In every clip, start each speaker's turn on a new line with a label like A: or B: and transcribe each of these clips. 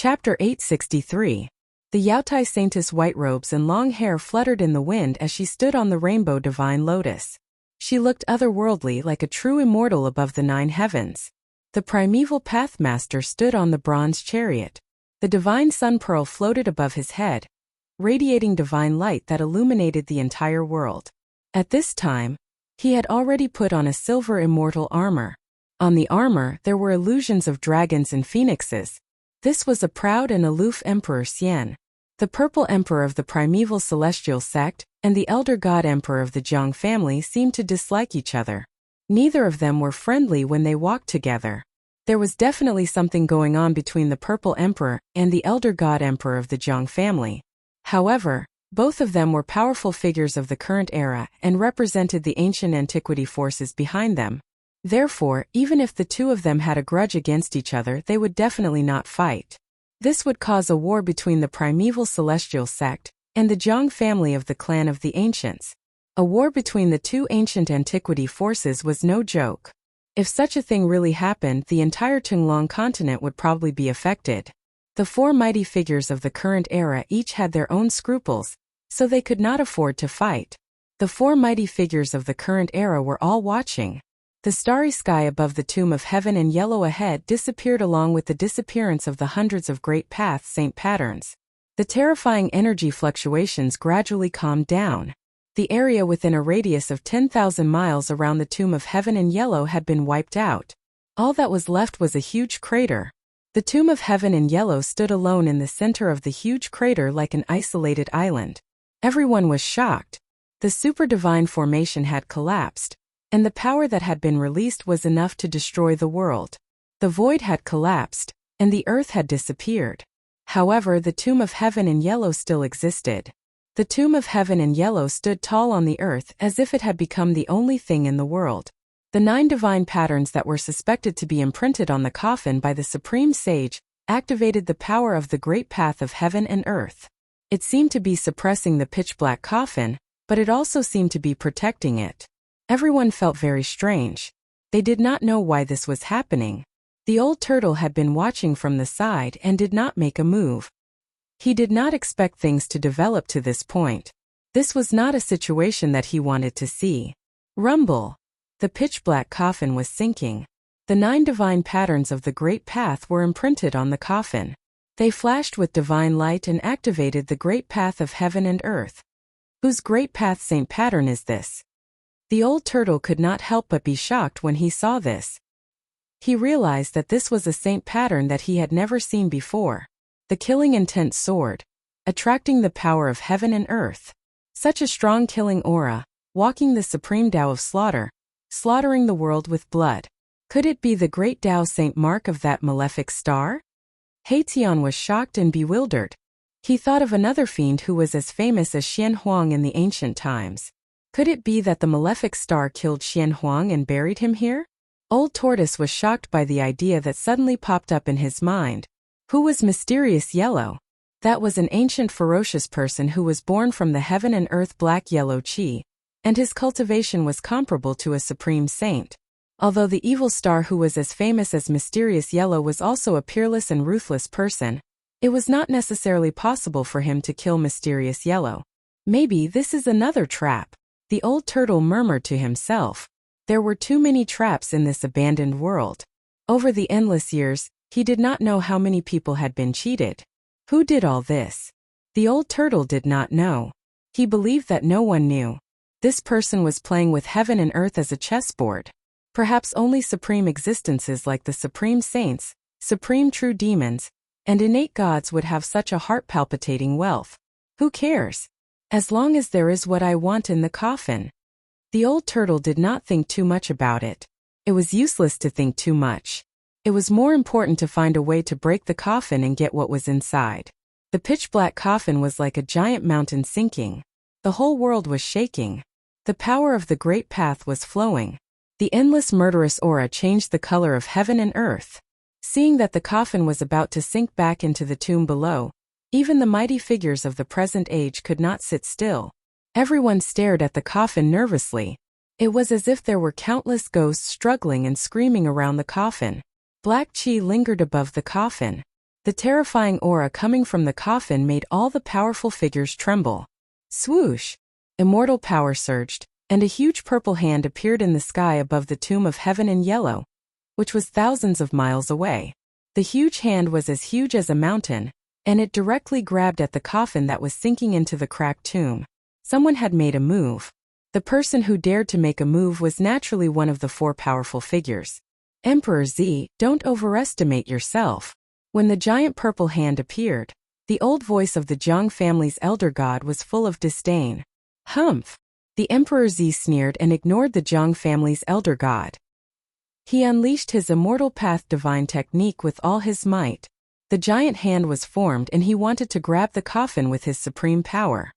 A: Chapter 863. The Yaotai Saintess' white robes and long hair fluttered in the wind as she stood on the rainbow divine lotus. She looked otherworldly, like a true immortal above the 9 heavens. The primeval Pathmaster stood on the bronze chariot. The divine sun pearl floated above his head, radiating divine light that illuminated the entire world. At this time, he had already put on a silver immortal armor. On the armor, there were illusions of dragons and phoenixes. This was a proud and aloof Emperor Xian, the purple emperor of the primeval celestial sect, and the elder god emperor of the Jiang family seemed to dislike each other. Neither of them were friendly when they walked together. There was definitely something going on between the purple emperor and the elder god emperor of the Jiang family. However, both of them were powerful figures of the current era and represented the ancient antiquity forces behind them. Therefore, even if the two of them had a grudge against each other, they would definitely not fight. This would cause a war between the primeval celestial sect and the Jiang family of the clan of the ancients. A war between the two ancient antiquity forces was no joke. If such a thing really happened, the entire Tunglong continent would probably be affected. The 4 mighty figures of the current era each had their own scruples, so they could not afford to fight. The 4 mighty figures of the current era were all watching. The starry sky above the tomb of heaven and yellow ahead disappeared along with the disappearance of the hundreds of great path saint patterns. The terrifying energy fluctuations gradually calmed down. The area within a radius of 10,000 miles around the tomb of heaven and yellow had been wiped out. All that was left was a huge crater. The tomb of heaven and yellow stood alone in the center of the huge crater like an isolated island. Everyone was shocked. The super divine formation had collapsed, and the power that had been released was enough to destroy the world. The void had collapsed, and the earth had disappeared. However, the tomb of heaven and yellow still existed. The tomb of heaven and yellow stood tall on the earth as if it had become the only thing in the world. The 9 divine patterns that were suspected to be imprinted on the coffin by the Supreme Sage activated the power of the great path of heaven and earth. It seemed to be suppressing the pitch-black coffin, but it also seemed to be protecting it. Everyone felt very strange. They did not know why this was happening. The old turtle had been watching from the side and did not make a move. He did not expect things to develop to this point. This was not a situation that he wanted to see. Rumble. The pitch-black coffin was sinking. The 9 divine patterns of the Great Path were imprinted on the coffin. They flashed with divine light and activated the Great Path of heaven and earth. Whose Great Path saint pattern is this? The old turtle could not help but be shocked when he saw this. He realized that this was a saint pattern that he had never seen before. The killing intent sword, attracting the power of heaven and earth. Such a strong killing aura, walking the supreme Tao of slaughter, slaughtering the world with blood. Could it be the great Tao saint mark of that malefic star? Haitian was shocked and bewildered. He thought of another fiend who was as famous as Xian Huang in the ancient times. Could it be that the malefic star killed Xian Huang and buried him here? Old Tortoise was shocked by the idea that suddenly popped up in his mind. Who was Mysterious Yellow? That was an ancient ferocious person who was born from the heaven and earth black yellow chi, and his cultivation was comparable to a supreme saint. Although the evil star who was as famous as Mysterious Yellow was also a peerless and ruthless person, it was not necessarily possible for him to kill Mysterious Yellow. Maybe this is another trap. The old turtle murmured to himself. There were too many traps in this abandoned world. Over the endless years, he did not know how many people had been cheated. Who did all this? The old turtle did not know. He believed that no one knew. This person was playing with heaven and earth as a chessboard. Perhaps only supreme existences like the supreme saints, supreme true demons, and innate gods would have such a heart-palpitating wealth. Who cares? As long as there is what I want in the coffin. The old turtle did not think too much about it. It was useless to think too much. It was more important to find a way to break the coffin and get what was inside. The pitch-black coffin was like a giant mountain sinking. The whole world was shaking. The power of the great path was flowing. The endless murderous aura changed the color of heaven and earth. Seeing that the coffin was about to sink back into the tomb below, even the mighty figures of the present age could not sit still. Everyone stared at the coffin nervously. It was as if there were countless ghosts struggling and screaming around the coffin. Black chi lingered above the coffin. The terrifying aura coming from the coffin made all the powerful figures tremble. Swoosh! Immortal power surged, and a huge purple hand appeared in the sky above the tomb of Heaven in Yellow, which was thousands of miles away. The huge hand was as huge as a mountain, and it directly grabbed at the coffin that was sinking into the cracked tomb. Someone had made a move. The person who dared to make a move was naturally one of the four powerful figures. Emperor Z, don't overestimate yourself. When the giant purple hand appeared, the old voice of the Jiang family's elder god was full of disdain. Humph! The Emperor Z sneered and ignored the Jiang family's elder god. He unleashed his immortal path divine technique with all his might. The giant hand was formed and he wanted to grab the coffin with his supreme power.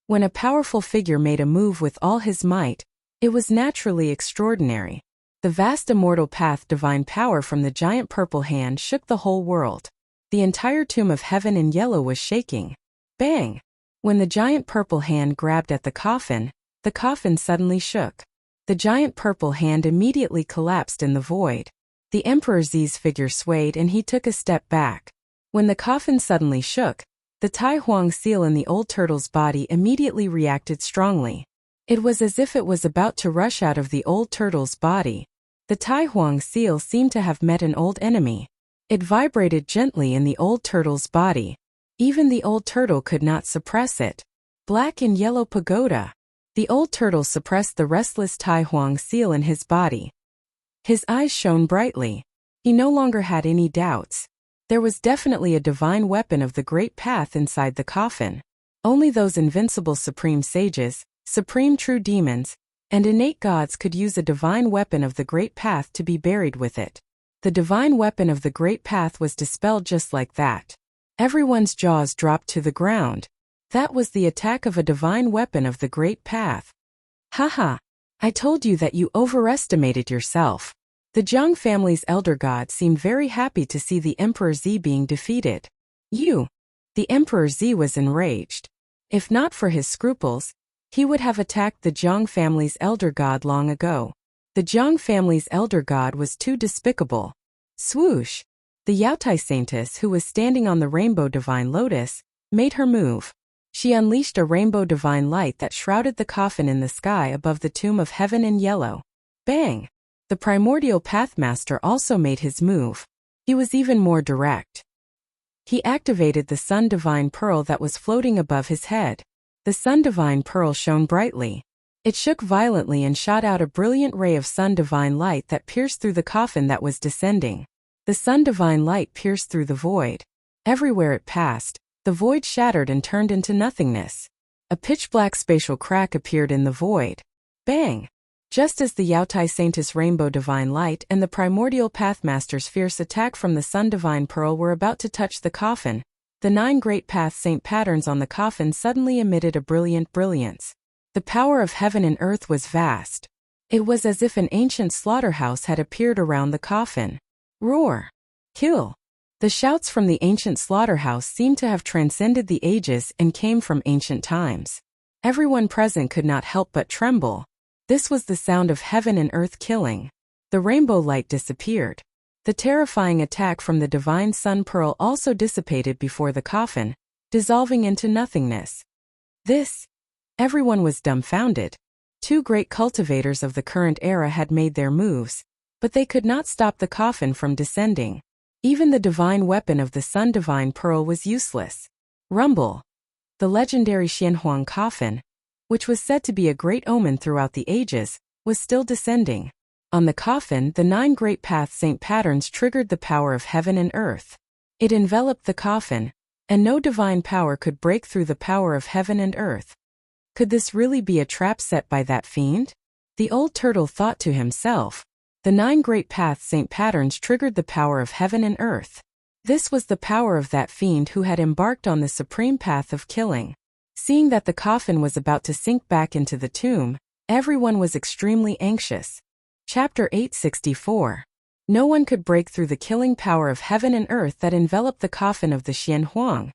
A: When a powerful figure made a move with all his might, it was naturally extraordinary. The vast immortal path divine power from the giant purple hand shook the whole world. The entire tomb of Heaven in Yellow was shaking. Bang! When the giant purple hand grabbed at the coffin suddenly shook. The giant purple hand immediately collapsed in the void. The Emperor Z's figure swayed and he took a step back. When the coffin suddenly shook, the Tai Huang seal in the old turtle's body immediately reacted strongly. It was as if it was about to rush out of the old turtle's body. The Tai Huang seal seemed to have met an old enemy. It vibrated gently in the old turtle's body. Even the old turtle could not suppress it. Black and yellow pagoda. The old turtle suppressed the restless Tai Huang seal in his body. His eyes shone brightly. He no longer had any doubts. There was definitely a divine weapon of the great path inside the coffin. Only those invincible supreme sages, supreme true demons, and innate gods could use a divine weapon of the great path to be buried with it. The divine weapon of the great path was dispelled just like that. Everyone's jaws dropped to the ground. That was the attack of a divine weapon of the great path. Haha! I told you that you overestimated yourself. The Jiang family's elder god seemed very happy to see the Emperor Z being defeated. The Emperor Z was enraged. If not for his scruples, he would have attacked the Jiang family's elder god long ago. The Jiang family's elder god was too despicable. Swoosh! The Yaotai saintess who was standing on the rainbow divine lotus made her move. She unleashed a rainbow divine light that shrouded the coffin in the sky above the tomb of Heaven in Yellow. Bang! The primordial pathmaster also made his move. He was even more direct. He activated the Sun Divine Pearl that was floating above his head. The Sun Divine Pearl shone brightly. It shook violently and shot out a brilliant ray of Sun Divine light that pierced through the coffin that was descending. The Sun Divine light pierced through the void. Everywhere it passed, the void shattered and turned into nothingness. A pitch-black spatial crack appeared in the void. Bang! Just as the Yaotai Saintess Rainbow Divine Light and the Primordial Pathmaster's fierce attack from the Sun Divine Pearl were about to touch the coffin, the 9 Great Path Saint patterns on the coffin suddenly emitted a brilliant brilliance. The power of heaven and earth was vast. It was as if an ancient slaughterhouse had appeared around the coffin. Roar! Kill! The shouts from the ancient slaughterhouse seemed to have transcended the ages and came from ancient times. Everyone present could not help but tremble. This was the sound of heaven and earth killing. The rainbow light disappeared. The terrifying attack from the divine sun pearl also dissipated before the coffin, dissolving into nothingness. Everyone was dumbfounded. 2 great cultivators of the current era had made their moves, but they could not stop the coffin from descending. Even the divine weapon of the Sun Divine Pearl was useless. Rumble! The legendary Xianhuang coffin, which was said to be a great omen throughout the ages, was still descending. On the coffin, the 9 Great Path Saint patterns triggered the power of heaven and earth. It enveloped the coffin, and no divine power could break through the power of heaven and earth. Could this really be a trap set by that fiend? The old turtle thought to himself. The 9 Great Path Saint patterns triggered the power of heaven and earth. This was the power of that fiend who had embarked on the supreme path of killing. Seeing that the coffin was about to sink back into the tomb, everyone was extremely anxious. Chapter 864. No one could break through the killing power of heaven and earth that enveloped the coffin of the Xianhuang,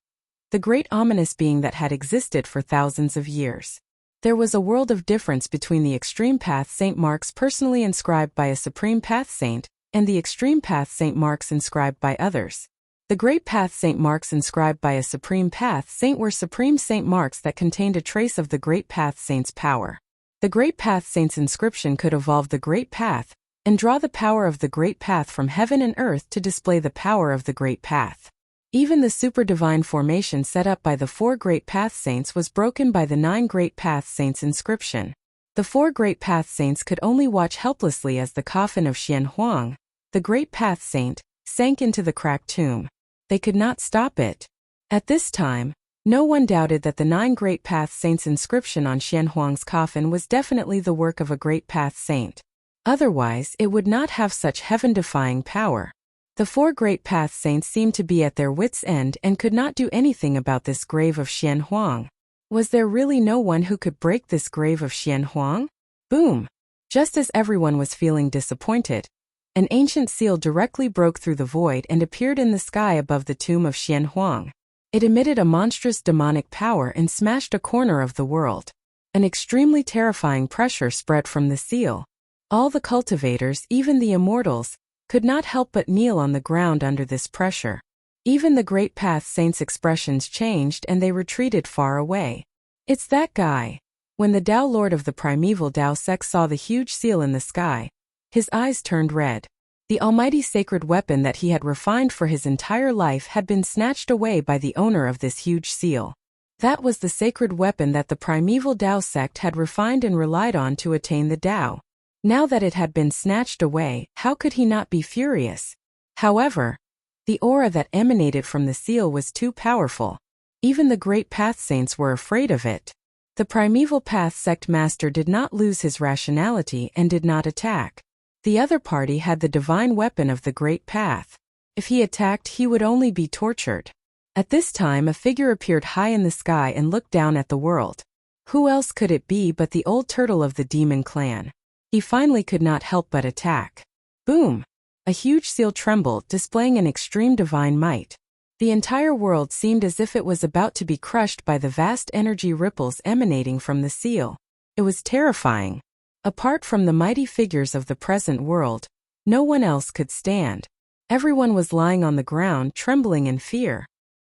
A: the great ominous being that had existed for thousands of years. There was a world of difference between the extreme path saint marks personally inscribed by a supreme path saint and the extreme path saint marks inscribed by others. The Great Path Saint marks inscribed by a Supreme Path Saint were Supreme Saint marks that contained a trace of the Great Path Saint's power. The Great Path Saint's inscription could evolve the Great Path and draw the power of the Great Path from heaven and earth to display the power of the Great Path. Even the super-divine formation set up by the 4 Great Path Saints was broken by the 9 Great Path Saints inscription. The 4 Great Path Saints could only watch helplessly as the coffin of Xian Huang, the Great Path Saint, sank into the cracked tomb. They could not stop it. At this time, no one doubted that the 9 Great Path Saints' inscription on Xian Huang's coffin was definitely the work of a Great Path Saint. Otherwise, it would not have such heaven-defying power. The 4 Great Path Saints seemed to be at their wits' end and could not do anything about this grave of Xian Huang. Was there really no one who could break this grave of Xian Huang? Boom! Just as everyone was feeling disappointed, an ancient seal directly broke through the void and appeared in the sky above the tomb of Xian Huang. It emitted a monstrous demonic power and smashed a corner of the world. An extremely terrifying pressure spread from the seal. All the cultivators, even the immortals, could not help but kneel on the ground under this pressure. Even the Great Path Saints' expressions changed and they retreated far away. It's that guy. When the Tao Lord of the primeval Tao sect saw the huge seal in the sky, his eyes turned red. The almighty sacred weapon that he had refined for his entire life had been snatched away by the owner of this huge seal. That was the sacred weapon that the primeval Tao sect had refined and relied on to attain the Tao. Now that it had been snatched away, how could he not be furious? However, the aura that emanated from the seal was too powerful. Even the Great Path Saints were afraid of it. The primeval Path sect master did not lose his rationality and did not attack. The other party had the divine weapon of the Great Path. If he attacked, he would only be tortured. At this time, a figure appeared high in the sky and looked down at the world. Who else could it be but the old turtle of the demon clan? He finally could not help but attack. Boom! A huge seal trembled, displaying an extreme divine might. The entire world seemed as if it was about to be crushed by the vast energy ripples emanating from the seal. It was terrifying. Apart from the mighty figures of the present world, no one else could stand. Everyone was lying on the ground, trembling in fear.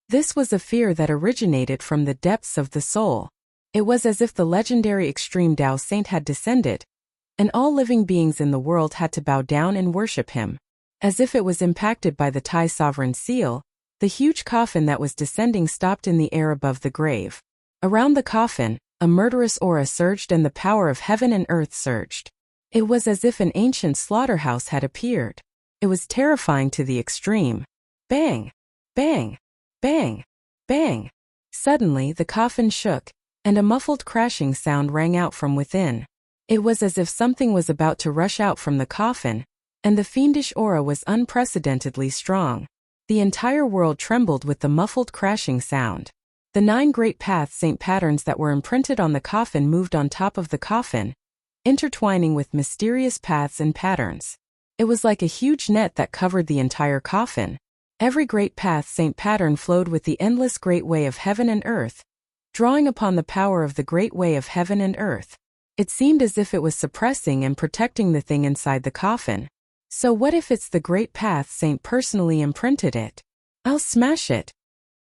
A: This was a fear that originated from the depths of the soul. It was as if the legendary extreme Tao Saint had descended, and all living beings in the world had to bow down and worship him. As if it was impacted by the Tai Sovereign seal, the huge coffin that was descending stopped in the air above the grave. Around the coffin, a murderous aura surged and the power of heaven and earth surged. It was as if an ancient slaughterhouse had appeared. It was terrifying to the extreme. Bang! Bang! Bang! Bang! Suddenly the coffin shook, and a muffled crashing sound rang out from within. It was as if something was about to rush out from the coffin, and the fiendish aura was unprecedentedly strong. The entire world trembled with the muffled crashing sound. The 9 Great Path Saint patterns that were imprinted on the coffin moved on top of the coffin, intertwining with mysterious paths and patterns. It was like a huge net that covered the entire coffin. Every Great Path Saint pattern flowed with the endless Great Way of heaven and earth, drawing upon the power of the Great Way of heaven and earth. It seemed as if it was suppressing and protecting the thing inside the coffin. So what if it's the Great Path Saint personally imprinted it? I'll smash it.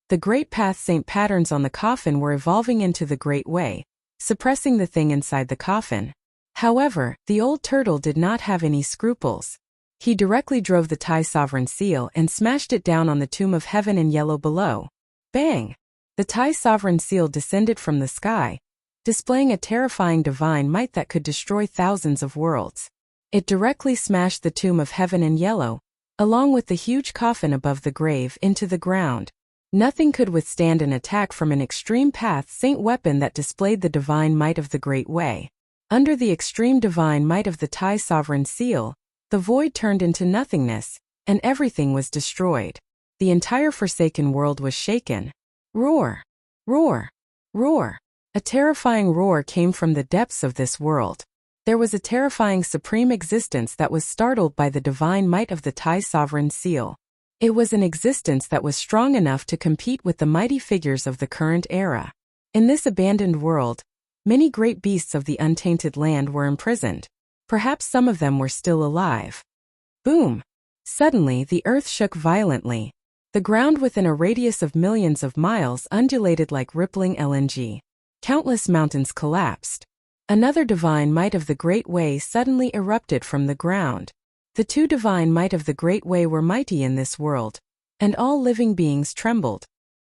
A: The Great Path Saint patterns on the coffin were evolving into the Great Way, suppressing the thing inside the coffin. However, the old turtle did not have any scruples. He directly drove the Tai Sovereign seal and smashed it down on the tomb of heaven in yellow below. Bang! The Tai Sovereign seal descended from the sky, displaying a terrifying divine might that could destroy thousands of worlds. It directly smashed the tomb of heaven in yellow, along with the huge coffin above the grave, into the ground. Nothing could withstand an attack from an extreme Path Saint weapon that displayed the divine might of the Great Way. Under the extreme divine might of the Tai Sovereign seal, the void turned into nothingness, and everything was destroyed. The entire forsaken world was shaken. Roar! Roar! Roar! A terrifying roar came from the depths of this world. There was a terrifying supreme existence that was startled by the divine might of the Tai Sovereign seal. It was an existence that was strong enough to compete with the mighty figures of the current era. In this abandoned world, many great beasts of the untainted land were imprisoned. Perhaps some of them were still alive. Boom! Suddenly the earth shook violently. The ground within a radius of millions of miles undulated like rippling LNG. Countless mountains collapsed. Another divine might of the Great Way suddenly erupted from the ground. The two divine might of the Great Way were mighty in this world, and all living beings trembled.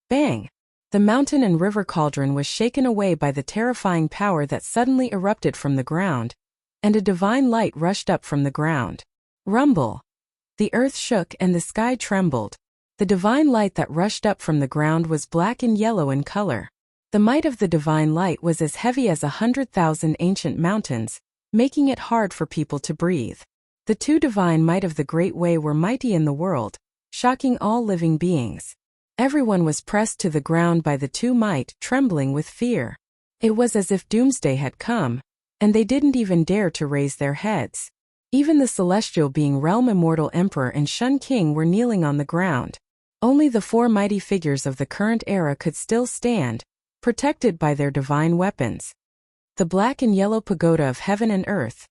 A: Bang! The mountain and river cauldron was shaken away by the terrifying power that suddenly erupted from the ground, and a divine light rushed up from the ground. Rumble! The earth shook and the sky trembled. The divine light that rushed up from the ground was black and yellow in color. The might of the divine light was as heavy as 100,000 ancient mountains, making it hard for people to breathe. The two divine might of the Great Way were mighty in the world, shocking all living beings. Everyone was pressed to the ground by the two might, trembling with fear. It was as if doomsday had come, and they didn't even dare to raise their heads. Even the celestial being Realm Immortal Emperor and Shun King were kneeling on the ground. Only the four mighty figures of the current era could still stand, protected by their divine weapons. The black and yellow pagoda of heaven and earth.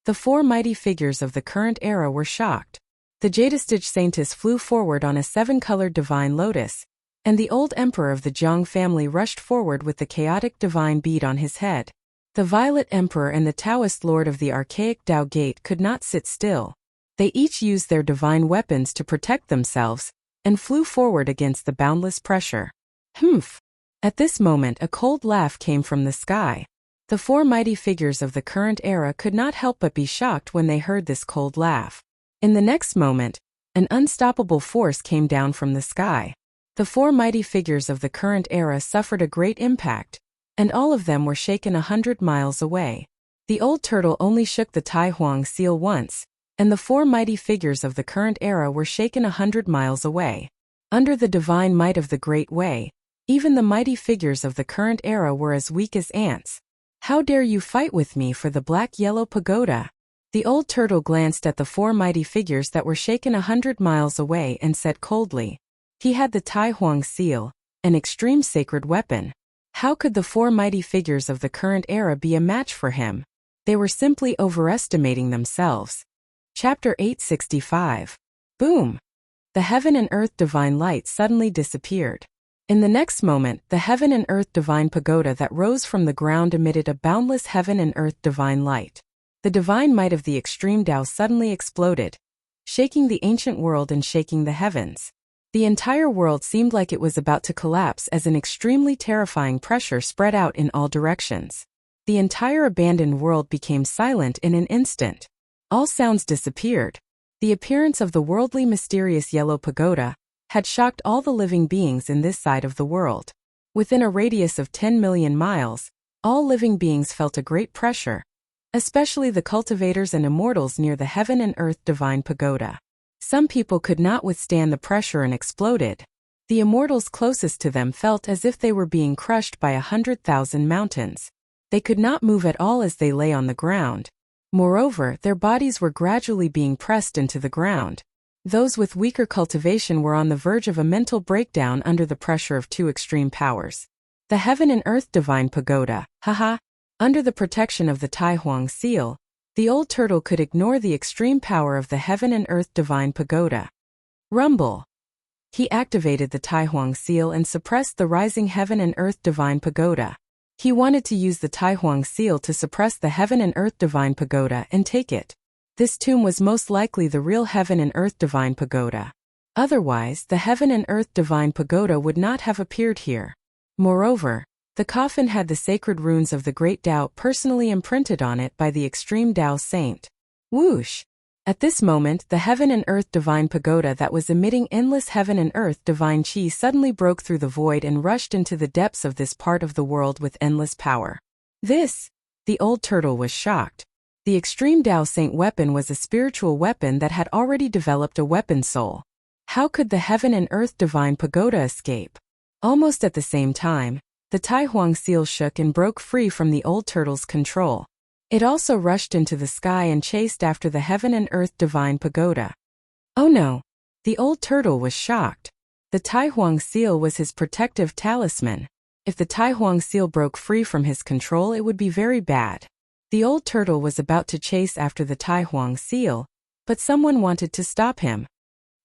A: The four mighty figures of the current era were shocked. The Jadestige Saintess flew forward on a seven-colored divine lotus, and the old emperor of the Jiang family rushed forward with the chaotic divine bead on his head. The violet emperor and the Taoist lord of the archaic Tao Gate could not sit still. They each used their divine weapons to protect themselves, and flew forward against the boundless pressure. Humph! At this moment a cold laugh came from the sky. The four mighty figures of the current era could not help but be shocked when they heard this cold laugh. In the next moment, an unstoppable force came down from the sky. The four mighty figures of the current era suffered a great impact, and all of them were shaken 100 miles away. The old turtle only shook the Tai Huang seal once, and the four mighty figures of the current era were shaken 100 miles away. Under the divine might of the Great Way, even the mighty figures of the current era were as weak as ants. How dare you fight with me for the black-yellow pagoda? The old turtle glanced at the four mighty figures that were shaken 100 miles away and said coldly. He had the Tai Huang seal, an extreme sacred weapon. How could the four mighty figures of the current era be a match for him? They were simply overestimating themselves. Chapter 865. Boom! The heaven and earth divine light suddenly disappeared. In the next moment, the heaven and earth divine pagoda that rose from the ground emitted a boundless heaven and earth divine light. The divine might of the extreme Tao suddenly exploded, shaking the ancient world and shaking the heavens. The entire world seemed like it was about to collapse as an extremely terrifying pressure spread out in all directions. The entire abandoned world became silent in an instant. All sounds disappeared. The appearance of the worldly mysterious yellow pagoda had shocked all the living beings in this side of the world. Within a radius of 10 million miles, all living beings felt a great pressure, especially the cultivators and immortals near the heaven and earth divine pagoda. Some people could not withstand the pressure and exploded. The immortals closest to them felt as if they were being crushed by 100,000 mountains. They could not move at all as they lay on the ground. Moreover, their bodies were gradually being pressed into the ground. Those with weaker cultivation were on the verge of a mental breakdown under the pressure of two extreme powers. The heaven and earth divine pagoda, haha. Under the protection of the Tai Huang seal, the old turtle could ignore the extreme power of the heaven and earth divine pagoda. Rumble! He activated the Tai Huang seal and suppressed the rising heaven and earth divine pagoda. He wanted to use the Tai Huang seal to suppress the heaven and earth divine pagoda and take it. This tomb was most likely the real heaven and earth divine pagoda. Otherwise, the heaven and earth divine pagoda would not have appeared here. Moreover, the coffin had the sacred runes of the great Tao personally imprinted on it by the extreme Tao saint. Whoosh! At this moment, the heaven and earth divine pagoda that was emitting endless heaven and earth divine chi suddenly broke through the void and rushed into the depths of this part of the world with endless power. The old turtle was shocked. The extreme Tao saint weapon was a spiritual weapon that had already developed a weapon soul. How could the heaven and earth divine pagoda escape? Almost at the same time, the Tai Huang seal shook and broke free from the old turtle's control. It also rushed into the sky and chased after the heaven and earth divine pagoda. Oh no! The old turtle was shocked. The Tai Huang seal was his protective talisman. If the Tai Huang seal broke free from his control, it would be very bad. The old turtle was about to chase after the Tai Huang seal, but someone wanted to stop him.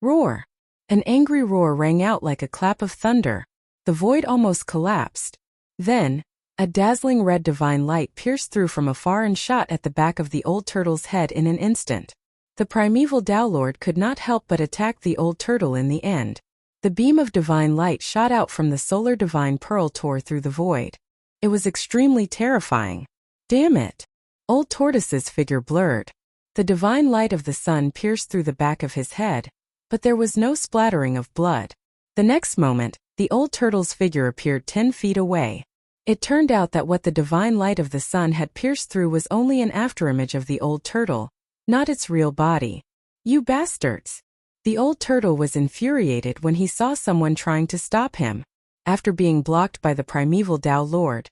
A: Roar! An angry roar rang out like a clap of thunder. The void almost collapsed. Then, a dazzling red divine light pierced through from afar and shot at the back of the old turtle's head in an instant. The primeval Tao Lord could not help but attack the old turtle in the end. The beam of divine light shot out from the solar divine pearl tore through the void. It was extremely terrifying. Damn it! Old Tortoise's figure blurred. The divine light of the sun pierced through the back of his head, but there was no splattering of blood. The next moment, the old turtle's figure appeared 10 feet away. It turned out that what the divine light of the sun had pierced through was only an afterimage of the old turtle, not its real body. You bastards! The old turtle was infuriated when he saw someone trying to stop him. After being blocked by the primeval Tao Lord,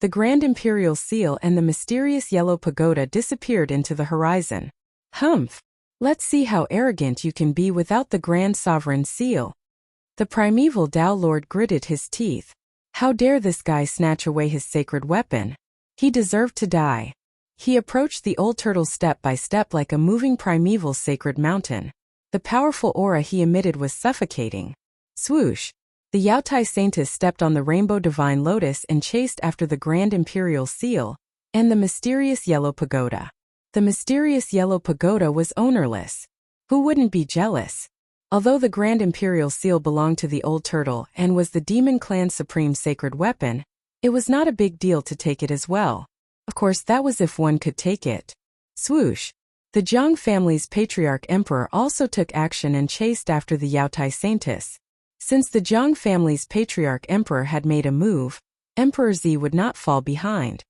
A: the Grand Imperial Seal and the mysterious yellow pagoda disappeared into the horizon. Humph! Let's see how arrogant you can be without the Grand Sovereign Seal. The primeval Tao Lord gritted his teeth. How dare this guy snatch away his sacred weapon? He deserved to die. He approached the old turtle step by step like a moving primeval sacred mountain. The powerful aura he emitted was suffocating. Swoosh! The Yaotai Saintess stepped on the rainbow divine lotus and chased after the Grand Imperial Seal and the mysterious yellow pagoda. The mysterious yellow pagoda was ownerless. Who wouldn't be jealous? Although the Grand Imperial Seal belonged to the old turtle and was the Demon Clan's supreme sacred weapon, it was not a big deal to take it as well. Of course, that was if one could take it. Swoosh! The Jiang family's patriarch emperor also took action and chased after the Yaotai Saintess. Since the Jiang family's patriarch emperor had made a move, Emperor Z would not fall behind.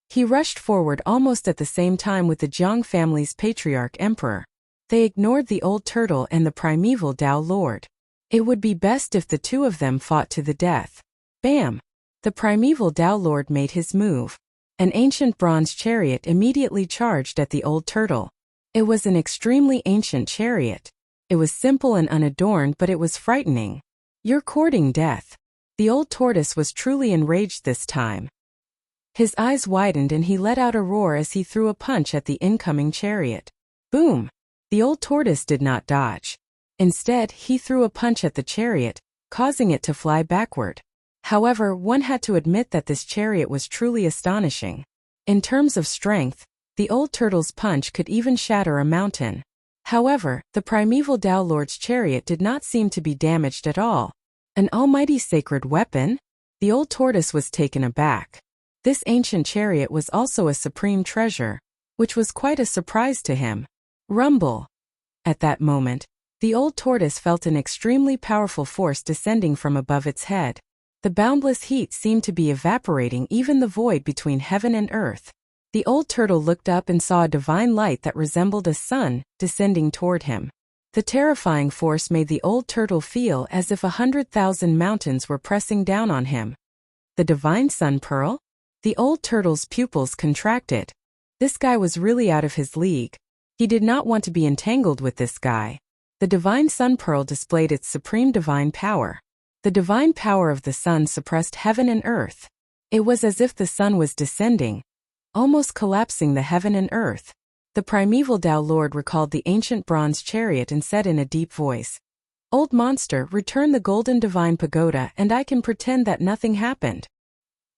A: He rushed forward almost at the same time with the Jiang family's patriarch emperor. They ignored the old turtle and the primeval Tao Lord. It would be best if the two of them fought to the death. Bam! The primeval Tao Lord made his move. An ancient bronze chariot immediately charged at the old turtle. It was an extremely ancient chariot. It was simple and unadorned, but it was frightening. You're courting death. The old tortoise was truly enraged this time. His eyes widened and he let out a roar as he threw a punch at the incoming chariot. Boom! The old tortoise did not dodge. Instead, he threw a punch at the chariot, causing it to fly backward. However, one had to admit that this chariot was truly astonishing. In terms of strength, the old turtle's punch could even shatter a mountain. However, the primeval Tao Lord's chariot did not seem to be damaged at all. An almighty sacred weapon? The old tortoise was taken aback. This ancient chariot was also a supreme treasure, which was quite a surprise to him. Rumble! At that moment, the old tortoise felt an extremely powerful force descending from above its head. The boundless heat seemed to be evaporating even the void between heaven and earth. The old turtle looked up and saw a divine light that resembled a sun descending toward him. The terrifying force made the old turtle feel as if 100,000 mountains were pressing down on him. The divine sun pearl? The old turtle's pupils contracted. This guy was really out of his league. He did not want to be entangled with this guy. The divine sun pearl displayed its supreme divine power. The divine power of the sun suppressed heaven and earth. It was as if the sun was descending, almost collapsing the heaven and earth. The primeval Tao Lord recalled the ancient bronze chariot and said in a deep voice, "Old monster, return the golden divine pagoda and I can pretend that nothing happened."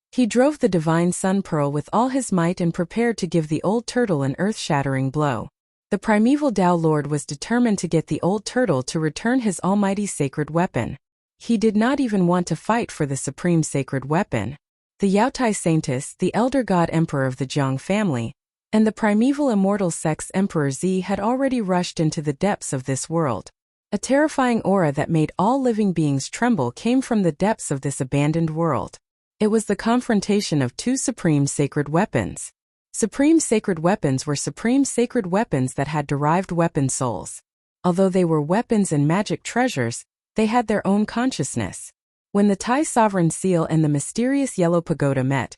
A: He drove the divine sun pearl with all his might and prepared to give the old turtle an earth-shattering blow. The primeval Tao Lord was determined to get the old turtle to return his almighty sacred weapon. He did not even want to fight for the supreme sacred weapon. The Yaotai Saintess, the elder god emperor of the Jiang family, and the primeval immortal sex Emperor Z had already rushed into the depths of this world. A terrifying aura that made all living beings tremble came from the depths of this abandoned world. It was the confrontation of two supreme sacred weapons. Supreme sacred weapons were supreme sacred weapons that had derived weapon souls. Although they were weapons and magic treasures, they had their own consciousness. When the Tai Sovereign Seal and the mysterious yellow pagoda met,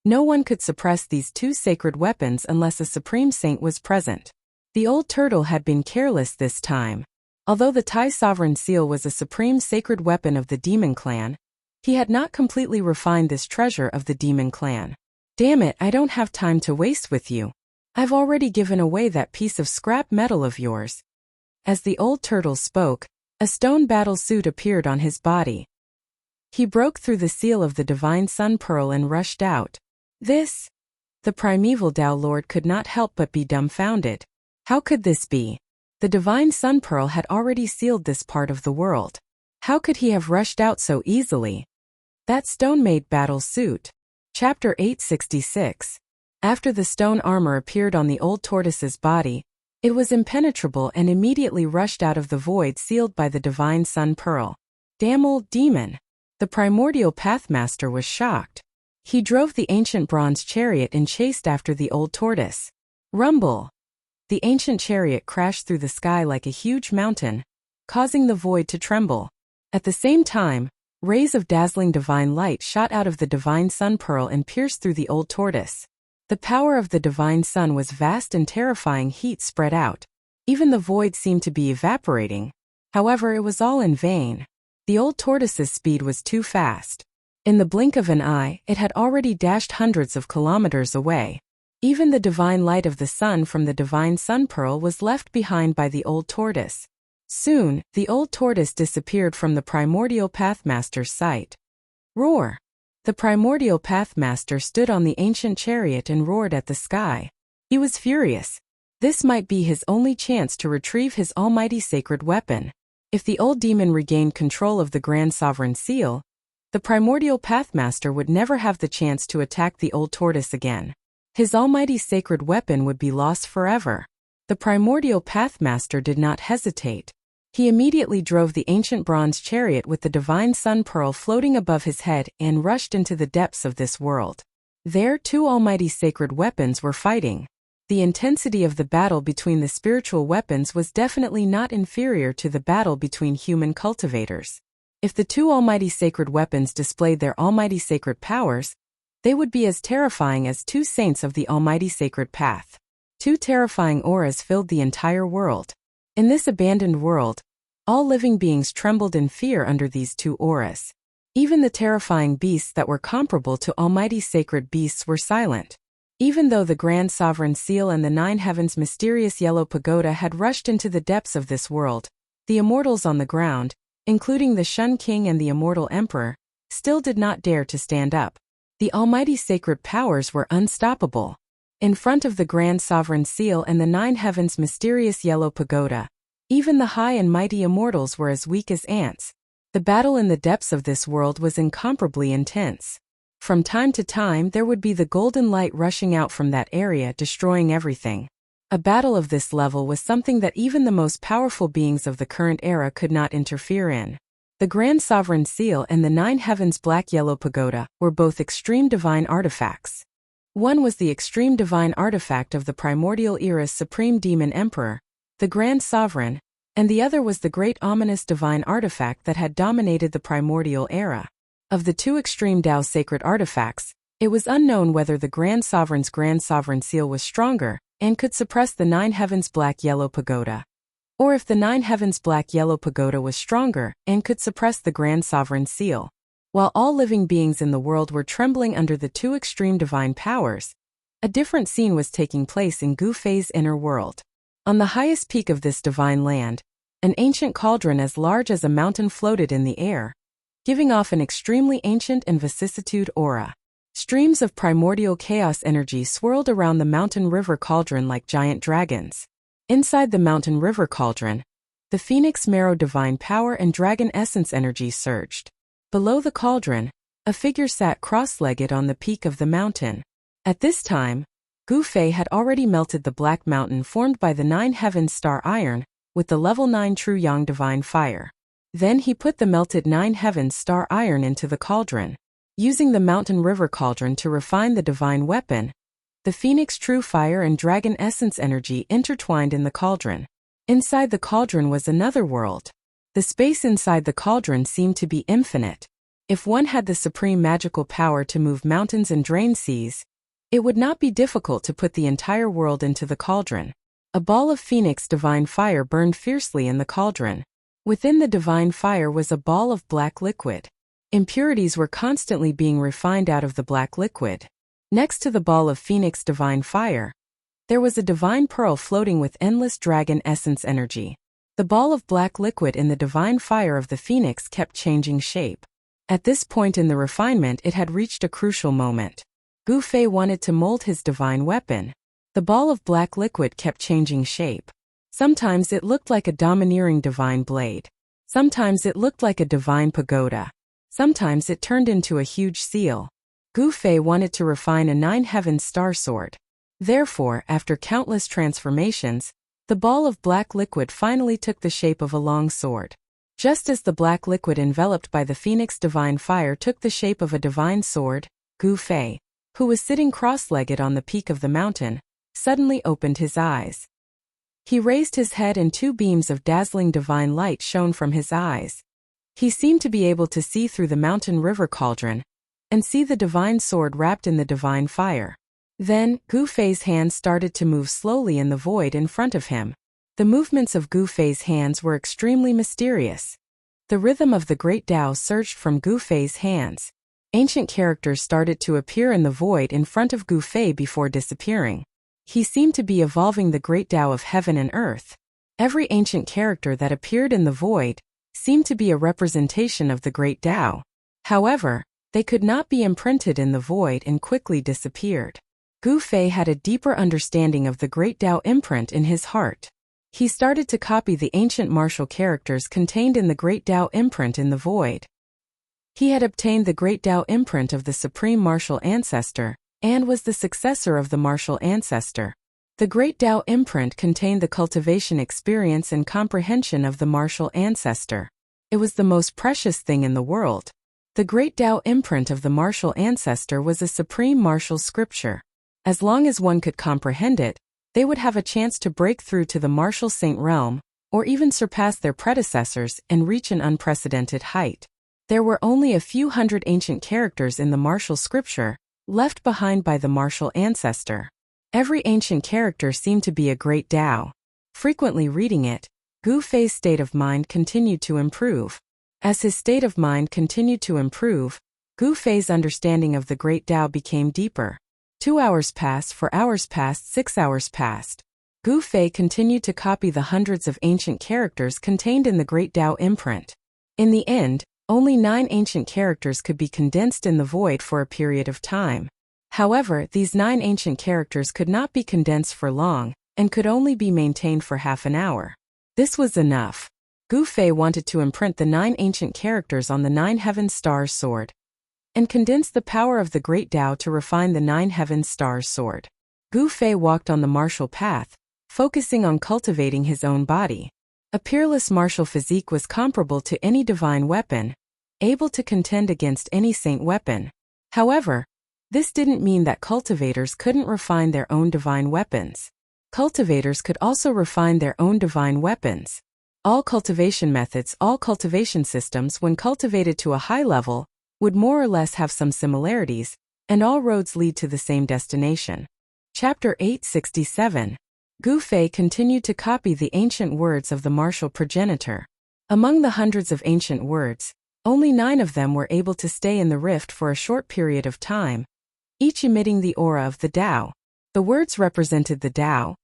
A: no one could suppress these two sacred weapons unless a supreme saint was present. The old turtle had been careless this time. Although the Tai Sovereign Seal was a supreme sacred weapon of the Demon Clan, he had not completely refined this treasure of the Demon Clan. Damn it, I don't have time to waste with you. I've already given away that piece of scrap metal of yours. As the old turtle spoke, A stone battle suit appeared on his body. He broke through the seal of the divine sun pearl and rushed out. This? The primeval Tao Lord could not help but be dumbfounded. How could this be? The divine sun pearl had already sealed this part of the world. How could he have rushed out so easily? That stone-made battle suit. Chapter 866. After the stone armor appeared on the old tortoise's body, it was impenetrable and immediately rushed out of the void sealed by the divine sun pearl. Damn old demon! The primordial pathmaster was shocked. He drove the ancient bronze chariot and chased after the old tortoise. Rumble! The ancient chariot crashed through the sky like a huge mountain, causing the void to tremble. At the same time, rays of dazzling divine light shot out of the divine sun pearl and pierced through the old tortoise. The power of the divine sun was vast and terrifying heat spread out. Even the void seemed to be evaporating. However, it was all in vain. The old tortoise's speed was too fast. In the blink of an eye, it had already dashed hundreds of kilometers away. Even the divine light of the sun from the divine sun pearl was left behind by the old tortoise. Soon, the old tortoise disappeared from the primordial pathmaster's sight. Roar! The primordial pathmaster stood on the ancient chariot and roared at the sky. He was furious. This might be his only chance to retrieve his almighty sacred weapon. If the old demon regained control of the Grand Sovereign Seal, the primordial pathmaster would never have the chance to attack the old tortoise again. His almighty sacred weapon would be lost forever. The primordial pathmaster did not hesitate. He immediately drove the ancient bronze chariot with the divine sun pearl floating above his head and rushed into the depths of this world. There, two almighty sacred weapons were fighting. The intensity of the battle between the spiritual weapons was definitely not inferior to the battle between human cultivators. If the two almighty sacred weapons displayed their almighty sacred powers, they would be as terrifying as two saints of the almighty sacred path. Two terrifying auras filled the entire world. In this abandoned world, all living beings trembled in fear under these two auras. Even the terrifying beasts that were comparable to almighty sacred beasts were silent. Even though the Grand Sovereign Seal and the Nine Heavens' mysterious yellow pagoda had rushed into the depths of this world, the immortals on the ground, including the Shun King and the Immortal Emperor, still did not dare to stand up. The almighty sacred powers were unstoppable. In front of the Grand Sovereign Seal and the Nine Heavens' mysterious yellow pagoda, even the high and mighty immortals were as weak as ants. The battle in the depths of this world was incomparably intense. From time to time there would be the golden light rushing out from that area, destroying everything. A battle of this level was something that even the most powerful beings of the current era could not interfere in. The Grand Sovereign Seal and the Nine Heavens' black-yellow pagoda were both extreme divine artifacts. One was the extreme divine artifact of the primordial era's supreme demon emperor, the Grand Sovereign, and the other was the great ominous divine artifact that had dominated the primordial era. Of the two extreme Tao sacred artifacts, it was unknown whether the Grand Sovereign's Grand Sovereign Seal was stronger and could suppress the Nine Heavens' black-yellow pagoda, or if the Nine Heavens' black-yellow pagoda was stronger and could suppress the Grand Sovereign Seal. While all living beings in the world were trembling under the two extreme divine powers, a different scene was taking place in Gu Fei's inner world. On the highest peak of this divine land, an ancient cauldron as large as a mountain floated in the air, giving off an extremely ancient and vicissitude aura. Streams of primordial chaos energy swirled around the mountain river cauldron like giant dragons. Inside the mountain river cauldron, the phoenix marrow divine power and dragon essence energy surged. Below the cauldron, a figure sat cross-legged on the peak of the mountain. At this time, Gu Fei had already melted the black mountain formed by the Nine Heavens star iron with the level 9 true yang divine fire. Then he put the melted Nine Heavens star iron into the cauldron. Using the mountain river cauldron to refine the divine weapon, the phoenix true fire and dragon essence energy intertwined in the cauldron. Inside the cauldron was another world. The space inside the cauldron seemed to be infinite. If one had the supreme magical power to move mountains and drain seas, it would not be difficult to put the entire world into the cauldron. A ball of phoenix divine fire burned fiercely in the cauldron. Within the divine fire was a ball of black liquid. Impurities were constantly being refined out of the black liquid. Next to the ball of phoenix divine fire, there was a divine pearl floating with endless dragon essence energy. The ball of black liquid in the divine fire of the phoenix kept changing shape. At this point in the refinement, it had reached a crucial moment. Gu Fei wanted to mold his divine weapon. The ball of black liquid kept changing shape. Sometimes it looked like a domineering divine blade. Sometimes it looked like a divine pagoda. Sometimes it turned into a huge seal. Gu Fei wanted to refine a 9-heaven star sword. Therefore, after countless transformations, the ball of black liquid finally took the shape of a long sword. Just as the black liquid enveloped by the phoenix divine fire took the shape of a divine sword, Gu Fei, who was sitting cross-legged on the peak of the mountain, suddenly opened his eyes. He raised his head and 2 beams of dazzling divine light shone from his eyes. He seemed to be able to see through the mountain river cauldron and see the divine sword wrapped in the divine fire. Then, Gu Fei's hands started to move slowly in the void in front of him. The movements of Gu Fei's hands were extremely mysterious. The rhythm of the great Tao surged from Gu Fei's hands. Ancient characters started to appear in the void in front of Gu Fei before disappearing. He seemed to be evolving the great Tao of heaven and earth. Every ancient character that appeared in the void seemed to be a representation of the great Tao. However, they could not be imprinted in the void and quickly disappeared. Gu Fei had a deeper understanding of the great Tao imprint in his heart. He started to copy the ancient martial characters contained in the great Tao imprint in the void. He had obtained the great Tao imprint of the supreme martial ancestor, and was the successor of the martial ancestor. The great Tao imprint contained the cultivation experience and comprehension of the martial ancestor. It was the most precious thing in the world. The great Tao imprint of the martial ancestor was a supreme martial scripture. As long as one could comprehend it, they would have a chance to break through to the martial saint realm, or even surpass their predecessors and reach an unprecedented height. There were only a few hundred ancient characters in the martial scripture, left behind by the martial ancestor. Every ancient character seemed to be a great Tao. Frequently reading it, Gu Fei's state of mind continued to improve. As his state of mind continued to improve, Gu Fei's understanding of the great Tao became deeper. 2 hours passed, 4 hours passed, 6 hours passed. Gu Fei continued to copy the hundreds of ancient characters contained in the great Tao imprint. In the end, only 9 ancient characters could be condensed in the void for a period of time. However, these 9 ancient characters could not be condensed for long, and could only be maintained for half an hour. This was enough. Gu Fei wanted to imprint the 9 ancient characters on the 9 heaven stars sword, and condense the power of the great Tao to refine the 9 heaven stars sword. Gu Fei walked on the martial path, focusing on cultivating his own body. A peerless martial physique was comparable to any divine weapon, able to contend against any saint weapon. However, this didn't mean that cultivators couldn't refine their own divine weapons. Cultivators could also refine their own divine weapons. All cultivation methods, all cultivation systems, when cultivated to a high level, would more or less have some similarities, and all roads lead to the same destination. Chapter 867. Gu Fei continued to copy the ancient words of the martial progenitor. Among the hundreds of ancient words, only 9 of them were able to stay in the rift for a short period of time, each emitting the aura of the Tao. The words represented the Tao,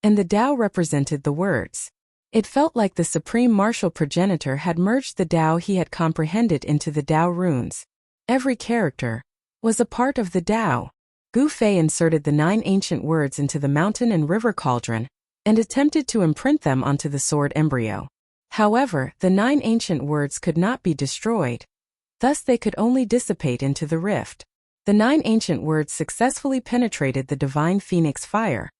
A: and the Tao represented the words. It felt like the supreme martial progenitor had merged the Tao he had comprehended into the Tao runes. Every character was a part of the Tao. Gu Fei inserted the 9 ancient words into the mountain and river cauldron, and attempted to imprint them onto the sword embryo. However, the 9 ancient words could not be destroyed. Thus they could only dissipate into the rift. The 9 ancient words successfully penetrated the divine phoenix fire,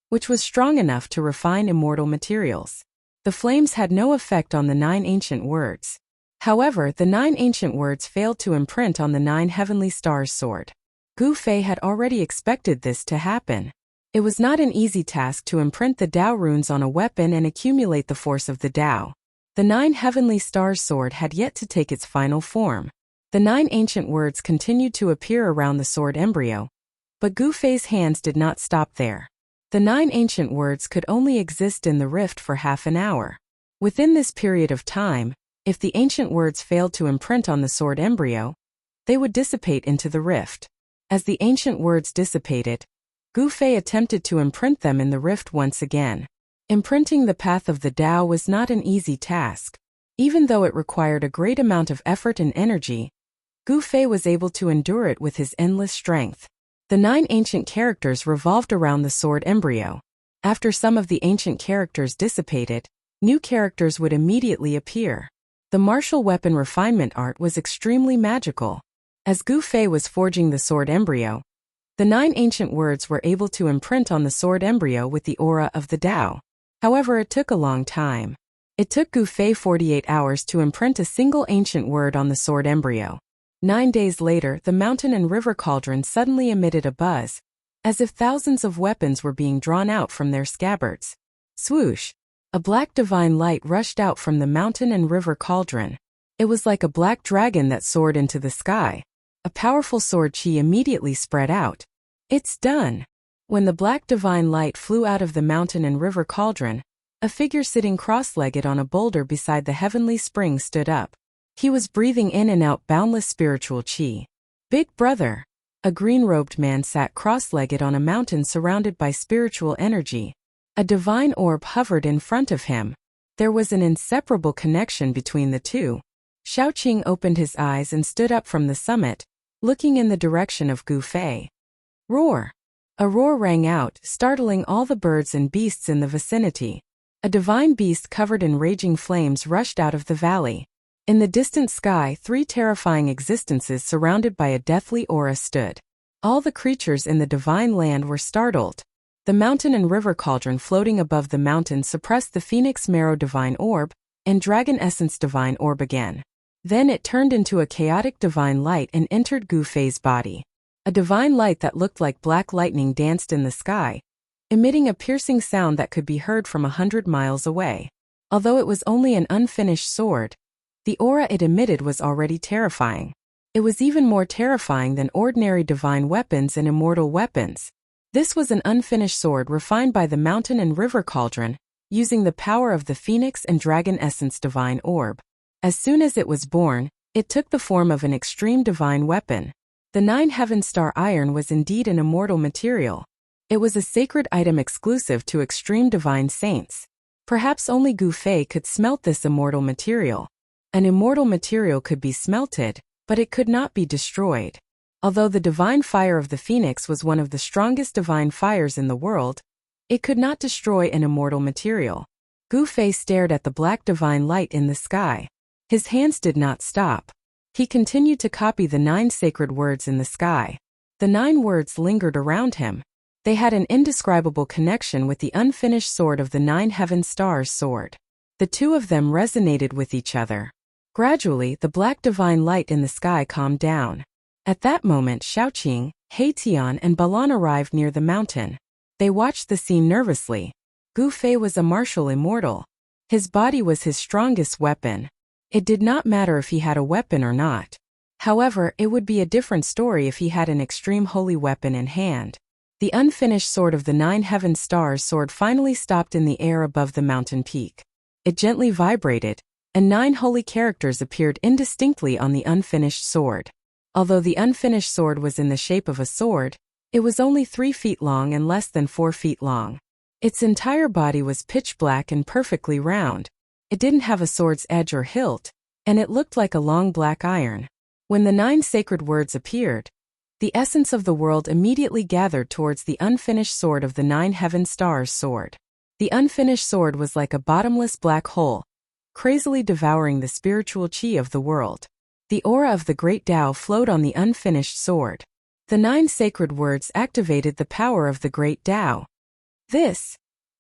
A: which was strong enough to refine immortal materials. The flames had no effect on the 9 ancient words. However, the 9 ancient words failed to imprint on the 9 heavenly stars sword. Gu Fei had already expected this to happen. It was not an easy task to imprint the Tao runes on a weapon and accumulate the force of the Tao. The 9 heavenly stars sword had yet to take its final form. The 9 ancient words continued to appear around the sword embryo, but Gu Fei's hands did not stop there. The 9 ancient words could only exist in the rift for half an hour. Within this period of time, if the ancient words failed to imprint on the sword embryo, they would dissipate into the rift. As the ancient words dissipated, Gu Fei attempted to imprint them in the rift once again. Imprinting the path of the Tao was not an easy task. Even though it required a great amount of effort and energy, Gu Fei was able to endure it with his endless strength. The 9 ancient characters revolved around the sword embryo. After some of the ancient characters dissipated, new characters would immediately appear. The martial weapon refinement art was extremely magical. As Gu Fei was forging the sword embryo, the 9 ancient words were able to imprint on the sword embryo with the aura of the Tao. However, it took a long time. It took Gu Fei 48 hours to imprint a single ancient word on the sword embryo. 9 days later, the mountain and river cauldron suddenly emitted a buzz, as if thousands of weapons were being drawn out from their scabbards. Swoosh! A black divine light rushed out from the mountain and river cauldron. It was like a black dragon that soared into the sky. A powerful sword chi immediately spread out. It's done! When the black divine light flew out of the mountain and river cauldron, a figure sitting cross-legged on a boulder beside the heavenly spring stood up. He was breathing in and out boundless spiritual chi. Big brother! A green-robed man sat cross-legged on a mountain surrounded by spiritual energy. A divine orb hovered in front of him. There was an inseparable connection between the two. Shaoqing opened his eyes and stood up from the summit, looking in the direction of Gu Fei. Roar! A roar rang out, startling all the birds and beasts in the vicinity. A divine beast covered in raging flames rushed out of the valley. In the distant sky, 3 terrifying existences surrounded by a deathly aura stood. All the creatures in the divine land were startled. The mountain and river cauldron floating above the mountain suppressed the Phoenix Marrow divine orb and Dragon Essence divine orb again. Then it turned into a chaotic divine light and entered Gu Fei's body. A divine light that looked like black lightning danced in the sky, emitting a piercing sound that could be heard from 100 miles away. Although it was only an unfinished sword, the aura it emitted was already terrifying. It was even more terrifying than ordinary divine weapons and immortal weapons. This was an unfinished sword refined by the mountain and river cauldron, using the power of the Phoenix and Dragon Essence divine orb. As soon as it was born, it took the form of an extreme divine weapon. The 9 Heaven Star Iron was indeed an immortal material. It was a sacred item exclusive to extreme divine saints. Perhaps only Gu Fei could smelt this immortal material. An immortal material could be smelted, but it could not be destroyed. Although the divine fire of the Phoenix was one of the strongest divine fires in the world, it could not destroy an immortal material. Gu Fei stared at the black divine light in the sky. His hands did not stop. He continued to copy the 9 sacred words in the sky. The 9 words lingered around him. They had an indescribable connection with the unfinished sword of the 9 Heaven Stars sword. The two of them resonated with each other. Gradually, the black divine light in the sky calmed down. At that moment, Shaoqing, Heitian, and Balan arrived near the mountain. They watched the scene nervously. Gu Fei was a martial immortal. His body was his strongest weapon. It did not matter if he had a weapon or not. However, it would be a different story if he had an extreme holy weapon in hand. The unfinished sword of the 9 Heaven Stars sword finally stopped in the air above the mountain peak. It gently vibrated, and 9 holy characters appeared indistinctly on the unfinished sword. Although the unfinished sword was in the shape of a sword, it was only 3 feet long and less than 4 feet long. Its entire body was pitch black and perfectly round. It didn't have a sword's edge or hilt, and it looked like a long black iron. When the 9 sacred words appeared, the essence of the world immediately gathered towards the unfinished sword of the 9 Heaven Stars sword. The unfinished sword was like a bottomless black hole, crazily devouring the spiritual chi of the world. The aura of the great Tao flowed on the unfinished sword. The 9 sacred words activated the power of the great Tao.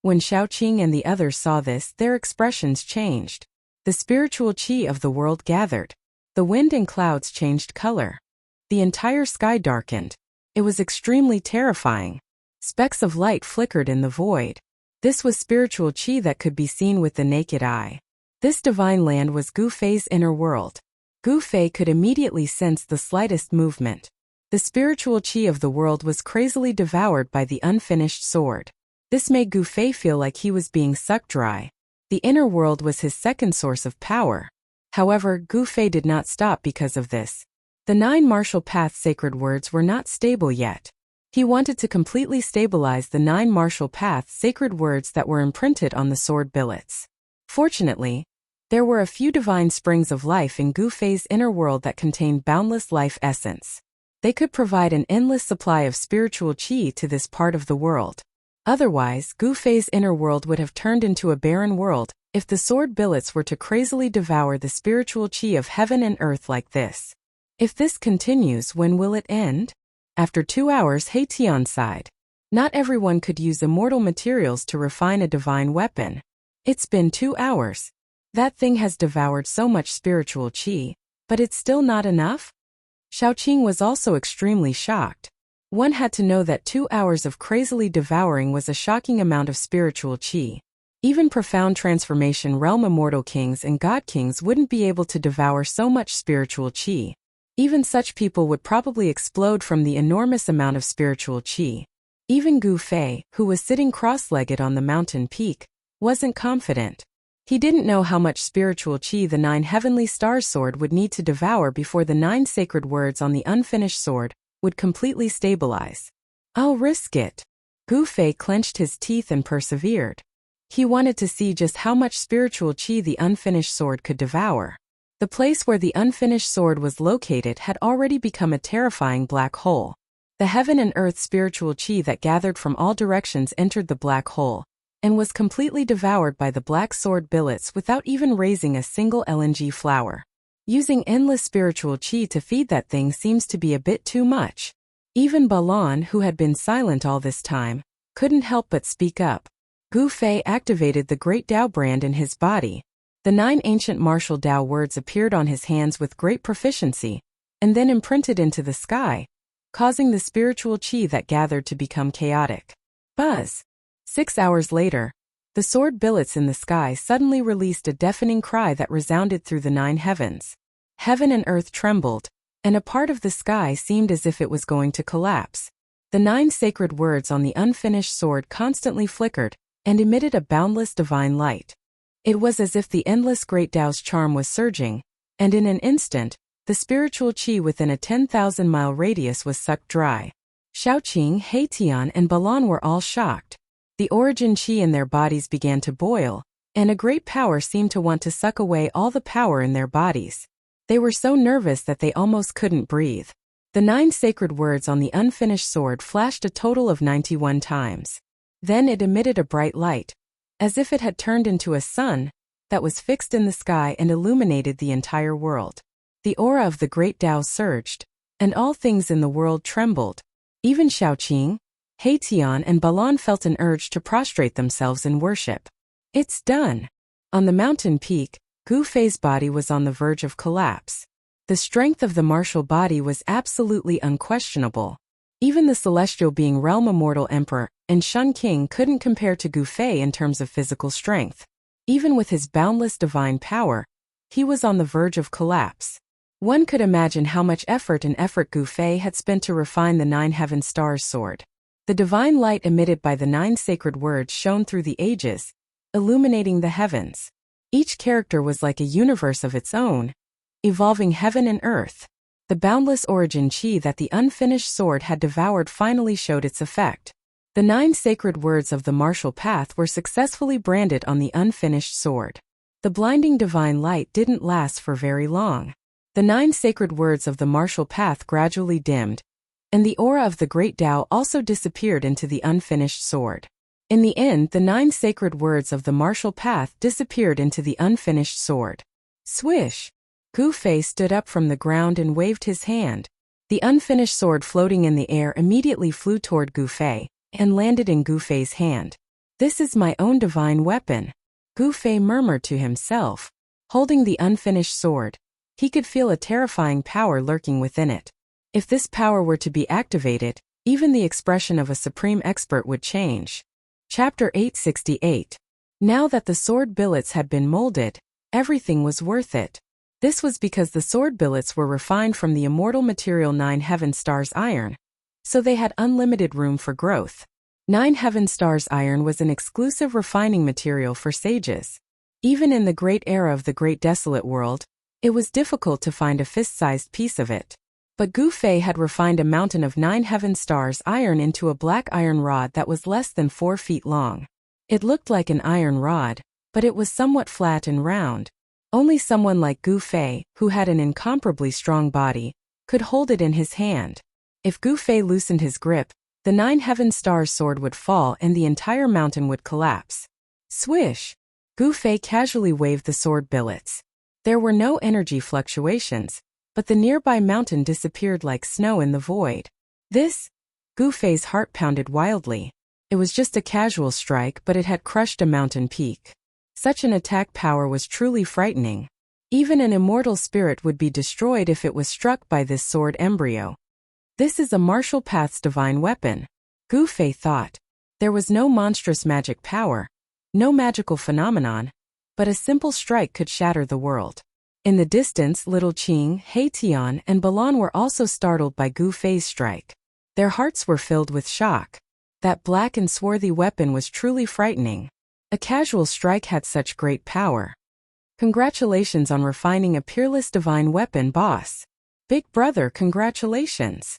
A: When Shaoqing and the others saw this, their expressions changed. The spiritual chi of the world gathered. The wind and clouds changed color. The entire sky darkened. It was extremely terrifying. Specks of light flickered in the void. This was spiritual chi that could be seen with the naked eye. This divine land was Gu Fei's inner world. Gu Fei could immediately sense the slightest movement. The spiritual chi of the world was crazily devoured by the unfinished sword. This made Gu Fei feel like he was being sucked dry. The inner world was his second source of power. However, Gu Fei did not stop because of this. The 9 martial path sacred words were not stable yet. He wanted to completely stabilize the 9 martial path sacred words that were imprinted on the sword billets. Fortunately, there were a few divine springs of life in Gu Fei's inner world that contained boundless life essence. They could provide an endless supply of spiritual qi to this part of the world. Otherwise, Gu Fei's inner world would have turned into a barren world if the sword billets were to crazily devour the spiritual qi of heaven and earth like this. If this continues, when will it end? After 2 hours, He Tian sighed. Not everyone could use immortal materials to refine a divine weapon. It's been 2 hours. That thing has devoured so much spiritual qi, but it's still not enough? Xiaoqing was also extremely shocked. One had to know that 2 hours of crazily devouring was a shocking amount of spiritual qi. Even profound transformation realm immortal kings and god kings wouldn't be able to devour so much spiritual qi. Even such people would probably explode from the enormous amount of spiritual qi. Even Gu Fei, who was sitting cross-legged on the mountain peak, wasn't confident. He didn't know how much spiritual qi the 9 heavenly stars sword would need to devour before the 9 sacred words on the unfinished sword would completely stabilize. I'll risk it. Gu Fei clenched his teeth and persevered. He wanted to see just how much spiritual qi the unfinished sword could devour. The place where the unfinished sword was located had already become a terrifying black hole. The heaven and earth spiritual qi that gathered from all directions entered the black hole, and was completely devoured by the black sword billets without even raising a single LNG flower. Using endless spiritual qi to feed that thing seems to be a bit too much. Even Balan, who had been silent all this time, couldn't help but speak up. Gu Fei activated the great Dao brand in his body. The 9 ancient martial Dao words appeared on his hands with great proficiency, and then imprinted into the sky, causing the spiritual qi that gathered to become chaotic. Buzz! 6 hours later, the sword billets in the sky suddenly released a deafening cry that resounded through the 9 heavens. Heaven and earth trembled, and a part of the sky seemed as if it was going to collapse. The 9 sacred words on the unfinished sword constantly flickered and emitted a boundless divine light. It was as if the endless great Tao's charm was surging, and in an instant, the spiritual qi within a 10,000-mile radius was sucked dry. Xiaoqing, He Tian, and Balan were all shocked. The origin qi in their bodies began to boil, and a great power seemed to want to suck away all the power in their bodies. They were so nervous that they almost couldn't breathe. The 9 sacred words on the unfinished sword flashed a total of 91 times. Then it emitted a bright light, as if it had turned into a sun that was fixed in the sky and illuminated the entire world. The aura of the great Tao surged, and all things in the world trembled. Even Xiaoqing, He Tian, and Balan felt an urge to prostrate themselves in worship. It's done. On the mountain peak, Gu Fei's body was on the verge of collapse. The strength of the martial body was absolutely unquestionable. Even the celestial being realm immortal emperor and Shun King couldn't compare to Gu Fei in terms of physical strength. Even with his boundless divine power, he was on the verge of collapse. One could imagine how much effort Gu Fei had spent to refine the 9 heaven stars sword. The divine light emitted by the 9 sacred words shone through the ages, illuminating the heavens. Each character was like a universe of its own, evolving heaven and earth. The boundless origin qi that the unfinished sword had devoured finally showed its effect. The 9 sacred words of the martial path were successfully branded on the unfinished sword. The blinding divine light didn't last for very long. The 9 sacred words of the martial path gradually dimmed, and the aura of the great Tao also disappeared into the unfinished sword. In the end, the 9 sacred words of the martial path disappeared into the unfinished sword. Swish! Gu Fei stood up from the ground and waved his hand. The unfinished sword floating in the air immediately flew toward Gu Fei and landed in Gu Fei's hand. This is my own divine weapon, Gu Fei murmured to himself. Holding the unfinished sword, he could feel a terrifying power lurking within it. If this power were to be activated, even the expression of a supreme expert would change. Chapter 868. Now that the sword billets had been molded, everything was worth it. This was because the sword billets were refined from the immortal material 9 heaven stars iron, so they had unlimited room for growth. 9 heaven stars iron was an exclusive refining material for sages. Even in the great era of the great desolate world, it was difficult to find a fist-sized piece of it. But Gu Fei had refined a mountain of 9 heaven stars iron into a black iron rod that was less than 4 feet long. It looked like an iron rod, but it was somewhat flat and round. Only someone like Gu Fei, who had an incomparably strong body, could hold it in his hand. If Gu Fei loosened his grip, the 9 heaven stars sword would fall and the entire mountain would collapse. Swish! Gu Fei casually waved the sword billets. There were no energy fluctuations, but the nearby mountain disappeared like snow in the void. Gu Fei's heart pounded wildly. It was just a casual strike, but it had crushed a mountain peak. Such an attack power was truly frightening. Even an immortal spirit would be destroyed if it was struck by this sword embryo. This is a martial path's divine weapon, Gu Fei thought. There was no monstrous magic power, no magical phenomenon, but a simple strike could shatter the world. In the distance, Little Qing, He-Tian, and Balan were also startled by Gu Fei's strike. Their hearts were filled with shock. That black and swarthy weapon was truly frightening. A casual strike had such great power. Congratulations on refining a peerless divine weapon, boss. Big brother, congratulations.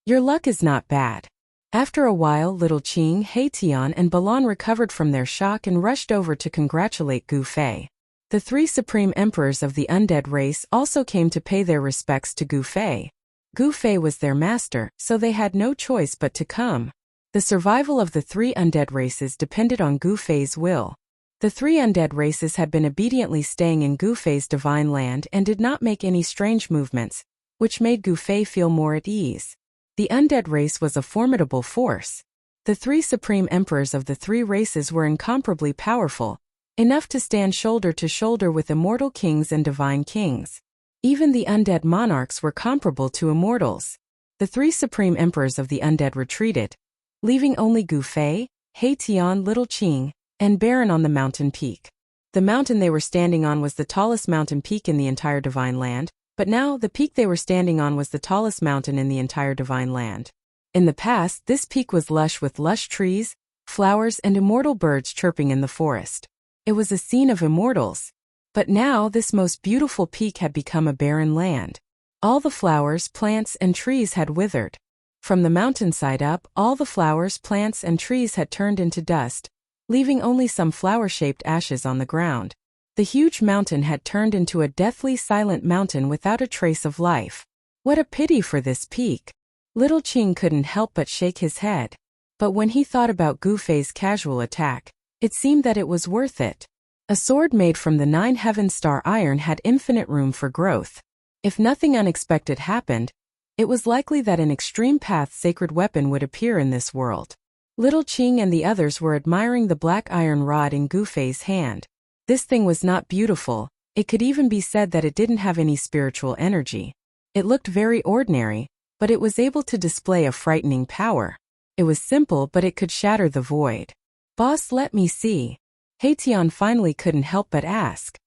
A: Your luck is not bad. After a while, Little Qing, He-Tian, and Balan recovered from their shock and rushed over to congratulate Gu Fei. The 3 supreme emperors of the undead race also came to pay their respects to Gu Fei. Gu Fei was their master, so they had no choice but to come. The survival of the 3 undead races depended on Gu Fei's will. The 3 undead races had been obediently staying in Gu Fei's divine land and did not make any strange movements, which made Gu Fei feel more at ease. The undead race was a formidable force. The 3 supreme emperors of the 3 races were incomparably powerful, enough to stand shoulder to shoulder with immortal kings and divine kings. Even the undead monarchs were comparable to immortals. The 3 supreme emperors of the undead retreated, leaving only Gu Fei, He-Tian, Little Qing, and Baron on the mountain peak. The mountain they were standing on was the tallest mountain peak in the entire divine land, but now the peak they were standing on was the tallest mountain in the entire divine land. In the past, this peak was lush with lush trees, flowers, and immortal birds chirping in the forest. It was a scene of immortals. But now this most beautiful peak had become a barren land. All the flowers, plants, and trees had withered. From the mountainside up, all the flowers, plants, and trees had turned into dust, leaving only some flower-shaped ashes on the ground. The huge mountain had turned into a deathly silent mountain without a trace of life. What a pity for this peak. Little Qing couldn't help but shake his head. But when he thought about Gu Fei's casual attack, it seemed that it was worth it. A sword made from the 9 heaven star iron had infinite room for growth. If nothing unexpected happened, it was likely that an extreme path sacred weapon would appear in this world. Little Qing and the others were admiring the black iron rod in Gu Fei's hand. This thing was not beautiful, it could even be said that it didn't have any spiritual energy. It looked very ordinary, but it was able to display a frightening power. It was simple, but it could shatter the void. Boss, let me see. He-Tian finally couldn't help but ask.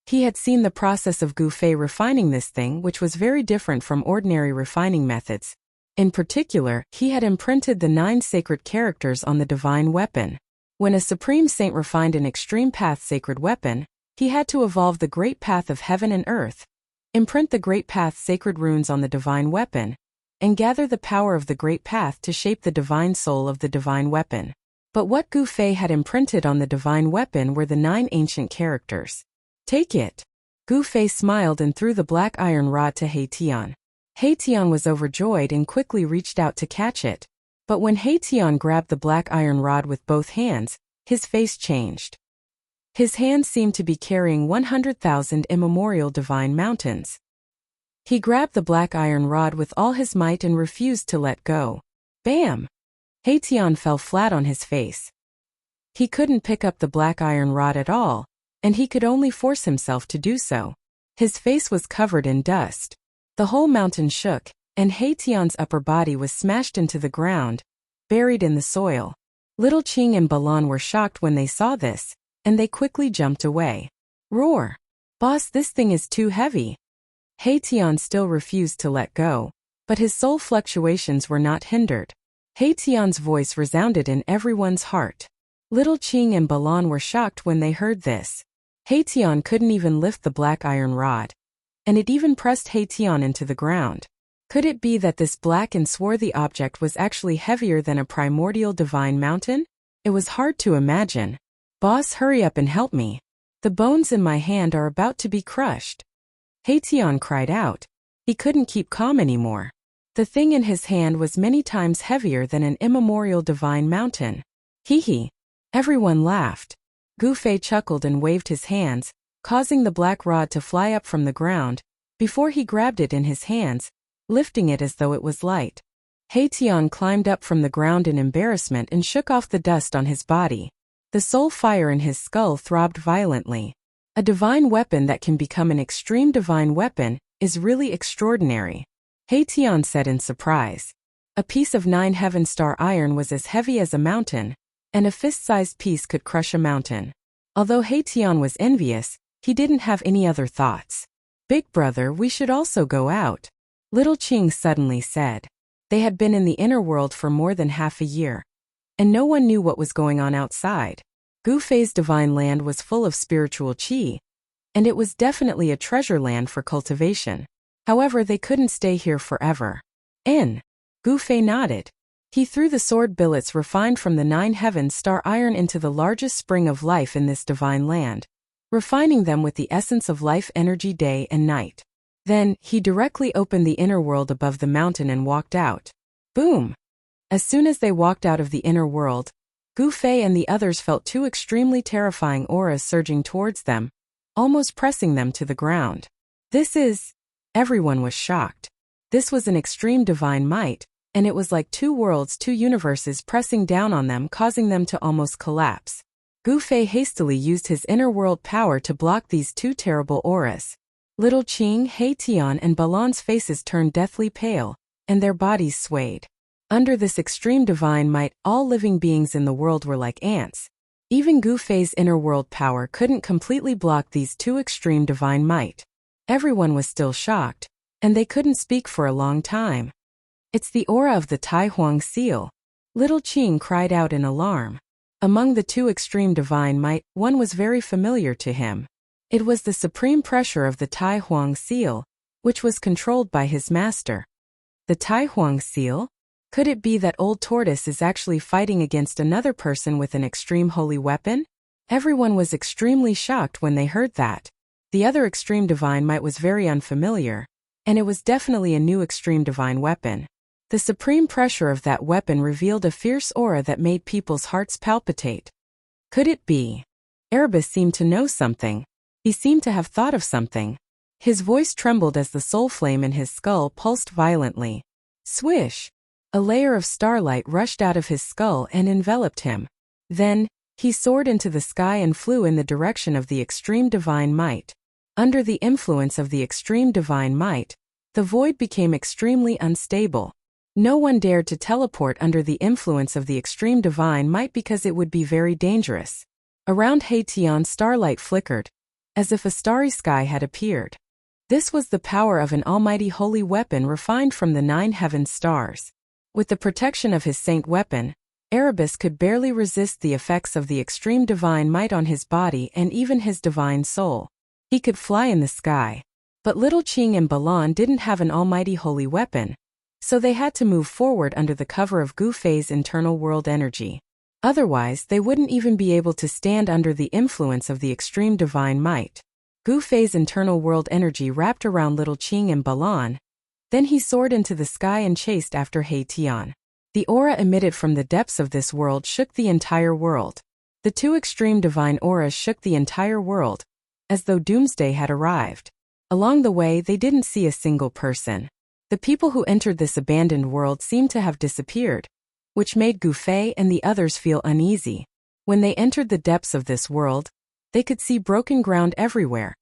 A: He had seen the process of Gu Fei refining this thing, which was very different from ordinary refining methods. In particular, he had imprinted the 9 sacred characters on the divine weapon. When a supreme saint refined an extreme path sacred weapon, he had to evolve the great path of heaven and earth, imprint the great path sacred runes on the divine weapon, and gather the power of the great path to shape the divine soul of the divine weapon. But what Gu Fei had imprinted on the divine weapon were the 9 ancient characters. Take it. Gu Fei smiled and threw the black iron rod to He-Tian. He-Tian was overjoyed and quickly reached out to catch it. But when He-Tian grabbed the black iron rod with both hands, his face changed. His hands seemed to be carrying 100,000 immemorial divine mountains. He grabbed the black iron rod with all his might and refused to let go. Bam! He-Tian fell flat on his face. He couldn't pick up the black iron rod at all, and he could only force himself to do so. His face was covered in dust. The whole mountain shook, and He-Tian's upper body was smashed into the ground, buried in the soil. Little Qing and Balan were shocked when they saw this, and they quickly jumped away. Roar! Boss, this thing is too heavy. He-Tian still refused to let go, but his soul fluctuations were not hindered. He-Tian's voice resounded in everyone's heart. Little Qing and Balan were shocked when they heard this. He-Tian couldn't even lift the black iron rod, and it even pressed He-Tian into the ground. Could it be that this black and swarthy object was actually heavier than a primordial divine mountain? It was hard to imagine. Boss, hurry up and help me. The bones in my hand are about to be crushed. Haetion cried out. He couldn't keep calm anymore. The thing in his hand was many times heavier than an immemorial divine mountain. Hee. Everyone laughed. Gu Fei chuckled and waved his hands, causing the black rod to fly up from the ground, before he grabbed it in his hands, lifting it as though it was light. Haetion climbed up from the ground in embarrassment and shook off the dust on his body. The soul fire in his skull throbbed violently. A divine weapon that can become an extreme divine weapon is really extraordinary, Haetion said in surprise. A piece of 9 heaven star iron was as heavy as a mountain, and a fist-sized piece could crush a mountain. Although Haetion was envious, he didn't have any other thoughts. Big brother, we should also go out, Little Qing suddenly said. They had been in the inner world for more than half a year, and no one knew what was going on outside. Gu Fei's divine land was full of spiritual qi, and it was definitely a treasure land for cultivation. However, they couldn't stay here forever. Gu Fei nodded. He threw the sword billets refined from the 9 heaven star iron into the largest spring of life in this divine land, refining them with the essence of life energy day and night. Then, he directly opened the inner world above the mountain and walked out. Boom! As soon as they walked out of the inner world, Gu Fei and the others felt 2 extremely terrifying auras surging towards them, almost pressing them to the ground. Everyone was shocked. This was an extreme divine might, and it was like 2 worlds, 2 universes pressing down on them, causing them to almost collapse. Gu Fei hastily used his inner world power to block these 2 terrible auras. Little Qing, Haetion and Balan's faces turned deathly pale, and their bodies swayed. Under this extreme divine might, all living beings in the world were like ants. Even Gu Fei's inner world power couldn't completely block these 2 extreme divine might. Everyone was still shocked, and they couldn't speak for a long time. It's the aura of the Tai Huang seal, Little Qing cried out in alarm. Among the 2 extreme divine might, one was very familiar to him. It was the supreme pressure of the Tai Huang seal, which was controlled by his master. The Tai Huang seal? Could it be that old tortoise is actually fighting against another person with an extreme holy weapon? Everyone was extremely shocked when they heard that. The other extreme divine might was very unfamiliar, and it was definitely a new extreme divine weapon. The supreme pressure of that weapon revealed a fierce aura that made people's hearts palpitate. Could it be? Erebus seemed to know something. He seemed to have thought of something. His voice trembled as the soul flame in his skull pulsed violently. Swish! A layer of starlight rushed out of his skull and enveloped him. Then, he soared into the sky and flew in the direction of the extreme divine might. Under the influence of the extreme divine might, the void became extremely unstable. No one dared to teleport under the influence of the extreme divine might because it would be very dangerous. Around Haetion, starlight flickered, as if a starry sky had appeared. This was the power of an almighty holy weapon refined from the 9 heaven stars. With the protection of his saint weapon, Erebus could barely resist the effects of the extreme divine might on his body and even his divine soul. He could fly in the sky. But Little Qing and Balan didn't have an almighty holy weapon, so they had to move forward under the cover of Gu Fei's internal world energy. Otherwise, they wouldn't even be able to stand under the influence of the extreme divine might. Gu Fei's internal world energy wrapped around Little Qing and Balan. Then he soared into the sky and chased after Haetion. The aura emitted from the depths of this world shook the entire world. The 2 extreme divine auras shook the entire world, as though doomsday had arrived. Along the way, they didn't see a single person. The people who entered this abandoned world seemed to have disappeared, which made Gu Fei and the others feel uneasy. When they entered the depths of this world, they could see broken ground everywhere,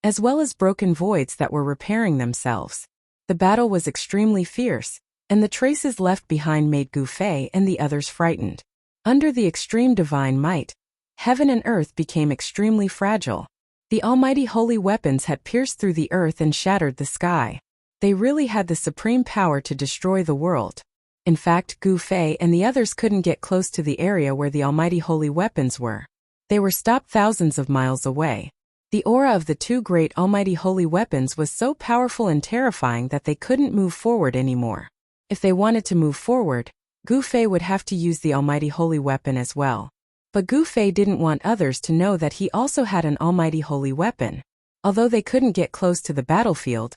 A: as well as broken voids that were repairing themselves. The battle was extremely fierce, and the traces left behind made Gu Fei and the others frightened. Under the extreme divine might, heaven and earth became extremely fragile. The almighty holy weapons had pierced through the earth and shattered the sky. They really had the supreme power to destroy the world. In fact, Gu Fei and the others couldn't get close to the area where the almighty holy weapons were. They were stopped thousands of miles away. The aura of the two great almighty holy weapons was so powerful and terrifying that they couldn't move forward anymore. If they wanted to move forward, Gu Fei would have to use the almighty holy weapon as well. But Gu Fei didn't want others to know that he also had an almighty holy weapon. Although they couldn't get close to the battlefield,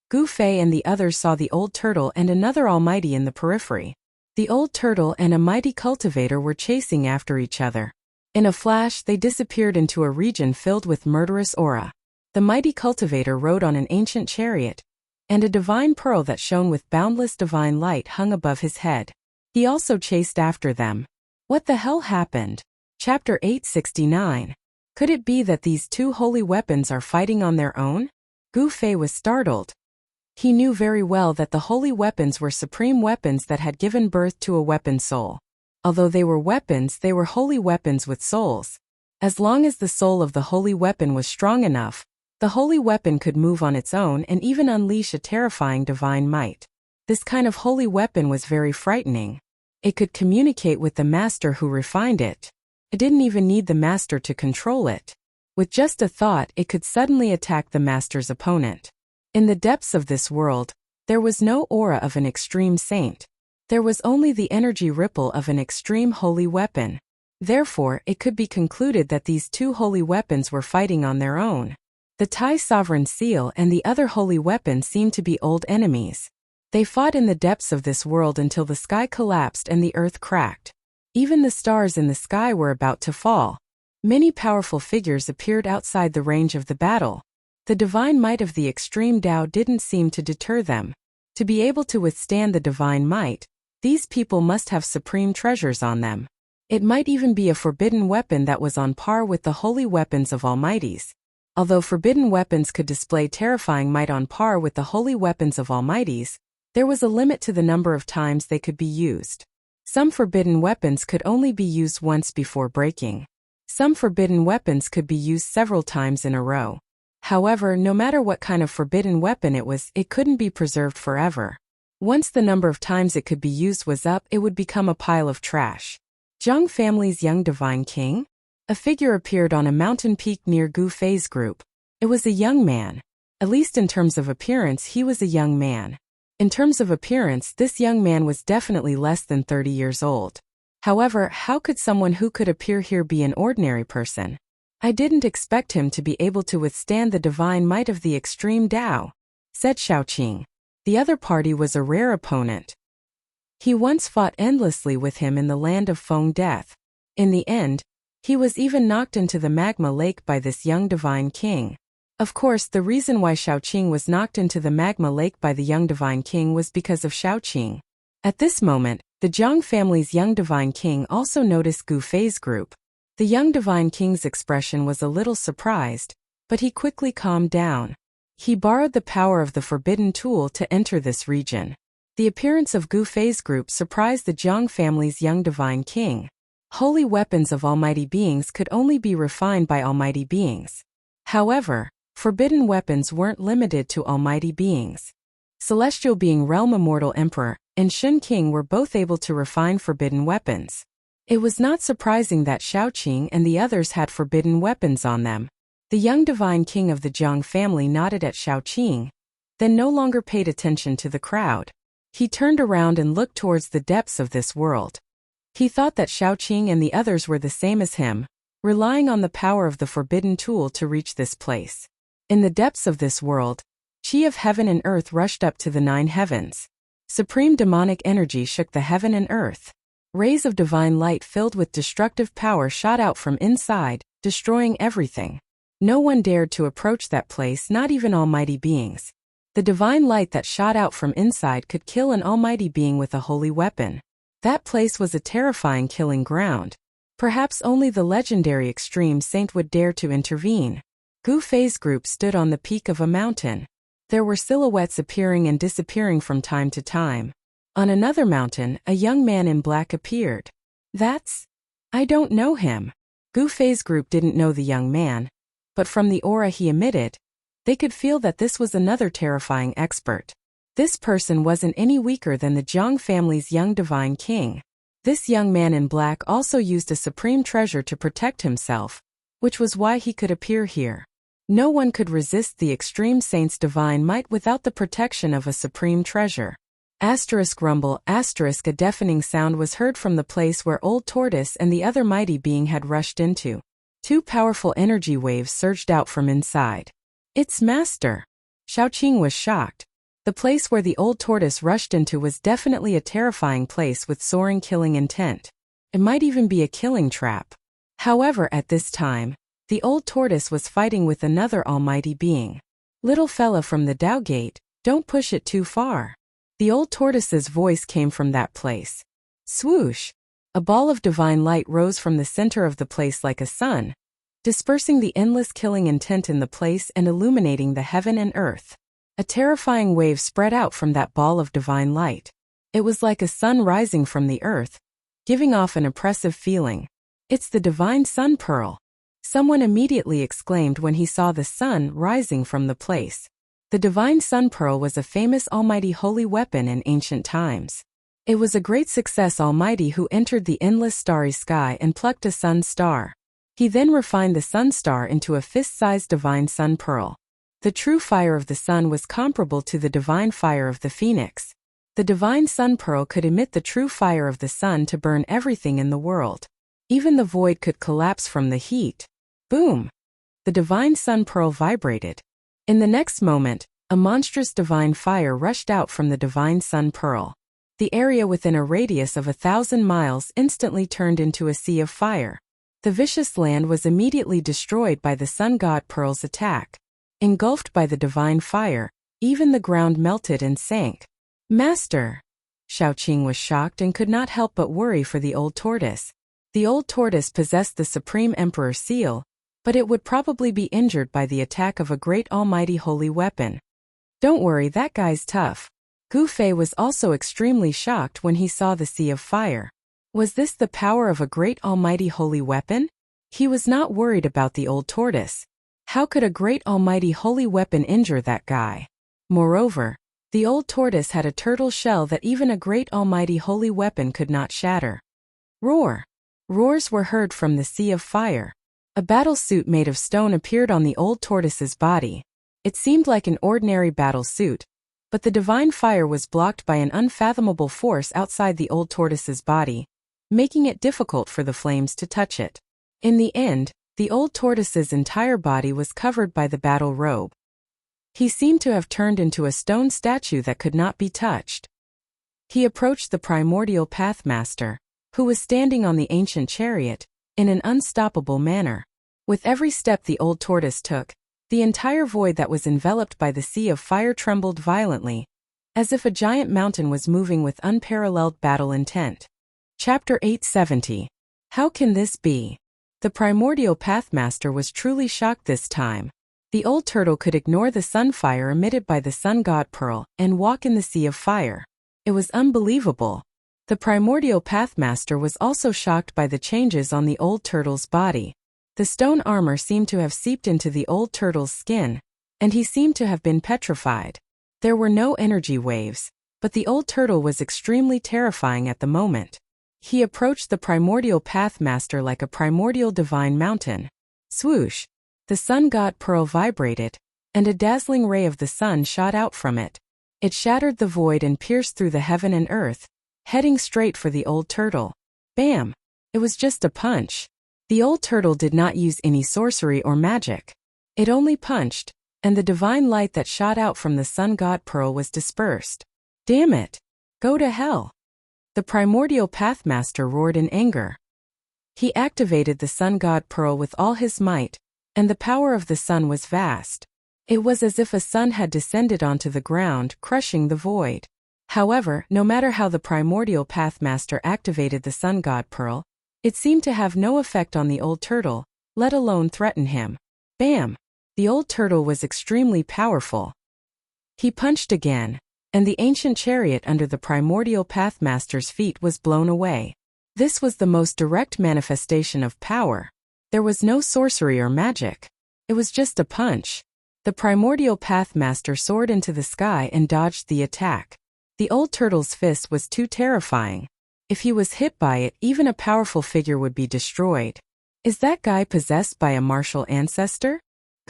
A: Gu Fei and the others saw the old turtle and another almighty in the periphery. The old turtle and a mighty cultivator were chasing after each other. In a flash, they disappeared into a region filled with murderous aura. The mighty cultivator rode on an ancient chariot, and a divine pearl that shone with boundless divine light hung above his head. He also chased after them. What the hell happened? Chapter 869. Could it be that these two holy weapons are fighting on their own? Gu Fei was startled. He knew very well that the holy weapons were supreme weapons that had given birth to a weapon soul. Although they were weapons, they were holy weapons with souls. As long as the soul of the holy weapon was strong enough, the holy weapon could move on its own and even unleash a terrifying divine might. This kind of holy weapon was very frightening. It could communicate with the master who refined it. It didn't even need the master to control it. With just a thought, it could suddenly attack the master's opponent. In the depths of this world, there was no aura of an extreme saint. There was only the energy ripple of an extreme holy weapon. Therefore, it could be concluded that these two holy weapons were fighting on their own. The Tai Sovereign Seal and the other holy weapon seemed to be old enemies. They fought in the depths of this world until the sky collapsed and the earth cracked. Even the stars in the sky were about to fall. Many powerful figures appeared outside the range of the battle. The divine might of the extreme Tao didn't seem to deter them. To be able to withstand the divine might, these people must have supreme treasures on them. It might even be a forbidden weapon that was on par with the holy weapons of Almighties. Although forbidden weapons could display terrifying might on par with the holy weapons of Almighties, there was a limit to the number of times they could be used. Some forbidden weapons could only be used once before breaking. Some forbidden weapons could be used several times in a row. However, no matter what kind of forbidden weapon it was, it couldn't be preserved forever. Once the number of times it could be used was up, it would become a pile of trash. Zhang family's young divine king? A figure appeared on a mountain peak near Gu Fei's group. It was a young man. At least in terms of appearance, he was a young man. In terms of appearance, this young man was definitely less than 30 years old. However, how could someone who could appear here be an ordinary person? I didn't expect him to be able to withstand the divine might of the extreme Tao, said Shaoqing. The other party was a rare opponent. He once fought endlessly with him in the land of Feng Death. In the end, he was even knocked into the magma lake by this young divine king. Of course, the reason why Shaoqing was knocked into the magma lake by the young divine king was because of Shaoqing. At this moment, the Zhang family's young divine king also noticed Gu Fei's group. The young divine king's expression was a little surprised, but he quickly calmed down. He borrowed the power of the forbidden tool to enter this region. The appearance of Gu Fei's group surprised the Zhang family's young divine king. Holy weapons of almighty beings could only be refined by almighty beings. However, forbidden weapons weren't limited to almighty beings. Celestial being Realm Immortal Emperor and Shun King were both able to refine forbidden weapons. It was not surprising that Shaoqing and the others had forbidden weapons on them. The young divine king of the Zhang family nodded at Shaoqing, then no longer paid attention to the crowd. He turned around and looked towards the depths of this world. He thought that Shaoqing and the others were the same as him, relying on the power of the forbidden tool to reach this place. In the depths of this world, Chi of heaven and earth rushed up to the 9 heavens. Supreme demonic energy shook the heaven and earth. Rays of divine light filled with destructive power shot out from inside, destroying everything. No one dared to approach that place, not even almighty beings. The divine light that shot out from inside could kill an almighty being with a holy weapon. That place was a terrifying killing ground. Perhaps only the legendary extreme saint would dare to intervene. Gu Fei's group stood on the peak of a mountain. There were silhouettes appearing and disappearing from time to time. On another mountain, a young man in black appeared. I don't know him. Gu Fei's group didn't know the young man, but from the aura he emitted, they could feel that this was another terrifying expert. This person wasn't any weaker than the Zhang family's young divine king. This young man in black also used a supreme treasure to protect himself, which was why he could appear here. No one could resist the extreme saint's divine might without the protection of a supreme treasure. Asterisk rumble, asterisk a deafening sound was heard from the place where Old Tortoise and the other mighty being had rushed into. Two powerful energy waves surged out from inside. It's Master! Xiaoqing was shocked. The place where the Old Tortoise rushed into was definitely a terrifying place with soaring killing intent. It might even be a killing trap. However, at this time, the Old Tortoise was fighting with another almighty being. Little fella from the Dao Gate, don't push it too far. The Old Tortoise's voice came from that place. Swoosh! A ball of divine light rose from the center of the place like a sun, dispersing the endless killing intent in the place and illuminating the heaven and earth. A terrifying wave spread out from that ball of divine light. It was like a sun rising from the earth, giving off an oppressive feeling. It's the divine sun pearl. Someone immediately exclaimed when he saw the sun rising from the place. The divine sun pearl was a famous almighty holy weapon in ancient times. It was a great success almighty who entered the endless starry sky and plucked a sun star. He then refined the sun star into a fist-sized divine sun pearl. The true fire of the sun was comparable to the divine fire of the phoenix. The divine sun pearl could emit the true fire of the sun to burn everything in the world. Even the void could collapse from the heat. Boom! The divine sun pearl vibrated. In the next moment, a monstrous divine fire rushed out from the divine sun pearl. The area within a radius of 1,000 miles instantly turned into a sea of fire. The vicious land was immediately destroyed by the sun god pearl's attack. Engulfed by the divine fire, even the ground melted and sank. Master! Xiaoqing was shocked and could not help but worry for the Old Tortoise. The Old Tortoise possessed the Supreme Emperor seal, but it would probably be injured by the attack of a great almighty holy weapon. Don't worry, that guy's tough. Gu Fei was also extremely shocked when he saw the sea of fire. Was this the power of a great almighty holy weapon? He was not worried about the Old Tortoise. How could a great almighty holy weapon injure that guy? Moreover, the Old Tortoise had a turtle shell that even a great almighty holy weapon could not shatter. Roar! Roars were heard from the sea of fire. A battle suit made of stone appeared on the Old Tortoise's body. It seemed like an ordinary battle suit, but the divine fire was blocked by an unfathomable force outside the Old Tortoise's body, making it difficult for the flames to touch it. In the end, the Old Tortoise's entire body was covered by the battle robe. He seemed to have turned into a stone statue that could not be touched. He approached the primordial Pathmaster, who was standing on the ancient chariot, in an unstoppable manner. With every step the Old Tortoise took, the entire void that was enveloped by the sea of fire trembled violently, as if a giant mountain was moving with unparalleled battle intent. Chapter 870. How can this be? The primordial Pathmaster was truly shocked this time. The old turtle could ignore the sunfire emitted by the sun god pearl and walk in the sea of fire. It was unbelievable. The primordial Pathmaster was also shocked by the changes on the old turtle's body. The stone armor seemed to have seeped into the old turtle's skin, and he seemed to have been petrified. There were no energy waves, but the old turtle was extremely terrifying at the moment. He approached the primordial Pathmaster like a primordial divine mountain. Swoosh! The sun god pearl vibrated, and a dazzling ray of the sun shot out from it. It shattered the void and pierced through the heaven and earth, heading straight for the old turtle. Bam! It was just a punch. The old turtle did not use any sorcery or magic. It only punched, and the divine light that shot out from the sun god pearl was dispersed. Damn it! Go to hell! The primordial Pathmaster roared in anger. He activated the sun god pearl with all his might, and the power of the sun was vast. It was as if a sun had descended onto the ground, crushing the void. However, no matter how the primordial Pathmaster activated the sun god pearl, it seemed to have no effect on the old turtle, let alone threaten him. Bam! The old turtle was extremely powerful. He punched again, and the ancient chariot under the primordial Pathmaster's feet was blown away. This was the most direct manifestation of power. There was no sorcery or magic. It was just a punch. The primordial Pathmaster soared into the sky and dodged the attack. The old turtle's fist was too terrifying. If he was hit by it, even a powerful figure would be destroyed. Is that guy possessed by a martial ancestor?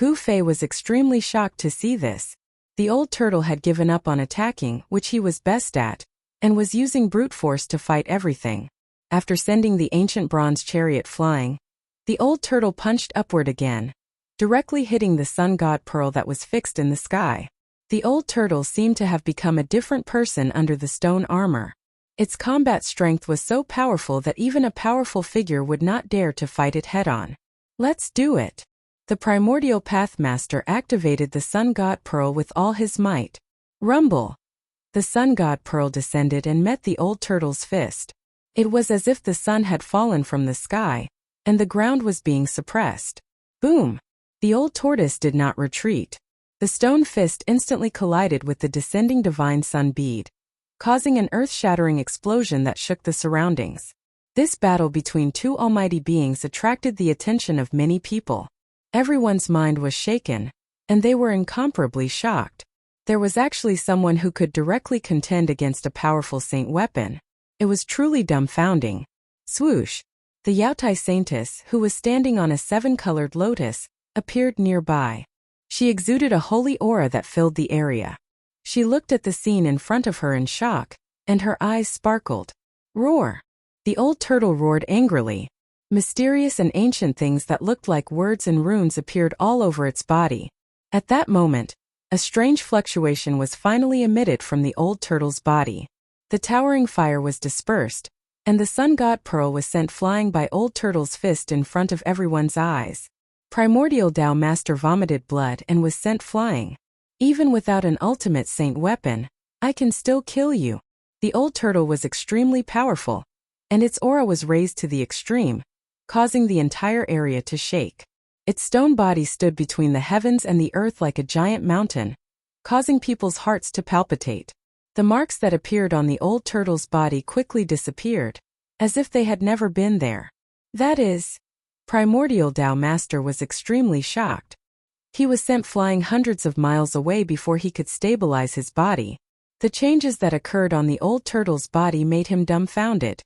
A: Gu Fei was extremely shocked to see this. The old turtle had given up on attacking, which he was best at, and was using brute force to fight everything. After sending the ancient bronze chariot flying, the old turtle punched upward again, directly hitting the sun god pearl that was fixed in the sky. The old turtle seemed to have become a different person under the stone armor. Its combat strength was so powerful that even a powerful figure would not dare to fight it head-on. Let's do it. The primordial pathmaster activated the sun god pearl with all his might. Rumble! The sun god pearl descended and met the old turtle's fist. It was as if the sun had fallen from the sky, and the ground was being suppressed. Boom! The old tortoise did not retreat. The stone fist instantly collided with the descending divine sun bead, causing an earth-shattering explosion that shook the surroundings. This battle between two almighty beings attracted the attention of many people. Everyone's mind was shaken, and they were incomparably shocked. There was actually someone who could directly contend against a powerful saint weapon. It was truly dumbfounding. Swoosh! The Yaotai Saintess, who was standing on a seven-colored lotus, appeared nearby. She exuded a holy aura that filled the area. She looked at the scene in front of her in shock, and her eyes sparkled. Roar! The old turtle roared angrily. Mysterious and ancient things that looked like words and runes appeared all over its body. At that moment, a strange fluctuation was finally emitted from the old turtle's body. The towering fire was dispersed, and the sun god pearl was sent flying by old turtle's fist in front of everyone's eyes. Primordial Tao Master vomited blood and was sent flying. Even without an ultimate saint weapon, I can still kill you. The old turtle was extremely powerful, and its aura was raised to the extreme, causing the entire area to shake. Its stone body stood between the heavens and the earth like a giant mountain, causing people's hearts to palpitate. The marks that appeared on the old turtle's body quickly disappeared, as if they had never been there. That is, Primordial Tao Master was extremely shocked. He was sent flying hundreds of miles away before he could stabilize his body. The changes that occurred on the old turtle's body made him dumbfounded.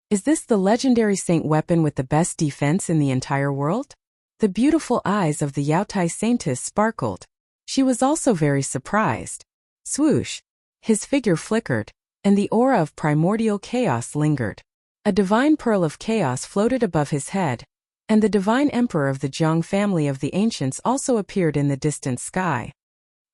A: Is this the legendary saint weapon with the best defense in the entire world? The beautiful eyes of the Yaotai Saintess sparkled. She was also very surprised. Swoosh! His figure flickered, and the aura of primordial chaos lingered. A divine pearl of chaos floated above his head, and the divine emperor of the Jiang family of the ancients also appeared in the distant sky.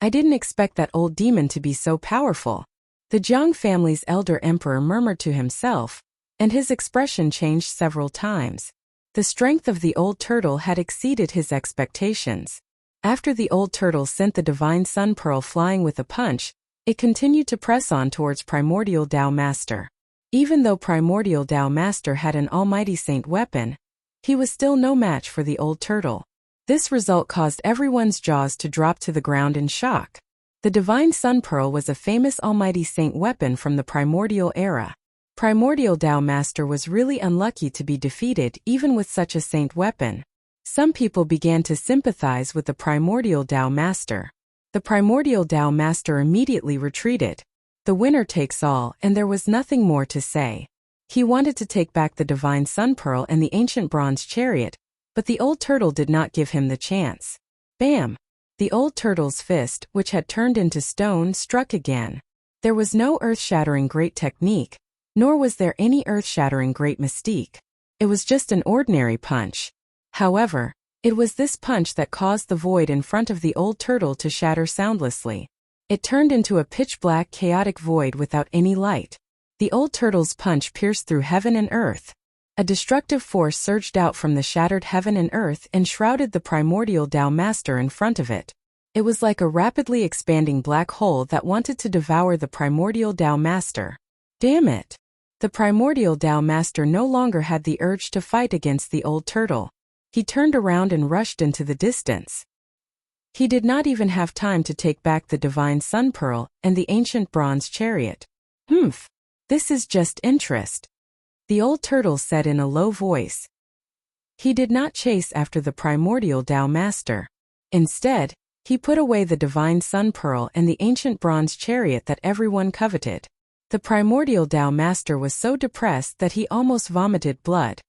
A: I didn't expect that old demon to be so powerful. The Jiang family's elder emperor murmured to himself, and his expression changed several times. The strength of the old turtle had exceeded his expectations. After the old turtle sent the divine sun pearl flying with a punch, it continued to press on towards Primordial Tao Master. Even though Primordial Tao Master had an almighty saint weapon, he was still no match for the old turtle. This result caused everyone's jaws to drop to the ground in shock. The divine sun pearl was a famous almighty saint weapon from the primordial era. Primordial Tao Master was really unlucky to be defeated even with such a saint weapon. Some people began to sympathize with the Primordial Tao Master. The Primordial Tao Master immediately retreated. The winner takes all, and there was nothing more to say. He wanted to take back the divine sun pearl and the ancient bronze chariot, but the old turtle did not give him the chance. Bam! The old turtle's fist, which had turned into stone, struck again. There was no earth-shattering great technique, nor was there any earth-shattering great mystique. It was just an ordinary punch. However, it was this punch that caused the void in front of the old turtle to shatter soundlessly. It turned into a pitch-black chaotic void without any light. The old turtle's punch pierced through heaven and earth. A destructive force surged out from the shattered heaven and earth and shrouded the Primordial Tao Master in front of it. It was like a rapidly expanding black hole that wanted to devour the Primordial Tao Master. Damn it! The Primordial Tao Master no longer had the urge to fight against the old turtle. He turned around and rushed into the distance. He did not even have time to take back the divine sun pearl and the ancient bronze chariot. Humph! This is just interest, the old turtle said in a low voice. He did not chase after the Primordial Tao Master. Instead, he put away the divine sun pearl and the ancient bronze chariot that everyone coveted. The Primordial Tao Master was so depressed that he almost vomited blood.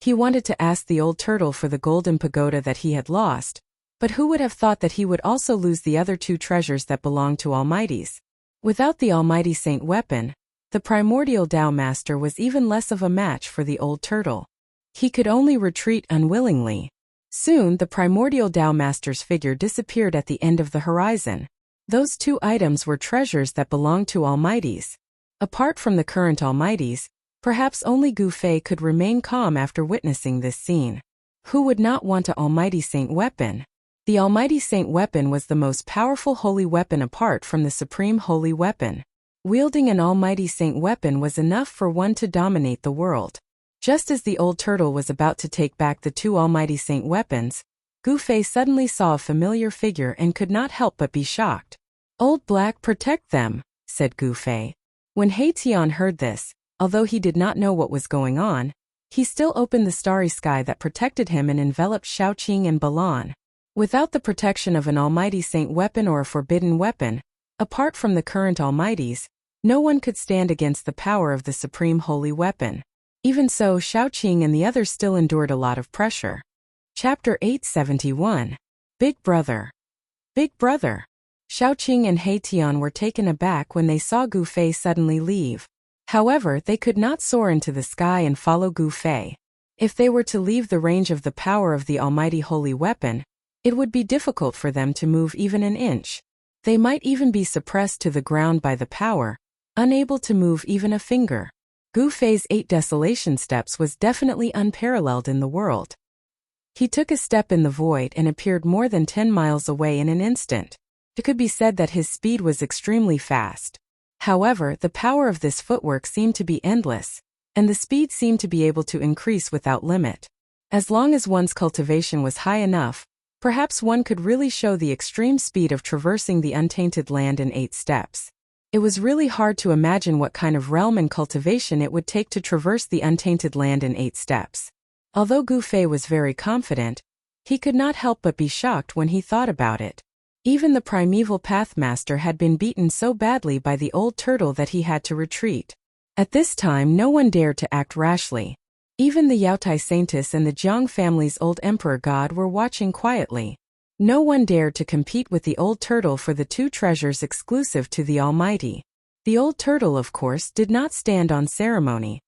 A: He wanted to ask the old turtle for the golden pagoda that he had lost, But who would have thought that he would also lose the other two treasures that belonged to Almighties? Without the Almighty Saint weapon, the primordial Tao Master was even less of a match for the old turtle. He could only retreat unwillingly. Soon the primordial Tao Master's figure disappeared at the end of the horizon. Those two items were treasures that belonged to Almighties. Apart from the current Almighties, perhaps only Gu Fei could remain calm after witnessing this scene. Who would not want an Almighty Saint weapon? The Almighty Saint weapon was the most powerful holy weapon apart from the supreme holy weapon. Wielding an Almighty Saint weapon was enough for one to dominate the world. Just as the old turtle was about to take back the two Almighty Saint weapons, Gu Fei suddenly saw a familiar figure and could not help but be shocked. "Old Black, protect them," said Gu Fei. When He Tian heard this, although he did not know what was going on, he still opened the starry sky that protected him and enveloped Shaoqing and Balan. Without the protection of an Almighty Saint weapon or a forbidden weapon, apart from the current Almighties, no one could stand against the power of the supreme holy weapon. Even so, Shaoqing and the others still endured a lot of pressure. Chapter 871. Big Brother. Big Brother. Shaoqing and He Tian were taken aback when they saw Gu Fei suddenly leave. However, they could not soar into the sky and follow Gu Fei. If they were to leave the range of the power of the Almighty Holy Weapon, it would be difficult for them to move even an inch. They might even be suppressed to the ground by the power, unable to move even a finger. Gu Fei's 8 desolation steps was definitely unparalleled in the world. He took a step in the void and appeared more than 10 miles away in an instant. It could be said that his speed was extremely fast. However, the power of this footwork seemed to be endless, and the speed seemed to be able to increase without limit. As long as one's cultivation was high enough, perhaps one could really show the extreme speed of traversing the untainted land in 8 steps. It was really hard to imagine what kind of realm and cultivation it would take to traverse the untainted land in 8 steps. Although Gu Fei was very confident, he could not help but be shocked when he thought about it. Even the primeval Pathmaster had been beaten so badly by the old turtle that he had to retreat. At this time no one dared to act rashly. Even the Yaotai Saintess and the Jiang family's old emperor god were watching quietly. No one dared to compete with the old turtle for the 2 treasures exclusive to the Almighty. The old turtle, of course, did not stand on ceremony.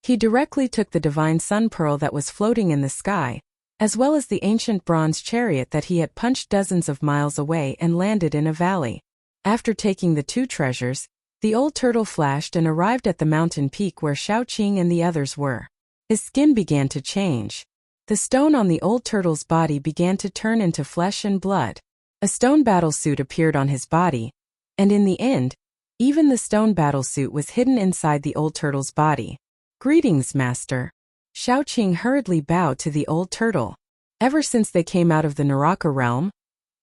A: He directly took the divine sun pearl that was floating in the sky, as well as the ancient bronze chariot that he had punched dozens of miles away and landed in a valley. After taking the 2 treasures, the old turtle flashed and arrived at the mountain peak where Shaoqing and the others were. His skin began to change. The stone on the old turtle's body began to turn into flesh and blood. A stone battlesuit appeared on his body, and in the end, even the stone battlesuit was hidden inside the old turtle's body. "Greetings, Master." Shaoqing hurriedly bowed to the old turtle. Ever since they came out of the Naraka realm,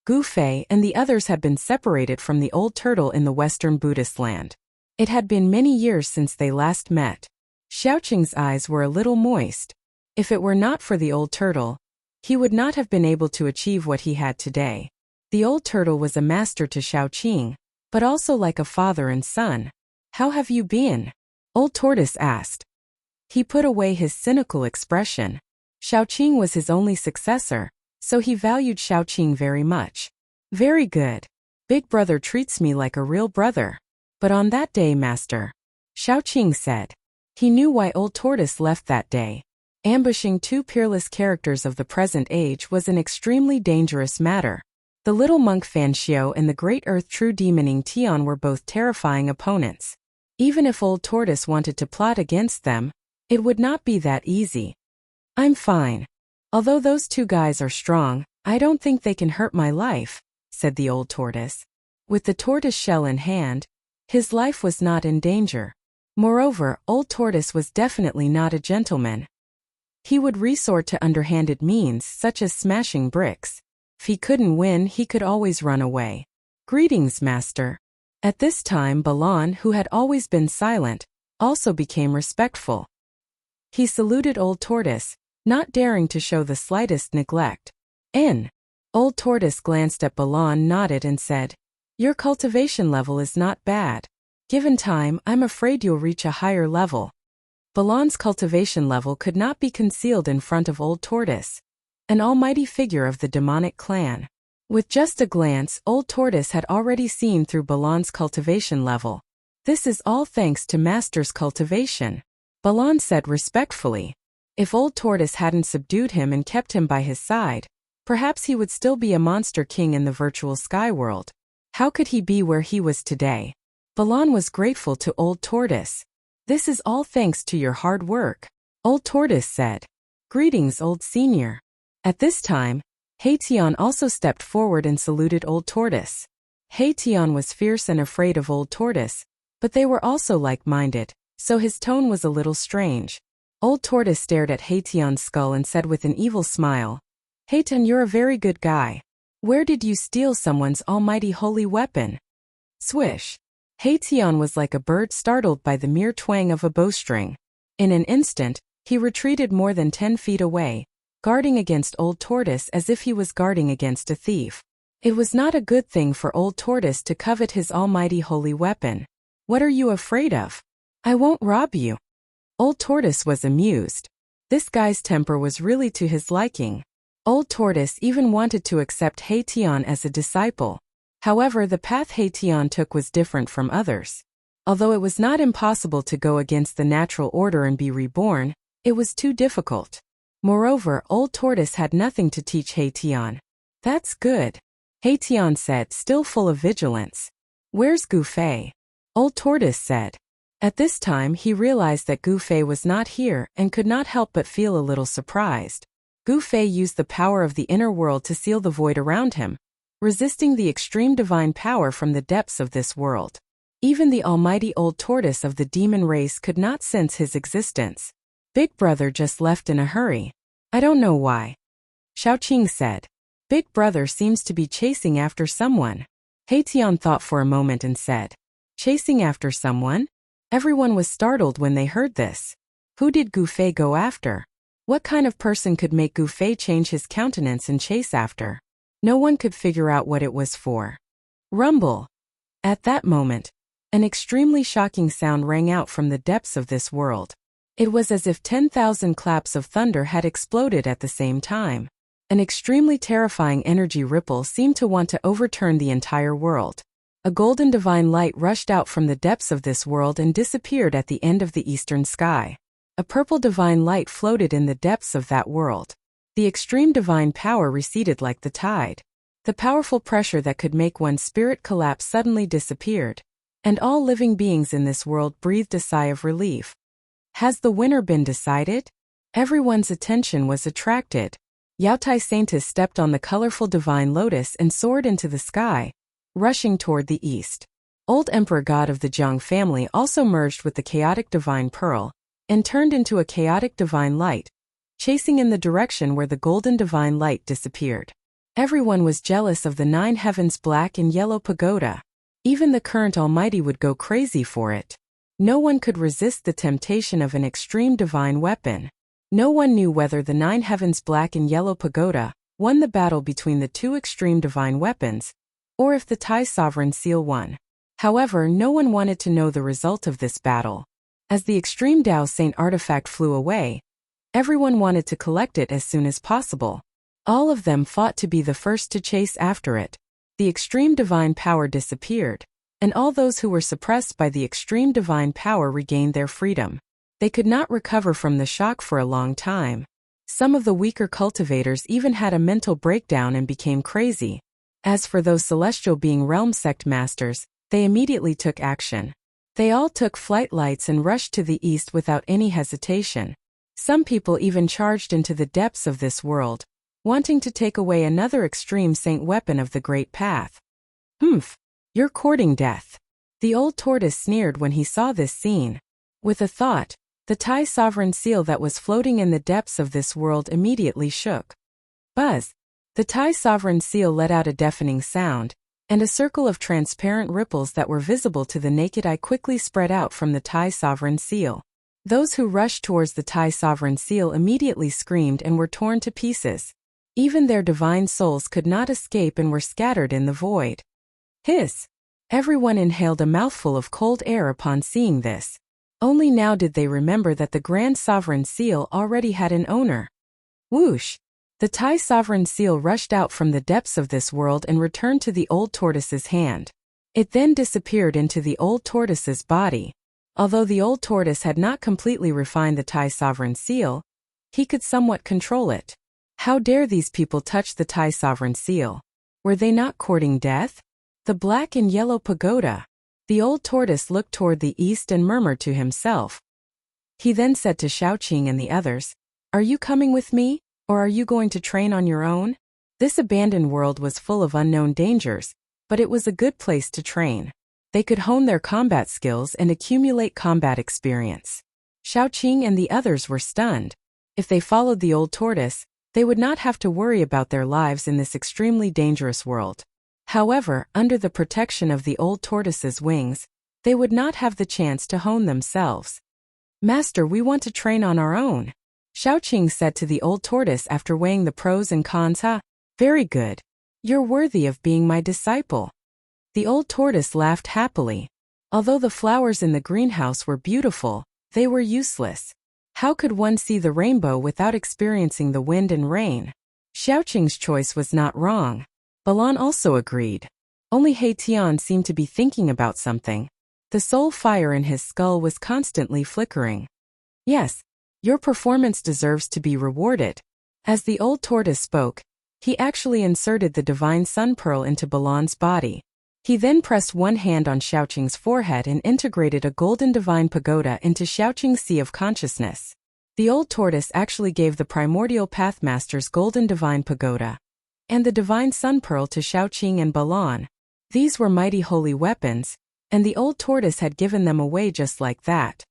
A: Gu Fei and the others had been separated from the old turtle in the western Buddhist land. It had been many years since they last met. Shaoqing's eyes were a little moist. If it were not for the old turtle, he would not have been able to achieve what he had today. The old turtle was a master to Shaoqing, but also like a father and son. "How have you been?" Old Tortoise asked. He put away his cynical expression. Shaoqing was his only successor, so he valued Shaoqing very much. "Very good. Big Brother treats me like a real brother. But on that day, Master," Shaoqing said. He knew why Old Tortoise left that day. Ambushing 2 peerless characters of the present age was an extremely dangerous matter. The little monk Fan Xiao and the great earth true demoning Tian were both terrifying opponents. Even if Old Tortoise wanted to plot against them, it would not be that easy. "I'm fine. Although those 2 guys are strong, I don't think they can hurt my life," said the old tortoise. With the tortoise shell in hand, his life was not in danger. Moreover, Old Tortoise was definitely not a gentleman. He would resort to underhanded means such as smashing bricks. If he couldn't win, he could always run away. "Greetings, Master." At this time Balan, who had always been silent, also became respectful. He saluted Old Tortoise, not daring to show the slightest neglect. Old Tortoise glanced at Balan, nodded and said, "Your cultivation level is not bad. Given time, I'm afraid you'll reach a higher level." Balan's cultivation level could not be concealed in front of Old Tortoise. an almighty figure of the demonic clan. With just a glance, Old Tortoise had already seen through Balan's cultivation level. This is all thanks to Master's cultivation, Balan said respectfully. If Old Tortoise hadn't subdued him and kept him by his side, perhaps he would still be a monster king in the virtual sky world. How could he be where he was today? Balan was grateful to Old Tortoise. This is all thanks to your hard work, Old Tortoise said. Greetings, Old Senior. At this time, Hei-Tian also stepped forward and saluted Old Tortoise. Hei-Tian was fierce and afraid of Old Tortoise, but they were also like-minded, so his tone was a little strange. Old Tortoise stared at Hei-Tian's skull and said with an evil smile, Hei-Tian, you're a very good guy. Where did you steal someone's almighty holy weapon? Swish. Hei-Tian was like a bird startled by the mere twang of a bowstring. In an instant, he retreated more than 10 feet away, guarding against Old Tortoise as if he was guarding against a thief. It was not a good thing for Old Tortoise to covet his almighty holy weapon. What are you afraid of? I won't rob you. Old Tortoise was amused. This guy's temper was really to his liking. Old Tortoise even wanted to accept Hei-Tian as a disciple. However, the path Hei-Tian took was different from others. Although it was not impossible to go against the natural order and be reborn, it was too difficult. Moreover, Old Tortoise had nothing to teach Hei-Tian. That's good, Hei-Tian said, still full of vigilance. Where's Gu Fei? Old Tortoise said. At this time he realized that Gu Fei was not here and could not help but feel a little surprised. Gu Fei used the power of the inner world to seal the void around him, resisting the extreme divine power from the depths of this world. Even the almighty Old Tortoise of the demon race could not sense his existence. Big Brother just left in a hurry. I don't know why. Xiaoqing said. Big Brother seems to be chasing after someone. Hei-Tian thought for a moment and said, chasing after someone? Everyone was startled when they heard this. Who did Gu Fei go after? What kind of person could make Gu Fei change his countenance and chase after? No one could figure out what it was for. Rumble. At that moment, an extremely shocking sound rang out from the depths of this world. It was as if 10,000 claps of thunder had exploded at the same time. An extremely terrifying energy ripple seemed to want to overturn the entire world. A golden divine light rushed out from the depths of this world and disappeared at the end of the eastern sky. A purple divine light floated in the depths of that world. The extreme divine power receded like the tide. The powerful pressure that could make one's spirit collapse suddenly disappeared, and all living beings in this world breathed a sigh of relief. Has the winner been decided? Everyone's attention was attracted. Yaotai Saintess stepped on the colorful divine lotus and soared into the sky, rushing toward the east. Old Emperor God of the Jiang family also merged with the chaotic divine pearl, and turned into a chaotic divine light, chasing in the direction where the golden divine light disappeared. Everyone was jealous of the 9 heavens black and yellow pagoda. Even the current Almighty would go crazy for it. No one could resist the temptation of an extreme divine weapon. No one knew whether the 9 heavens black and yellow pagoda won the battle between the two extreme divine weapons, or if the Tai Sovereign Seal won. However, no one wanted to know the result of this battle. As the extreme Dao Saint artifact flew away, everyone wanted to collect it as soon as possible. All of them fought to be the first to chase after it. The extreme divine power disappeared, and all those who were suppressed by the extreme divine power regained their freedom. They could not recover from the shock for a long time. Some of the weaker cultivators even had a mental breakdown and became crazy. As for those celestial being realm sect masters, they immediately took action. They all took flight lights and rushed to the east without any hesitation. Some people even charged into the depths of this world, wanting to take away another extreme saint weapon of the Great Path. Humph, you're courting death. The Old Tortoise sneered when he saw this scene. With a thought, the Tai Sovereign Seal that was floating in the depths of this world immediately shook. Buzz! The Tai Sovereign Seal let out a deafening sound, and a circle of transparent ripples that were visible to the naked eye quickly spread out from the Tai Sovereign Seal. Those who rushed towards the Tai Sovereign Seal immediately screamed and were torn to pieces. Even their divine souls could not escape and were scattered in the void. Hiss! Everyone inhaled a mouthful of cold air upon seeing this. Only now did they remember that the Grand Sovereign Seal already had an owner. Whoosh! The Tai sovereign seal rushed out from the depths of this world and returned to the old tortoise's hand. It then disappeared into the old tortoise's body. Although the old tortoise had not completely refined the Tai sovereign seal, he could somewhat control it. How dare these people touch the Tai sovereign seal? Were they not courting death? The black and yellow pagoda. The old tortoise looked toward the east and murmured to himself. He then said to Xiaoqing and the others, "Are you coming with me, or are you going to train on your own?" This abandoned world was full of unknown dangers, but it was a good place to train. They could hone their combat skills and accumulate combat experience. Xiaoqing and the others were stunned. If they followed the old tortoise, they would not have to worry about their lives in this extremely dangerous world. However, under the protection of the old tortoise's wings, they would not have the chance to hone themselves. "Master, we want to train on our own," Xiaoqing said to the old tortoise after weighing the pros and cons. Very good. You're worthy of being my disciple." The old tortoise laughed happily. Although the flowers in the greenhouse were beautiful, they were useless. How could one see the rainbow without experiencing the wind and rain? Xiaoqing's choice was not wrong. Balan also agreed. Only Tian seemed to be thinking about something. The soul fire in his skull was constantly flickering. "Yes, your performance deserves to be rewarded." As the old tortoise spoke, he actually inserted the divine sun pearl into Balan's body. He then pressed one hand on Xiaoqing's forehead and integrated a golden divine pagoda into Xiaoqing's sea of consciousness. The old tortoise actually gave the primordial pathmaster's golden divine pagoda and the divine sun pearl to Xiaoqing and Balan. These were mighty holy weapons, and the old tortoise had given them away just like that.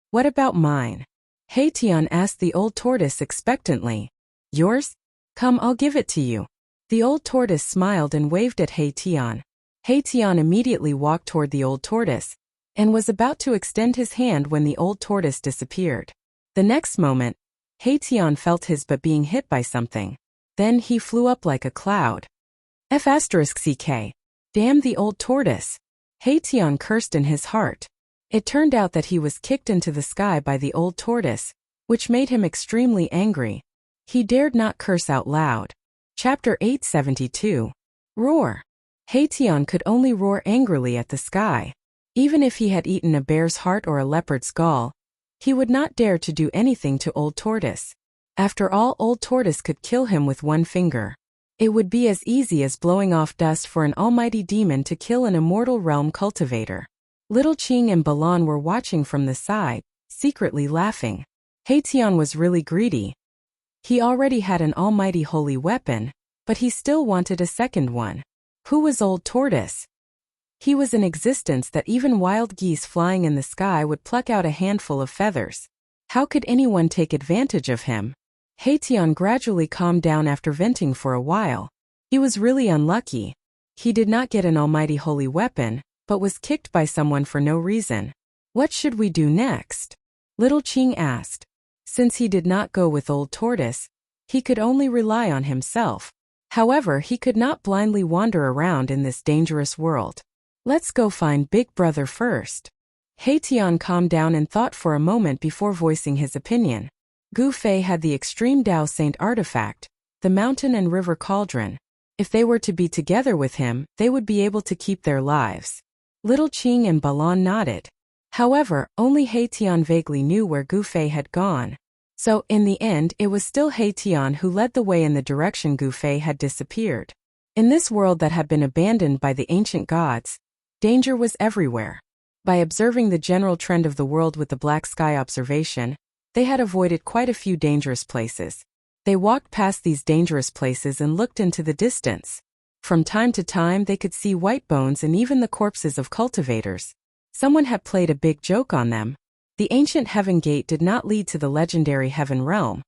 A: "What about mine?" Tian asked the old tortoise expectantly. "Yours? Come, I'll give it to you." The old tortoise smiled and waved at Tian. Tian immediately walked toward the old tortoise and was about to extend his hand when the old tortoise disappeared. The next moment, Tian felt his butt being hit by something. Then he flew up like a cloud. F***ck. Damn the old tortoise. Tian cursed in his heart. It turned out that he was kicked into the sky by the old tortoise, which made him extremely angry. He dared not curse out loud. Chapter 872. Roar. Tian could only roar angrily at the sky. Even if he had eaten a bear's heart or a leopard's gall, he would not dare to do anything to old tortoise. After all, old tortoise could kill him with one finger. It would be as easy as blowing off dust for an almighty demon to kill an immortal realm cultivator. Little Qing and Balan were watching from the side, secretly laughing. Tian was really greedy. He already had an almighty holy weapon, but he still wanted a second one. Who was old tortoise? He was an existence that even wild geese flying in the sky would pluck out a handful of feathers. How could anyone take advantage of him? Tian gradually calmed down after venting for a while. He was really unlucky. He did not get an almighty holy weapon, but was kicked by someone for no reason. "What should we do next?" Little Qing asked. Since he did not go with old tortoise, he could only rely on himself. However, he could not blindly wander around in this dangerous world. "Let's go find Big Brother first." Tian calmed down and thought for a moment before voicing his opinion. Gu Fei had the extreme Dao Saint artifact, the mountain and river cauldron. If they were to be together with him, they would be able to keep their lives. Little Qing and Balan nodded. However, only Tian vaguely knew where Gu Fei had gone. So, in the end, it was still Tian who led the way in the direction Gu Fei had disappeared. In this world that had been abandoned by the ancient gods, danger was everywhere. By observing the general trend of the world with the black sky observation, they had avoided quite a few dangerous places. They walked past these dangerous places and looked into the distance. From time to time they could see white bones and even the corpses of cultivators. Someone had played a big joke on them. The ancient heaven gate did not lead to the legendary heaven realm,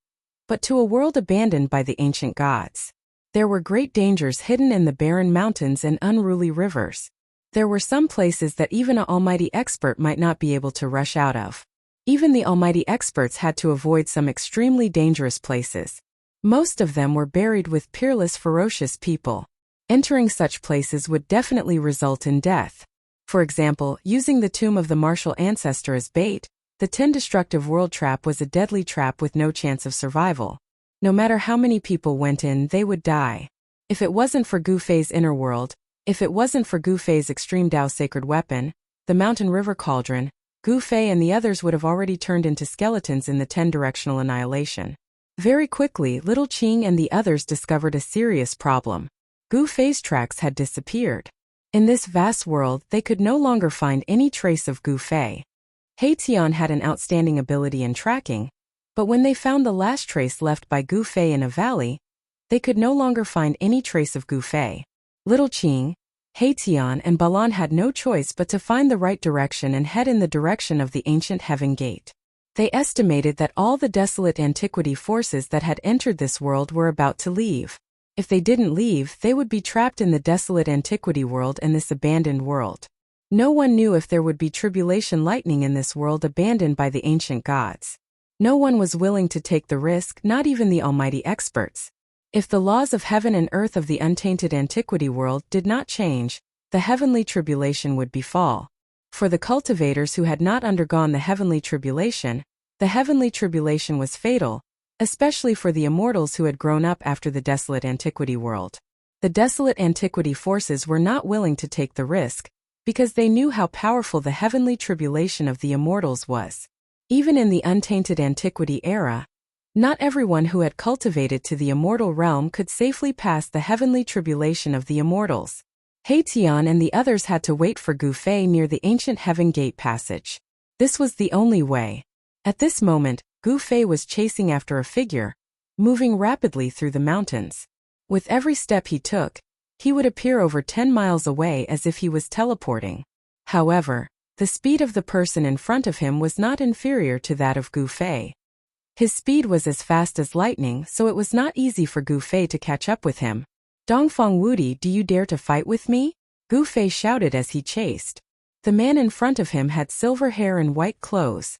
A: but to a world abandoned by the ancient gods. There were great dangers hidden in the barren mountains and unruly rivers. There were some places that even an almighty expert might not be able to rush out of. Even the almighty experts had to avoid some extremely dangerous places. Most of them were buried with peerless, ferocious people. Entering such places would definitely result in death. For example, using the tomb of the martial ancestor as bait, the 10 destructive world trap was a deadly trap with no chance of survival. No matter how many people went in, they would die. If it wasn't for Gu Fei's inner world, if it wasn't for Gu Fei's extreme Dao sacred weapon, the mountain river cauldron, Gu Fei and the others would have already turned into skeletons in the 10-directional annihilation. Very quickly, Little Qing and the others discovered a serious problem. Gu Fei's tracks had disappeared. In this vast world, they could no longer find any trace of Gu Fei. He Tian had an outstanding ability in tracking, but when they found the last trace left by Gu Fei in a valley, they could no longer find any trace of Gu Fei. Little Qing, He Tian and Balan had no choice but to find the right direction and head in the direction of the ancient heaven gate. They estimated that all the desolate antiquity forces that had entered this world were about to leave. If they didn't leave, they would be trapped in the desolate antiquity world and this abandoned world. No one knew if there would be tribulation lightning in this world abandoned by the ancient gods. No one was willing to take the risk, not even the almighty experts. If the laws of heaven and earth of the untainted antiquity world did not change, the heavenly tribulation would befall. For the cultivators who had not undergone the heavenly tribulation was fatal, especially for the immortals who had grown up after the desolate antiquity world. The desolate antiquity forces were not willing to take the risk, because they knew how powerful the heavenly tribulation of the immortals was. Even in the untainted antiquity era, not everyone who had cultivated to the immortal realm could safely pass the heavenly tribulation of the immortals. He Tian and the others had to wait for Gu Fei near the ancient heaven gate passage. This was the only way. At this moment, Gu Fei was chasing after a figure, moving rapidly through the mountains. With every step he took, he would appear over 10 miles away as if he was teleporting. However, the speed of the person in front of him was not inferior to that of Gu Fei. His speed was as fast as lightning, so it was not easy for Gu Fei to catch up with him. Dongfang Wudi, do you dare to fight with me? Gu Fei shouted as he chased. The man in front of him had silver hair and white clothes.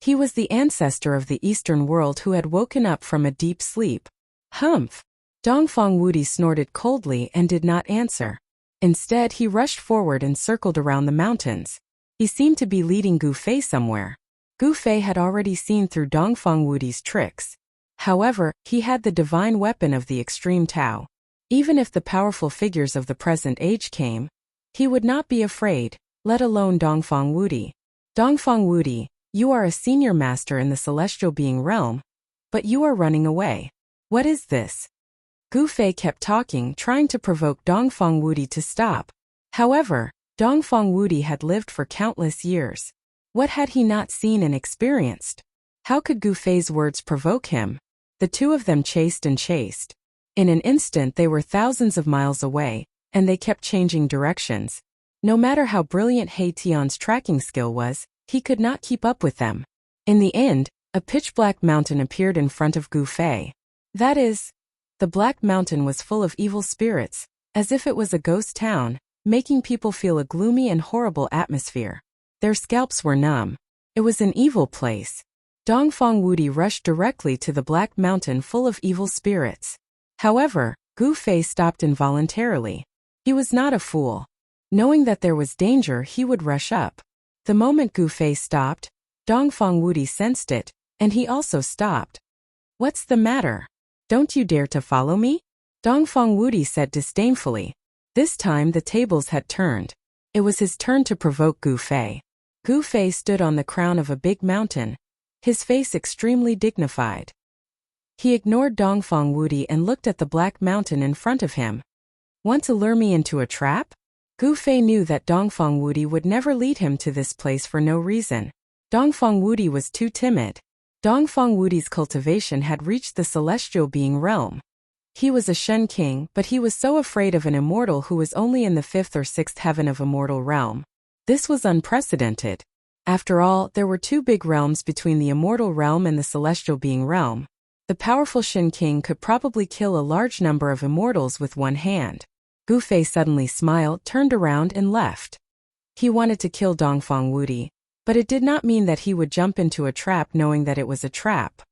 A: He was the ancestor of the Eastern world who had woken up from a deep sleep. Humph! Dongfang Wudi snorted coldly and did not answer. Instead, he rushed forward and circled around the mountains. He seemed to be leading Gu Fei somewhere. Gu Fei had already seen through Dongfang Wudi's tricks. However, he had the divine weapon of the extreme Tao. Even if the powerful figures of the present age came, he would not be afraid, let alone Dongfang Wudi. Dongfang Wudi, you are a senior master in the celestial being realm, but you are running away. What is this? Gu Fei kept talking, trying to provoke Dongfang Wudi to stop. However, Dongfang Wudi had lived for countless years. What had he not seen and experienced? How could Gu Fei's words provoke him? The two of them chased and chased. In an instant they were thousands of miles away, and they kept changing directions. No matter how brilliant He Tian's tracking skill was, he could not keep up with them. In the end, a pitch-black mountain appeared in front of Gu Fei. That is, the black mountain was full of evil spirits, as if it was a ghost town, making people feel a gloomy and horrible atmosphere. Their scalps were numb. It was an evil place. Dongfang Wudi rushed directly to the black mountain full of evil spirits. However, Gu Fei stopped involuntarily. He was not a fool. Knowing that there was danger, he would rush up. The moment Gu Fei stopped, Dongfang Wudi sensed it, and he also stopped. What's the matter? Don't you dare to follow me? Dongfang Wudi said disdainfully. This time the tables had turned. It was his turn to provoke Gu Fei. Gu Fei stood on the crown of a big mountain, his face extremely dignified. He ignored Dongfang Wudi and looked at the black mountain in front of him. Want to lure me into a trap? Gu Fei knew that Dongfang Wudi would never lead him to this place for no reason. Dongfang Wudi was too timid. Dongfang Wudi's cultivation had reached the celestial being realm. He was a Shen king, but he was so afraid of an immortal who was only in the 5th or 6th heaven of immortal realm. This was unprecedented. After all, there were two big realms between the immortal realm and the celestial being realm. The powerful Shen king could probably kill a large number of immortals with one hand. Gu Fei suddenly smiled, turned around and left. He wanted to kill Dongfang Wudi, but it did not mean that he would jump into a trap knowing that it was a trap.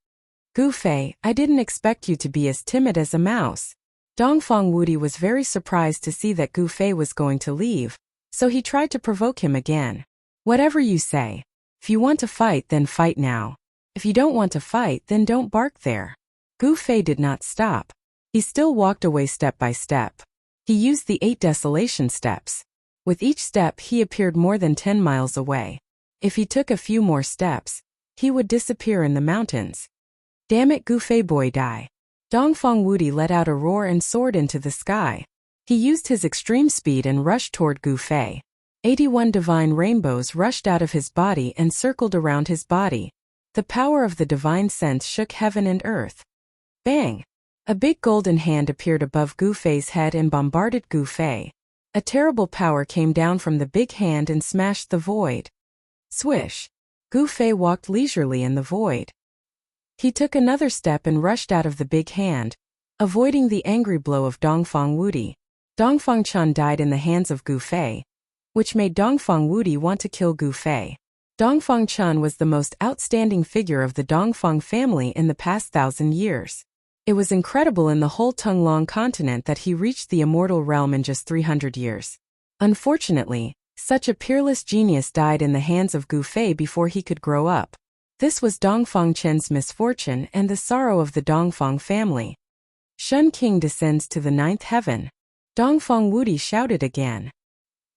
A: Gu Fei, I didn't expect you to be as timid as a mouse. Dongfang Wudi was very surprised to see that Gu Fei was going to leave, so he tried to provoke him again. Whatever you say. If you want to fight, then fight now. If you don't want to fight, then don't bark there. Gu Fei did not stop. He still walked away step by step. He used the 8 desolation steps. With each step he appeared more than 10 miles away. If he took a few more steps, he would disappear in the mountains. Damn it, Gu Fei boy, die. Dongfang Wudi let out a roar and soared into the sky. He used his extreme speed and rushed toward Gu Fei. 81 divine rainbows rushed out of his body and circled around his body. The power of the divine sense shook heaven and earth. Bang! A big golden hand appeared above Gu Fei's head and bombarded Gu Fei. A terrible power came down from the big hand and smashed the void. Swish! Gu Fei walked leisurely in the void. He took another step and rushed out of the big hand, avoiding the angry blow of Dongfang Wudi. Dongfang Chun died in the hands of Gu Fei, which made Dongfang Wudi want to kill Gu Fei. Dongfang Chun was the most outstanding figure of the Dongfang family in the past 1,000 years. It was incredible in the whole Tunglong continent that he reached the immortal realm in just 300 years. Unfortunately, such a peerless genius died in the hands of Gu Fei before he could grow up. This was Dongfang Chen's misfortune and the sorrow of the Dongfang family. Shun King descends to the 9th heaven. Dongfang Wudi shouted again.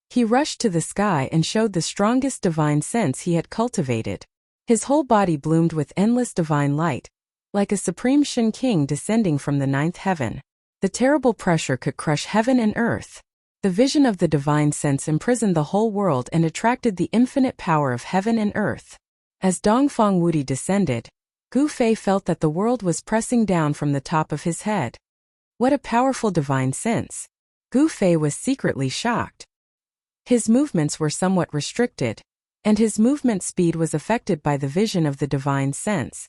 A: He rushed to the sky and showed the strongest divine sense he had cultivated. His whole body bloomed with endless divine light, like a supreme Shun King descending from the 9th heaven. The terrible pressure could crush heaven and earth. The vision of the divine sense imprisoned the whole world and attracted the infinite power of heaven and earth. As Dongfang Wudi descended, Gu Fei felt that the world was pressing down from the top of his head. What a powerful divine sense! Gu Fei was secretly shocked. His movements were somewhat restricted, and his movement speed was affected by the vision of the divine sense.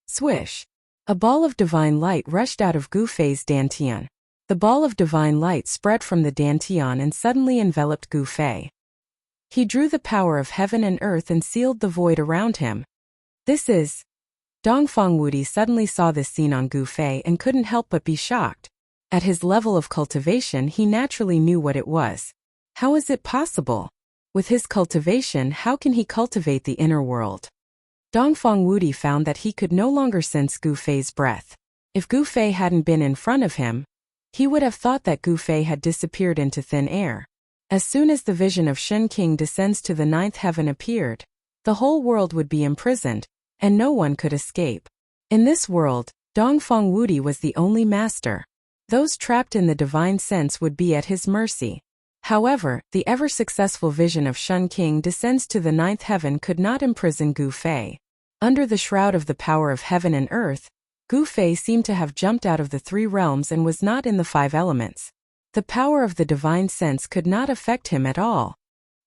A: Swish! A ball of divine light rushed out of Gu Fei's dantian. The ball of divine light spread from the dantian and suddenly enveloped Gu Fei. He drew the power of heaven and earth and sealed the void around him. This is... Dongfang Wudi suddenly saw this scene on Gu Fei and couldn't help but be shocked. At his level of cultivation he naturally knew what it was. How is it possible? With his cultivation, how can he cultivate the inner world? Dongfang Wudi found that he could no longer sense Gu Fei's breath. If Gu Fei hadn't been in front of him, he would have thought that Gu Fei had disappeared into thin air. As soon as the vision of Shun King descends to the 9th heaven appeared, the whole world would be imprisoned, and no one could escape. In this world, Dongfang Wudi was the only master. Those trapped in the divine sense would be at his mercy. However, the ever-successful vision of Shun King descends to the 9th heaven could not imprison Gu Fei. Under the shroud of the power of heaven and earth, Gu Fei seemed to have jumped out of the 3 realms and was not in the 5 elements. The power of the divine sense could not affect him at all.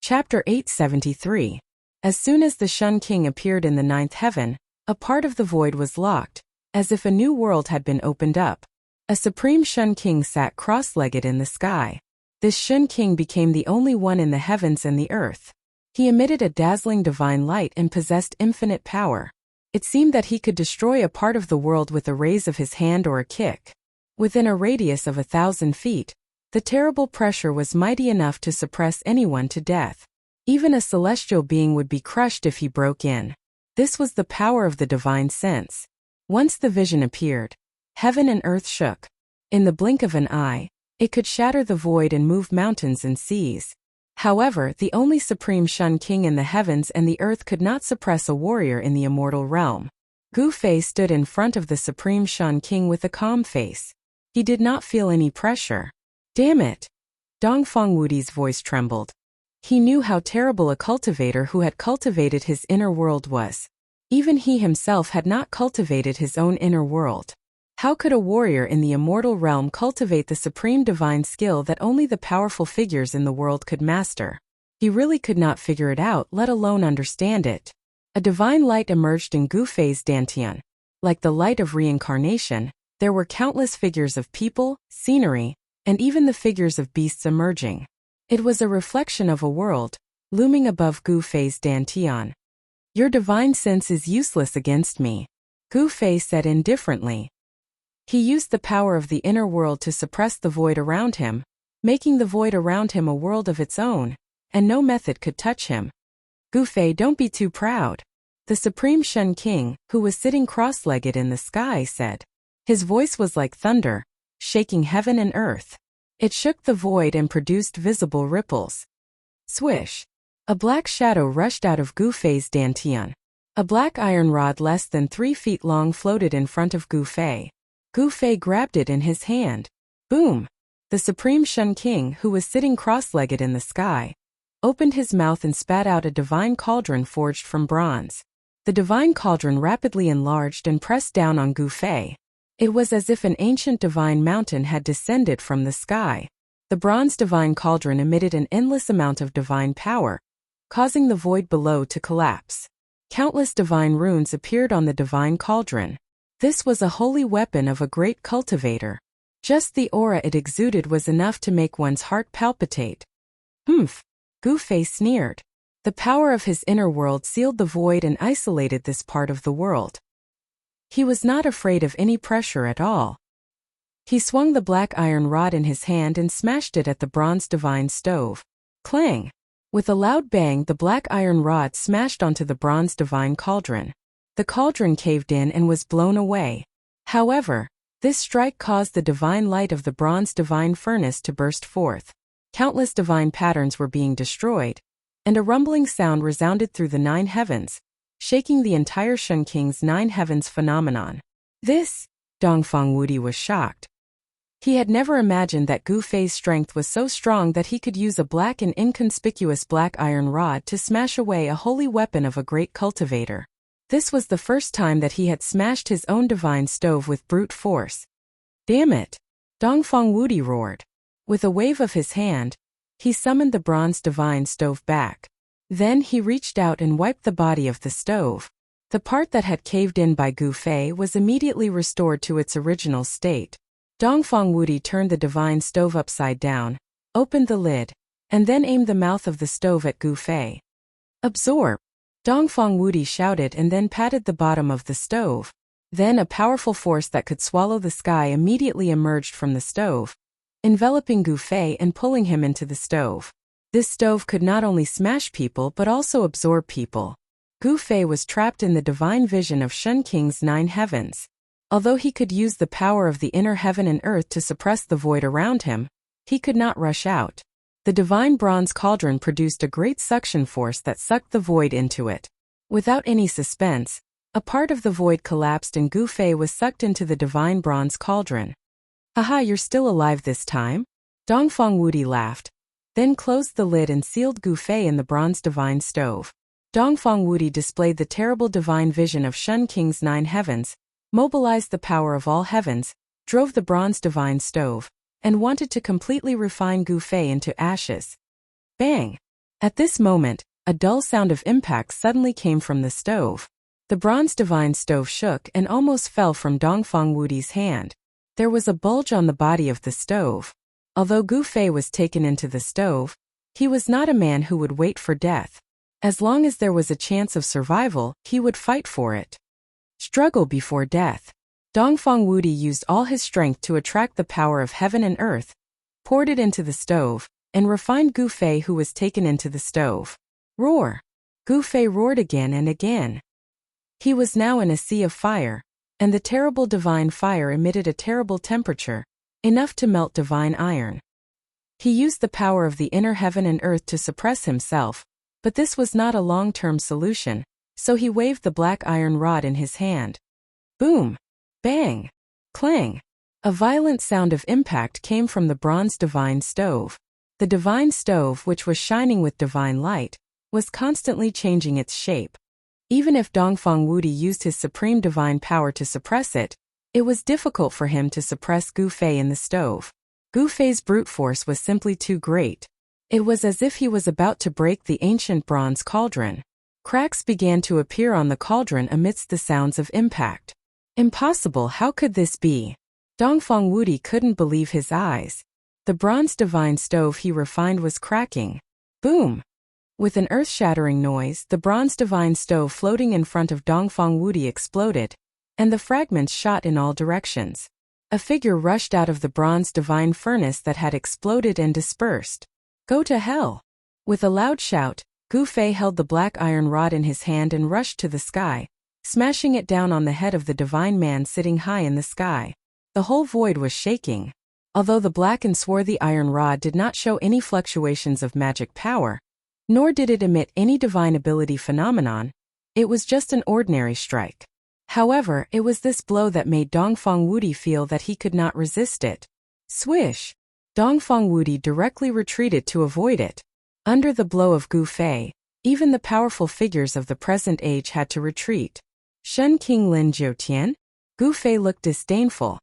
A: Chapter 873. As soon as the Shun King appeared in the 9th heaven, a part of the void was locked, as if a new world had been opened up. A supreme Shun King sat cross-legged in the sky. This Shun King became the only one in the heavens and the earth. He emitted a dazzling divine light and possessed infinite power. It seemed that he could destroy a part of the world with a raise of his hand or a kick. Within a radius of 1,000 feet, the terrible pressure was mighty enough to suppress anyone to death. Even a celestial being would be crushed if he broke in. This was the power of the divine sense. Once the vision appeared, heaven and earth shook. In the blink of an eye, it could shatter the void and move mountains and seas. However, the only supreme Shun King in the heavens and the earth could not suppress a warrior in the immortal realm. Gu Fei stood in front of the supreme Shun King with a calm face. He did not feel any pressure. Damn it! Dongfang Wudi's voice trembled. He knew how terrible a cultivator who had cultivated his inner world was. Even he himself had not cultivated his own inner world. How could a warrior in the immortal realm cultivate the supreme divine skill that only the powerful figures in the world could master? He really could not figure it out, let alone understand it. A divine light emerged in Gu Fei's dantian. Like the light of reincarnation, there were countless figures of people, scenery, and even the figures of beasts emerging. It was a reflection of a world, looming above Gu Fei's dantian. Your divine sense is useless against me, Gu Fei said indifferently. He used the power of the inner world to suppress the void around him, making the void around him a world of its own, and no method could touch him. Gu Fei, don't be too proud. The supreme Shun King, who was sitting cross-legged in the sky, said. His voice was like thunder, shaking heaven and earth. It shook the void and produced visible ripples. Swish! A black shadow rushed out of Gu Fei's dantian. A black iron rod less than 3 feet long floated in front of Gu Fei. Gu Fei grabbed it in his hand. Boom! The Supreme Shen King, who was sitting cross-legged in the sky, opened his mouth and spat out a divine cauldron forged from bronze. The divine cauldron rapidly enlarged and pressed down on Gu Fei. It was as if an ancient divine mountain had descended from the sky. The bronze divine cauldron emitted an endless amount of divine power, causing the void below to collapse. Countless divine runes appeared on the divine cauldron. This was a holy weapon of a great cultivator. Just the aura it exuded was enough to make one's heart palpitate. Humph! Gu Fei sneered. The power of his inner world sealed the void and isolated this part of the world. He was not afraid of any pressure at all. He swung the black iron rod in his hand and smashed it at the bronze divine stove. Clang! With a loud bang, the black iron rod smashed onto the bronze divine cauldron. The cauldron caved in and was blown away. However, this strike caused the divine light of the bronze divine furnace to burst forth. Countless divine patterns were being destroyed, and a rumbling sound resounded through the 9 heavens, shaking the entire Shen King's 9 heavens phenomenon. This, Dongfang Wudi was shocked. He had never imagined that Gu Fei's strength was so strong that he could use a black and inconspicuous black iron rod to smash away a holy weapon of a great cultivator. This was the first time that he had smashed his own divine stove with brute force. Damn it! Dongfang Wudi roared. With a wave of his hand, he summoned the bronze divine stove back. Then he reached out and wiped the body of the stove. The part that had caved in by Gu Fei was immediately restored to its original state. Dongfang Wudi turned the divine stove upside down, opened the lid, and then aimed the mouth of the stove at Gu Fei. Absorb! Dongfang Wudi shouted and then patted the bottom of the stove. Then a powerful force that could swallow the sky immediately emerged from the stove, enveloping Gu Fei and pulling him into the stove. This stove could not only smash people but also absorb people. Gu Fei was trapped in the divine vision of Shen King's 9 heavens. Although he could use the power of the inner heaven and earth to suppress the void around him, he could not rush out. The divine bronze cauldron produced a great suction force that sucked the void into it. Without any suspense, a part of the void collapsed and Gu Fei was sucked into the divine bronze cauldron. Haha, you're still alive this time? Dongfang Wudi laughed, then closed the lid and sealed Gu Fei in the bronze divine stove. Dongfang Wudi displayed the terrible divine vision of Shen King's 9 heavens, mobilized the power of all heavens, drove the bronze divine stove, and wanted to completely refine Gu Fei into ashes. Bang! At this moment, a dull sound of impact suddenly came from the stove. The bronze divine stove shook and almost fell from Dongfang Wudi's hand. There was a bulge on the body of the stove. Although Gu Fei was taken into the stove, he was not a man who would wait for death. As long as there was a chance of survival, he would fight for it. Struggle before death. Dongfang Wudi used all his strength to attract the power of heaven and earth, poured it into the stove, and refined Gu Fei, who was taken into the stove. Roar! Gu Fei roared again and again. He was now in a sea of fire, and the terrible divine fire emitted a terrible temperature, enough to melt divine iron. He used the power of the inner heaven and earth to suppress himself, but this was not a long-term solution, so he waved the black iron rod in his hand. Boom! Bang! Clang! A violent sound of impact came from the bronze divine stove. The divine stove, which was shining with divine light, was constantly changing its shape. Even if Dongfang Wudi used his supreme divine power to suppress it, it was difficult for him to suppress Gu Fei in the stove. Gu Fei's brute force was simply too great. It was as if he was about to break the ancient bronze cauldron. Cracks began to appear on the cauldron amidst the sounds of impact. Impossible, how could this be? Dongfang Wudi couldn't believe his eyes. The bronze divine stove he refined was cracking. Boom! With an earth-shattering noise, the bronze divine stove floating in front of Dongfang Wudi exploded, and the fragments shot in all directions. A figure rushed out of the bronze divine furnace that had exploded and dispersed. Go to hell! With a loud shout, Gu Fei held the black iron rod in his hand and rushed to the sky, smashing it down on the head of the divine man sitting high in the sky. The whole void was shaking. Although the black and swarthy iron rod did not show any fluctuations of magic power, nor did it emit any divine ability phenomenon, it was just an ordinary strike. However, it was this blow that made Dongfang Wudi feel that he could not resist it. Swish! Dongfang Wudi directly retreated to avoid it. Under the blow of Gu Fei, even the powerful figures of the present age had to retreat. Shen King Lin Jiutian? Gu Fei looked disdainful.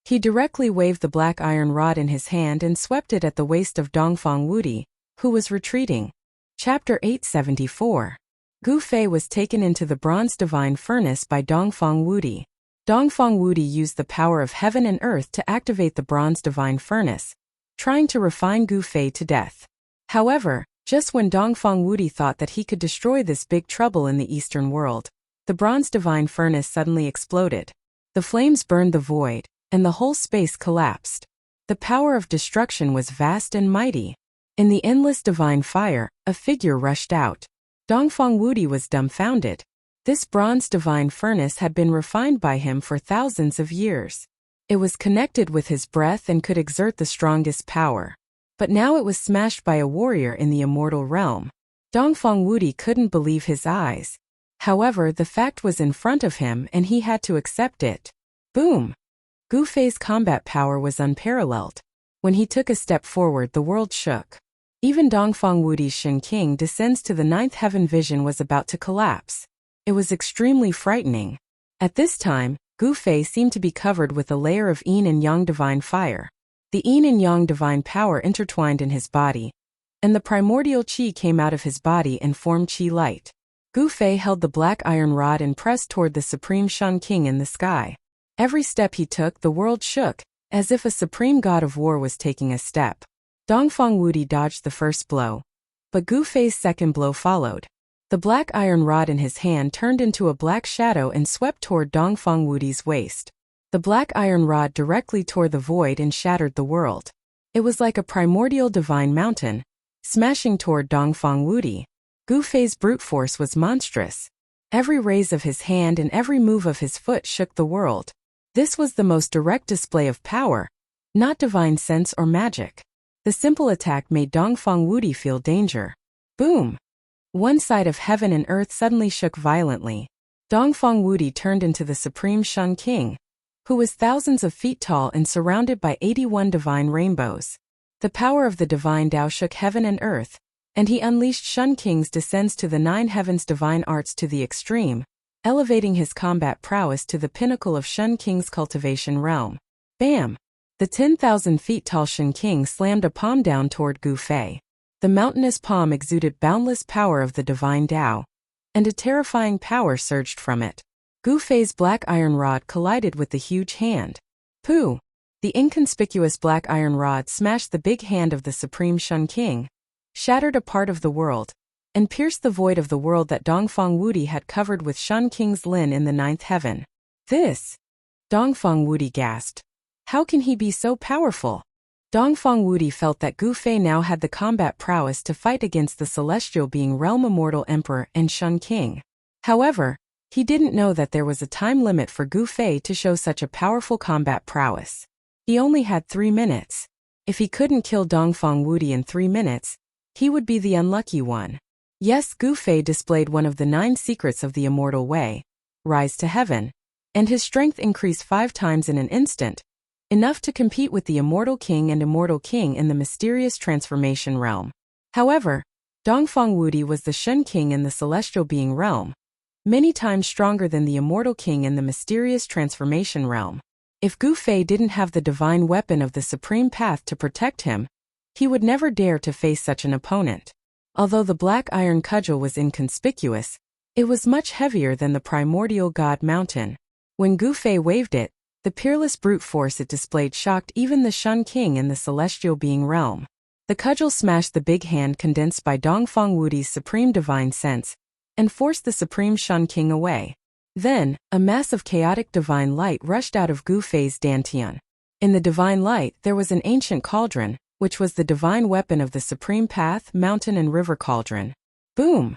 A: He directly waved the black iron rod in his hand and swept it at the waist of Dongfang Wudi, who was retreating. Chapter 874. Gu Fei was taken into the bronze divine furnace by Dongfang Wudi. Dongfang Wudi used the power of heaven and earth to activate the bronze divine furnace, trying to refine Gu Fei to death. However, just when Dongfang Wudi thought that he could destroy this big trouble in the eastern world, the bronze divine furnace suddenly exploded. The flames burned the void, and the whole space collapsed. The power of destruction was vast and mighty. In the endless divine fire, a figure rushed out. Dongfang Wudi was dumbfounded. This bronze divine furnace had been refined by him for thousands of years. It was connected with his breath and could exert the strongest power. But now it was smashed by a warrior in the immortal realm. Dongfang Wudi couldn't believe his eyes. However, the fact was in front of him and he had to accept it. Boom! Gu Fei's combat power was unparalleled. When he took a step forward, the world shook. Even Dongfang Wudi's Shen King descends to the ninth heaven vision was about to collapse. It was extremely frightening. At this time, Gu Fei seemed to be covered with a layer of yin and yang divine fire. The yin and yang divine power intertwined in his body, and the primordial qi came out of his body and formed qi light. Gu Fei held the black iron rod and pressed toward the supreme Shen King in the sky. Every step he took, the world shook, as if a supreme god of war was taking a step. Dongfang Wudi dodged the first blow, but Gu Fei's second blow followed. The black iron rod in his hand turned into a black shadow and swept toward Dongfang Wudi's waist. The black iron rod directly tore the void and shattered the world. It was like a primordial divine mountain, smashing toward Dongfang Wudi. Gu Fei's brute force was monstrous. Every raise of his hand and every move of his foot shook the world. This was the most direct display of power, not divine sense or magic. The simple attack made Dongfang Wudi feel danger. Boom! One side of heaven and earth suddenly shook violently. Dongfang Wudi turned into the supreme Shen King, who was thousands of feet tall and surrounded by 81 divine rainbows. The power of the divine Tao shook heaven and earth, and he unleashed Shen King's descends to the nine heavens divine arts to the extreme, elevating his combat prowess to the pinnacle of Shen King's cultivation realm. Bam! The 10,000 feet tall Shen King slammed a palm down toward Gu Fei. The mountainous palm exuded boundless power of the divine Tao, and a terrifying power surged from it. Gu Fei's black iron rod collided with the huge hand. Pooh! The inconspicuous black iron rod smashed the big hand of the supreme Shen King, shattered a part of the world, and pierced the void of the world that Dongfang Wudi had covered with Shen King's Lin in the ninth heaven. This! Dongfang Wudi gasped. How can he be so powerful? Dongfang Wudi felt that Gu Fei now had the combat prowess to fight against the celestial being realm immortal emperor and Shen King. However, he didn't know that there was a time limit for Gu Fei to show such a powerful combat prowess. He only had 3 minutes. If he couldn't kill Dongfang Wudi in 3 minutes, he would be the unlucky one. Yes, Gu Fei displayed one of the 9 secrets of the immortal way, rise to heaven, and his strength increased 5 times in an instant, enough to compete with the immortal king and immortal king in the mysterious transformation realm. However, Dongfang Wudi was the Shen King in the celestial being realm, many times stronger than the immortal king in the mysterious transformation realm. If Gu Fei didn't have the divine weapon of the supreme path to protect him, he would never dare to face such an opponent. Although the black iron cudgel was inconspicuous, it was much heavier than the primordial god mountain. When Gu Fei waved it, the peerless brute force it displayed shocked even the Shen King in the celestial being realm. The cudgel smashed the big hand condensed by Dongfang Wudi's supreme divine sense, and forced the supreme Shen King away. Then, a mass of chaotic divine light rushed out of Gu Fei's dantian. In the divine light there was an ancient cauldron, which was the divine weapon of the supreme path, mountain and river cauldron. Boom!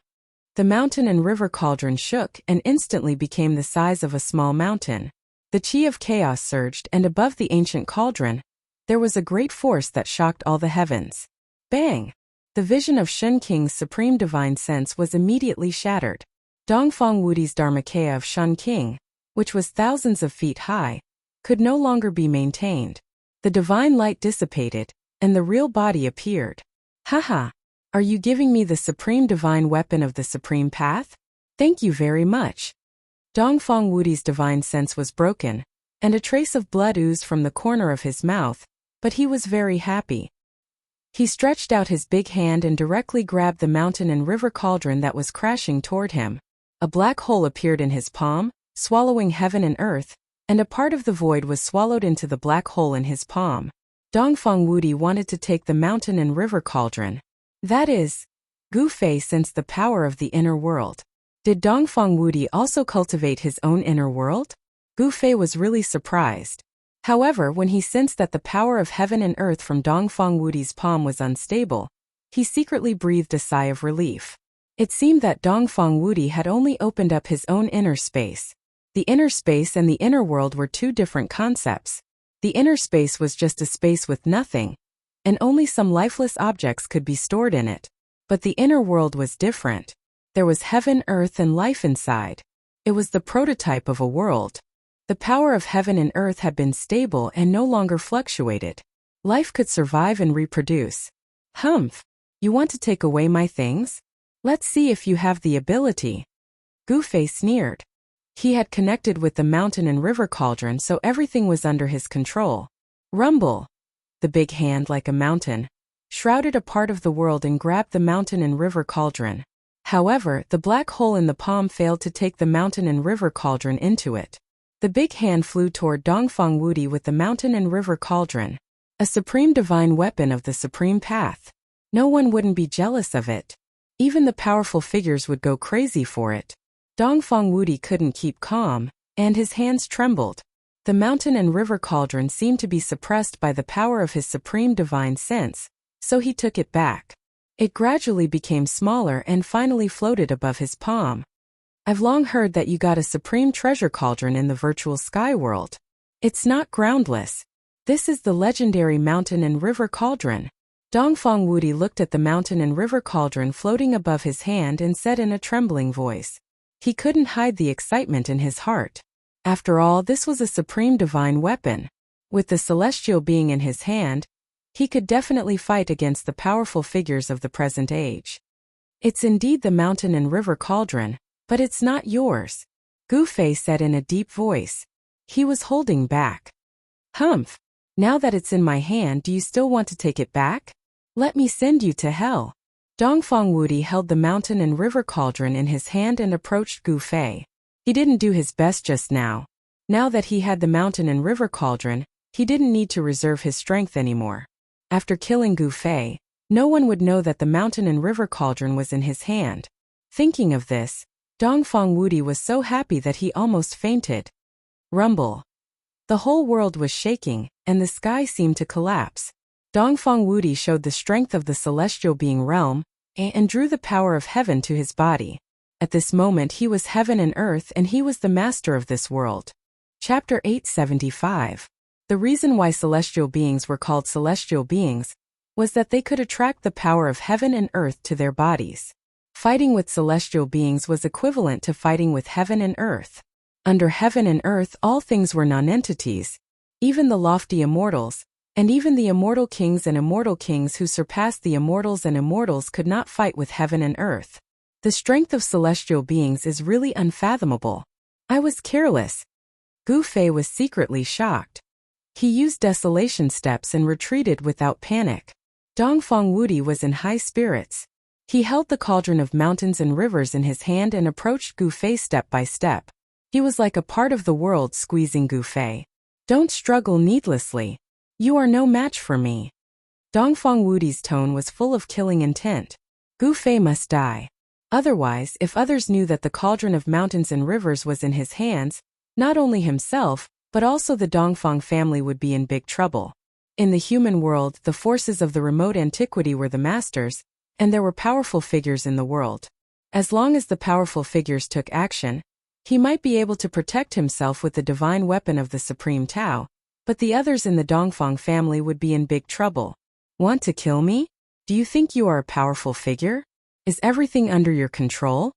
A: The mountain and river cauldron shook and instantly became the size of a small mountain. The chi of chaos surged, and above the ancient cauldron, there was a great force that shocked all the heavens. Bang! The vision of Shen Qing's supreme divine sense was immediately shattered. Dongfang Wudi's Dharmakaya of Shen Qing, which was thousands of feet high, could no longer be maintained. The divine light dissipated, and the real body appeared. Haha! Are you giving me the supreme divine weapon of the supreme path? Thank you very much. Dongfang Wudi's divine sense was broken, and a trace of blood oozed from the corner of his mouth, but he was very happy. He stretched out his big hand and directly grabbed the mountain and river cauldron that was crashing toward him. A black hole appeared in his palm, swallowing heaven and earth, and a part of the void was swallowed into the black hole in his palm. Dongfang Wudi wanted to take the mountain and river cauldron. That is, Gu Fei sensed the power of the inner world. Did Dongfang Wudi also cultivate his own inner world? Gu Fei was really surprised. However, when he sensed that the power of heaven and earth from Dongfang Wudi's palm was unstable, he secretly breathed a sigh of relief. It seemed that Dongfang Wudi had only opened up his own inner space. The inner space and the inner world were two different concepts. The inner space was just a space with nothing, and only some lifeless objects could be stored in it. But the inner world was different. There was heaven, earth, and life inside. It was the prototype of a world. The power of heaven and earth had been stable and no longer fluctuated. Life could survive and reproduce. Humph! You want to take away my things? Let's see if you have the ability. Gu Fei sneered. He had connected with the mountain and river cauldron, so everything was under his control. Rumble! The big hand, like a mountain, shrouded a part of the world and grabbed the mountain and river cauldron. However, the black hole in the palm failed to take the mountain and river cauldron into it. The big hand flew toward Dongfang Wudi with the mountain and river cauldron, a supreme divine weapon of the supreme path. No one wouldn't be jealous of it. Even the powerful figures would go crazy for it. Dongfang Wudi couldn't keep calm, and his hands trembled. The mountain and river cauldron seemed to be suppressed by the power of his supreme divine sense, so he took it back. It gradually became smaller and finally floated above his palm. I've long heard that you got a supreme treasure cauldron in the virtual sky world. It's not groundless. This is the legendary mountain and river cauldron. Dongfang Wudi looked at the mountain and river cauldron floating above his hand and said in a trembling voice. He couldn't hide the excitement in his heart. After all, this was a supreme divine weapon. With the celestial being in his hand, he could definitely fight against the powerful figures of the present age. It's indeed the mountain and river cauldron, but it's not yours, Gu Fei said in a deep voice. He was holding back. Humph! Now that it's in my hand, do you still want to take it back? Let me send you to hell. Dongfang Wudi held the mountain and river cauldron in his hand and approached Gu Fei. He didn't do his best just now. Now that he had the mountain and river cauldron, he didn't need to reserve his strength anymore. After killing Gu Fei, no one would know that the mountain and river cauldron was in his hand. Thinking of this, Dongfang Wudi was so happy that he almost fainted. Rumble. The whole world was shaking, and the sky seemed to collapse. Dongfang Wudi showed the strength of the celestial being realm, and drew the power of heaven to his body. At this moment he was heaven and earth, and he was the master of this world. Chapter 875. The reason why celestial beings were called celestial beings was that they could attract the power of heaven and earth to their bodies. Fighting with celestial beings was equivalent to fighting with heaven and earth. Under heaven and earth all things were non-entities, even the lofty immortals, and even the immortal kings and immortal kings who surpassed the immortals and immortals could not fight with heaven and earth. The strength of celestial beings is really unfathomable. I was careless. Gu Fei was secretly shocked. He used desolation steps and retreated without panic. Dongfang Wudi was in high spirits. He held the cauldron of mountains and rivers in his hand and approached Gu Fei step by step. He was like a part of the world squeezing Gu Fei. Don't struggle needlessly. You are no match for me. Dongfang Wudi's tone was full of killing intent. Gu Fei must die. Otherwise, if others knew that the cauldron of mountains and rivers was in his hands, not only himself, but also the Dongfang family would be in big trouble. In the human world, the forces of the remote antiquity were the masters, and there were powerful figures in the world. As long as the powerful figures took action, he might be able to protect himself with the divine weapon of the Supreme Tao, but the others in the Dongfang family would be in big trouble. Want to kill me? Do you think you are a powerful figure? Is everything under your control?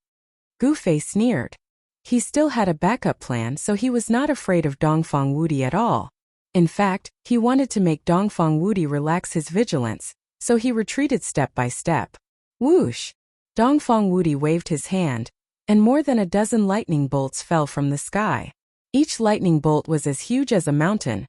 A: Gu Fei sneered. He still had a backup plan, so he was not afraid of Dongfang Wudi at all. In fact, he wanted to make Dongfang Wudi relax his vigilance, so he retreated step by step. Whoosh! Dongfang Wudi waved his hand, and more than a dozen lightning bolts fell from the sky. Each lightning bolt was as huge as a mountain,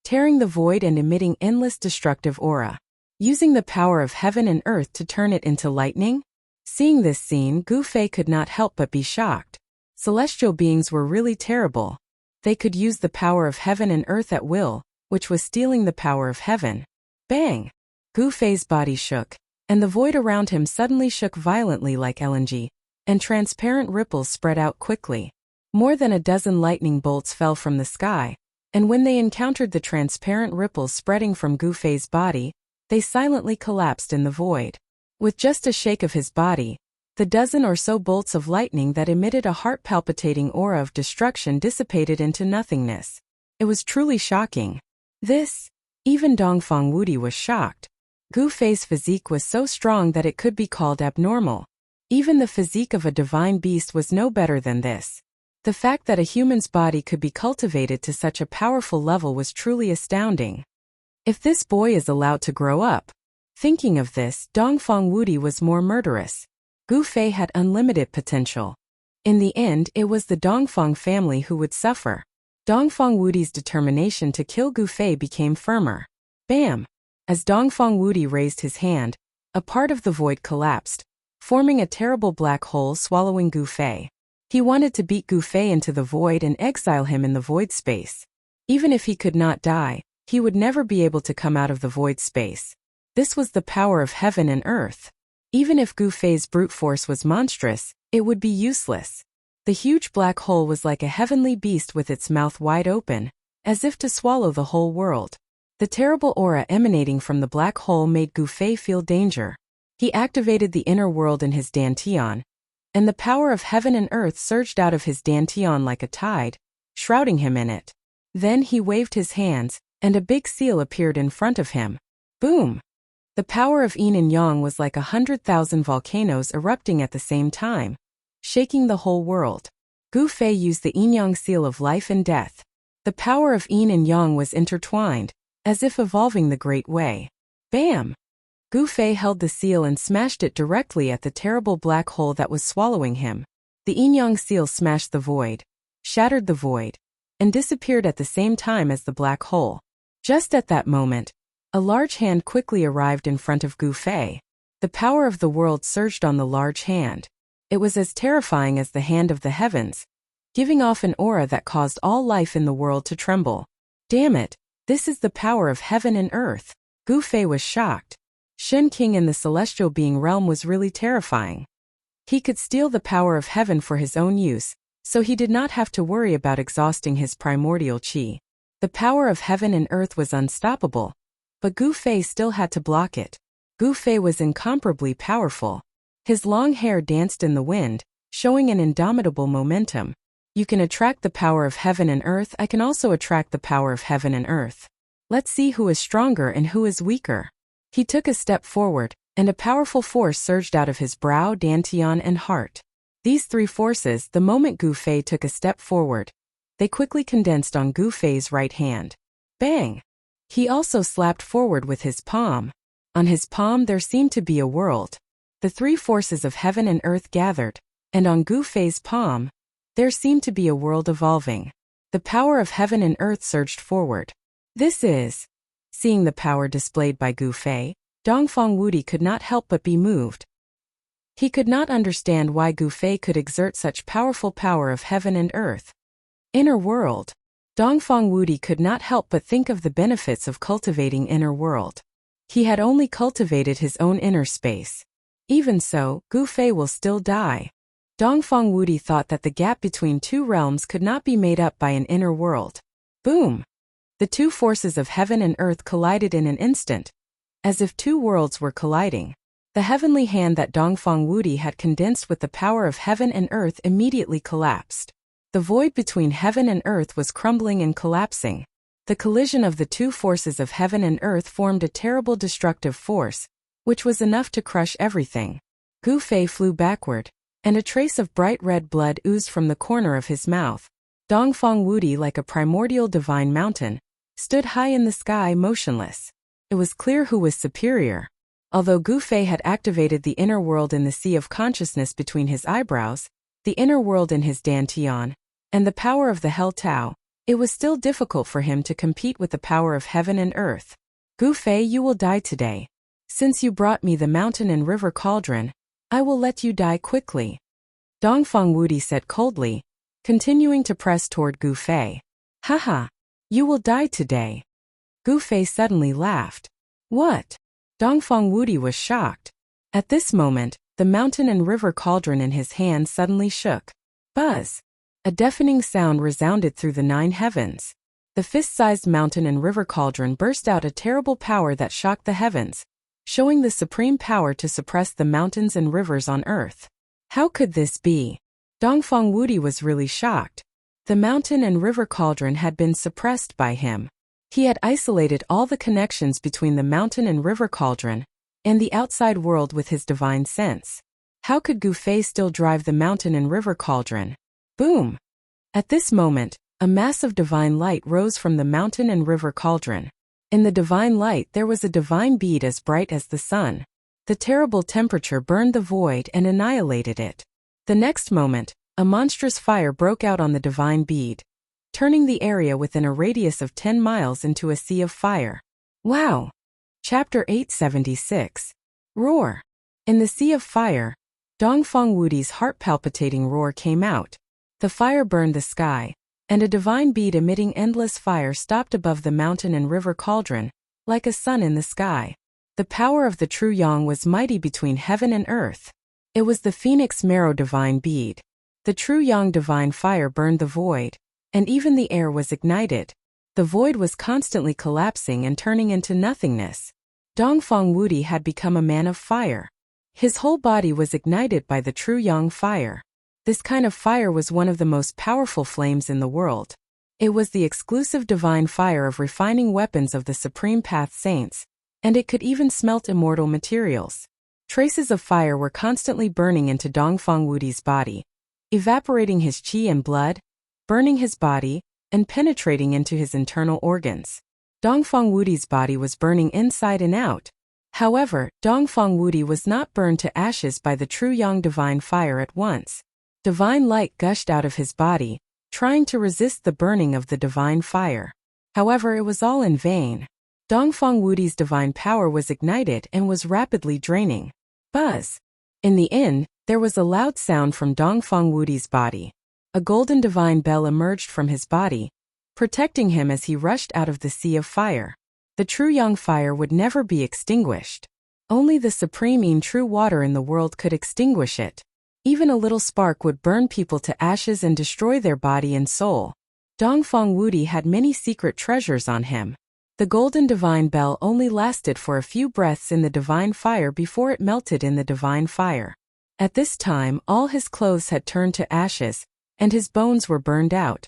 A: tearing the void and emitting endless destructive aura. Using the power of heaven and earth to turn it into lightning? Seeing this scene, Gu Fei could not help but be shocked. Celestial beings were really terrible. They could use the power of heaven and earth at will, which was stealing the power of heaven. Bang! Gu Fei's body shook, and the void around him suddenly shook violently like LNG, and transparent ripples spread out quickly. More than a dozen lightning bolts fell from the sky, and when they encountered the transparent ripples spreading from Gu Fei's body, they silently collapsed in the void. With just a shake of his body, the dozen or so bolts of lightning that emitted a heart-palpitating aura of destruction dissipated into nothingness. It was truly shocking. Even Dongfang Wudi was shocked. Gu Fei's physique was so strong that it could be called abnormal. Even the physique of a divine beast was no better than this. The fact that a human's body could be cultivated to such a powerful level was truly astounding. If this boy is allowed to grow up. Thinking of this, Dongfang Wudi was more murderous. Gu Fei had unlimited potential. In the end, it was the Dongfang family who would suffer. Dongfang Wudi's determination to kill Gu Fei became firmer. Bam! As Dongfang Wudi raised his hand, a part of the void collapsed, forming a terrible black hole swallowing Gu Fei. He wanted to beat Gu Fei into the void and exile him in the void space. Even if he could not die, he would never be able to come out of the void space. This was the power of heaven and earth. Even if Gu Fei's brute force was monstrous, it would be useless. The huge black hole was like a heavenly beast with its mouth wide open, as if to swallow the whole world. The terrible aura emanating from the black hole made Gu Fei feel danger. He activated the inner world in his dantian, and the power of heaven and earth surged out of his dantian like a tide, shrouding him in it. Then he waved his hands, and a big seal appeared in front of him. Boom! The power of yin and yang was like 100,000 volcanoes erupting at the same time, shaking the whole world. Gu Fei used the yin-yang seal of life and death. The power of yin and yang was intertwined, as if evolving the great way. Bam! Gu Fei held the seal and smashed it directly at the terrible black hole that was swallowing him. The yin-yang seal smashed the void, shattered the void, and disappeared at the same time as the black hole. Just at that moment, a large hand quickly arrived in front of Gu Fei. The power of the world surged on the large hand. It was as terrifying as the hand of the heavens, giving off an aura that caused all life in the world to tremble. Damn it, this is the power of heaven and earth. Gu Fei was shocked. Shen King in the celestial being realm was really terrifying. He could steal the power of heaven for his own use, so he did not have to worry about exhausting his primordial qi. The power of heaven and earth was unstoppable, but Gu Fei still had to block it. Gu Fei was incomparably powerful. His long hair danced in the wind, showing an indomitable momentum. You can attract the power of heaven and earth. I can also attract the power of heaven and earth. Let's see who is stronger and who is weaker. He took a step forward, and a powerful force surged out of his brow, dantian, and heart. These three forces, the moment Gu Fei took a step forward, they quickly condensed on Gu Fei's right hand. Bang! He also slapped forward with his palm. On his palm there seemed to be a world. The three forces of heaven and earth gathered, and on Gu Fei's palm, there seemed to be a world evolving. The power of heaven and earth surged forward. Seeing the power displayed by Gu Fei, Dongfang Wudi could not help but be moved. He could not understand why Gu Fei could exert such powerful power of heaven and earth. Inner world. Dongfang Wudi could not help but think of the benefits of cultivating inner world. He had only cultivated his own inner space. Even so, Gu Fei will still die. Dongfang Wudi thought that the gap between two realms could not be made up by an inner world. Boom! The two forces of heaven and earth collided in an instant, as if two worlds were colliding. The heavenly hand that Dongfang Wudi had condensed with the power of heaven and earth immediately collapsed. The void between heaven and earth was crumbling and collapsing. The collision of the two forces of heaven and earth formed a terrible destructive force, which was enough to crush everything. Gu Fei flew backward, and a trace of bright red blood oozed from the corner of his mouth. Dongfang Wudi, like a primordial divine mountain, stood high in the sky motionless. It was clear who was superior. Although Gu Fei had activated the inner world in the sea of consciousness between his eyebrows, the inner world in his dantian, and the power of the Hell Tao, it was still difficult for him to compete with the power of heaven and earth. Gu Fei, you will die today. Since you brought me the mountain and river cauldron, I will let you die quickly. Dongfang Wudi said coldly, continuing to press toward Gu Fei. Haha, you will die today. Gu Fei suddenly laughed. What? Dongfang Wudi was shocked. At this moment, the mountain and river cauldron in his hand suddenly shook. Buzz! A deafening sound resounded through the 9 heavens. The fist-sized mountain and river cauldron burst out a terrible power that shocked the heavens, showing the supreme power to suppress the mountains and rivers on earth. How could this be? Dongfang Wudi was really shocked. The mountain and river cauldron had been suppressed by him. He had isolated all the connections between the mountain and river cauldron and the outside world with his divine sense. How could Gu Fei still drive the mountain and river cauldron? Boom! At this moment, a mass of divine light rose from the mountain and river cauldron. In the divine light there was a divine bead as bright as the sun. The terrible temperature burned the void and annihilated it. The next moment, a monstrous fire broke out on the divine bead, turning the area within a radius of 10 miles into a sea of fire. Wow! Chapter 876. Roar! In the sea of fire, Dongfang Wudi's heart-palpitating roar came out. The fire burned the sky, and a divine bead emitting endless fire stopped above the mountain and river cauldron, like a sun in the sky. The power of the true yang was mighty between heaven and earth. It was the phoenix marrow divine bead. The true yang divine fire burned the void, and even the air was ignited. The void was constantly collapsing and turning into nothingness. Dongfang Wudi had become a man of fire. His whole body was ignited by the true yang fire. This kind of fire was one of the most powerful flames in the world. It was the exclusive divine fire of refining weapons of the Supreme Path Saints, and it could even smelt immortal materials. Traces of fire were constantly burning into Dongfang Wudi's body, evaporating his qi and blood, burning his body, and penetrating into his internal organs. Dongfang Wudi's body was burning inside and out. However, Dongfang Wudi was not burned to ashes by the true yang divine fire at once. Divine light gushed out of his body, trying to resist the burning of the divine fire. However, it was all in vain. Dongfang Wudi's divine power was ignited and was rapidly draining. Buzz! In the end, there was a loud sound from Dongfang Wudi's body. A golden divine bell emerged from his body, protecting him as he rushed out of the sea of fire. The true yang fire would never be extinguished. Only the supreme and true water in the world could extinguish it. Even a little spark would burn people to ashes and destroy their body and soul. Dongfang Wudi had many secret treasures on him. The golden divine bell only lasted for a few breaths in the divine fire before it melted in the divine fire. At this time, all his clothes had turned to ashes, and his bones were burned out.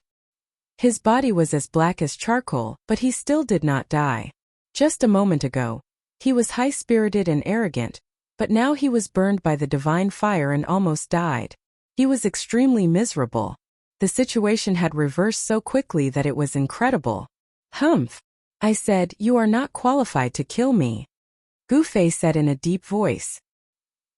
A: His body was as black as charcoal, but he still did not die. Just a moment ago, he was high-spirited and arrogant, but now he was burned by the divine fire and almost died. He was extremely miserable. The situation had reversed so quickly that it was incredible. Humph! I said, you are not qualified to kill me. Gu Fei said in a deep voice.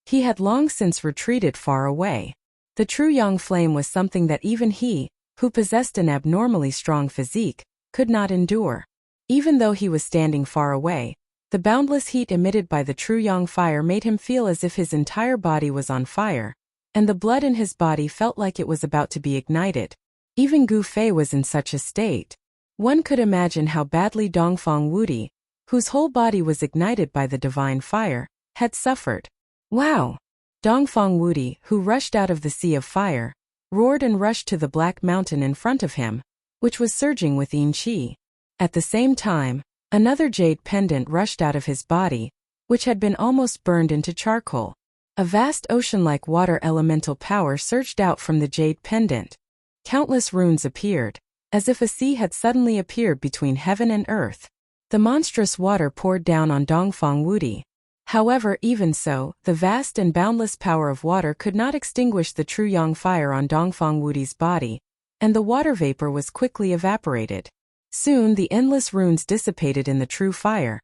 A: He had long since retreated far away. The true yang flame was something that even he, who possessed an abnormally strong physique, could not endure. Even though he was standing far away, the boundless heat emitted by the true yang fire made him feel as if his entire body was on fire, and the blood in his body felt like it was about to be ignited. Even Gu Fei was in such a state. One could imagine how badly Dongfang Wudi, whose whole body was ignited by the divine fire, had suffered. Wow! Dongfang Wudi, who rushed out of the sea of fire, roared and rushed to the black mountain in front of him, which was surging with yin qi. At the same time, another jade pendant rushed out of his body, which had been almost burned into charcoal. A vast ocean-like water elemental power surged out from the jade pendant. Countless runes appeared, as if a sea had suddenly appeared between heaven and earth. The monstrous water poured down on Dongfang Wudi. However, even so, the vast and boundless power of water could not extinguish the true yang fire on Dongfang Wudi's body, and the water vapor was quickly evaporated. Soon the endless runes dissipated in the true fire,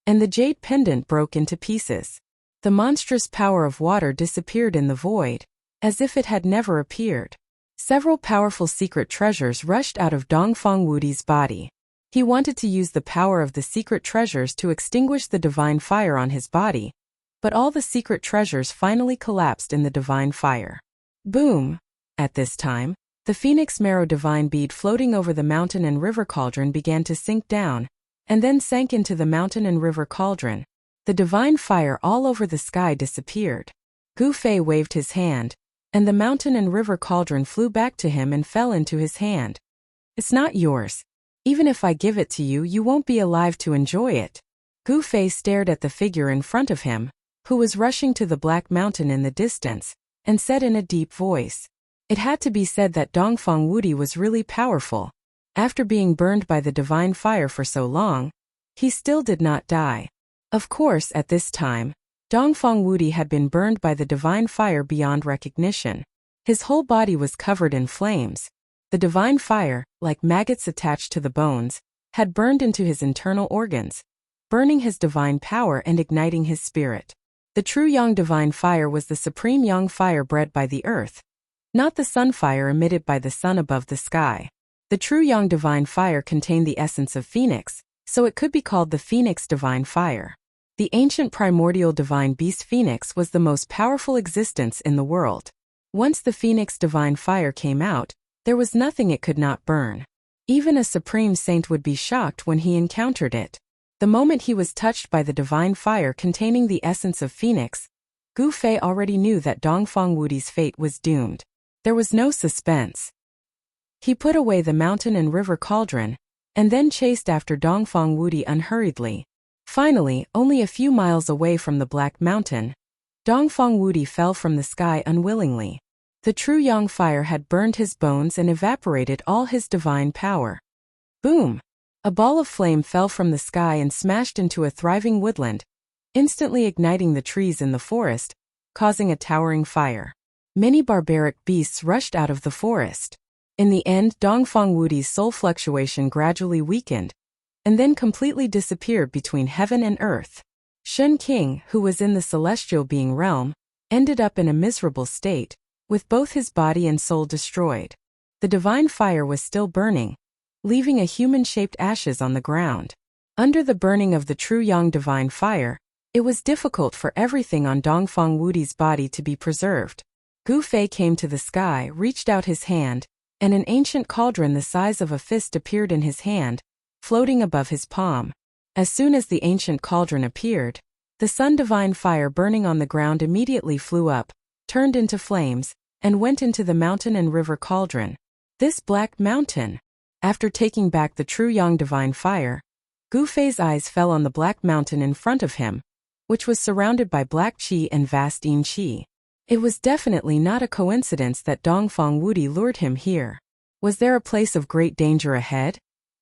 A: and the jade pendant broke into pieces. The monstrous power of water disappeared in the void, as if it had never appeared. Several powerful secret treasures rushed out of Dongfang Wudi's body. He wanted to use the power of the secret treasures to extinguish the divine fire on his body, but all the secret treasures finally collapsed in the divine fire. Boom! At this time, the Phoenix Marrow divine bead floating over the mountain and river cauldron began to sink down, and then sank into the mountain and river cauldron. The divine fire all over the sky disappeared. Gu Fei waved his hand, and the mountain and river cauldron flew back to him and fell into his hand. It's not yours. Even if I give it to you, you won't be alive to enjoy it. Gu Fei stared at the figure in front of him, who was rushing to the black mountain in the distance, and said in a deep voice. It had to be said that Dongfang Wudi was really powerful. After being burned by the divine fire for so long, he still did not die. Of course, at this time, Dongfang Wudi had been burned by the divine fire beyond recognition. His whole body was covered in flames. The divine fire, like maggots attached to the bones, had burned into his internal organs, burning his divine power and igniting his spirit. The true yang divine fire was the supreme yang fire bred by the earth, not the sun fire emitted by the sun above the sky. The true yang divine fire contained the essence of Phoenix, so it could be called the Phoenix divine fire. The ancient primordial divine beast Phoenix was the most powerful existence in the world. Once the Phoenix divine fire came out, there was nothing it could not burn. Even a supreme saint would be shocked when he encountered it. The moment he was touched by the divine fire containing the essence of Phoenix, Gu Fei already knew that Dongfang Wudi's fate was doomed. There was no suspense. He put away the mountain and river cauldron, and then chased after Dongfang Wudi unhurriedly. Finally, only a few miles away from the Black Mountain, Dongfang Wudi fell from the sky unwillingly. The true yang fire had burned his bones and evaporated all his divine power. Boom! A ball of flame fell from the sky and smashed into a thriving woodland, instantly igniting the trees in the forest, causing a towering fire. Many barbaric beasts rushed out of the forest. In the end, Dongfang Wudi's soul fluctuation gradually weakened, and then completely disappeared between heaven and earth. Shen King, who was in the celestial being realm, ended up in a miserable state, with both his body and soul destroyed. The divine fire was still burning, leaving a human-shaped ashes on the ground. Under the burning of the true yang divine fire, it was difficult for everything on Dongfang Wudi's body to be preserved. Gu Fei came to the sky, reached out his hand, and an ancient cauldron the size of a fist appeared in his hand, floating above his palm. As soon as the ancient cauldron appeared, the sun divine fire burning on the ground immediately flew up, turned into flames, and went into the mountain and river cauldron. This black mountain. After taking back the true yang divine fire, Gu Fei's eyes fell on the black mountain in front of him, which was surrounded by black qi and vast yin qi. It was definitely not a coincidence that Dongfang Wudi lured him here. Was there a place of great danger ahead?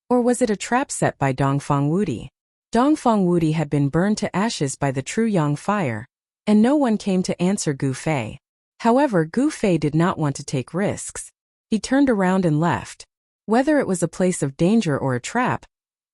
A: Or was it a trap set by Dongfang Wudi? Dongfang Wudi had been burned to ashes by the true yang fire, and no one came to answer Gu Fei. However, Gu Fei did not want to take risks. He turned around and left. Whether it was a place of danger or a trap,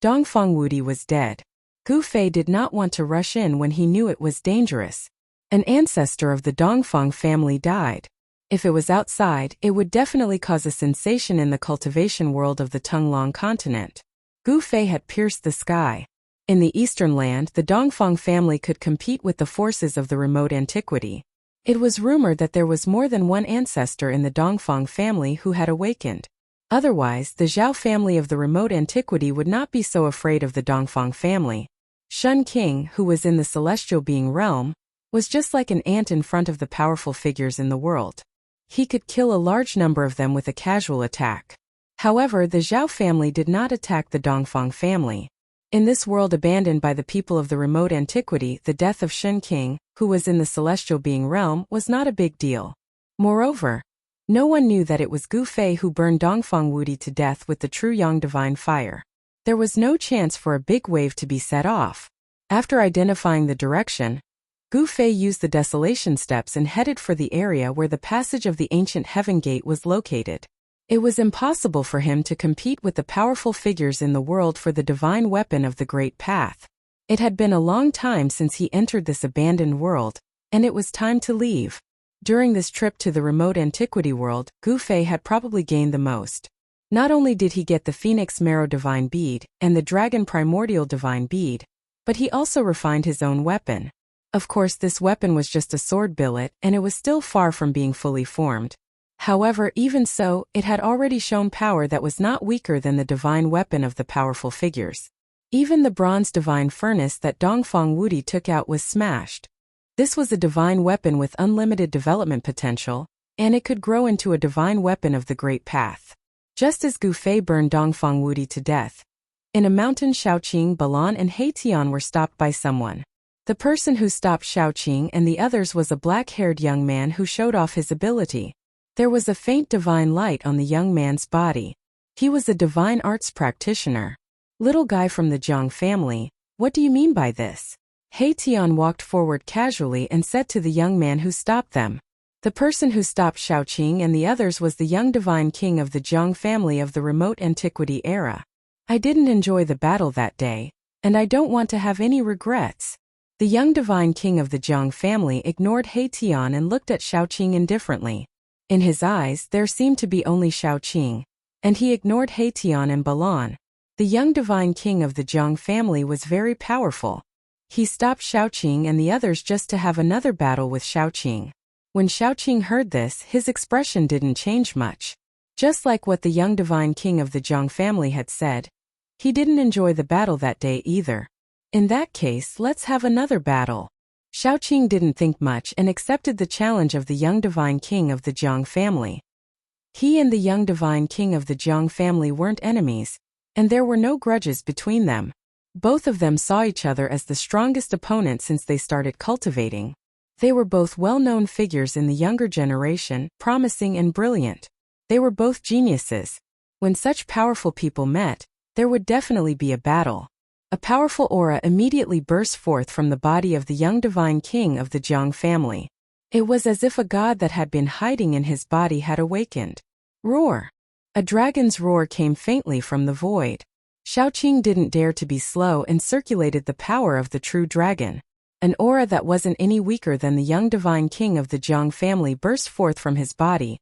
A: Dongfang Wudi was dead. Gu Fei did not want to rush in when he knew it was dangerous. An ancestor of the Dongfang family died. If it was outside, it would definitely cause a sensation in the cultivation world of the Tunglong continent. Gu Fei had pierced the sky. In the eastern land, the Dongfang family could compete with the forces of the remote antiquity. It was rumored that there was more than one ancestor in the Dongfang family who had awakened. Otherwise, the Zhao family of the remote antiquity would not be so afraid of the Dongfang family. Shen King, who was in the celestial being realm, was just like an ant in front of the powerful figures in the world. He could kill a large number of them with a casual attack. However, the Zhao family did not attack the Dongfang family. In this world abandoned by the people of the remote antiquity, the death of Shen King, who was in the celestial being realm, was not a big deal. Moreover, no one knew that it was Gu Fei who burned Dongfang Wudi to death with the true Yang divine fire. There was no chance for a big wave to be set off. After identifying the direction, Gu Fei used the desolation steps and headed for the area where the passage of the ancient heaven gate was located. It was impossible for him to compete with the powerful figures in the world for the divine weapon of the Great Path. It had been a long time since he entered this abandoned world, and it was time to leave. During this trip to the remote antiquity world, Gu Fei had probably gained the most. Not only did he get the Phoenix Marrow Divine Bead and the Dragon Primordial Divine Bead, but he also refined his own weapon. Of course, this weapon was just a sword billet, and it was still far from being fully formed. However, even so, it had already shown power that was not weaker than the divine weapon of the powerful figures. Even the bronze divine furnace that Dongfang Wudi took out was smashed. This was a divine weapon with unlimited development potential, and it could grow into a divine weapon of the Great Path. Just as Gu Fei burned Dongfang Wudi to death, in a mountain Shaoqing, Balan and Heitian were stopped by someone. The person who stopped Shaoqing and the others was a black-haired young man who showed off his ability. There was a faint divine light on the young man's body. He was a divine arts practitioner. Little guy from the Jiang family, what do you mean by this? Heitian walked forward casually and said to the young man who stopped them. The person who stopped Shaoqing and the others was the young divine king of the Jiang family of the remote antiquity era. I didn't enjoy the battle that day, and I don't want to have any regrets. The young divine king of the Jiang family ignored Heitian and looked at Shaoqing indifferently. In his eyes, there seemed to be only Shaoqing, and he ignored Heitian and Balan. The young divine king of the Jiang family was very powerful. He stopped Shaoqing and the others just to have another battle with Shaoqing. When Shaoqing heard this, his expression didn't change much. Just like what the young divine king of the Jiang family had said, he didn't enjoy the battle that day either. In that case, let's have another battle. Shaoqing didn't think much and accepted the challenge of the young divine king of the Jiang family. He and the young divine king of the Jiang family weren't enemies, and there were no grudges between them. Both of them saw each other as the strongest opponent since they started cultivating. They were both well-known figures in the younger generation, promising and brilliant. They were both geniuses. When such powerful people met, there would definitely be a battle. A powerful aura immediately burst forth from the body of the young divine king of the Jiang family. It was as if a god that had been hiding in his body had awakened. Roar! A dragon's roar came faintly from the void. Shaoqing didn't dare to be slow and circulated the power of the true dragon. An aura that wasn't any weaker than the young divine king of the Jiang family burst forth from his body,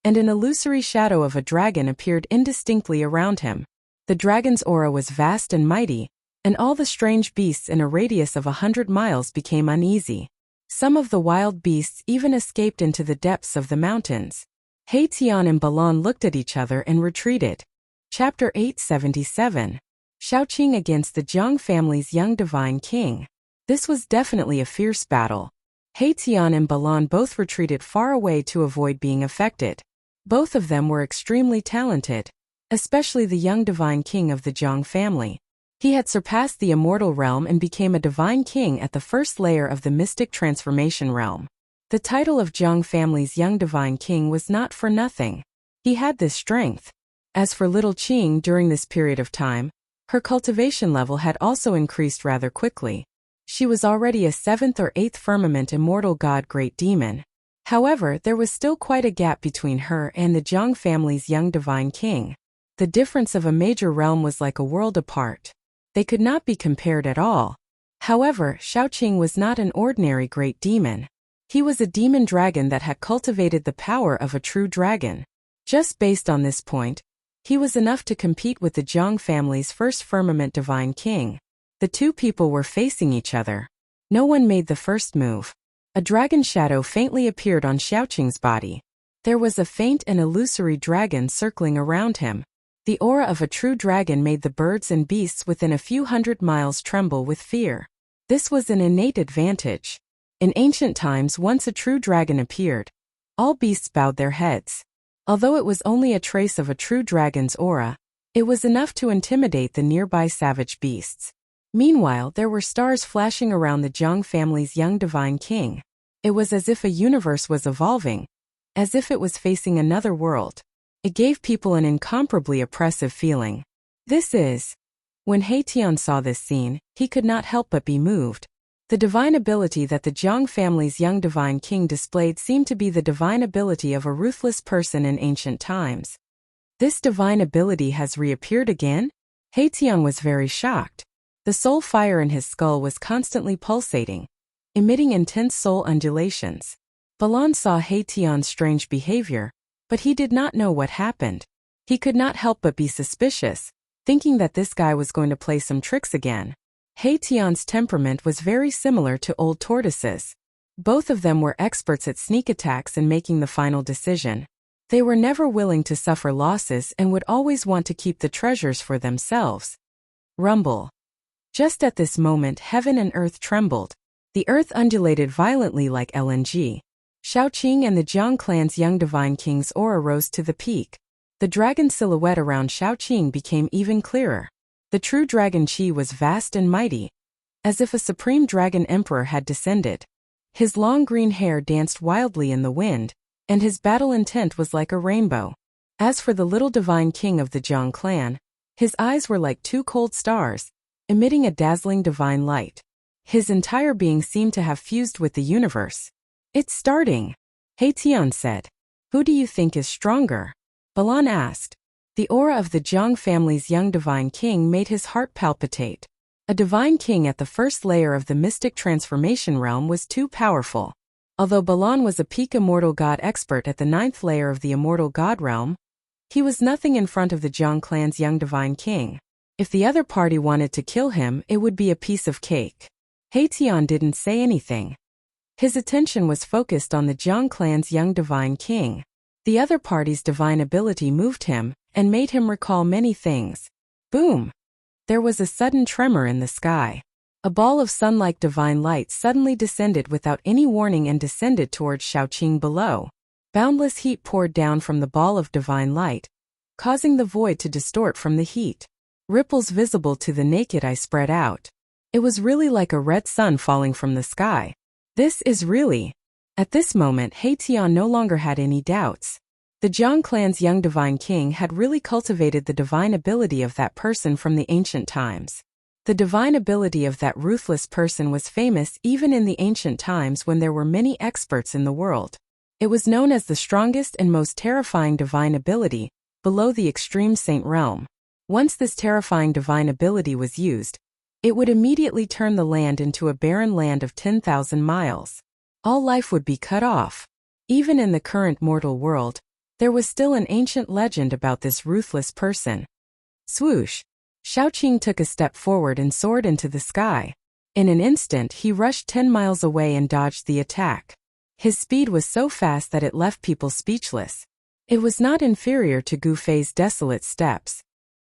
A: and an illusory shadow of a dragon appeared indistinctly around him. The dragon's aura was vast and mighty, and all the strange beasts in a radius of 100 miles became uneasy. Some of the wild beasts even escaped into the depths of the mountains. Heitian and Balan looked at each other and retreated. Chapter 877. Shaoqing against the Jiang family's young divine king. This was definitely a fierce battle. Heitian and Balan both retreated far away to avoid being affected. Both of them were extremely talented, especially the young divine king of the Jiang family. He had surpassed the immortal realm and became a divine king at the first layer of the mystic transformation realm. The title of Jiang family's young divine king was not for nothing. He had this strength. As for little Qing, during this period of time, her cultivation level had also increased rather quickly. She was already a 7th or 8th firmament immortal god great demon. However, there was still quite a gap between her and the Jiang family's young divine king. The difference of a major realm was like a world apart. They could not be compared at all. However, Shaoqing was not an ordinary great demon. He was a demon dragon that had cultivated the power of a true dragon. Just based on this point, he was enough to compete with the Jiang family's first firmament divine king. The two people were facing each other. No one made the first move. A dragon shadow faintly appeared on Shaoqing's body. There was a faint and illusory dragon circling around him. The aura of a true dragon made the birds and beasts within a few hundred miles tremble with fear. This was an innate advantage. In ancient times, once a true dragon appeared, all beasts bowed their heads. Although it was only a trace of a true dragon's aura, it was enough to intimidate the nearby savage beasts. Meanwhile, there were stars flashing around the Jiang family's young divine king. It was as if a universe was evolving, as if it was facing another world. It gave people an incomparably oppressive feeling. When Haitian saw this scene, he could not help but be moved. The divine ability that the Jiang family's young divine king displayed seemed to be the divine ability of a ruthless person in ancient times. This divine ability has reappeared again? Haitian was very shocked. The soul fire in his skull was constantly pulsating, emitting intense soul undulations. Balan saw Haitian's strange behavior, but he did not know what happened. He could not help but be suspicious, thinking that this guy was going to play some tricks again. Haitian's temperament was very similar to old tortoises. Both of them were experts at sneak attacks and making the final decision. They were never willing to suffer losses and would always want to keep the treasures for themselves. Rumble. Just at this moment, heaven and earth trembled. The earth undulated violently like LNG. Shaoqing and the Jiang clan's young divine king's aura rose to the peak. The dragon silhouette around Shaoqing became even clearer. The true dragon Qi was vast and mighty, as if a supreme dragon emperor had descended. His long green hair danced wildly in the wind, and his battle intent was like a rainbow. As for the little divine king of the Jiang clan, his eyes were like two cold stars, emitting a dazzling divine light. His entire being seemed to have fused with the universe. "It's starting," Haitian said. "Who do you think is stronger?" Balan asked. The aura of the Jiang family's young divine king made his heart palpitate. A divine king at the first layer of the mystic transformation realm was too powerful. Although Balan was a peak immortal god expert at the 9th layer of the immortal god realm, he was nothing in front of the Jiang clan's young divine king. If the other party wanted to kill him, it would be a piece of cake. Haitian didn't say anything. His attention was focused on the Jiang clan's young divine king. The other party's divine ability moved him and made him recall many things. Boom! There was a sudden tremor in the sky. A ball of sun-like divine light suddenly descended without any warning and descended towards Shaoqing below. Boundless heat poured down from the ball of divine light, causing the void to distort from the heat. Ripples visible to the naked eye spread out. It was really like a red sun falling from the sky. This is really... At this moment, Haitian no longer had any doubts. The Jiang clan's young divine king had really cultivated the divine ability of that person from the ancient times. The divine ability of that ruthless person was famous even in the ancient times when there were many experts in the world. It was known as the strongest and most terrifying divine ability, below the extreme saint realm. Once this terrifying divine ability was used, it would immediately turn the land into a barren land of 10,000 miles. All life would be cut off. Even in the current mortal world, there was still an ancient legend about this ruthless person. Swoosh! Shaoqing took a step forward and soared into the sky. In an instant, he rushed 10 miles away and dodged the attack. His speed was so fast that it left people speechless. It was not inferior to Gu Fei's desolate steps.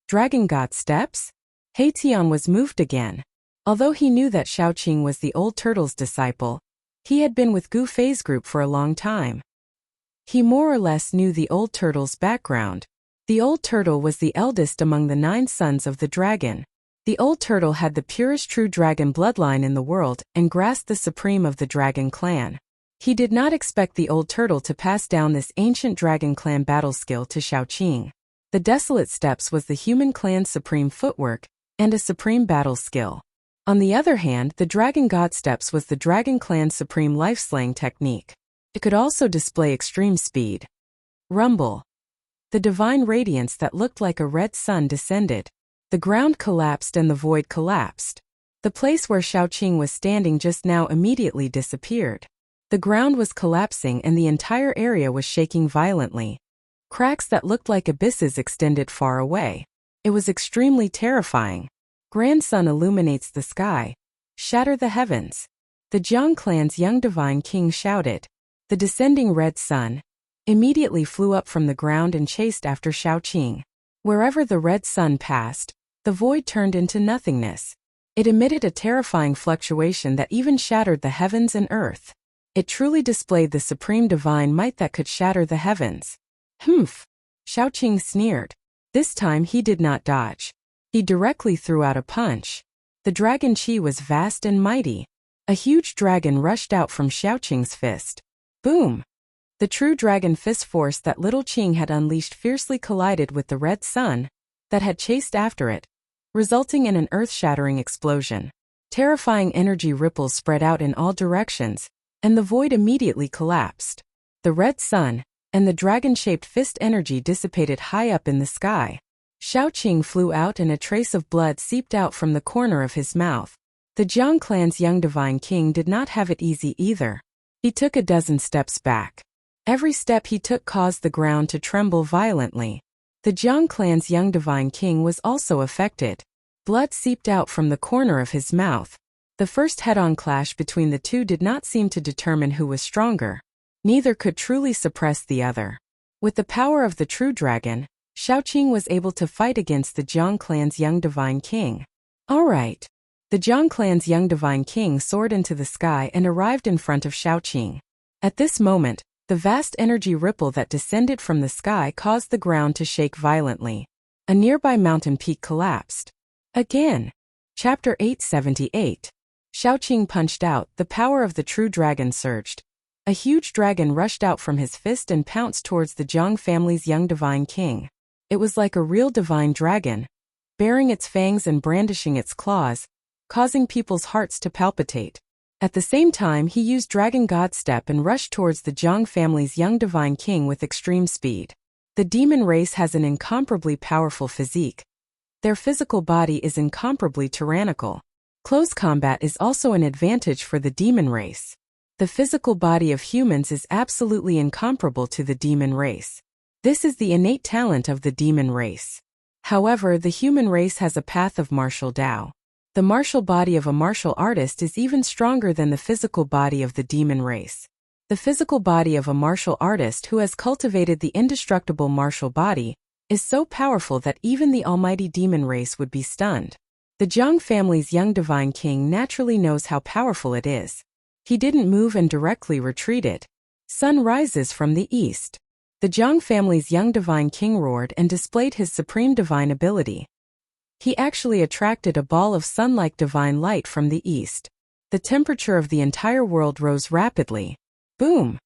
A: Dragon God steps? Haitian was moved again. Although he knew that Shaoqing was the old turtle's disciple, he had been with Gu Fei's group for a long time. He more or less knew the old turtle's background. The old turtle was the eldest among the 9 sons of the dragon. The old turtle had the purest true dragon bloodline in the world and grasped the supreme of the dragon clan. He did not expect the old turtle to pass down this ancient dragon clan battle skill to Shaoqing. The desolate steps was the human clan's supreme footwork and a supreme battle skill. On the other hand, the dragon god steps was the dragon clan's supreme life-slaying technique. It could also display extreme speed. Rumble. The divine radiance that looked like a red sun descended. The ground collapsed and the void collapsed. The place where Shaoqing was standing just now immediately disappeared. The ground was collapsing and the entire area was shaking violently. Cracks that looked like abysses extended far away. It was extremely terrifying. Grand sun illuminates the sky. Shatter the heavens. The Jiang clan's young divine king shouted. The descending red sun immediately flew up from the ground and chased after Shaoqing. Wherever the red sun passed, the void turned into nothingness. It emitted a terrifying fluctuation that even shattered the heavens and earth. It truly displayed the supreme divine might that could shatter the heavens. Humph! Shaoqing sneered. This time he did not dodge. He directly threw out a punch. The dragon Qi was vast and mighty. A huge dragon rushed out from Xiaoqing's fist. Boom! The true dragon fist force that little Qing had unleashed fiercely collided with the red sun that had chased after it, resulting in an earth-shattering explosion. Terrifying energy ripples spread out in all directions, and the void immediately collapsed. The red sun and the dragon-shaped fist energy dissipated high up in the sky. Xiaoqing flew out and a trace of blood seeped out from the corner of his mouth. The Jiang clan's young divine king did not have it easy either. He took a dozen steps back. Every step he took caused the ground to tremble violently. The Jiang clan's young divine king was also affected. Blood seeped out from the corner of his mouth. The first head-on clash between the two did not seem to determine who was stronger. Neither could truly suppress the other. With the power of the true dragon, Xiaoqing was able to fight against the Jiang clan's young divine king. All right. The Jiang clan's young divine king soared into the sky and arrived in front of Xiaoqing. At this moment, the vast energy ripple that descended from the sky caused the ground to shake violently. A nearby mountain peak collapsed. Again. Chapter 878. Xiaoqing punched out, the power of the true dragon surged. A huge dragon rushed out from his fist and pounced towards the Jiang family's young divine king. It was like a real divine dragon, baring its fangs and brandishing its claws, causing people's hearts to palpitate. At the same time, he used Dragon God Step and rushed towards the Jiang family's young divine king with extreme speed. The demon race has an incomparably powerful physique. Their physical body is incomparably tyrannical. Close combat is also an advantage for the demon race. The physical body of humans is absolutely incomparable to the demon race. This is the innate talent of the demon race. However, the human race has a path of martial Dao. The martial body of a martial artist is even stronger than the physical body of the demon race. The physical body of a martial artist who has cultivated the indestructible martial body is so powerful that even the almighty demon race would be stunned. The Jiang family's young divine king naturally knows how powerful it is. He didn't move and directly retreated. Sun rises from the east. The Jiang family's young divine king roared and displayed his supreme divine ability. He actually attracted a ball of sun-like divine light from the east. The temperature of the entire world rose rapidly. Boom!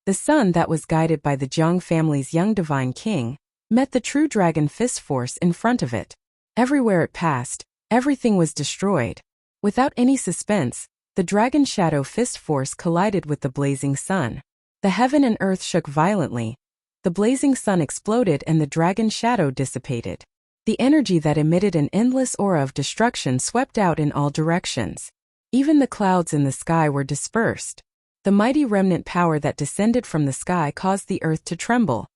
A: The sun that was guided by the Jiang family's young divine king met the true dragon fist force in front of it. Everywhere it passed, everything was destroyed. Without any suspense, the dragon shadow fist force collided with the blazing sun. The heaven and earth shook violently. The blazing sun exploded and the dragon shadow dissipated. The energy that emitted an endless aura of destruction swept out in all directions. Even the clouds in the sky were dispersed. The mighty remnant power that descended from the sky caused the earth to tremble,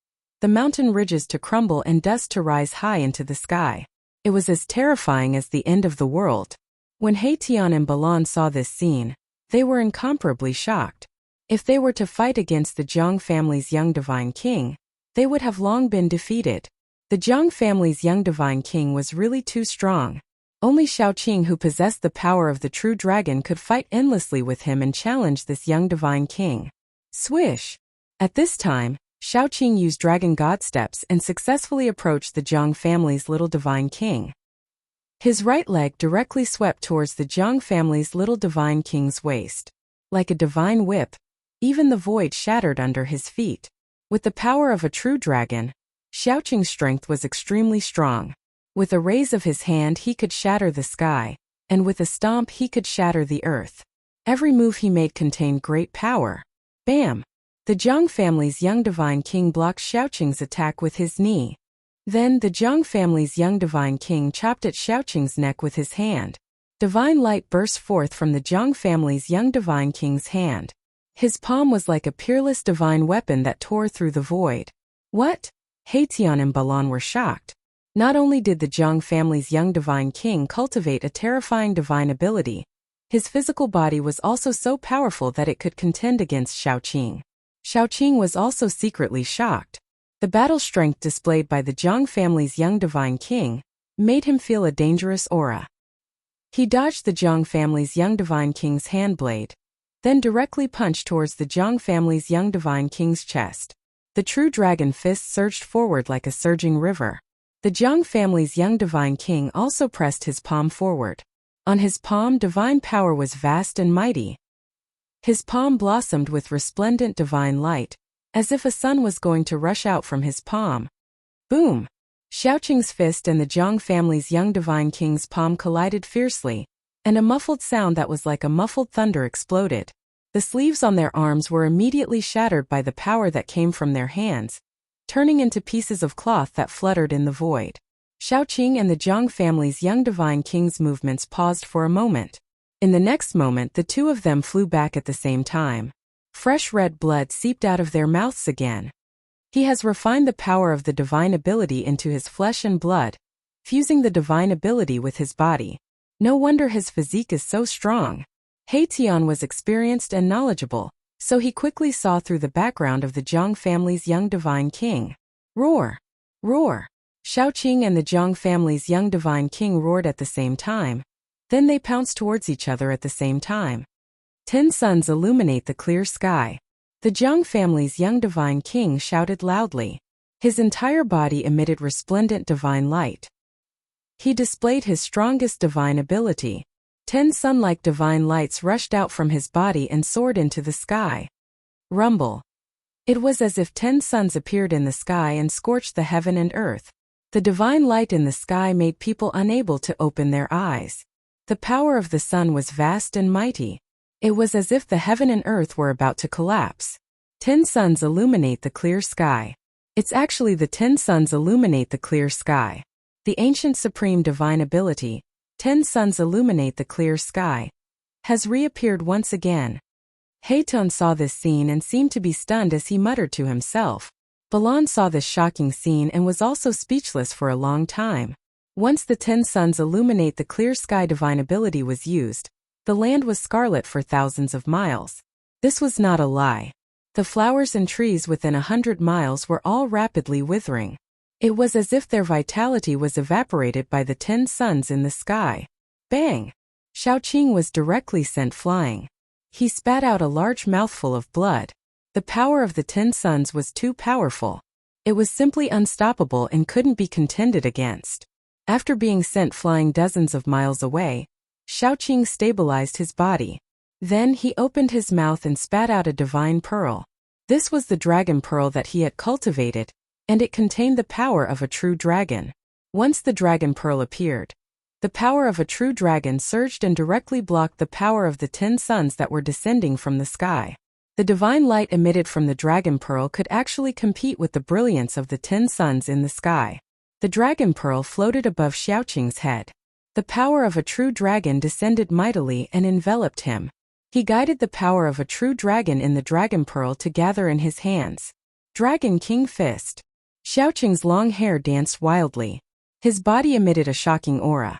A: the mountain ridges to crumble and dust to rise high into the sky. It was as terrifying as the end of the world. When Tian and Balan saw this scene, they were incomparably shocked. If they were to fight against the Jiang family's young divine king, they would have long been defeated. The Jiang family's young divine king was really too strong. Only Xiaoqing, who possessed the power of the true dragon, could fight endlessly with him and challenge this young divine king. Swish! At this time, Xiaoqing used Dragon God Steps and successfully approached the Jiang family's little divine king. His right leg directly swept towards the Jiang family's little divine king's waist. Like a divine whip, even the void shattered under his feet. With the power of a true dragon, Xiaoqing's strength was extremely strong. With a raise of his hand he could shatter the sky, and with a stomp he could shatter the earth. Every move he made contained great power. Bam! The Jiang family's young divine king blocked Xiaoqing's attack with his knee. Then the Jiang family's young divine king chopped at Xiaoqing's neck with his hand. Divine light burst forth from the Jiang family's young divine king's hand. His palm was like a peerless divine weapon that tore through the void. What? Tian and Balan were shocked. Not only did the Jiang family's young divine king cultivate a terrifying divine ability, his physical body was also so powerful that it could contend against Xiaoqing. Xiaoqing was also secretly shocked. The battle strength displayed by the Jiang family's young divine king made him feel a dangerous aura. He dodged the Jiang family's young divine king's hand blade, then directly punched towards the Jiang family's young divine king's chest. The true dragon fist surged forward like a surging river. The Jiang family's young divine king also pressed his palm forward. On his palm, divine power was vast and mighty. His palm blossomed with resplendent divine light, as if a sun was going to rush out from his palm. Boom! Xiaoqing's fist and the Jiang family's young divine king's palm collided fiercely, and a muffled sound that was like a muffled thunder exploded. The sleeves on their arms were immediately shattered by the power that came from their hands, turning into pieces of cloth that fluttered in the void. Xiaoqing and the Jiang family's young divine king's movements paused for a moment. In the next moment, the two of them flew back at the same time. Fresh red blood seeped out of their mouths again. He has refined the power of the divine ability into his flesh and blood, fusing the divine ability with his body. No wonder his physique is so strong. He Tian was experienced and knowledgeable, so he quickly saw through the background of the Jiang family's young divine king. Roar! Roar! Xiaoqing and the Jiang family's young divine king roared at the same time. Then they pounced towards each other at the same time. 10 suns illuminate the clear sky. The Jiang family's young divine king shouted loudly. His entire body emitted resplendent divine light. He displayed his strongest divine ability. 10 sun-like divine lights rushed out from his body and soared into the sky. Rumble. It was as if 10 suns appeared in the sky and scorched the heaven and earth. The divine light in the sky made people unable to open their eyes. The power of the sun was vast and mighty. It was as if the heaven and earth were about to collapse. 10 suns illuminate the clear sky. It's actually the 10 suns illuminate the clear sky. The ancient supreme divine ability, 10 suns illuminate the clear sky, has reappeared once again. He Tian saw this scene and seemed to be stunned as he muttered to himself. Balan saw this shocking scene and was also speechless for a long time. Once the 10 suns illuminate the clear sky divine ability was used, the land was scarlet for thousands of miles. This was not a lie. The flowers and trees within 100 miles were all rapidly withering. It was as if their vitality was evaporated by the 10 suns in the sky. Bang! Xiaoqing was directly sent flying. He spat out a large mouthful of blood. The power of the 10 suns was too powerful. It was simply unstoppable and couldn't be contended against. After being sent flying dozens of miles away, Xiaoqing stabilized his body. Then he opened his mouth and spat out a divine pearl. This was the dragon pearl that he had cultivated, and it contained the power of a true dragon. Once the dragon pearl appeared, the power of a true dragon surged and directly blocked the power of the 10 suns that were descending from the sky. The divine light emitted from the dragon pearl could actually compete with the brilliance of the 10 suns in the sky. The dragon pearl floated above Xiaoqing's head. The power of a true dragon descended mightily and enveloped him. He guided the power of a true dragon in the dragon pearl to gather in his hands. Dragon King Fist. Xiaoqing's long hair danced wildly. His body emitted a shocking aura.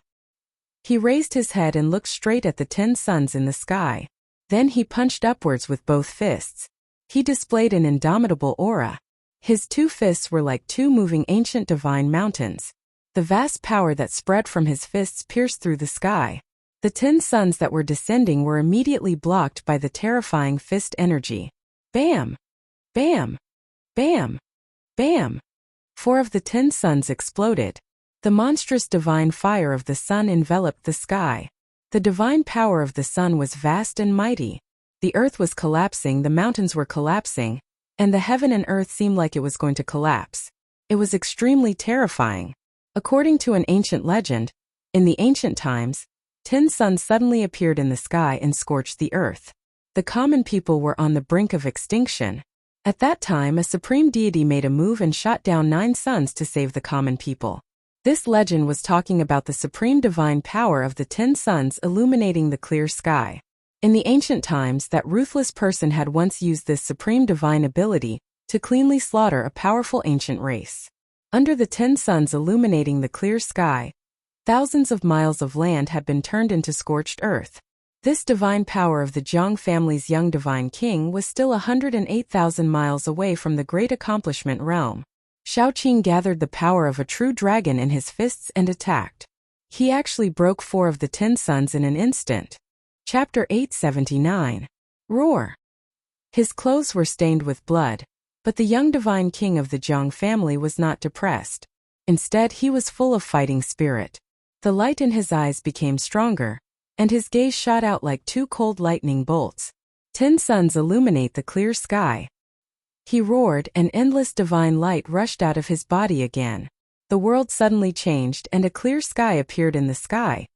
A: He raised his head and looked straight at the 10 suns in the sky. Then he punched upwards with both fists. He displayed an indomitable aura. His 2 fists were like 2 moving ancient divine mountains. The vast power that spread from his fists pierced through the sky. The 10 suns that were descending were immediately blocked by the terrifying fist energy. Bam! Bam! Bam! Bam! 4 of the 10 suns exploded. The monstrous divine fire of the sun enveloped the sky. The divine power of the sun was vast and mighty. The earth was collapsing, the mountains were collapsing, and the heaven and earth seemed like it was going to collapse. It was extremely terrifying. According to an ancient legend, in the ancient times, 10 suns suddenly appeared in the sky and scorched the earth. The common people were on the brink of extinction. At that time, a supreme deity made a move and shot down 9 suns to save the common people. This legend was talking about the supreme divine power of the 10 suns illuminating the clear sky. In the ancient times, that ruthless person had once used this supreme divine ability to cleanly slaughter a powerful ancient race. Under the 10 suns illuminating the clear sky, thousands of miles of land had been turned into scorched earth. This divine power of the Jiang family's young divine king was still 108,000 miles away from the great accomplishment realm. Xiaoqing gathered the power of a true dragon in his fists and attacked. He actually broke 4 of the 10 suns in an instant. Chapter 879. Roar. His clothes were stained with blood, but the young divine king of the Jiang family was not depressed. Instead, he was full of fighting spirit. The light in his eyes became stronger, and his gaze shot out like two cold lightning bolts. 10 suns illuminate the clear sky. He roared, and endless divine light rushed out of his body again. The world suddenly changed, and a clear sky appeared in the sky,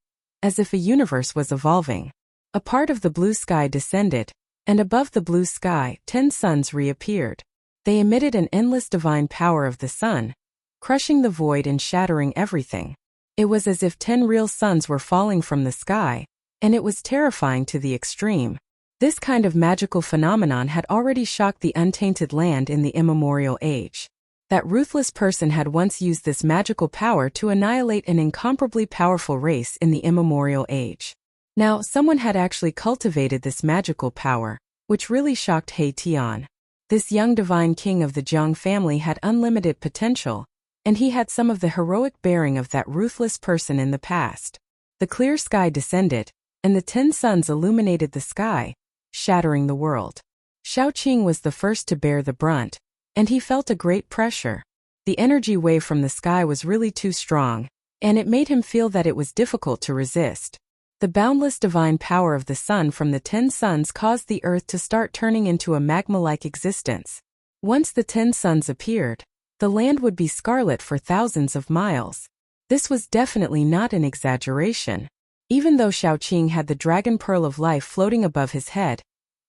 A: as if a universe was evolving. A part of the blue sky descended, and above the blue sky, 10 suns reappeared. They emitted an endless divine power of the sun, crushing the void and shattering everything. It was as if 10 real suns were falling from the sky, and it was terrifying to the extreme. This kind of magical phenomenon had already shocked the untainted land in the immemorial age. That ruthless person had once used this magical power to annihilate an incomparably powerful race in the immemorial age. Now, someone had actually cultivated this magical power, which really shocked He Tian. This young divine king of the Jiang family had unlimited potential, and he had some of the heroic bearing of that ruthless person in the past. The clear sky descended, and the 10 suns illuminated the sky, shattering the world. Xiaoqing was the first to bear the brunt, and he felt a great pressure. The energy wave from the sky was really too strong, and it made him feel that it was difficult to resist. The boundless divine power of the sun from the 10 suns caused the earth to start turning into a magma-like existence. Once the 10 suns appeared, the land would be scarlet for thousands of miles. This was definitely not an exaggeration. Even though Xiaoqing had the dragon pearl of life floating above his head,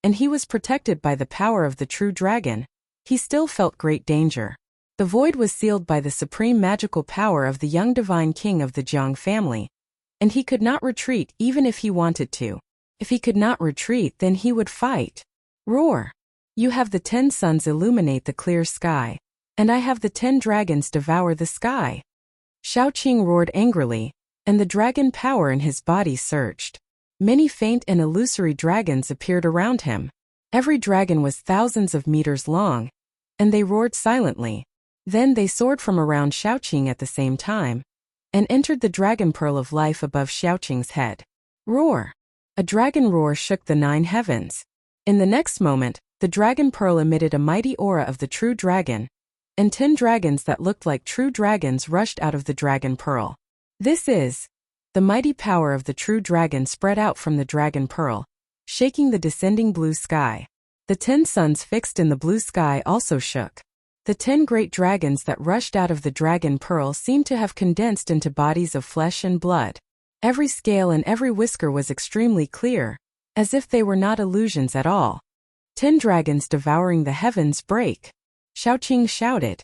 A: and he was protected by the power of the true dragon, he still felt great danger. The void was sealed by the supreme magical power of the young divine king of the Jiang family, and he could not retreat even if he wanted to. If he could not retreat, then he would fight. Roar! You have the 10 suns illuminate the clear sky, and I have the 10 dragons devour the sky. Xiaoqing roared angrily, and the dragon power in his body surged. Many faint and illusory dragons appeared around him. Every dragon was thousands of meters long, and they roared silently. Then they soared from around Xiaoqing at the same time, and entered the dragon pearl of life above Xiaoqing's head. Roar! A dragon roar shook the 9 heavens. In the next moment, the dragon pearl emitted a mighty aura of the true dragon, and 10 dragons that looked like true dragons rushed out of the dragon pearl. This is the mighty power of the true dragon spread out from the dragon pearl, shaking the descending blue sky. The 10 suns fixed in the blue sky also shook. The 10 great dragons that rushed out of the dragon pearl seemed to have condensed into bodies of flesh and blood. Every scale and every whisker was extremely clear, as if they were not illusions at all. 10 dragons devouring the heavens break. Xiaoqing shouted.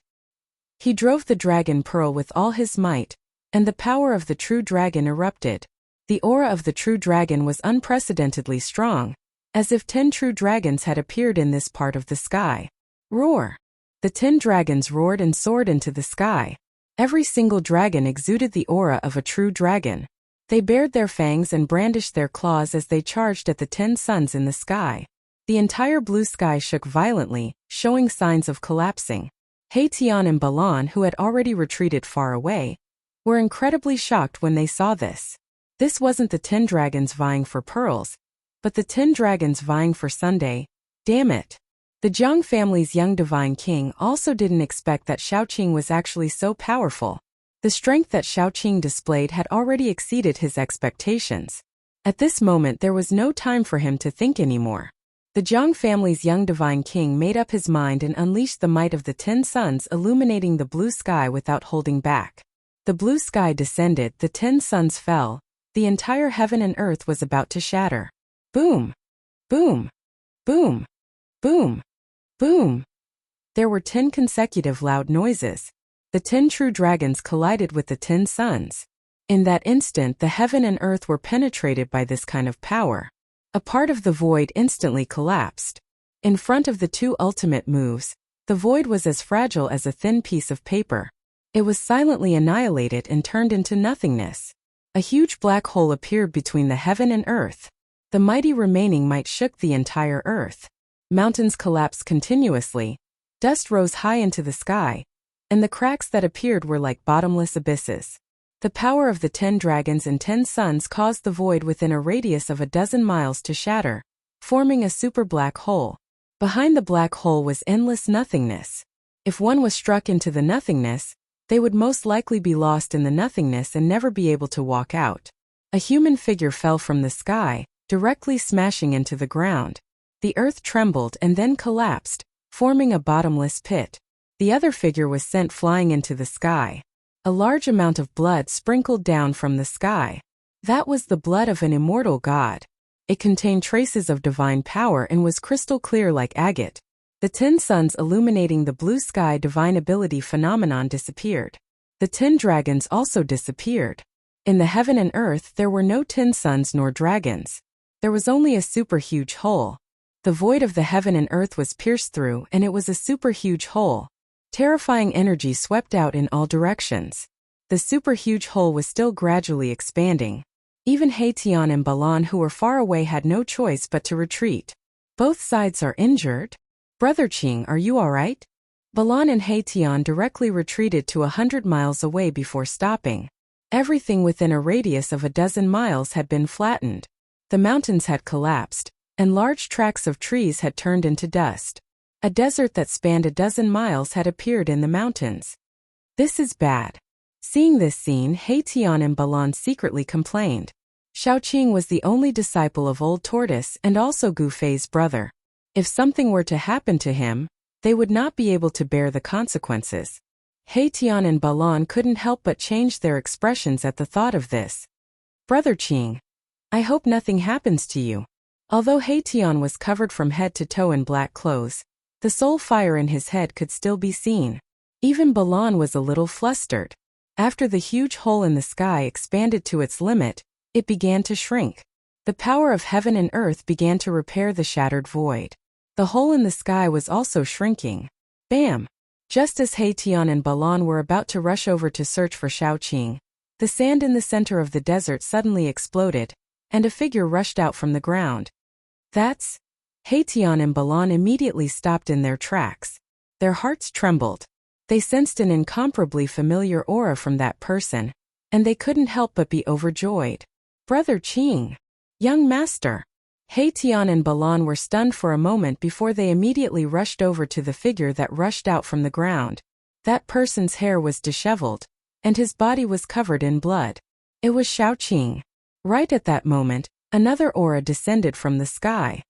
A: He drove the dragon pearl with all his might, and the power of the true dragon erupted. The aura of the true dragon was unprecedentedly strong, as if 10 true dragons had appeared in this part of the sky. Roar! The 10 dragons roared and soared into the sky. Every single dragon exuded the aura of a true dragon. They bared their fangs and brandished their claws as they charged at the 10 suns in the sky. The entire blue sky shook violently, showing signs of collapsing. He Tian and Balan, who had already retreated far away, were incredibly shocked when they saw this. This wasn't the 10 dragons vying for pearls, but the 10 dragons vying for Sunday. Damn it. The Jiang family's young divine king also didn't expect that Xiaoqing was actually so powerful. The strength that Xiaoqing displayed had already exceeded his expectations. At this moment there was no time for him to think anymore. The Jiang family's young divine king made up his mind and unleashed the might of the 10 suns illuminating the blue sky without holding back. The blue sky descended, the 10 suns fell, the entire heaven and earth was about to shatter. Boom! Boom! Boom! Boom! Boom! There were 10 consecutive loud noises. The 10 true dragons collided with the 10 suns. In that instant, the heaven and earth were penetrated by this kind of power. A part of the void instantly collapsed. In front of the 2 ultimate moves, the void was as fragile as a thin piece of paper. It was silently annihilated and turned into nothingness. A huge black hole appeared between the heaven and earth. The mighty remaining might shook the entire earth. Mountains collapsed continuously. Dust rose high into the sky, and the cracks that appeared were like bottomless abysses. The power of the 10 dragons and 10 suns caused the void within a radius of a dozen miles to shatter, forming a super black hole. Behind the black hole was endless nothingness. If one was struck into the nothingness, they would most likely be lost in the nothingness and never be able to walk out. A human figure fell from the sky, directly smashing into the ground. The earth trembled and then collapsed, forming a bottomless pit. The other figure was sent flying into the sky. A large amount of blood sprinkled down from the sky. That was the blood of an immortal god. It contained traces of divine power and was crystal clear like agate. The 10 suns illuminating the blue sky divine ability phenomenon disappeared. The 10 dragons also disappeared. In the heaven and earth there were no 10 suns nor dragons. There was only a super huge hole. The void of the heaven and earth was pierced through and it was a super huge hole. Terrifying energy swept out in all directions. The super huge hole was still gradually expanding. Even Haitian and Balan who were far away had no choice but to retreat. Both sides are injured? Brother Qing, are you alright? Balan and Haitian directly retreated to 100 miles away before stopping. Everything within a radius of 12 miles had been flattened. The mountains had collapsed, and large tracts of trees had turned into dust. A desert that spanned 12 miles had appeared in the mountains. This is bad. Seeing this scene, Haitian and Balan secretly complained. Shaoqing was the only disciple of Old Tortoise and also Gu Fei's brother. If something were to happen to him, they would not be able to bear the consequences. Haitian and Balan couldn't help but change their expressions at the thought of this. Brother Qing, I hope nothing happens to you. Although Haitian was covered from head to toe in black clothes, the soul fire in his head could still be seen. Even Balan was a little flustered. After the huge hole in the sky expanded to its limit, it began to shrink. The power of heaven and earth began to repair the shattered void. The hole in the sky was also shrinking. Bam! Just as Haitian and Balan were about to rush over to search for Shaoqing, the sand in the center of the desert suddenly exploded, and a figure rushed out from the ground. That's... Haitian and Balan immediately stopped in their tracks. Their hearts trembled. They sensed an incomparably familiar aura from that person, and they couldn't help but be overjoyed. Brother Qing! Young master! Haitian and Balan were stunned for a moment before they immediately rushed over to the figure that rushed out from the ground. That person's hair was disheveled, and his body was covered in blood. It was Shaoqing. Right at that moment, another aura descended from the sky.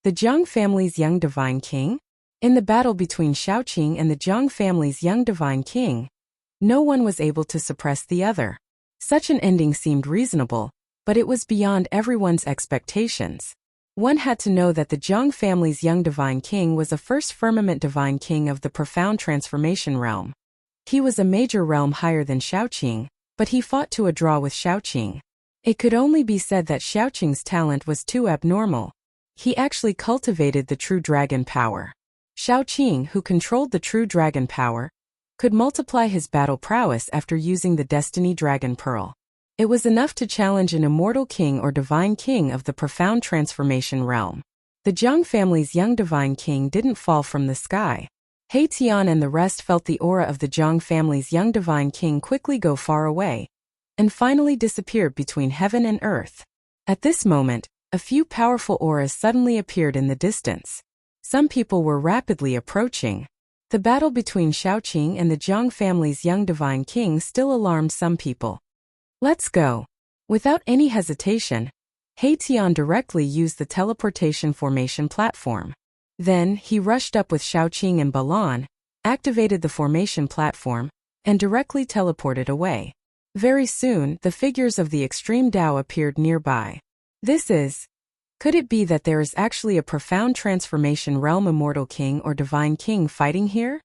A: The Jiang family's young divine king? In the battle between Shaoqing and the Jiang family's young divine king, no one was able to suppress the other. Such an ending seemed reasonable, but it was beyond everyone's expectations. One had to know that the Jiang family's young divine king was a first firmament divine king of the profound transformation realm. He was a major realm higher than Shaoqing, but he fought to a draw with Shaoqing. It could only be said that Shaoqing's talent was too abnormal. He actually cultivated the true dragon power. Shaoqing, who controlled the true dragon power, could multiply his battle prowess after using the Destiny Dragon Pearl. It was enough to challenge an immortal king or divine king of the profound transformation realm. The Jiang family's young divine king didn't fall from the sky. Haitian and the rest felt the aura of the Jiang family's young divine king quickly go far away, and finally disappeared between heaven and earth. At this moment, a few powerful auras suddenly appeared in the distance. Some people were rapidly approaching. The battle between Shaoqing and the Jiang family's young divine king still alarmed some people. Let's go. Without any hesitation, Haitian directly used the teleportation formation platform. Then, he rushed up with Shaoqing and Balan, activated the formation platform, and directly teleported away. Very soon, the figures of the extreme Tao appeared nearby. Could it be that there is actually a profound transformation realm immortal king or divine king fighting here?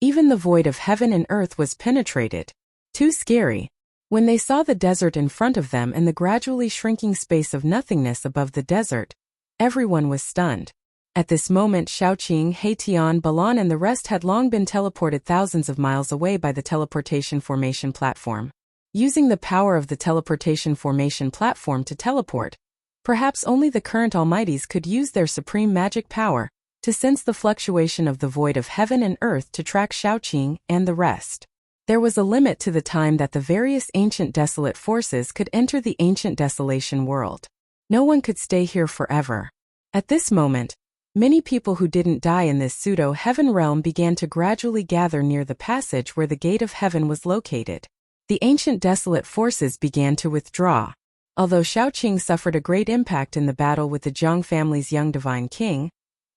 A: Even the void of heaven and earth was penetrated. Too scary. When they saw the desert in front of them and the gradually shrinking space of nothingness above the desert, everyone was stunned. At this moment, Shaoqing, Haitian, Balan and the rest had long been teleported thousands of miles away by the teleportation formation platform. Using the power of the teleportation formation platform to teleport, perhaps only the current almighties could use their supreme magic power to sense the fluctuation of the void of heaven and earth to track Shaoqing and the rest. There was a limit to the time that the various ancient desolate forces could enter the ancient desolation world. No one could stay here forever. At this moment, many people who didn't die in this pseudo-heaven realm began to gradually gather near the passage where the gate of heaven was located. The ancient desolate forces began to withdraw. Although Shaoqing suffered a great impact in the battle with the Zhang family's young divine king,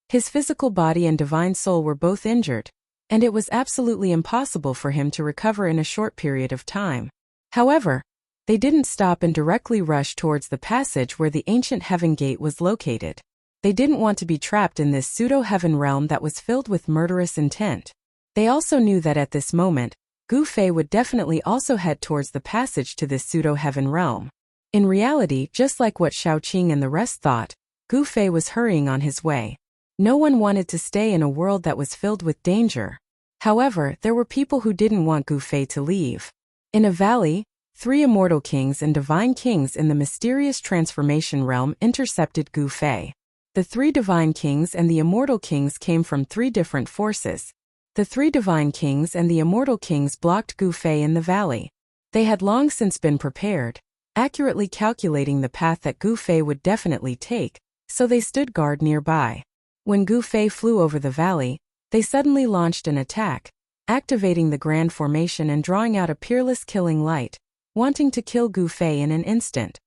A: his physical body and divine soul were both injured, and it was absolutely impossible for him to recover in a short period of time. However, they didn't stop and directly rush towards the passage where the ancient heaven gate was located. They didn't want to be trapped in this pseudo-heaven realm that was filled with murderous intent. They also knew that at this moment, Gu Fei would definitely also head towards the passage to this pseudo-heaven realm. In reality, just like what Shaoqing and the rest thought, Gu Fei was hurrying on his way. No one wanted to stay in a world that was filled with danger. However, there were people who didn't want Gu Fei to leave. In a valley, 3 immortal kings and divine kings in the mysterious transformation realm intercepted Gu Fei. The 3 divine kings and the immortal kings came from 3 different forces. The 3 divine kings and the immortal kings blocked Gu Fei in the valley. They had long since been prepared, accurately calculating the path that Gu Fei would definitely take, so they stood guard nearby. When Gu Fei flew over the valley, they suddenly launched an attack, activating the Grand Formation and drawing out a peerless killing light, wanting to kill Gu Fei in an instant.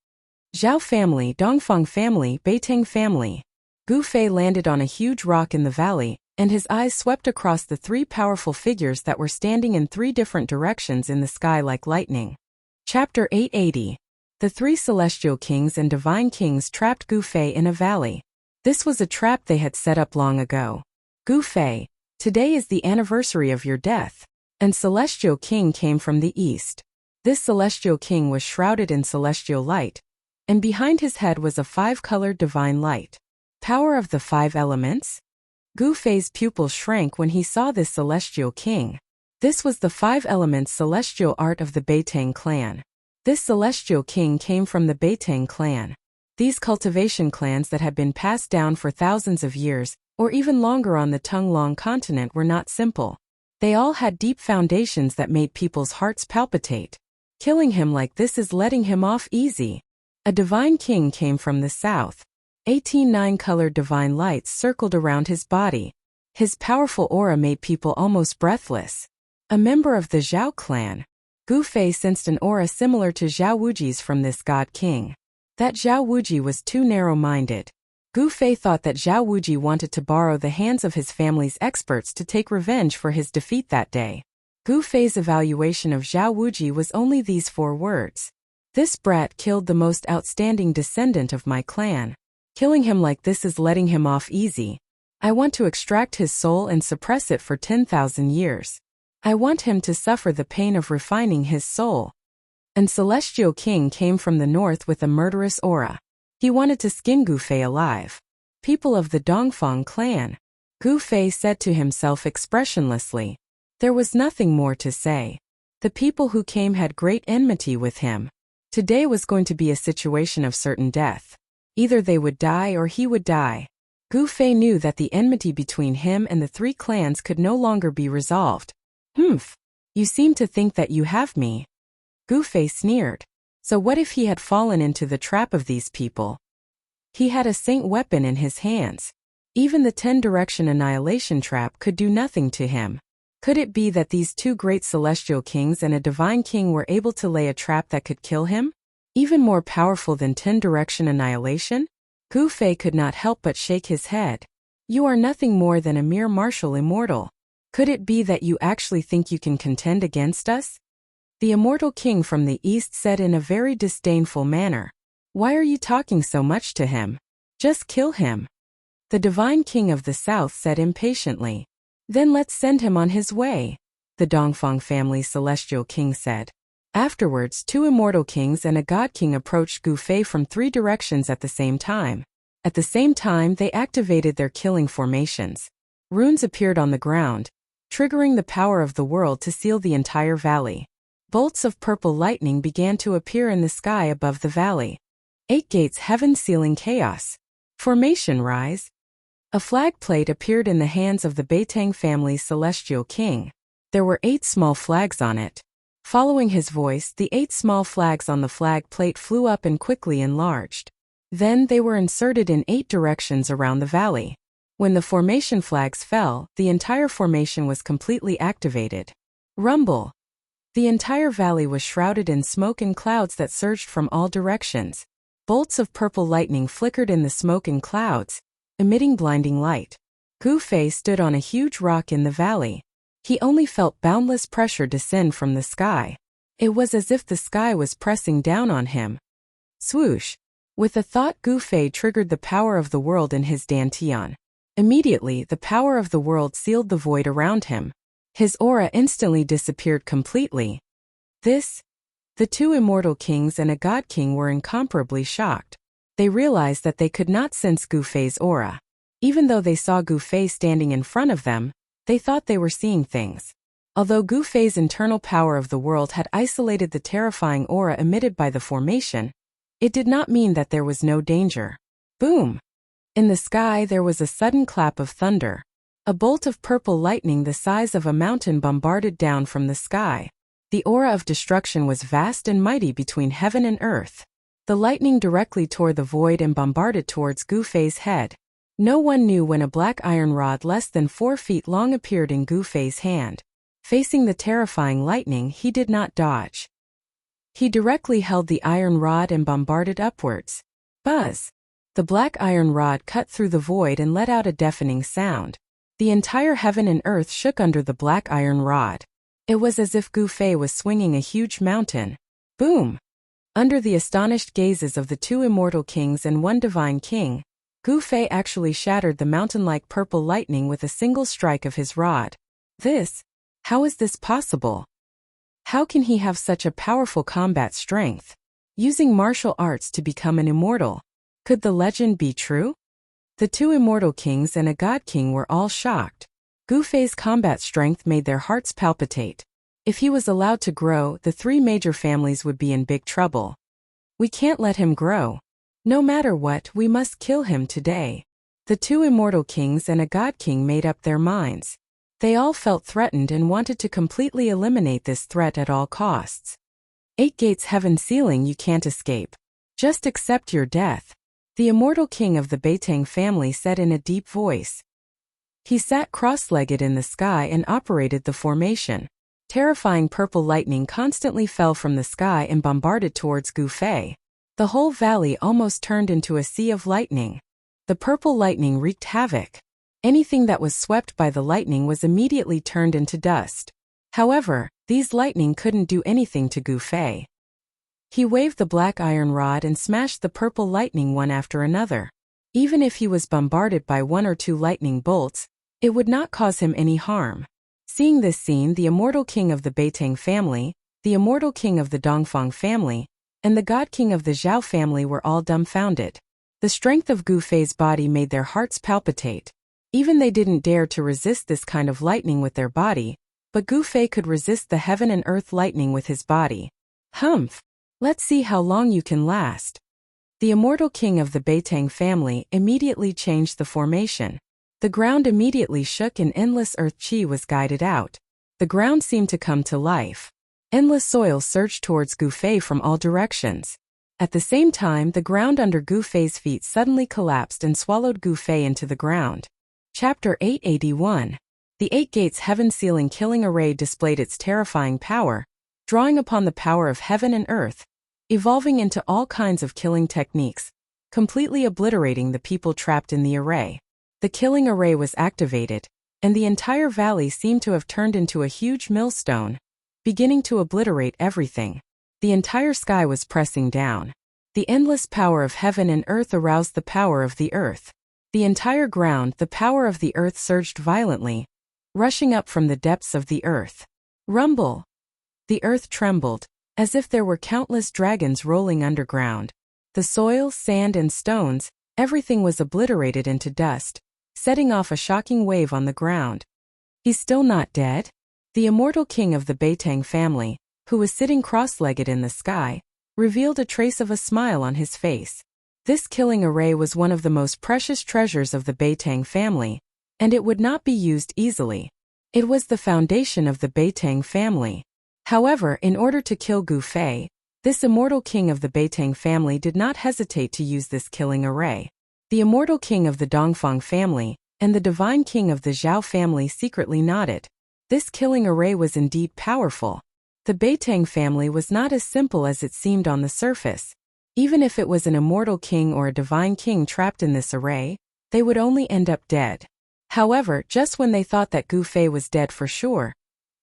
A: Zhao family, Dongfang family, Beiteng family. Gu Fei landed on a huge rock in the valley, and his eyes swept across the 3 powerful figures that were standing in 3 different directions in the sky like lightning. Chapter 880. The 3 celestial kings and divine kings trapped Gu Fei in a valley. This was a trap they had set up long ago. Gu Fei, today is the anniversary of your death. And celestial king came from the east. This celestial king was shrouded in celestial light, and behind his head was a 5-colored divine light. Power of the 5 elements? Gu Fei's pupils shrank when he saw this celestial king. This was the 5 elements celestial art of the Beiteng clan. This celestial king came from the Beiteng clan. These cultivation clans that had been passed down for thousands of years, or even longer on the Tunglong continent, were not simple. They all had deep foundations that made people's hearts palpitate. Killing him like this is letting him off easy. A divine king came from the south. 18 9-colored divine lights circled around his body. His powerful aura made people almost breathless. A member of the Zhao clan. Gu Fei sensed an aura similar to Zhao Wuji's from this god king. That Zhao Wuji was too narrow-minded. Gu Fei thought that Zhao Wuji wanted to borrow the hands of his family's experts to take revenge for his defeat that day. Gu Fei's evaluation of Zhao Wuji was only these 4 words. This brat killed the most outstanding descendant of my clan. Killing him like this is letting him off easy. I want to extract his soul and suppress it for 10,000 years. I want him to suffer the pain of refining his soul. And Celestial King came from the north with a murderous aura. He wanted to skin Gu Fei alive. People of the Dongfang clan. Gu Fei said to himself expressionlessly. There was nothing more to say. The people who came had great enmity with him. Today was going to be a situation of certain death. Either they would die or he would die. Gu Fei knew that the enmity between him and the 3 clans could no longer be resolved. Humph. You seem to think that you have me. Gu Fei sneered. So what if he had fallen into the trap of these people? He had a saint weapon in his hands. Even the 10-direction annihilation trap could do nothing to him. Could it be that these 2 great celestial kings and a divine king were able to lay a trap that could kill him? Even more powerful than 10-direction annihilation? Gu Fei could not help but shake his head. You are nothing more than a mere martial immortal. Could it be that you actually think you can contend against us? The immortal king from the east said in a very disdainful manner. Why are you talking so much to him? Just kill him. The divine king of the south said impatiently. Then let's send him on his way, the Dongfang family's celestial king said. Afterwards, 2 immortal kings and a god king approached Gu Fei from 3 directions at the same time. At the same time, they activated their killing formations. Runes appeared on the ground, triggering the power of the world to seal the entire valley. Bolts of purple lightning began to appear in the sky above the valley. 8 gates heaven sealing chaos. Formation rise. A flag plate appeared in the hands of the Beiteng family's celestial king. There were 8 small flags on it. Following his voice, the 8 small flags on the flag plate flew up and quickly enlarged. Then they were inserted in 8 directions around the valley. When the formation flags fell, the entire formation was completely activated. Rumble. The entire valley was shrouded in smoke and clouds that surged from all directions. Bolts of purple lightning flickered in the smoke and clouds, emitting blinding light. Gu Fei stood on a huge rock in the valley. He only felt boundless pressure descend from the sky. It was as if the sky was pressing down on him. Swoosh! With a thought, Gu Fei triggered the power of the world in his dantian. Immediately, the power of the world sealed the void around him. His aura instantly disappeared completely. The two immortal kings and a god king were incomparably shocked. They realized that they could not sense Gu Fei's aura. Even though they saw Gu Fei standing in front of them, they thought they were seeing things. Although Gu Fei's internal power of the world had isolated the terrifying aura emitted by the formation, it did not mean that there was no danger. Boom! In the sky there was a sudden clap of thunder. A bolt of purple lightning the size of a mountain bombarded down from the sky. The aura of destruction was vast and mighty between heaven and earth. The lightning directly tore the void and bombarded towards Gu Fei's head. No one knew when a black iron rod less than 4 feet long appeared in Gu Fei's hand. Facing the terrifying lightning, he did not dodge. He directly held the iron rod and bombarded upwards. Buzz! The black iron rod cut through the void and let out a deafening sound. The entire heaven and earth shook under the black iron rod. It was as if Gu Fei was swinging a huge mountain. Boom! Under the astonished gazes of the two immortal kings and one divine king, Gu Fei actually shattered the mountain-like purple lightning with a single strike of his rod. How is this possible? How can he have such a powerful combat strength? Using martial arts to become an immortal. Could the legend be true? The two immortal kings and a god king were all shocked. Gu Fei's combat strength made their hearts palpitate. If he was allowed to grow, the 3 major families would be in big trouble. We can't let him grow. No matter what, we must kill him today. The two immortal kings and a god king made up their minds. They all felt threatened and wanted to completely eliminate this threat at all costs. 8 gates heaven ceiling, you can't escape. Just accept your death. The immortal king of the Beitang family said in a deep voice. He sat cross-legged in the sky and operated the formation. Terrifying purple lightning constantly fell from the sky and bombarded towards Gu Fei. The whole valley almost turned into a sea of lightning. The purple lightning wreaked havoc. Anything that was swept by the lightning was immediately turned into dust. However, these lightning couldn't do anything to Gu Fei. He waved the black iron rod and smashed the purple lightning one after another. Even if he was bombarded by 1 or 2 lightning bolts, it would not cause him any harm. Seeing this scene, the immortal king of the Beitang family, the immortal king of the Dongfang family, and the god king of the Zhao family were all dumbfounded. The strength of Gu Fei's body made their hearts palpitate. Even they didn't dare to resist this kind of lightning with their body, but Gu Fei could resist the heaven and earth lightning with his body. Humph! Let's see how long you can last. The immortal king of the Beitang family immediately changed the formation. The ground immediately shook and endless earth chi was guided out. The ground seemed to come to life. Endless soil surged towards Gu Fei from all directions. At the same time, the ground under Gu Fei's feet suddenly collapsed and swallowed Gu Fei into the ground. Chapter 881. The 8 gates heaven ceiling killing array displayed its terrifying power, drawing upon the power of heaven and earth, evolving into all kinds of killing techniques, completely obliterating the people trapped in the array. The killing array was activated, and the entire valley seemed to have turned into a huge millstone, beginning to obliterate everything. The entire sky was pressing down. The endless power of heaven and earth aroused the power of the earth. The entire ground, the power of the earth surged violently, rushing up from the depths of the earth. Rumble! The earth trembled, as if there were countless dragons rolling underground. The soil, sand, and stones, everything was obliterated into dust, setting off a shocking wave on the ground. He's still not dead? The immortal king of the Beitang family, who was sitting cross-legged in the sky, revealed a trace of a smile on his face. This killing array was one of the most precious treasures of the Beitang family, and it would not be used easily. It was the foundation of the Beitang family. However, in order to kill Gu Fei, this immortal king of the Beitang family did not hesitate to use this killing array. The immortal king of the Dongfang family and the divine king of the Zhao family secretly nodded. This killing array was indeed powerful. The Beitang family was not as simple as it seemed on the surface. Even if it was an immortal king or a divine king trapped in this array, they would only end up dead. However, just when they thought that Gu Fei was dead for sure,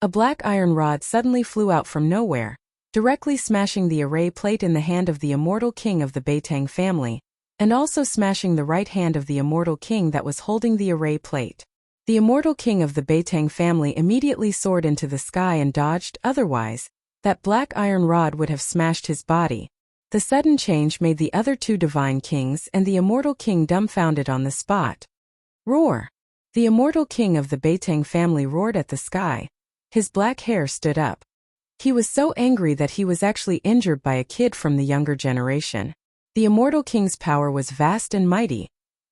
A: a black iron rod suddenly flew out from nowhere, directly smashing the array plate in the hand of the immortal king of the Beitang family, and also smashing the right hand of the immortal king that was holding the array plate. The immortal king of the Beitang family immediately soared into the sky and dodged, otherwise, that black iron rod would have smashed his body. The sudden change made the other two divine kings and the immortal king dumbfounded on the spot. Roar! The immortal king of the Beitang family roared at the sky. His black hair stood up. He was so angry that he was actually injured by a kid from the younger generation. The immortal king's power was vast and mighty.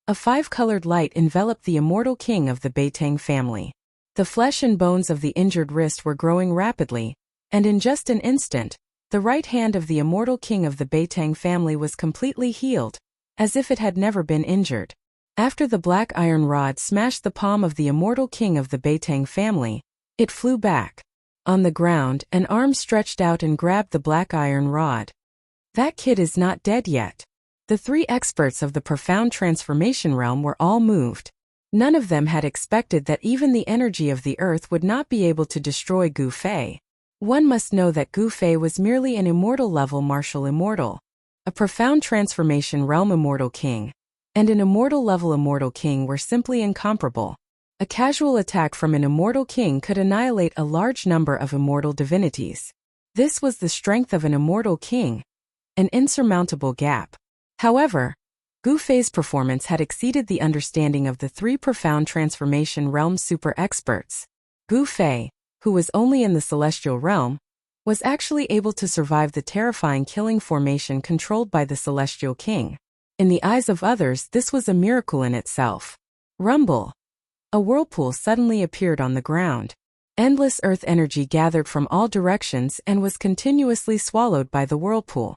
A: A five-colored light enveloped the immortal king of the Beitang family. The flesh and bones of the injured wrist were growing rapidly, and in just an instant, the right hand of the immortal king of the Beitang family was completely healed, as if it had never been injured. After the black iron rod smashed the palm of the immortal king of the Beitang family, it flew back. On the ground, an arm stretched out and grabbed the black iron rod. That kid is not dead yet. The three experts of the profound transformation realm were all moved. None of them had expected that even the energy of the earth would not be able to destroy Gu Fei. One must know that Gu Fei was merely an immortal-level martial immortal, a profound transformation realm immortal king, and an immortal-level immortal king were simply incomparable. A casual attack from an immortal king could annihilate a large number of immortal divinities. This was the strength of an immortal king, an insurmountable gap. However, Gu Fei's performance had exceeded the understanding of the three profound transformation realm super experts. Gu Fei, who was only in the celestial realm, was actually able to survive the terrifying killing formation controlled by the celestial king. In the eyes of others, this was a miracle in itself. Rumble! A whirlpool suddenly appeared on the ground. Endless earth energy gathered from all directions and was continuously swallowed by the whirlpool.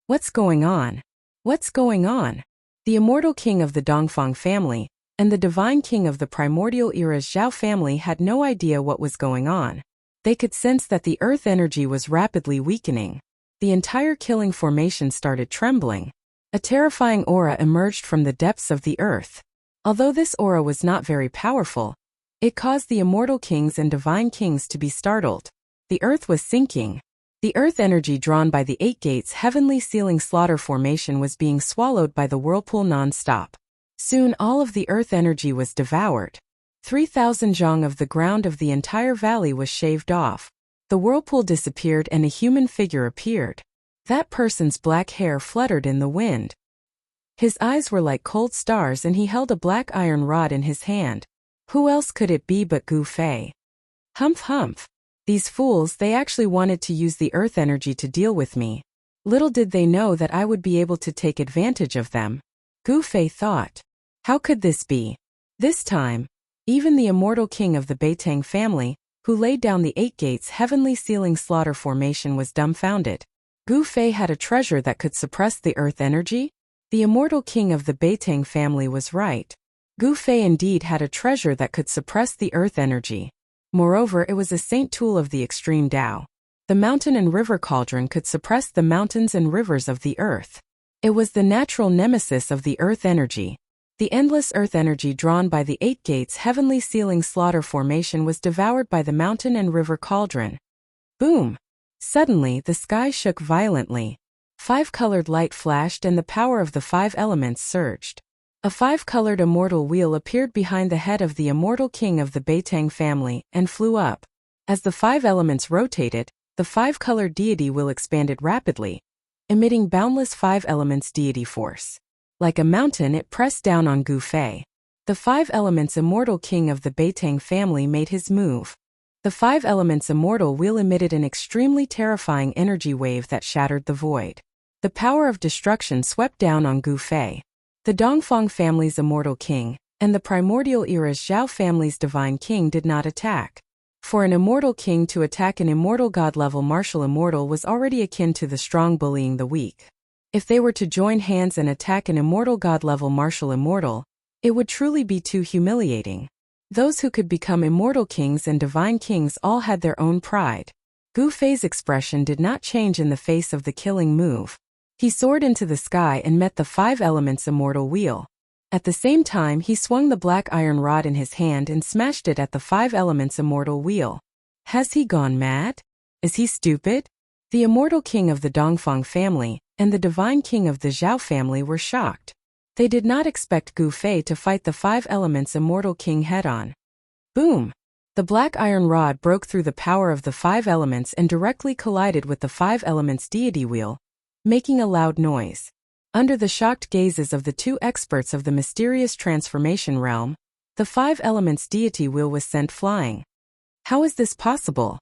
A: What's going on? What's going on? The immortal king of the Dongfang family and the divine king of the primordial era's Zhao family had no idea what was going on. They could sense that the earth energy was rapidly weakening. The entire killing formation started trembling. A terrifying aura emerged from the depths of the earth. Although this aura was not very powerful, it caused the immortal kings and divine kings to be startled. The earth was sinking. The earth energy drawn by the eight gates heavenly sealing slaughter formation was being swallowed by the whirlpool non-stop. Soon all of the earth energy was devoured. 3,000 zhang of the ground of the entire valley was shaved off. The whirlpool disappeared and a human figure appeared. That person's black hair fluttered in the wind. His eyes were like cold stars and he held a black iron rod in his hand. Who else could it be but Gu Fei? Humph humph. These fools, they actually wanted to use the earth energy to deal with me. Little did they know that I would be able to take advantage of them. Gu Fei thought. How could this be? This time, even the immortal king of the Beitang family, who laid down the eight gates heavenly sealing slaughter formation, was dumbfounded. Gu Fei had a treasure that could suppress the earth energy? The immortal king of the Beitang family was right. Gu Fei indeed had a treasure that could suppress the earth energy. Moreover, it was a saint tool of the extreme Tao. The mountain and river cauldron could suppress the mountains and rivers of the earth. It was the natural nemesis of the earth energy. The endless earth energy drawn by the eight gates heavenly sealing slaughter formation was devoured by the mountain and river cauldron. Boom! Suddenly, the sky shook violently. Five-colored light flashed and the power of the five elements surged. A five-colored immortal wheel appeared behind the head of the immortal king of the Beitang family and flew up. As the five elements rotated, the five-colored deity wheel expanded rapidly, emitting boundless five elements deity force. Like a mountain, it pressed down on Gu Fei. The five elements immortal king of the Beitang family made his move. The five elements immortal wheel emitted an extremely terrifying energy wave that shattered the void. The power of destruction swept down on Gu Fei. The Dongfang family's immortal king and the primordial era's Zhao family's divine king did not attack. For an immortal king to attack an immortal god-level martial immortal was already akin to the strong bullying the weak. If they were to join hands and attack an immortal god-level martial immortal, it would truly be too humiliating. Those who could become immortal kings and divine kings all had their own pride. Gu Fei's expression did not change in the face of the killing move. He soared into the sky and met the five elements immortal wheel. At the same time, he swung the black iron rod in his hand and smashed it at the five elements immortal wheel. Has he gone mad? Is he stupid? The immortal king of the Dongfang family and the divine king of the Zhao family were shocked. They did not expect Gu Fei to fight the five elements immortal king head-on. Boom! The black iron rod broke through the power of the five elements and directly collided with the five elements deity wheel, making a loud noise. Under the shocked gazes of the two experts of the mysterious transformation realm, the five elements deity wheel was sent flying. How is this possible?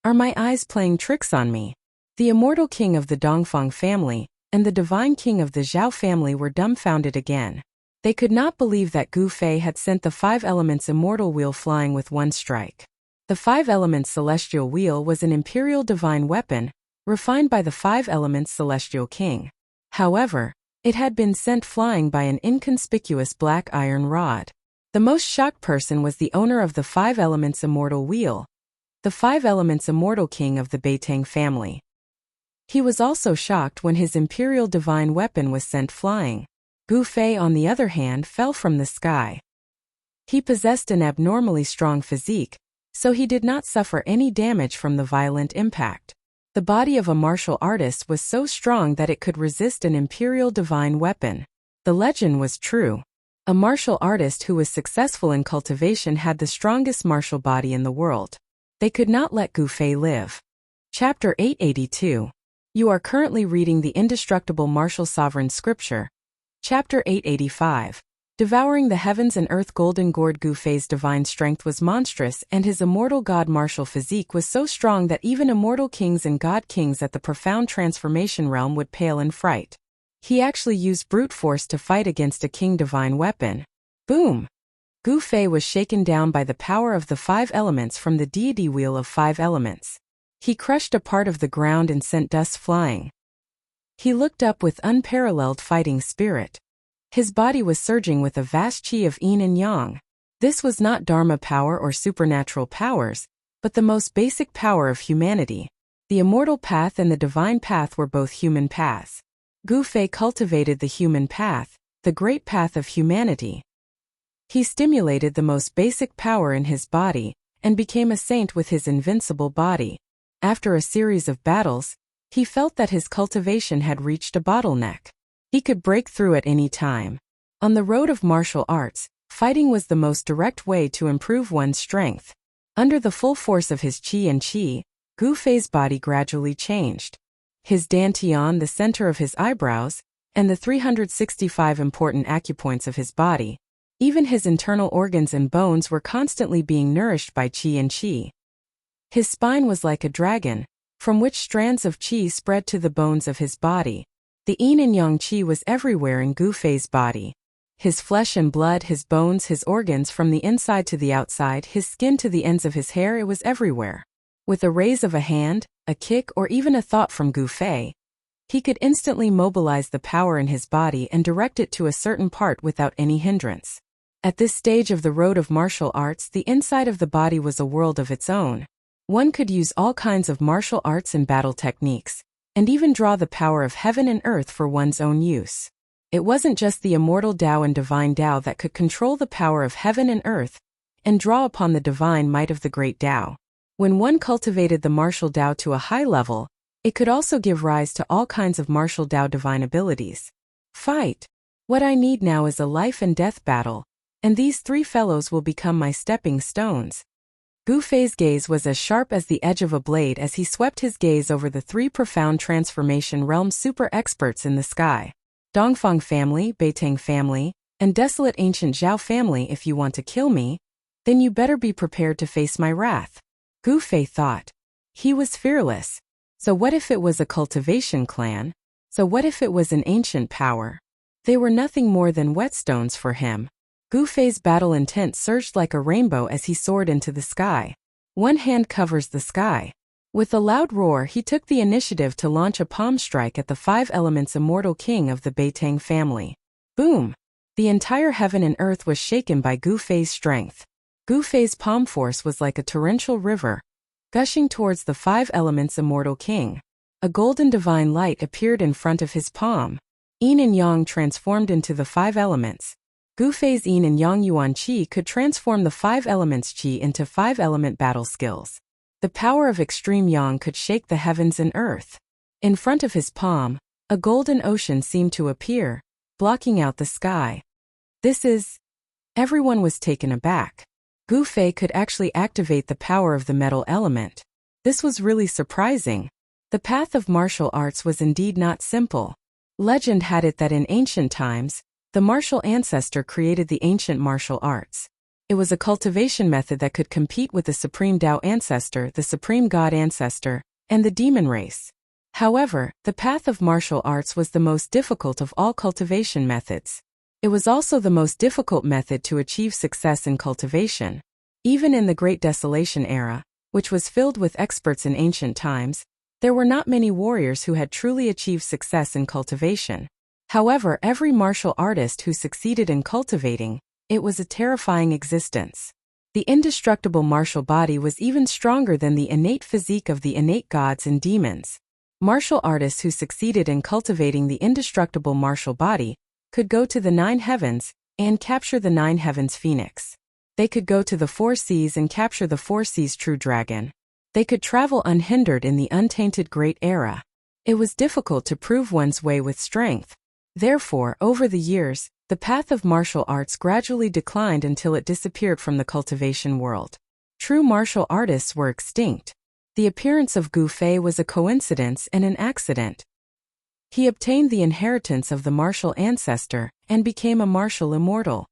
A: Are my eyes playing tricks on me? The immortal king of the Dongfang family and the divine king of the Zhao family were dumbfounded again. They could not believe that Gu Fei had sent the five elements immortal wheel flying with one strike. The five elements celestial wheel was an imperial divine weapon, refined by the five elements celestial king. However, it had been sent flying by an inconspicuous black iron rod. The most shocked person was the owner of the five elements immortal wheel, the five elements immortal king of the Beitang family. He was also shocked when his imperial divine weapon was sent flying. Gu Fei, on the other hand, fell from the sky. He possessed an abnormally strong physique, so he did not suffer any damage from the violent impact. The body of a martial artist was so strong that it could resist an imperial divine weapon. The legend was true. A martial artist who was successful in cultivation had the strongest martial body in the world. They could not let Gu Fei live. Chapter 882. You are currently reading the Indestructible Martial Sovereign Scripture. Chapter 885. Devouring the heavens and earth. Golden Gourd. Gu Fei's divine strength was monstrous, and his immortal god martial physique was so strong that even immortal kings and god kings at the profound transformation realm would pale in fright. He actually used brute force to fight against a king divine weapon. Boom! Gu Fei was shaken down by the power of the five elements from the deity wheel of five elements. He crushed a part of the ground and sent dust flying. He looked up with unparalleled fighting spirit. His body was surging with a vast chi of yin and yang. This was not dharma power or supernatural powers, but the most basic power of humanity. The immortal path and the divine path were both human paths. Gu Fei cultivated the human path, the great path of humanity. He stimulated the most basic power in his body, and became a saint with his invincible body. After a series of battles, he felt that his cultivation had reached a bottleneck. He could break through at any time. On the road of martial arts, fighting was the most direct way to improve one's strength. Under the full force of his qi and qi, Gu Fei's body gradually changed. His dantian, the center of his eyebrows, and the 365 important acupoints of his body, even his internal organs and bones were constantly being nourished by qi and qi. His spine was like a dragon, from which strands of qi spread to the bones of his body. The yin and yang qi was everywhere in Gu Fei's body. His flesh and blood, his bones, his organs, from the inside to the outside, his skin to the ends of his hair, it was everywhere. With a raise of a hand, a kick, or even a thought from Gu Fei, he could instantly mobilize the power in his body and direct it to a certain part without any hindrance. At this stage of the road of martial arts, the inside of the body was a world of its own. One could use all kinds of martial arts and battle techniques, and even draw the power of heaven and earth for one's own use. It wasn't just the immortal Tao and divine Tao that could control the power of heaven and earth, and draw upon the divine might of the great Tao. When one cultivated the martial Tao to a high level, it could also give rise to all kinds of martial Tao divine abilities. Fight! What I need now is a life and death battle, and these three fellows will become my stepping stones. Gu Fei's gaze was as sharp as the edge of a blade as he swept his gaze over the three profound transformation realm super experts in the sky. Dongfang family, Beitang family, and desolate ancient Zhao family. If you want to kill me, then you better be prepared to face my wrath. Gu Fei thought. He was fearless. So what if it was a cultivation clan? So what if it was an ancient power? They were nothing more than whetstones for him. Gu Fei's battle intent surged like a rainbow as he soared into the sky. One hand covers the sky. With a loud roar, he took the initiative to launch a palm strike at the five elements immortal king of the Beitang family. Boom! The entire heaven and earth was shaken by Gu Fei's strength. Gu Fei's palm force was like a torrential river, gushing towards the 5 elements immortal king. A golden divine light appeared in front of his palm. Yin and Yang transformed into the 5 elements. Gu Fei's Yin and Yang Yuan Qi could transform the 5 elements Qi into 5-element battle skills. The power of extreme Yang could shake the heavens and earth. In front of his palm, a golden ocean seemed to appear, blocking out the sky. Everyone was taken aback. Gu Fei could actually activate the power of the metal element. This was really surprising. The path of martial arts was indeed not simple. Legend had it that in ancient times, the martial ancestor created the ancient martial arts. It was a cultivation method that could compete with the supreme Tao ancestor, the supreme God ancestor, and the demon race. However, the path of martial arts was the most difficult of all cultivation methods. It was also the most difficult method to achieve success in cultivation. Even in the Great Desolation era, which was filled with experts in ancient times, there were not many warriors who had truly achieved success in cultivation. However, every martial artist who succeeded in cultivating, it was a terrifying existence. The indestructible martial body was even stronger than the innate physique of the innate gods and demons. Martial artists who succeeded in cultivating the indestructible martial body could go to the 9 heavens and capture the 9 heavens phoenix. They could go to the 4 seas and capture the 4 seas true dragon. They could travel unhindered in the untainted great era. It was difficult to prove one's way with strength. Therefore, over the years, the path of martial arts gradually declined until it disappeared from the cultivation world. True martial artists were extinct. The appearance of Gu Fei was a coincidence and an accident. He obtained the inheritance of the martial ancestor and became a martial immortal.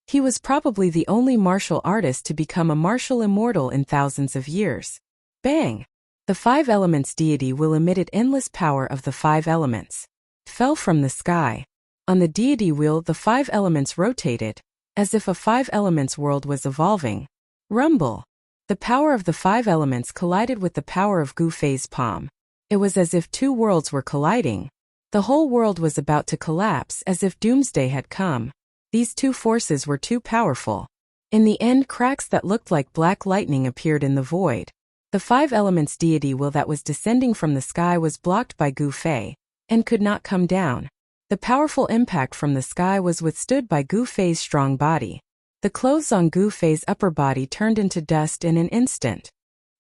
A: He was probably the only martial artist to become a martial immortal in thousands of years. Bang! The 5 elements deity will emitted endless power of the 5 elements. Fell from the sky. On the deity wheel the 5 elements rotated, as if a 5 elements world was evolving. Rumble! The power of the 5 elements collided with the power of Gu Fei's palm. It was as if 2 worlds were colliding. The whole world was about to collapse as if doomsday had come. These 2 forces were too powerful. In the end, cracks that looked like black lightning appeared in the void. The 5 elements deity will that was descending from the sky was blocked by Gu Fei, and could not come down. The powerful impact from the sky was withstood by Gu Fei's strong body. The clothes on Gu Fei's upper body turned into dust in an instant.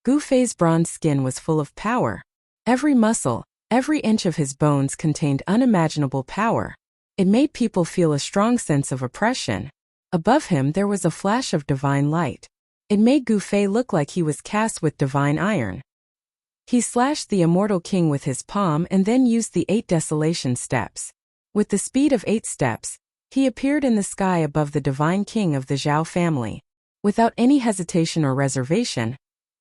A: Gu Fei's bronze skin was full of power. Every muscle, every inch of his bones contained unimaginable power. It made people feel a strong sense of oppression. Above him there was a flash of divine light. It made Gu Fei look like he was cast with divine iron. He slashed the immortal king with his palm and then used the 8 desolation steps. With the speed of 8 steps, he appeared in the sky above the divine king of the Zhao family. Without any hesitation or reservation,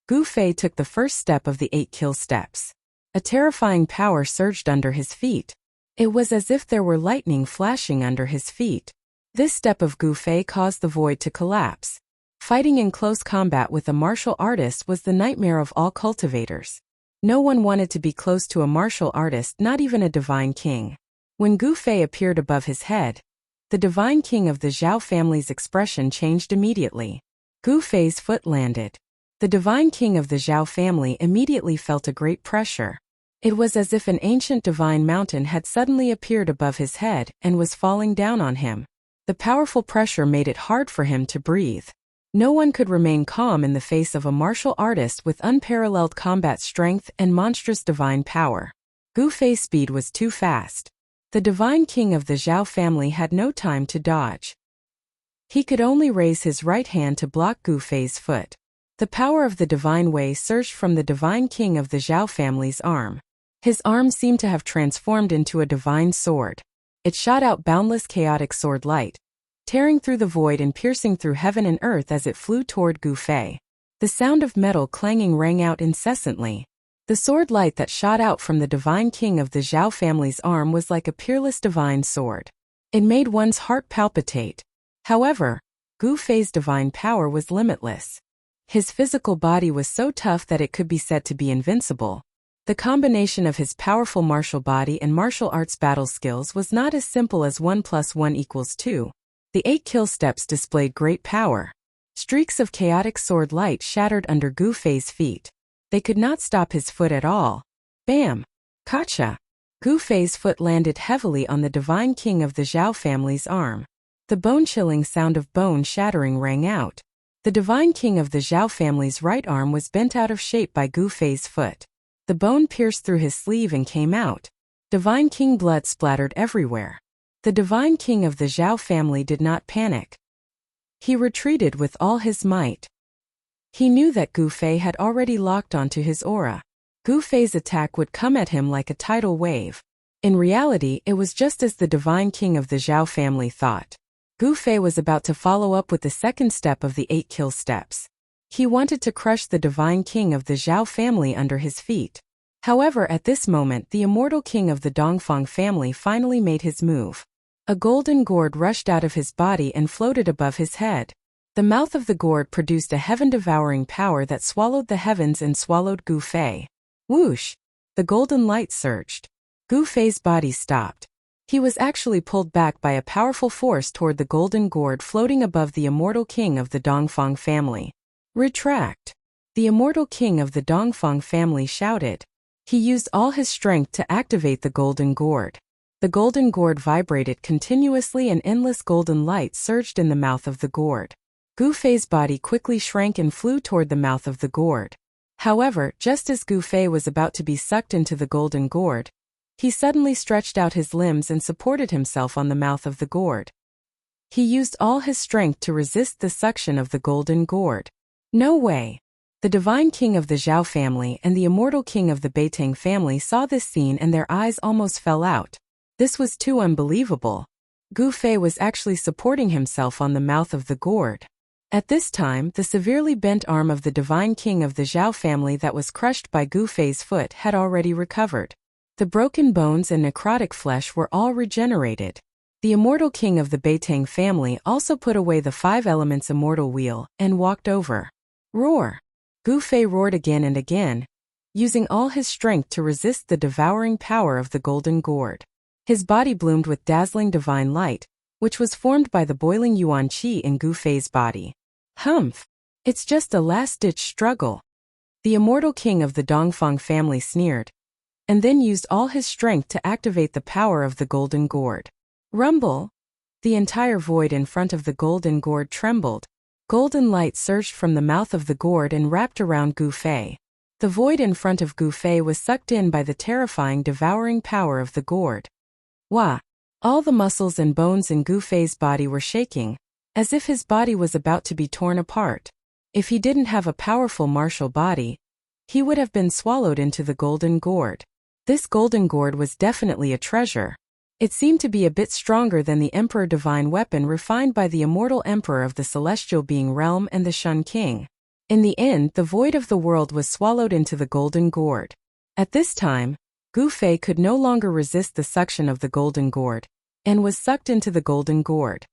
A: Gu Fei took the first step of the 8 kill steps. A terrifying power surged under his feet. It was as if there were lightning flashing under his feet. This step of Gu Fei caused the void to collapse. Fighting in close combat with a martial artist was the nightmare of all cultivators. No one wanted to be close to a martial artist, not even a divine king. When Gu Fei appeared above his head, the divine king of the Zhao family's expression changed immediately. Gu Fei's foot landed. The divine king of the Zhao family immediately felt a great pressure. It was as if an ancient divine mountain had suddenly appeared above his head and was falling down on him. The powerful pressure made it hard for him to breathe. No one could remain calm in the face of a martial artist with unparalleled combat strength and monstrous divine power. Gu Fei's speed was too fast. The divine king of the Zhao family had no time to dodge. He could only raise his right hand to block Gu Fei's foot. The power of the divine way surged from the divine king of the Zhao family's arm. His arm seemed to have transformed into a divine sword. It shot out boundless chaotic sword light, tearing through the void and piercing through heaven and earth as it flew toward Gu Fei. The sound of metal clanging rang out incessantly. The sword light that shot out from the divine king of the Zhao family's arm was like a peerless divine sword. It made one's heart palpitate. However, Gu Fei's divine power was limitless. His physical body was so tough that it could be said to be invincible. The combination of his powerful martial body and martial arts battle skills was not as simple as 1 + 1 = 2. The 8 kill steps displayed great power. Streaks of chaotic sword light shattered under Gu Fei's feet. They could not stop his foot at all. Bam! Gotcha! Gu Fei's foot landed heavily on the divine king of the Zhao family's arm. The bone-chilling sound of bone shattering rang out. The divine king of the Zhao family's right arm was bent out of shape by Gu Fei's foot. The bone pierced through his sleeve and came out. Divine king blood splattered everywhere. The divine king of the Zhao family did not panic. He retreated with all his might. He knew that Gu Fei had already locked onto his aura. Gu Fei's attack would come at him like a tidal wave. In reality, it was just as the divine king of the Zhao family thought. Gu Fei was about to follow up with the second step of the 8 kill steps. He wanted to crush the divine king of the Zhao family under his feet. However, at this moment, the immortal king of the Dongfang family finally made his move. A golden gourd rushed out of his body and floated above his head. The mouth of the gourd produced a heaven-devouring power that swallowed the heavens and swallowed Gu Fei. Whoosh! The golden light surged. Gu Fei's body stopped. He was actually pulled back by a powerful force toward the golden gourd floating above the immortal king of the Dongfang family. Retract! The immortal king of the Dongfang family shouted. He used all his strength to activate the golden gourd. The golden gourd vibrated continuously and endless golden light surged in the mouth of the gourd. Gu Fei's body quickly shrank and flew toward the mouth of the gourd. However, just as Gu Fei was about to be sucked into the golden gourd, he suddenly stretched out his limbs and supported himself on the mouth of the gourd. He used all his strength to resist the suction of the golden gourd. No way! The divine king of the Zhao family and the immortal king of the Beitang family saw this scene and their eyes almost fell out. This was too unbelievable. Gu Fei was actually supporting himself on the mouth of the gourd. At this time, the severely bent arm of the divine king of the Zhao family that was crushed by Gu Fei's foot had already recovered. The broken bones and necrotic flesh were all regenerated. The immortal king of the Beitang family also put away the 5 elements immortal wheel and walked over. Roar! Gu Fei roared again and again, using all his strength to resist the devouring power of the golden gourd. His body bloomed with dazzling divine light, which was formed by the boiling yuan qi in Gu Fei's body. Humph! It's just a last-ditch struggle. The immortal king of the Dongfang family sneered, and then used all his strength to activate the power of the golden gourd. Rumble! The entire void in front of the golden gourd trembled. Golden light surged from the mouth of the gourd and wrapped around Gu Fei. The void in front of Gu Fei was sucked in by the terrifying devouring power of the gourd. Wah! All the muscles and bones in Gu Fei's body were shaking, as if his body was about to be torn apart. If he didn't have a powerful martial body, he would have been swallowed into the golden gourd. This golden gourd was definitely a treasure. It seemed to be a bit stronger than the Emperor Divine weapon refined by the immortal Emperor of the Celestial Being Realm and the Shun King. In the end, the void of the world was swallowed into the golden gourd. At this time, Gu Fei could no longer resist the suction of the golden gourd, and was sucked into the golden gourd.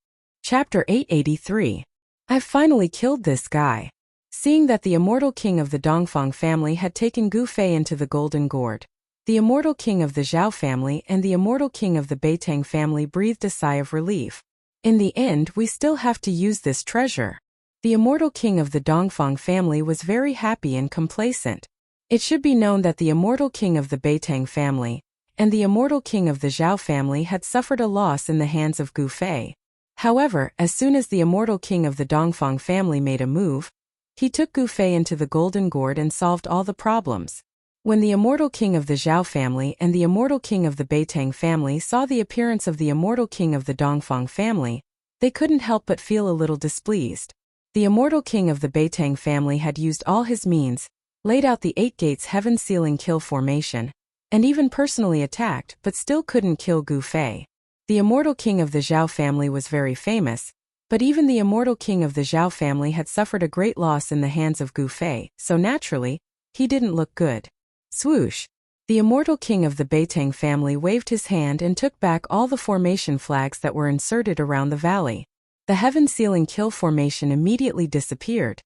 A: Chapter 883. I've finally killed this guy. Seeing that the immortal king of the Dongfang family had taken Gu Fei into the golden gourd, the immortal king of the Zhao family and the immortal king of the Beitang family breathed a sigh of relief. In the end, we still have to use this treasure. The immortal king of the Dongfang family was very happy and complacent. It should be known that the immortal king of the Beitang family and the immortal king of the Zhao family had suffered a loss in the hands of Gu Fei. However, as soon as the immortal king of the Dongfang family made a move, he took Gu Fei into the golden gourd and solved all the problems. When the immortal king of the Zhao family and the immortal king of the Beitang family saw the appearance of the immortal king of the Dongfang family, they couldn't help but feel a little displeased. The immortal king of the Beitang family had used all his means, laid out the 8 gates heaven-sealing kill formation, and even personally attacked but still couldn't kill Gu Fei. The immortal king of the Zhao family was very famous, but even the immortal king of the Zhao family had suffered a great loss in the hands of Gu Fei, so naturally, he didn't look good. Swoosh! The immortal king of the Beitang family waved his hand and took back all the formation flags that were inserted around the valley. The heaven-sealing kill formation immediately disappeared,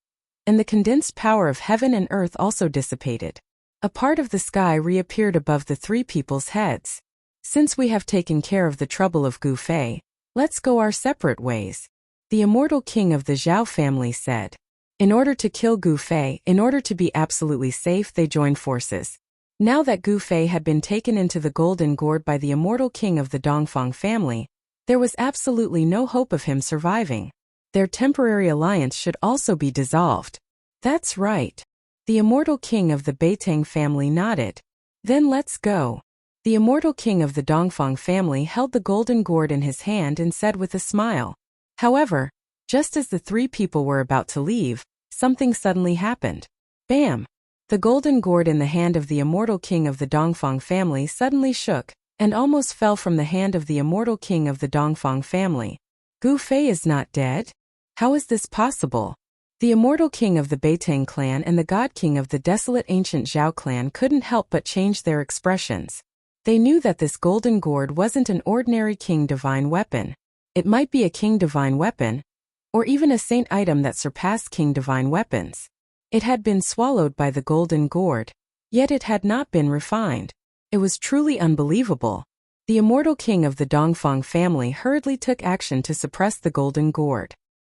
A: and the condensed power of heaven and earth also dissipated. A part of the sky reappeared above the 3 people's heads. Since we have taken care of the trouble of Gu Fei, let's go our separate ways, the immortal king of the Zhao family said. In order to kill Gu Fei, in order to be absolutely safe, they joined forces. Now that Gu Fei had been taken into the Golden Gourd by the immortal king of the Dongfang family, there was absolutely no hope of him surviving. Their temporary alliance should also be dissolved. That's right. The immortal king of the Beitang family nodded. Then let's go. The immortal king of the Dongfang family held the Golden Gourd in his hand and said with a smile. However, just as the three people were about to leave, something suddenly happened. Bam! The Golden Gourd in the hand of the immortal king of the Dongfang family suddenly shook, and almost fell from the hand of the immortal king of the Dongfang family. Gu Fei is not dead? How is this possible? The immortal king of the Beitang clan and the god king of the desolate ancient Zhao clan couldn't help but change their expressions. They knew that this Golden Gourd wasn't an ordinary king divine weapon. It might be a king divine weapon, or even a saint item that surpassed king divine weapons. It had been swallowed by the Golden Gourd, yet it had not been refined. It was truly unbelievable. The immortal king of the Dongfang family hurriedly took action to suppress the Golden Gourd.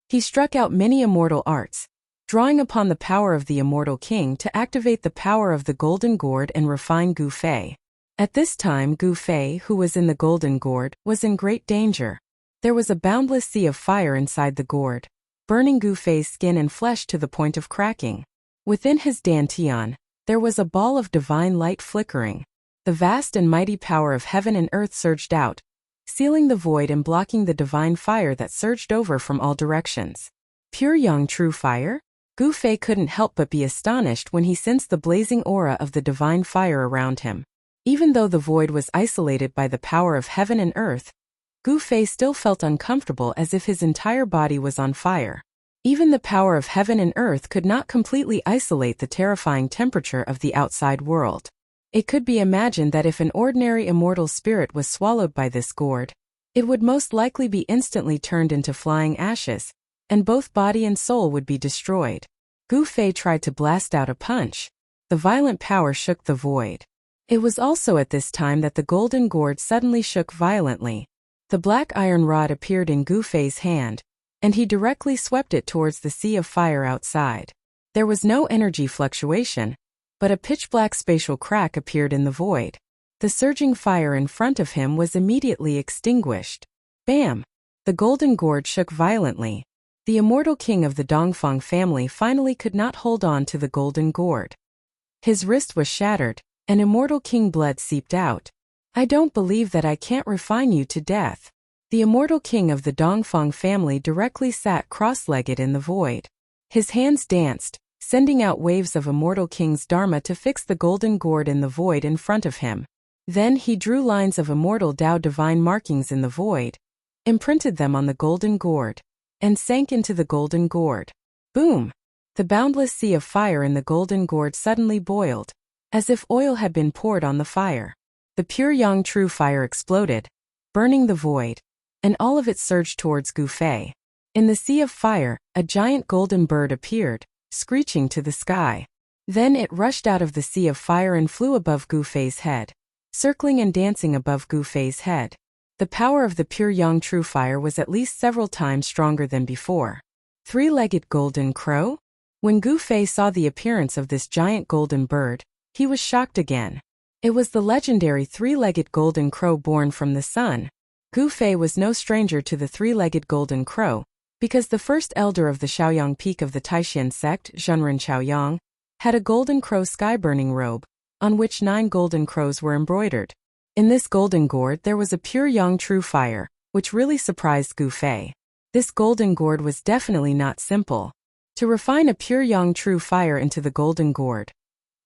A: He struck out many immortal arts, drawing upon the power of the immortal king to activate the power of the Golden Gourd and refine Gu Fei. At this time, Gu Fei, who was in the Golden Gourd, was in great danger. There was a boundless sea of fire inside the gourd, burning Gu Fei's skin and flesh to the point of cracking. Within his dantian, there was a ball of divine light flickering. The vast and mighty power of heaven and earth surged out, sealing the void and blocking the divine fire that surged over from all directions. Pure young true fire? Gu Fei couldn't help but be astonished when he sensed the blazing aura of the divine fire around him. Even though the void was isolated by the power of heaven and earth, Gu Fei still felt uncomfortable as if his entire body was on fire. Even the power of heaven and earth could not completely isolate the terrifying temperature of the outside world. It could be imagined that if an ordinary immortal spirit was swallowed by this gourd, it would most likely be instantly turned into flying ashes, and both body and soul would be destroyed. Gu Fei tried to blast out a punch. The violent power shook the void. It was also at this time that the Golden Gourd suddenly shook violently. The black iron rod appeared in Gu Fei's hand, and he directly swept it towards the sea of fire outside. There was no energy fluctuation, but a pitch-black spatial crack appeared in the void. The surging fire in front of him was immediately extinguished. Bam! The Golden Gourd shook violently. The immortal king of the Dongfang family finally could not hold on to the Golden Gourd. His wrist was shattered, and immortal king blood seeped out. I don't believe that I can't refine you to death. The immortal king of the Dongfang family directly sat cross-legged in the void. His hands danced, sending out waves of immortal king's dharma to fix the Golden Gourd in the void in front of him. Then he drew lines of immortal Tao divine markings in the void, imprinted them on the Golden Gourd, and sank into the Golden Gourd. Boom! The boundless sea of fire in the Golden Gourd suddenly boiled, as if oil had been poured on the fire. The pure young true fire exploded, burning the void, and all of it surged towards Gu Fei. In the sea of fire, a giant golden bird appeared, screeching to the sky. Then it rushed out of the sea of fire and flew above Gu Fei's head, circling and dancing above Gu Fei's head. The power of the pure young true fire was at least several times stronger than before. Three-legged golden crow? When Gu Fei saw the appearance of this giant golden bird, he was shocked again. It was the legendary three-legged golden crow born from the sun. Gu Fei was no stranger to the three-legged golden crow, because the first elder of the Shaoyang peak of the Taishan sect, Zhenren Shaoyang, had a golden crow sky-burning robe, on which 9 golden crows were embroidered. In this golden gourd there was a pure young true fire, which really surprised Gu Fei. This golden gourd was definitely not simple. To refine a pure young true fire into the golden gourd,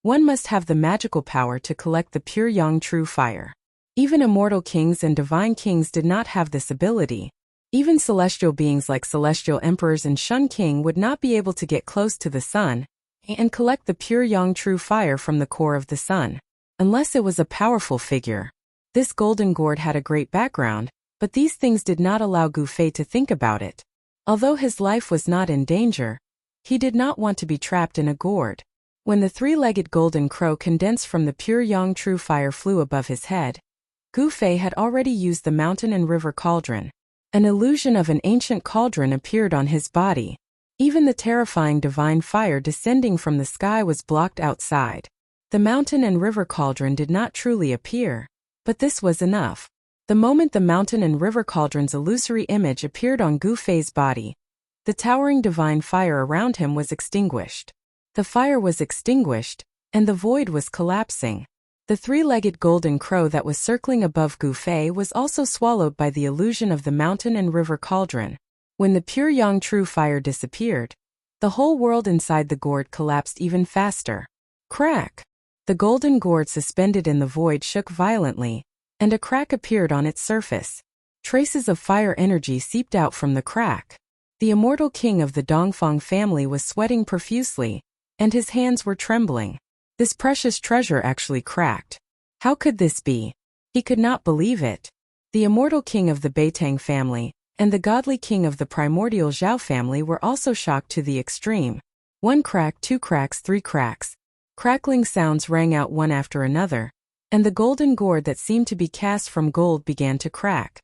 A: one must have the magical power to collect the pure young true fire. Even immortal kings and divine kings did not have this ability. Even celestial beings like celestial emperors and Shun King would not be able to get close to the sun and collect the pure young true fire from the core of the sun, unless it was a powerful figure. This golden gourd had a great background, but these things did not allow Gu Fei to think about it. Although his life was not in danger, he did not want to be trapped in a gourd. When the three-legged golden crow condensed from the pure young true fire flew above his head, Gu Fei had already used the mountain and river cauldron. An illusion of an ancient cauldron appeared on his body. Even the terrifying divine fire descending from the sky was blocked outside. The mountain and river cauldron did not truly appear, but this was enough. The moment the mountain and river cauldron's illusory image appeared on Gu Fei's body, the towering divine fire around him was extinguished. The fire was extinguished, and the void was collapsing. The three-legged golden crow that was circling above Gu Fei was also swallowed by the illusion of the mountain and river cauldron. When the pure yang true fire disappeared, the whole world inside the gourd collapsed even faster. Crack! The golden gourd suspended in the void shook violently, and a crack appeared on its surface. Traces of fire energy seeped out from the crack. The immortal king of the Dongfang family was sweating profusely, and his hands were trembling. This precious treasure actually cracked. How could this be? He could not believe it. The immortal king of the Beitang family and the godly king of the primordial Zhao family were also shocked to the extreme. 1 crack, 2 cracks, 3 cracks. Crackling sounds rang out one after another, and the golden gourd that seemed to be cast from gold began to crack.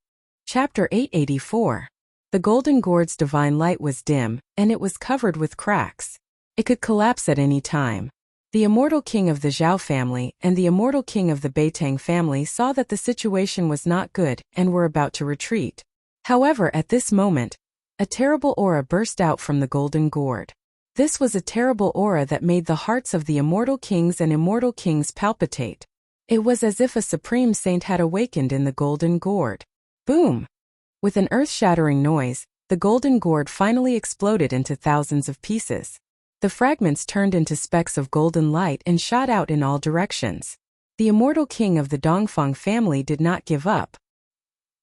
A: Chapter 884. The golden gourd's divine light was dim, and it was covered with cracks. It could collapse at any time. The immortal king of the Zhao family and the immortal king of the Beitang family saw that the situation was not good and were about to retreat. However, at this moment, a terrible aura burst out from the golden gourd. This was a terrible aura that made the hearts of the immortal kings and immortal kings palpitate. It was as if a supreme saint had awakened in the golden gourd. Boom! With an earth-shattering noise, the golden gourd finally exploded into thousands of pieces. The fragments turned into specks of golden light and shot out in all directions. The immortal king of the Dongfang family did not give up.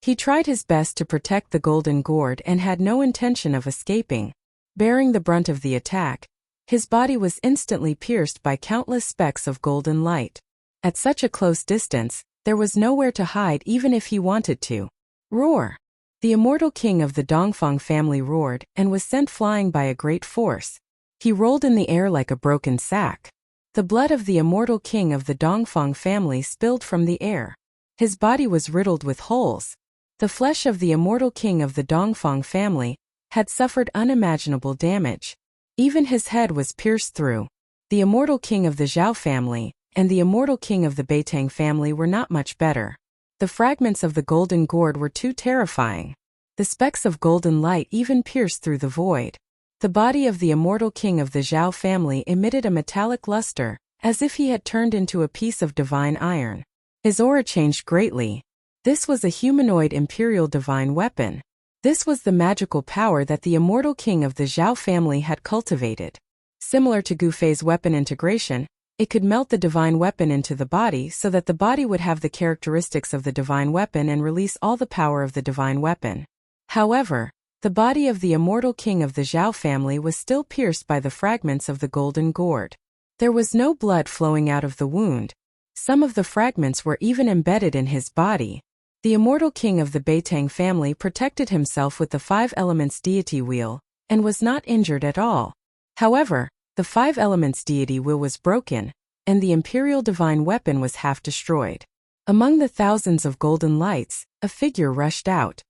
A: He tried his best to protect the golden gourd and had no intention of escaping. Bearing the brunt of the attack, his body was instantly pierced by countless specks of golden light. At such a close distance, there was nowhere to hide even if he wanted to. Roar! The immortal king of the Dongfang family roared and was sent flying by a great force. He rolled in the air like a broken sack. The blood of the immortal king of the Dongfang family spilled from the air. His body was riddled with holes. The flesh of the immortal king of the Dongfang family had suffered unimaginable damage. Even his head was pierced through. The immortal king of the Zhao family and the immortal king of the Beitang family were not much better. The fragments of the golden gourd were too terrifying. The specks of golden light even pierced through the void. The body of the immortal king of the Zhao family emitted a metallic luster, as if he had turned into a piece of divine iron. His aura changed greatly. This was a humanoid imperial divine weapon. This was the magical power that the immortal king of the Zhao family had cultivated. Similar to Gu Fei's weapon integration, it could melt the divine weapon into the body so that the body would have the characteristics of the divine weapon and release all the power of the divine weapon. However, the body of the immortal king of the Zhao family was still pierced by the fragments of the golden gourd. There was no blood flowing out of the wound. Some of the fragments were even embedded in his body. The immortal king of the Beitang family protected himself with the 5 elements deity wheel, and was not injured at all. However, the 5 elements deity wheel was broken, and the imperial divine weapon was half destroyed. Among the thousands of golden lights, a figure rushed out.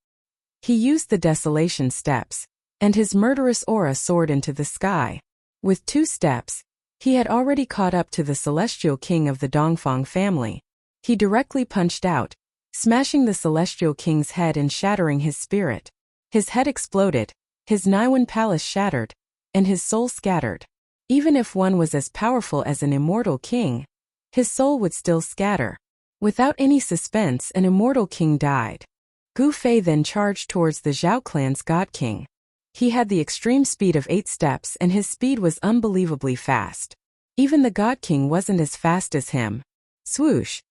A: He used the desolation steps, and his murderous aura soared into the sky. With 2 steps, he had already caught up to the celestial king of the Dongfang family. He directly punched out, smashing the celestial king's head and shattering his spirit. His head exploded, his Naiwan palace shattered, and his soul scattered. Even if one was as powerful as an immortal king, his soul would still scatter. Without any suspense, an immortal king died. Gu Fei then charged towards the Zhao clan's god king. He had the extreme speed of 8 steps and his speed was unbelievably fast. Even the god king wasn't as fast as him. Swoosh!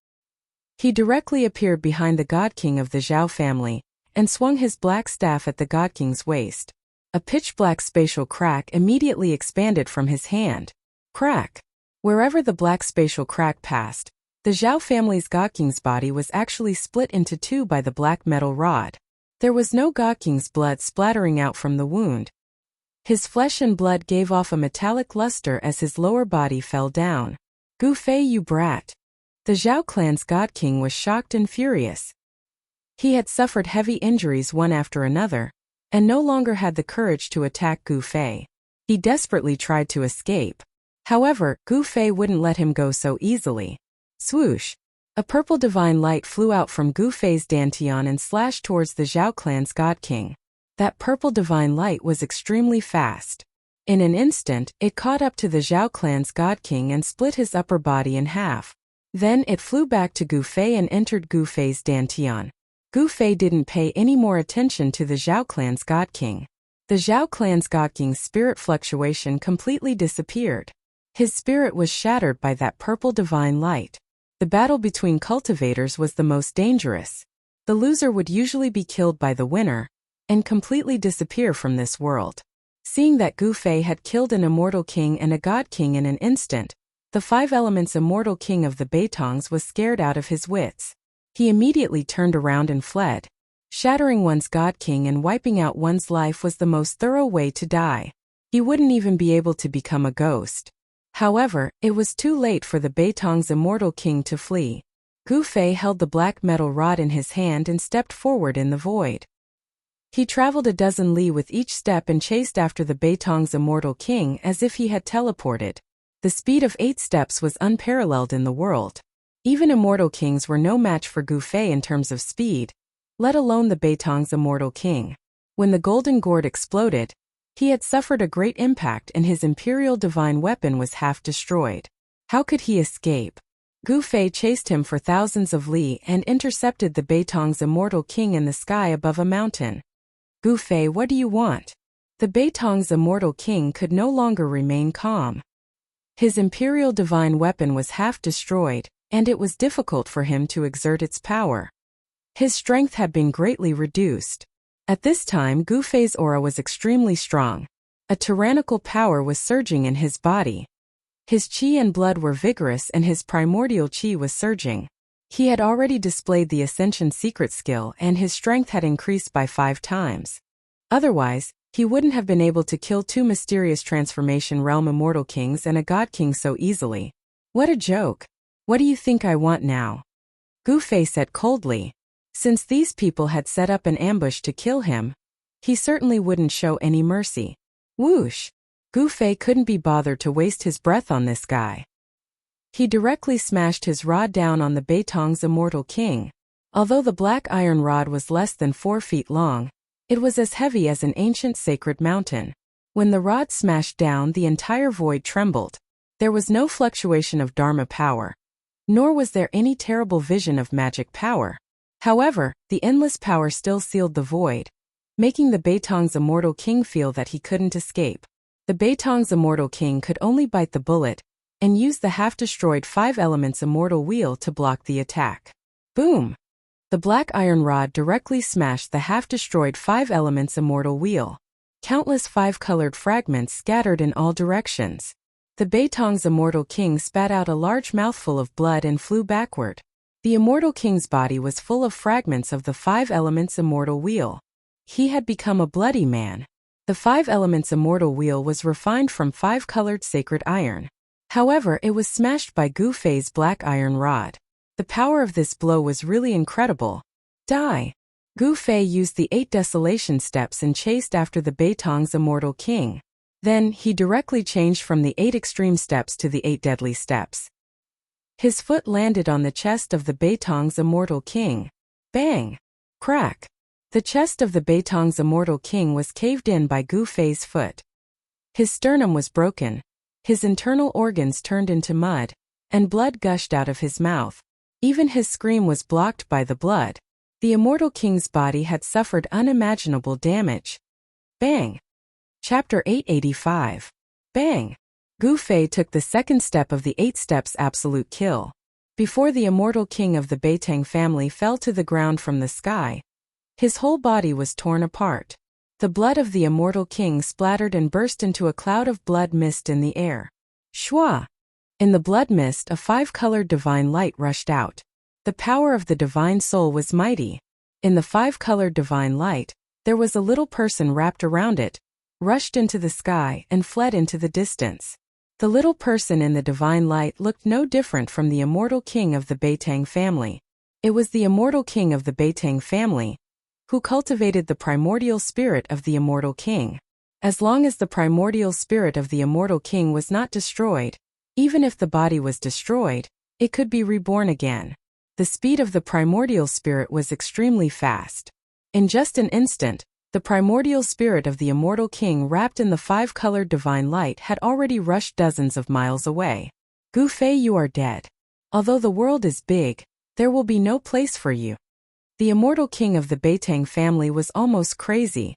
A: He directly appeared behind the god king of the Zhao family, and swung his black staff at the god king's waist. A pitch-black spatial crack immediately expanded from his hand. Crack! Wherever the black spatial crack passed, the Zhao family's god king's body was actually split into 2 by the black metal rod. There was no god king's blood splattering out from the wound. His flesh and blood gave off a metallic luster as his lower body fell down. Gu Fei, you brat! The Zhao clan's god king was shocked and furious. He had suffered heavy injuries one after another, and no longer had the courage to attack Gu Fei. He desperately tried to escape. However, Gu Fei wouldn't let him go so easily. Swoosh! A purple divine light flew out from Gu Fei's dantian and slashed towards the Zhao clan's God King. That purple divine light was extremely fast. In an instant, it caught up to the Zhao clan's God King and split his upper body in half. Then it flew back to Gu Fei and entered Gu Fei's dantian. Gu Fei didn't pay any more attention to the Zhao clan's God King. The Zhao clan's God King's spirit fluctuation completely disappeared. His spirit was shattered by that purple divine light. The battle between cultivators was the most dangerous. The loser would usually be killed by the winner and completely disappear from this world. Seeing that Gu Fei had killed an immortal king and a god king in an instant, the 5 elements immortal king of the Beitongs was scared out of his wits. He immediately turned around and fled. Shattering one's god king and wiping out one's life was the most thorough way to die. He wouldn't even be able to become a ghost. However, it was too late for the Beitong's immortal king to flee. Gu Fei held the black metal rod in his hand and stepped forward in the void. He traveled a dozen li with each step and chased after the Beitong's immortal king as if he had teleported. The speed of 8 steps was unparalleled in the world. Even immortal kings were no match for Gu Fei in terms of speed, let alone the Beitong's immortal king. When the golden gourd exploded, he had suffered a great impact and his imperial divine weapon was half destroyed. How could he escape? Gu Fei chased him for thousands of li and intercepted the Beitong's immortal king in the sky above a mountain. Gu Fei, what do you want? The Beitong's immortal king could no longer remain calm. His imperial divine weapon was half destroyed, and it was difficult for him to exert its power. His strength had been greatly reduced. At this time, Gu Fei's aura was extremely strong. A tyrannical power was surging in his body. His qi and blood were vigorous and his primordial qi was surging. He had already displayed the Ascension secret skill and his strength had increased by 5 times. Otherwise, he wouldn't have been able to kill 2 mysterious transformation realm immortal kings and a god king so easily. What a joke. What do you think I want now? Gu Fei said coldly. Since these people had set up an ambush to kill him, he certainly wouldn't show any mercy. Whoosh! Gu Fei couldn't be bothered to waste his breath on this guy. He directly smashed his rod down on the Beitong's immortal king. Although the black iron rod was less than 4 feet long, it was as heavy as an ancient sacred mountain. When the rod smashed down, the entire void trembled. There was no fluctuation of Dharma power, nor was there any terrible vision of magic power. However, the endless power still sealed the void, making the Beitong's immortal king feel that he couldn't escape. The Beitong's immortal king could only bite the bullet and use the half-destroyed 5 elements immortal wheel to block the attack. Boom! The black iron rod directly smashed the half-destroyed 5 elements immortal wheel. Countless 5-colored fragments scattered in all directions. The Beitong's immortal king spat out a large mouthful of blood and flew backward. The immortal king's body was full of fragments of the 5 elements immortal wheel. He had become a bloody man. The 5 elements immortal wheel was refined from 5-colored sacred iron. However, it was smashed by Gu Fei's black iron rod. The power of this blow was really incredible. Die! Gu Fei used the 8 desolation steps and chased after the Beitong's immortal king. Then, he directly changed from the 8 extreme steps to the 8 deadly steps. His foot landed on the chest of the Beitong's immortal king. Bang! Crack! The chest of the Beitong's immortal king was caved in by Gu Fei's foot. His sternum was broken. His internal organs turned into mud, and blood gushed out of his mouth. Even his scream was blocked by the blood. The immortal king's body had suffered unimaginable damage. Bang! Chapter 885. Bang! Gu Fei took the second step of the 8 steps absolute kill. Before the immortal king of the Beitang family fell to the ground from the sky, his whole body was torn apart. The blood of the immortal king splattered and burst into a cloud of blood mist in the air. Shwa! In the blood mist, a 5-colored divine light rushed out. The power of the divine soul was mighty. In the 5-colored divine light, there was a little person wrapped around it, rushed into the sky and fled into the distance. The little person in the divine light looked no different from the immortal king of the Beitang family. It was the immortal king of the Beitang family, who cultivated the primordial spirit of the immortal king. As long as the primordial spirit of the immortal king was not destroyed, even if the body was destroyed, it could be reborn again. The speed of the primordial spirit was extremely fast. In just an instant, the primordial spirit of the immortal king wrapped in the five-colored divine light had already rushed dozens of miles away. Gu Fei, you are dead. Although the world is big, there will be no place for you. The immortal king of the Beitang family was almost crazy.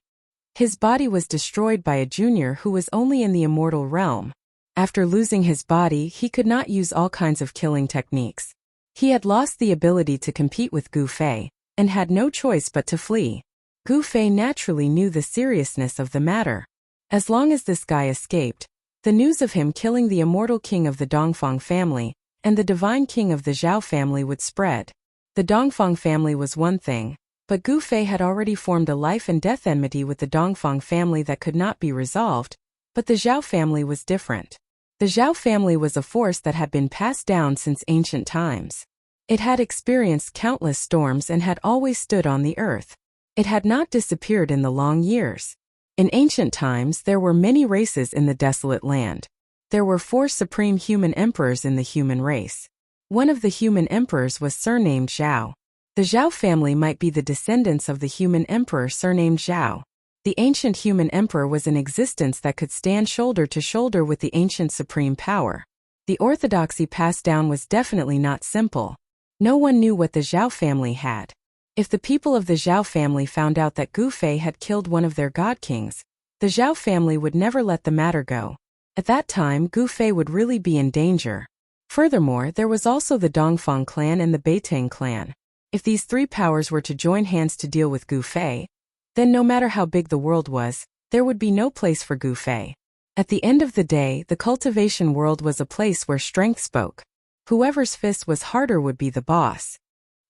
A: His body was destroyed by a junior who was only in the immortal realm. After losing his body, he could not use all kinds of killing techniques. He had lost the ability to compete with Gu Fei, and had no choice but to flee. Gu Fei naturally knew the seriousness of the matter. As long as this guy escaped, the news of him killing the immortal king of the Dongfang family and the divine king of the Zhao family would spread. The Dongfang family was one thing, but Gu Fei had already formed a life and death enmity with the Dongfang family that could not be resolved, but the Zhao family was different. The Zhao family was a force that had been passed down since ancient times. It had experienced countless storms and had always stood on the earth. It had not disappeared in the long years. In ancient times, there were many races in the desolate land. There were 4 supreme human emperors in the human race. One of the human emperors was surnamed Zhao. The Zhao family might be the descendants of the human emperor surnamed Zhao. The ancient human emperor was an existence that could stand shoulder to shoulder with the ancient supreme power. The orthodoxy passed down was definitely not simple. No one knew what the Zhao family had. If the people of the Zhao family found out that Gu Fei had killed one of their god kings, the Zhao family would never let the matter go. At that time, Gu Fei would really be in danger. Furthermore, there was also the Dongfang clan and the Beitang clan. If these 3 powers were to join hands to deal with Gu Fei, then no matter how big the world was, there would be no place for Gu Fei. At the end of the day, the cultivation world was a place where strength spoke. Whoever's fist was harder would be the boss.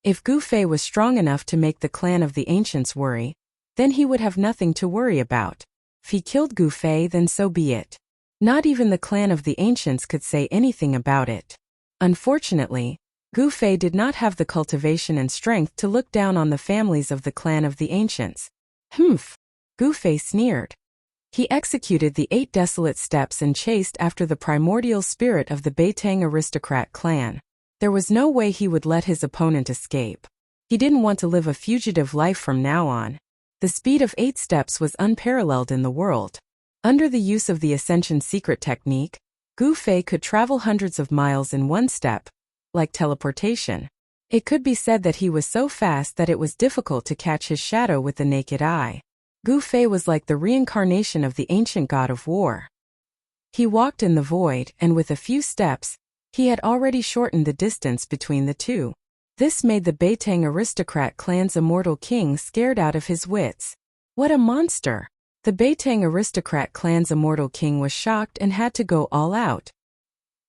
A: If Gu Fei was strong enough to make the clan of the ancients worry, then he would have nothing to worry about. If he killed Gu Fei, then so be it. Not even the clan of the ancients could say anything about it. Unfortunately, Gu Fei did not have the cultivation and strength to look down on the families of the clan of the ancients. Humph! Gu Fei sneered. He executed the 8 desolate steps and chased after the primordial spirit of the Beitang aristocrat clan. There was no way he would let his opponent escape. He didn't want to live a fugitive life from now on. The speed of 8 steps was unparalleled in the world. Under the use of the Ascension secret technique, Gu Fei could travel hundreds of miles in 1 step, like teleportation. It could be said that he was so fast that it was difficult to catch his shadow with the naked eye. Gu Fei was like the reincarnation of the ancient god of war. He walked in the void, and with a few steps, he had already shortened the distance between the two. This made the Beitang aristocrat clan's immortal king scared out of his wits. What a monster! The Beitang aristocrat clan's immortal king was shocked and had to go all out.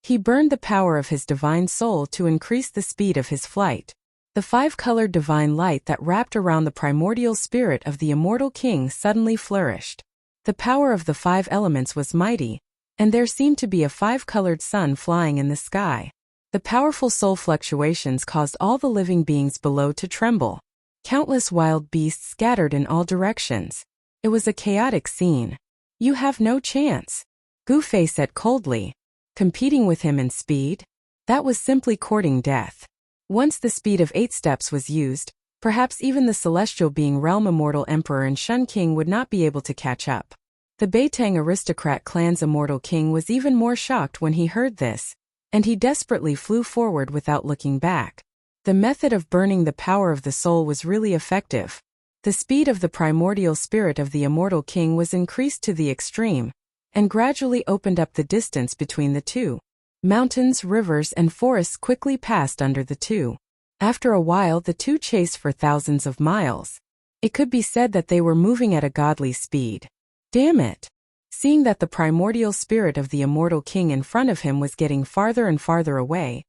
A: He burned the power of his divine soul to increase the speed of his flight. The 5-colored divine light that wrapped around the primordial spirit of the immortal king suddenly flourished. The power of the 5 elements was mighty, and there seemed to be a 5-colored sun flying in the sky. The powerful soul fluctuations caused all the living beings below to tremble. Countless wild beasts scattered in all directions. It was a chaotic scene. You have no chance, Gu Fei said coldly. Competing with him in speed? That was simply courting death. Once the speed of 8 steps was used, perhaps even the celestial being realm immortal emperor and Shun King would not be able to catch up. The Beitang aristocrat clan's immortal king was even more shocked when he heard this, and he desperately flew forward without looking back. The method of burning the power of the soul was really effective. The speed of the primordial spirit of the immortal king was increased to the extreme, and gradually opened up the distance between the two. Mountains, rivers, and forests quickly passed under the two. After a while, the two chased for thousands of miles. It could be said that they were moving at a godly speed. Damn it! Seeing that the primordial spirit of the immortal king in front of him was getting farther and farther away,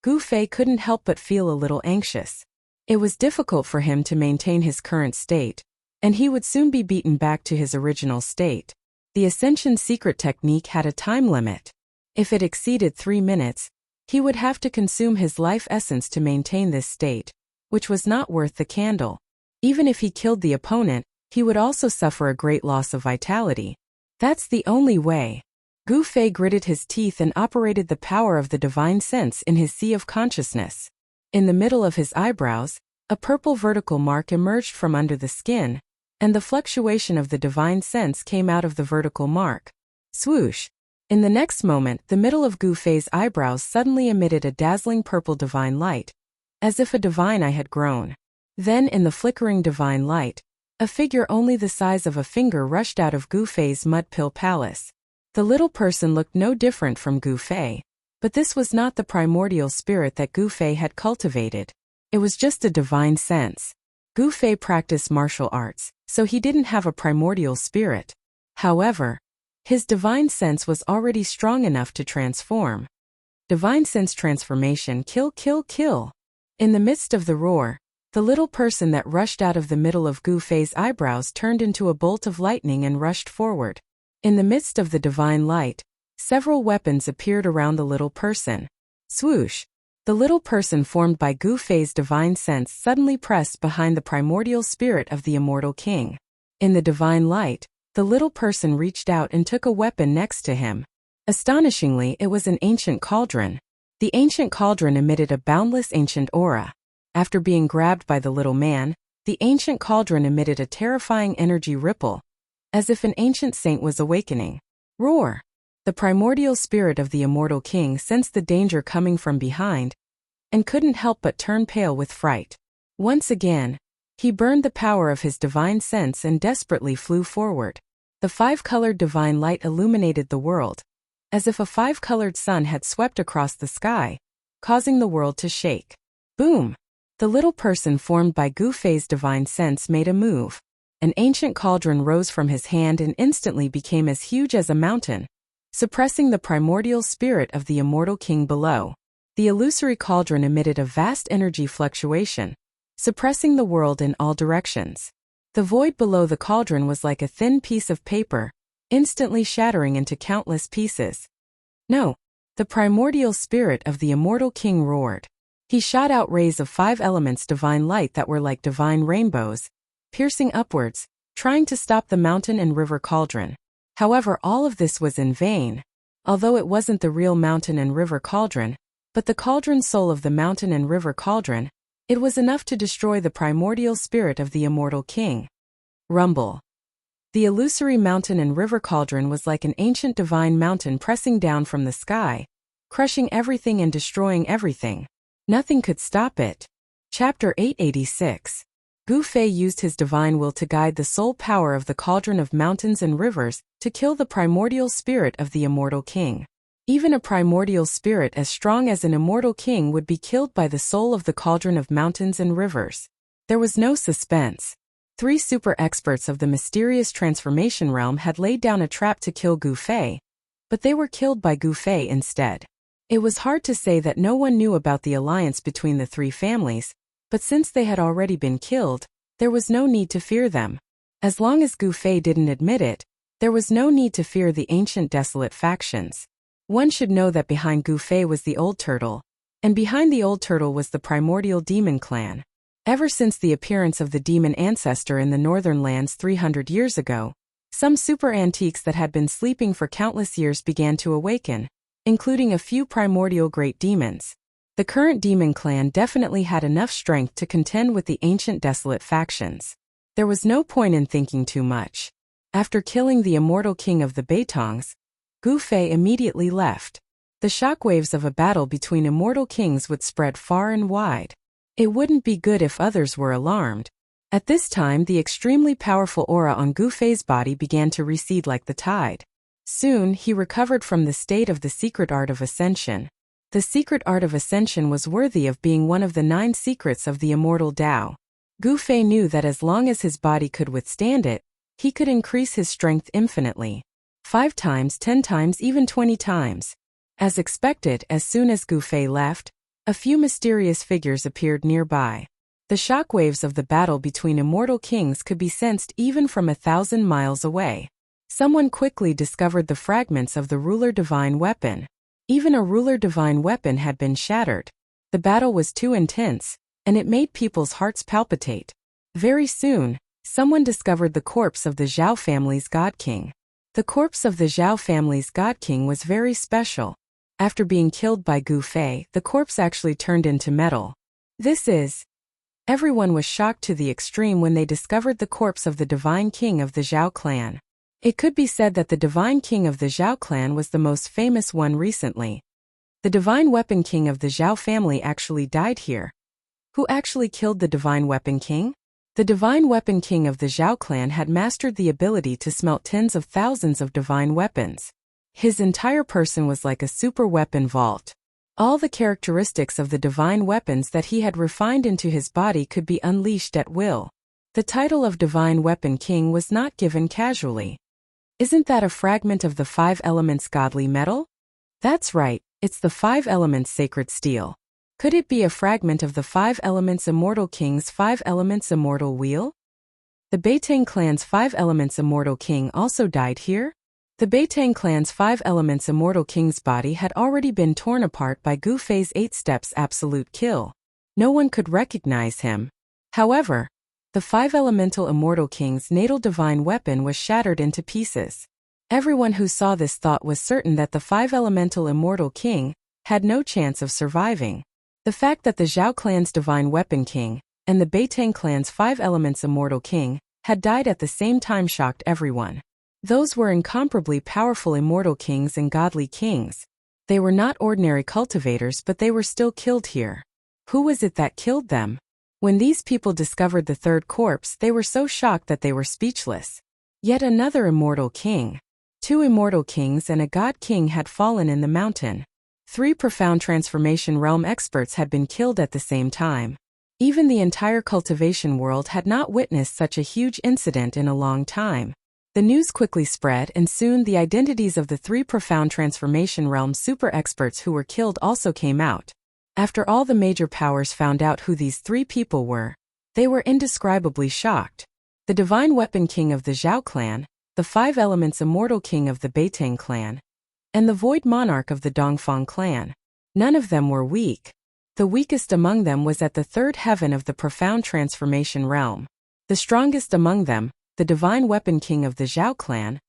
A: Gu Fei couldn't help but feel a little anxious. It was difficult for him to maintain his current state, and he would soon be beaten back to his original state. The Ascension secret technique had a time limit. If it exceeded 3 minutes, he would have to consume his life essence to maintain this state, which was not worth the candle. Even if he killed the opponent, he would also suffer a great loss of vitality. That's the only way. Gu Fei gritted his teeth and operated the power of the divine sense in his sea of consciousness. In the middle of his eyebrows, a purple vertical mark emerged from under the skin, and the fluctuation of the divine sense came out of the vertical mark. Swoosh! In the next moment, the middle of Gu Fei's eyebrows suddenly emitted a dazzling purple divine light, as if a divine eye had grown. Then, in the flickering divine light, a figure only the size of a finger rushed out of Gu Fei's mud pill palace. The little person looked no different from Gu Fei, but this was not the primordial spirit that Gu Fei had cultivated. It was just a divine sense. Gu Fei practiced martial arts, so he didn't have a primordial spirit. However, his divine sense was already strong enough to transform. Divine sense transformation. Kill, kill, kill. In the midst of the roar, the little person that rushed out of the middle of Gu Fei's eyebrows turned into a bolt of lightning and rushed forward. In the midst of the divine light, several weapons appeared around the little person. Swoosh! The little person formed by Gu Fei's divine sense suddenly pressed behind the primordial spirit of the immortal king. In the divine light, the little person reached out and took a weapon next to him. Astonishingly, it was an ancient cauldron. The ancient cauldron emitted a boundless ancient aura. After being grabbed by the little man, the ancient cauldron emitted a terrifying energy ripple, as if an ancient saint was awakening. Roar! The primordial spirit of the immortal king sensed the danger coming from behind, and couldn't help but turn pale with fright. Once again, he burned the power of his divine sense and desperately flew forward. The five-colored divine light illuminated the world, as if a five-colored sun had swept across the sky, causing the world to shake. Boom! The little person formed by Gu Fei's divine sense made a move. An ancient cauldron rose from his hand and instantly became as huge as a mountain, suppressing the primordial spirit of the immortal king below. The illusory cauldron emitted a vast energy fluctuation, suppressing the world in all directions. The void below the cauldron was like a thin piece of paper, instantly shattering into countless pieces. No! The primordial spirit of the immortal king roared. He shot out rays of 5 elements divine light that were like divine rainbows, piercing upwards, trying to stop the mountain and river cauldron. However, all of this was in vain. Although it wasn't the real mountain and river cauldron, but the cauldron soul of the mountain and river cauldron, it was enough to destroy the primordial spirit of the immortal king. Rumble. The illusory mountain and river cauldron was like an ancient divine mountain pressing down from the sky, crushing everything and destroying everything. Nothing could stop it. Chapter 886. Gu Fei used his divine will to guide the soul power of the cauldron of mountains and rivers to kill the primordial spirit of the immortal king. Even a primordial spirit as strong as an immortal king would be killed by the soul of the cauldron of mountains and rivers. There was no suspense. 3 super experts of the mysterious transformation realm had laid down a trap to kill Gu Fei, but they were killed by Gu Fei instead. It was hard to say that no one knew about the alliance between the 3 families, but since they had already been killed, there was no need to fear them. As long as Gu Fei didn't admit it, there was no need to fear the ancient desolate factions. One should know that behind Gu Fei was the Old Turtle, and behind the Old Turtle was the primordial demon clan. Ever since the appearance of the demon ancestor in the northern lands 300 years ago, some super antiques that had been sleeping for countless years began to awaken, including a few primordial great demons. The current demon clan definitely had enough strength to contend with the ancient desolate factions. There was no point in thinking too much. After killing the immortal king of the Beitongs, Gu Fei immediately left. The shockwaves of a battle between immortal kings would spread far and wide. It wouldn't be good if others were alarmed. At this time, the extremely powerful aura on Gu Fei's body began to recede like the tide. Soon, he recovered from the state of the secret art of ascension. The secret art of ascension was worthy of being one of the 9 secrets of the immortal Tao. Gu Fei knew that as long as his body could withstand it, he could increase his strength infinitely. 5 times, 10 times, even 20 times. As expected, as soon as Gu Fei left, a few mysterious figures appeared nearby. The shockwaves of the battle between immortal kings could be sensed even from 1,000 miles away. Someone quickly discovered the fragments of the ruler divine weapon. Even a ruler divine weapon had been shattered. The battle was too intense, and it made people's hearts palpitate. Very soon, someone discovered the corpse of the Zhao family's god king. The corpse of the Zhao family's god king was very special. After being killed by Gu Fei, the corpse actually turned into metal. Everyone was shocked to the extreme when they discovered the corpse of the divine king of the Zhao clan. It could be said that the divine king of the Zhao clan was the most famous one recently. The divine weapon king of the Zhao family actually died here. Who actually killed the divine weapon king? The divine weapon king of the Zhao clan had mastered the ability to smelt tens of thousands of divine weapons. His entire person was like a super weapon vault. All the characteristics of the divine weapons that he had refined into his body could be unleashed at will. The title of Divine Weapon King was not given casually. Isn't that a fragment of the 5 elements godly metal? That's right, it's the 5 elements sacred steel. Could it be a fragment of the 5 elements immortal king's 5 elements immortal wheel? The Beitang clan's 5 elements immortal king also died here? The Beitang clan's 5 elements immortal king's body had already been torn apart by Gu Fei's 8 steps absolute kill. No one could recognize him. However, the 5 elemental immortal king's natal divine weapon was shattered into pieces. Everyone who saw this thought was certain that the 5 elemental immortal king had no chance of surviving. The fact that the Zhao clan's divine weapon king and the Beitang clan's 5 elements immortal king had died at the same time shocked everyone. Those were incomparably powerful immortal kings and godly kings. They were not ordinary cultivators, but they were still killed here. Who was it that killed them? When these people discovered the third corpse, they were so shocked that they were speechless. Yet another immortal king. 2 immortal kings and a god king had fallen in the mountain. 3 profound transformation realm experts had been killed at the same time. Even the entire cultivation world had not witnessed such a huge incident in a long time. The news quickly spread, and soon the identities of the 3 profound transformation realm super experts who were killed also came out. After all the major powers found out who these 3 people were, they were indescribably shocked. The divine weapon king of the Zhao clan, the 5 elements immortal king of the Beitang clan, and the void monarch of the Dongfang clan. None of them were weak. The weakest among them was at the 3rd heaven of the profound transformation realm. The strongest among them, the divine weapon king of the Zhao clan,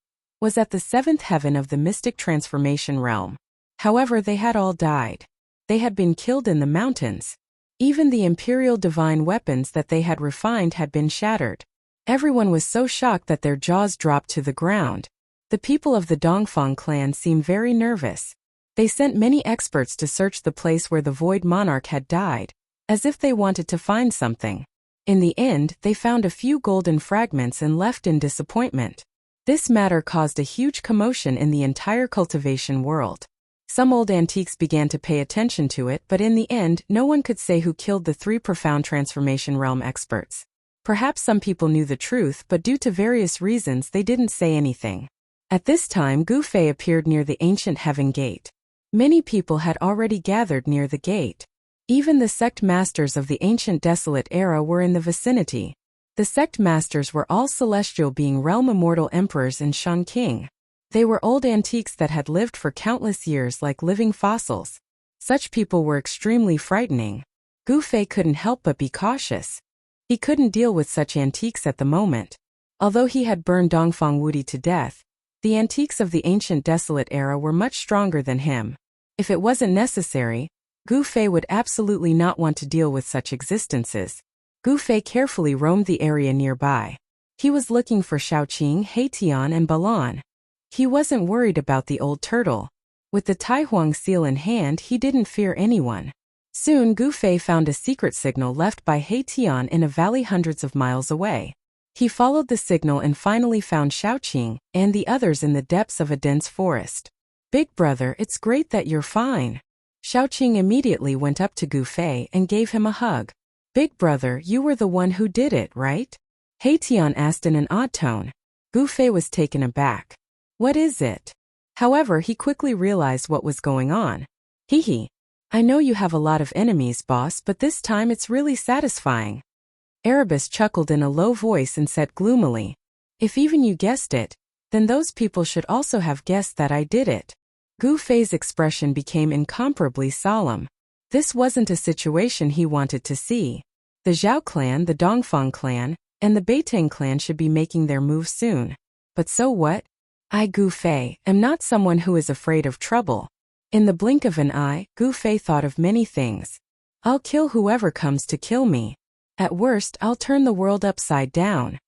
A: was at the 7th heaven of the mystic transformation realm. However, they had all died. They had been killed in the mountains. Even the imperial divine weapons that they had refined had been shattered. Everyone was so shocked that their jaws dropped to the ground. The people of the Dongfang clan seemed very nervous. They sent many experts to search the place where the void monarch had died, as if they wanted to find something. In the end, they found a few golden fragments and left in disappointment. This matter caused a huge commotion in the entire cultivation world. Some old antiques began to pay attention to it, but in the end, no one could say who killed the 3 profound transformation realm experts. Perhaps some people knew the truth, but due to various reasons they didn't say anything. At this time, Gu Fei appeared near the ancient heaven gate. Many people had already gathered near the gate. Even the sect masters of the ancient desolate era were in the vicinity. The sect masters were all celestial being realm immortal emperors and Shan King. They were old antiques that had lived for countless years like living fossils. Such people were extremely frightening. Gu Fei couldn't help but be cautious. He couldn't deal with such antiques at the moment. Although he had burned Dongfang Wudi to death, the antiques of the ancient desolate era were much stronger than him. If it wasn't necessary, Gu Fei would absolutely not want to deal with such existences. Gu Fei carefully roamed the area nearby. He was looking for Shaoqing, Heitian, and Balan. He wasn't worried about the old turtle. With the Taihuang seal in hand, he didn't fear anyone. Soon Gu Fei found a secret signal left by Heitian in a valley hundreds of miles away. He followed the signal and finally found Shaoqing and the others in the depths of a dense forest. "Big brother, it's great that you're fine." Shaoqing immediately went up to Gu Fei and gave him a hug. "Big brother, you were the one who did it, right?" Heitian asked in an odd tone. Gu Fei was taken aback. "What is it?" However, he quickly realized what was going on. "Hee. I know you have a lot of enemies, boss, but this time it's really satisfying." Erebus chuckled in a low voice and said gloomily, "If even you guessed it, then those people should also have guessed that I did it." Gu Fei's expression became incomparably solemn. This wasn't a situation he wanted to see. The Zhao clan, the Dongfang clan, and the Beitang clan should be making their move soon. But so what? I, Gu Fei, am not someone who is afraid of trouble. In the blink of an eye, Gu Fei thought of many things. I'll kill whoever comes to kill me. At worst, I'll turn the world upside down.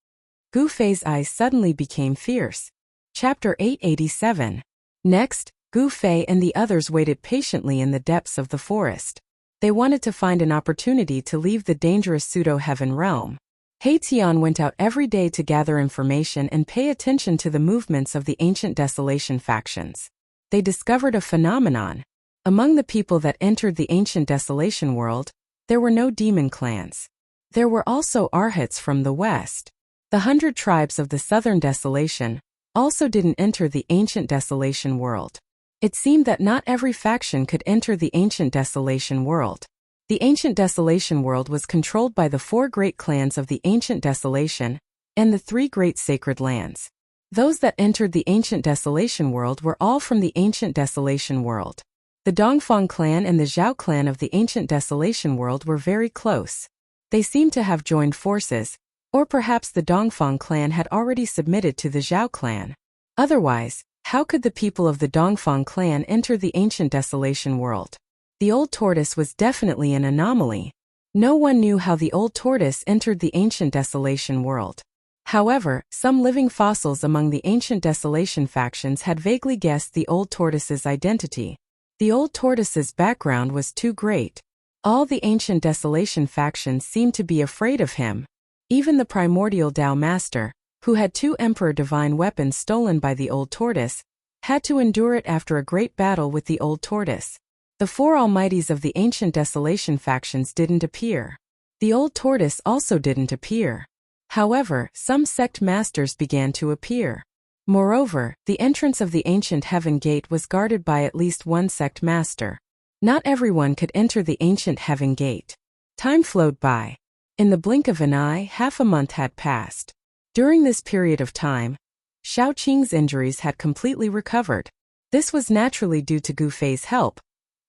A: Gu Fei's eyes suddenly became fierce. Chapter 887. Next, Gu Fei and the others waited patiently in the depths of the forest. They wanted to find an opportunity to leave the dangerous pseudo-heaven realm. Tian went out every day to gather information and pay attention to the movements of the ancient desolation factions. They discovered a phenomenon. Among the people that entered the ancient desolation world, there were no demon clans. There were also arhats from the west. The 100 tribes of the southern desolation also didn't enter the ancient desolation world. It seemed that not every faction could enter the ancient desolation world. The ancient desolation world was controlled by the 4 great clans of the ancient desolation and the 3 great sacred lands. Those that entered the ancient desolation world were all from the ancient desolation world. The Dongfang clan and the Zhao clan of the ancient desolation world were very close. They seemed to have joined forces, or perhaps the Dongfang clan had already submitted to the Zhao clan. Otherwise, how could the people of the Dongfang clan enter the ancient desolation world? The old tortoise was definitely an anomaly. No one knew how the old tortoise entered the ancient desolation world. However, some living fossils among the ancient desolation factions had vaguely guessed the old tortoise's identity. The old tortoise's background was too great. All the ancient desolation factions seemed to be afraid of him. Even the primordial Dao Master, who had 2 Emperor Divine weapons stolen by the old tortoise, had to endure it after a great battle with the old tortoise. The 4 almighties of the ancient desolation factions didn't appear. The old tortoise also didn't appear. However, some sect masters began to appear. Moreover, the entrance of the ancient heaven gate was guarded by at least 1 sect master. Not everyone could enter the ancient heaven gate. Time flowed by. In the blink of an eye, half a month had passed. During this period of time, Xiao Qing's injuries had completely recovered. This was naturally due to Gu Fei's help,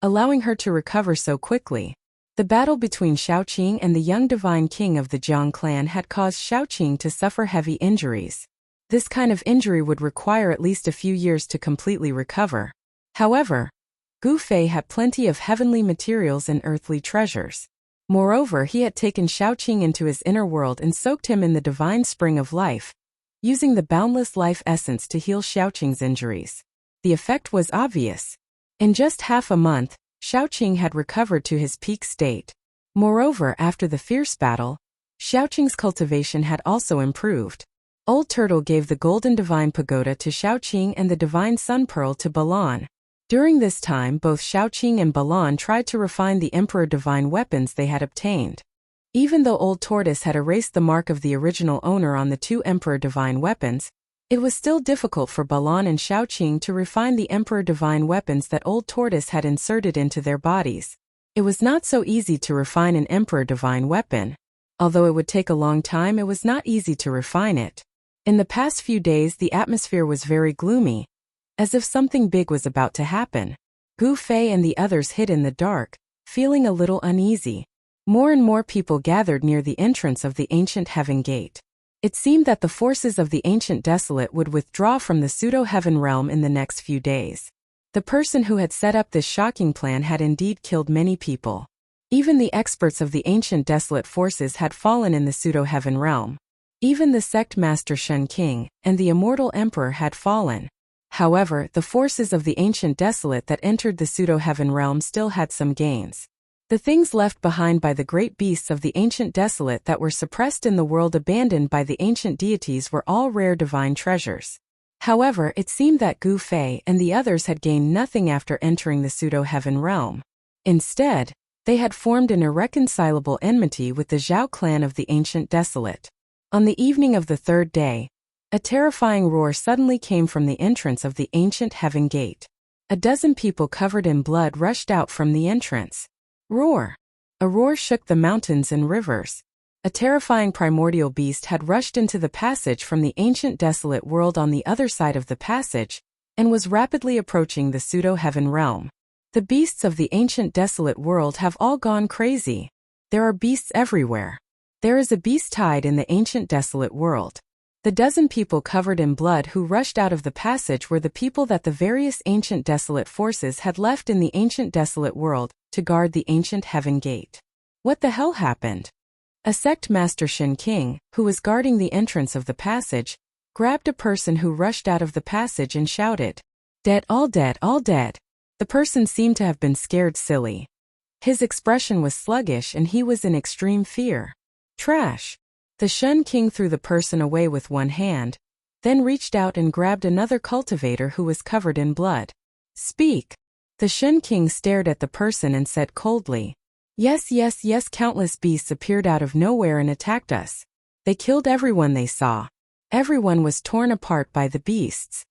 A: allowing her to recover so quickly. The battle between Xiao Qing and the young divine king of the Jiang clan had caused Xiao Qing to suffer heavy injuries. This kind of injury would require at least a few years to completely recover. However, Gu Fei had plenty of heavenly materials and earthly treasures. Moreover, he had taken Xiao Qing into his inner world and soaked him in the divine spring of life, using the boundless life essence to heal Xiao Qing's injuries. The effect was obvious. In just half a month, Xiao Qing had recovered to his peak state. Moreover, after the fierce battle, Xiao Qing's cultivation had also improved. Old Turtle gave the golden divine pagoda to Xiao Qing and the divine sun pearl to Balan. During this time, both Xiao Qing and Balan tried to refine the Emperor divine weapons they had obtained. Even though Old Tortoise had erased the mark of the original owner on the 2 Emperor divine weapons, it was still difficult for Balan and Xiao Qing to refine the Emperor divine weapons that Old Tortoise had inserted into their bodies. It was not so easy to refine an Emperor divine weapon. Although it would take a long time, it was not easy to refine it. In the past few days, the atmosphere was very gloomy, as if something big was about to happen. Gu Fei and the others hid in the dark, feeling a little uneasy. More and more people gathered near the entrance of the ancient heaven gate. It seemed that the forces of the ancient desolate would withdraw from the pseudo-heaven realm in the next few days. The person who had set up this shocking plan had indeed killed many people. Even the experts of the ancient desolate forces had fallen in the pseudo-heaven realm. Even the sect master Shen King and the immortal emperor had fallen. However, the forces of the ancient desolate that entered the pseudo-heaven realm still had some gains. The things left behind by the great beasts of the ancient desolate that were suppressed in the world abandoned by the ancient deities were all rare divine treasures. However, it seemed that Gu Fei and the others had gained nothing after entering the pseudo-heaven realm. Instead, they had formed an irreconcilable enmity with the Zhao clan of the ancient desolate. On the evening of the 3rd day, a terrifying roar suddenly came from the entrance of the ancient heaven gate. A dozen people covered in blood rushed out from the entrance. Roar! A roar shook the mountains and rivers. A terrifying primordial beast had rushed into the passage from the ancient desolate world on the other side of the passage, and was rapidly approaching the pseudo-heaven realm. The beasts of the ancient desolate world have all gone crazy. There are beasts everywhere. There is a beast tide in the ancient desolate world. The dozen people covered in blood who rushed out of the passage were the people that the various ancient desolate forces had left in the ancient desolate world to guard the ancient heaven gate. What the hell happened? A sect master Shen King, who was guarding the entrance of the passage, grabbed a person who rushed out of the passage and shouted, "Dead, all dead, all dead." The person seemed to have been scared silly. His expression was sluggish and he was in extreme fear. Trash. The Shen King threw the person away with one hand, then reached out and grabbed another cultivator who was covered in blood. Speak. The Shen King stared at the person and said coldly, "Yes, yes, yes." Countless beasts appeared out of nowhere and attacked us. They killed everyone they saw. Everyone was torn apart by the beasts.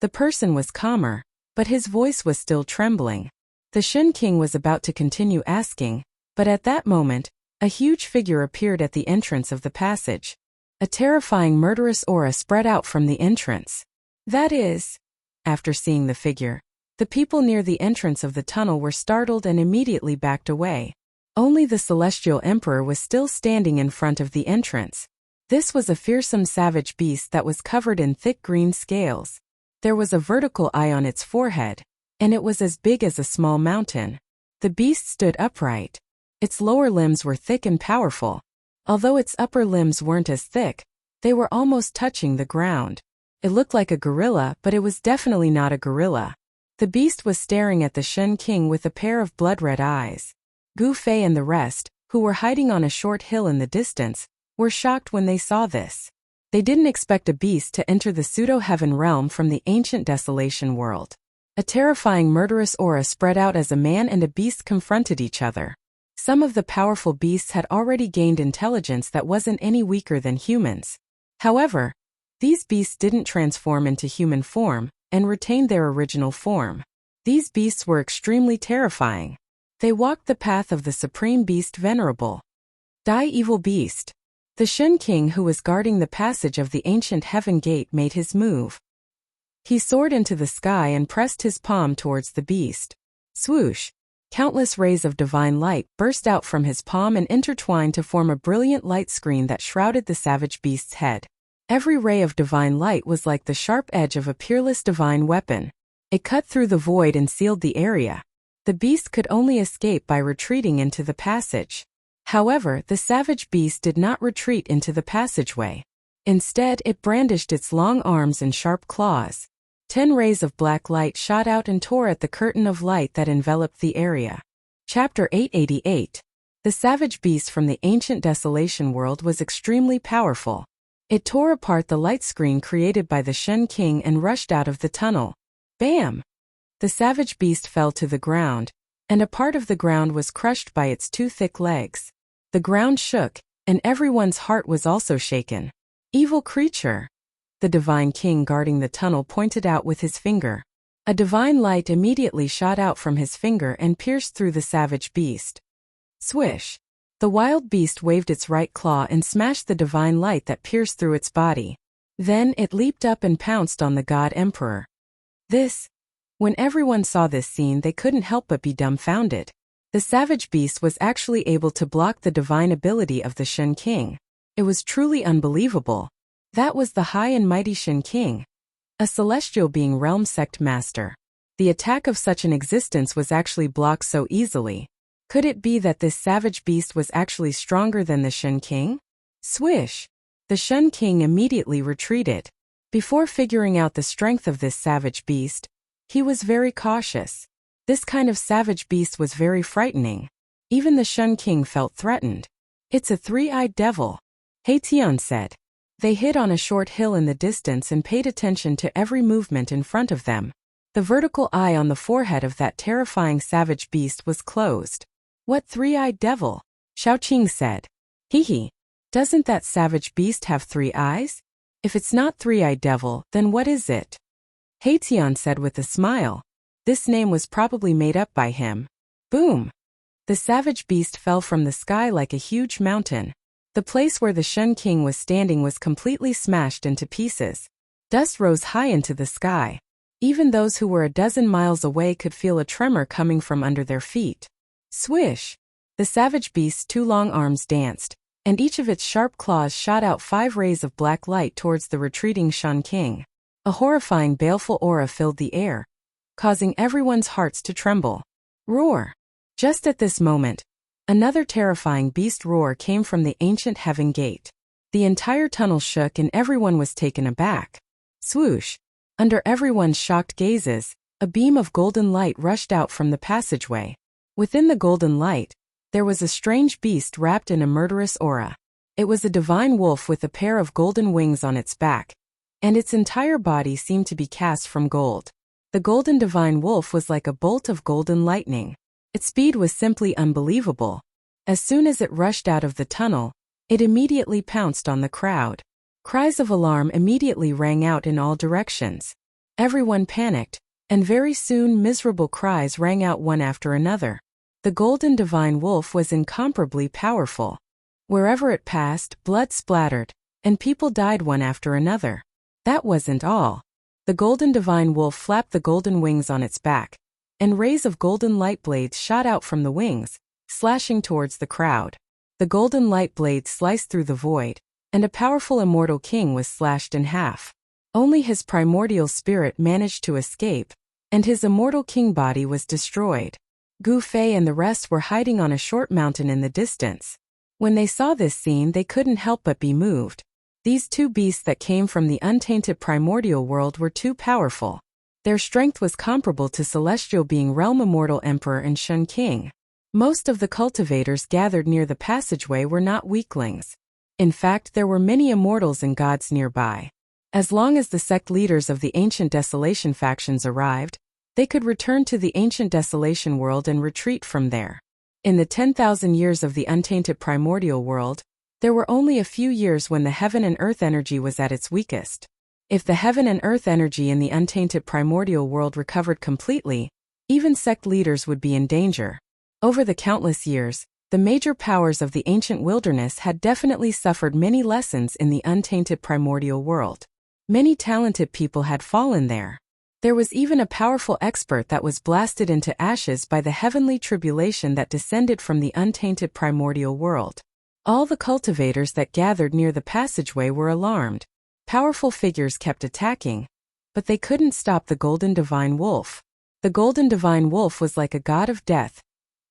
A: The person was calmer, but his voice was still trembling. The Shen King was about to continue asking, but at that moment, a huge figure appeared at the entrance of the passage. A terrifying murderous aura spread out from the entrance. That is, after seeing the figure, the people near the entrance of the tunnel were startled and immediately backed away. Only the Celestial Emperor was still standing in front of the entrance. This was a fearsome savage beast that was covered in thick green scales. There was a vertical eye on its forehead, and it was as big as a small mountain. The beast stood upright. Its lower limbs were thick and powerful. Although its upper limbs weren't as thick, they were almost touching the ground. It looked like a gorilla, but it was definitely not a gorilla. The beast was staring at the Shen King with a pair of blood-red eyes. Gu Fei and the rest, who were hiding on a short hill in the distance, were shocked when they saw this. They didn't expect a beast to enter the pseudo-heaven realm from the ancient desolation world. A terrifying murderous aura spread out as a man and a beast confronted each other. Some of the powerful beasts had already gained intelligence that wasn't any weaker than humans. However, these beasts didn't transform into human form and retained their original form. These beasts were extremely terrifying. They walked the path of the Supreme Beast Venerable. Die, evil beast. The Shen King, who was guarding the passage of the ancient heaven gate, made his move. He soared into the sky and pressed his palm towards the beast. Swoosh! Countless rays of divine light burst out from his palm and intertwined to form a brilliant light screen that shrouded the savage beast's head. Every ray of divine light was like the sharp edge of a peerless divine weapon. It cut through the void and sealed the area. The beast could only escape by retreating into the passage. However, the savage beast did not retreat into the passageway. Instead, it brandished its long arms and sharp claws. 10 rays of black light shot out and tore at the curtain of light that enveloped the area. Chapter 888. The savage beast from the ancient desolation world was extremely powerful. It tore apart the light screen created by the Shen King and rushed out of the tunnel. Bam! The savage beast fell to the ground, and a part of the ground was crushed by its 2 thick legs. The ground shook, and everyone's heart was also shaken. Evil creature! The divine king guarding the tunnel pointed out with his finger. A divine light immediately shot out from his finger and pierced through the savage beast. Swish! The wild beast waved its right claw and smashed the divine light that pierced through its body. Then it leaped up and pounced on the god emperor. When everyone saw this scene, they couldn't help but be dumbfounded. The savage beast was actually able to block the divine ability of the Shen King. It was truly unbelievable. That was the high and mighty Shen King, a celestial being realm sect master. The attack of such an existence was actually blocked so easily. Could it be that this savage beast was actually stronger than the Shen King? Swish! The Shen King immediately retreated. Before figuring out the strength of this savage beast, he was very cautious. This kind of savage beast was very frightening. Even the Shen King felt threatened. It's a 3-eyed devil, Heition said. They hid on a short hill in the distance and paid attention to every movement in front of them. The vertical eye on the forehead of that terrifying savage beast was closed. What 3-eyed devil? Xiaoqing said. Hee. Doesn't that savage beast have 3 eyes? If it's not 3-eyed devil, then what is it? Heition said with a smile. This name was probably made up by him. Boom! The savage beast fell from the sky like a huge mountain. The place where the Shen King was standing was completely smashed into pieces. Dust rose high into the sky. Even those who were a dozen miles away could feel a tremor coming from under their feet. Swish! The savage beast's 2 long arms danced, and each of its sharp claws shot out 5 rays of black light towards the retreating Shen King. A horrifying baleful aura filled the air, causing everyone's hearts to tremble. Roar! Just at this moment, another terrifying beast roar came from the ancient heaven gate. The entire tunnel shook and everyone was taken aback. Swoosh! Under everyone's shocked gazes, a beam of golden light rushed out from the passageway. Within the golden light, there was a strange beast wrapped in a murderous aura. It was a divine wolf with a pair of golden wings on its back, and its entire body seemed to be cast from gold. The golden divine wolf was like a bolt of golden lightning. Its speed was simply unbelievable. As soon as it rushed out of the tunnel, it immediately pounced on the crowd. Cries of alarm immediately rang out in all directions. Everyone panicked, and very soon miserable cries rang out one after another. The golden divine wolf was incomparably powerful. Wherever it passed, blood splattered, and people died one after another. That wasn't all. The golden divine wolf flapped the golden wings on its back, and rays of golden light blades shot out from the wings, slashing towards the crowd. The golden light blades sliced through the void, and a powerful immortal king was slashed in half. Only his primordial spirit managed to escape, and his immortal king body was destroyed. Gu Fei and the rest were hiding on a short mountain in the distance. When they saw this scene, they couldn't help but be moved. These two beasts that came from the untainted primordial world were too powerful. Their strength was comparable to celestial being Realm Immortal Emperor and Shen King. Most of the cultivators gathered near the passageway were not weaklings. In fact, there were many immortals and gods nearby. As long as the sect leaders of the Ancient Desolation factions arrived, they could return to the Ancient Desolation world and retreat from there. In the 10,000 years of the untainted primordial world, there were only a few years when the heaven and earth energy was at its weakest. If the heaven and earth energy in the untainted primordial world recovered completely, even sect leaders would be in danger. Over the countless years, the major powers of the ancient wilderness had definitely suffered many lessons in the untainted primordial world. Many talented people had fallen there. There was even a powerful expert that was blasted into ashes by the heavenly tribulation that descended from the untainted primordial world. All the cultivators that gathered near the passageway were alarmed. Powerful figures kept attacking, but they couldn't stop the golden divine wolf. The golden divine wolf was like a god of death,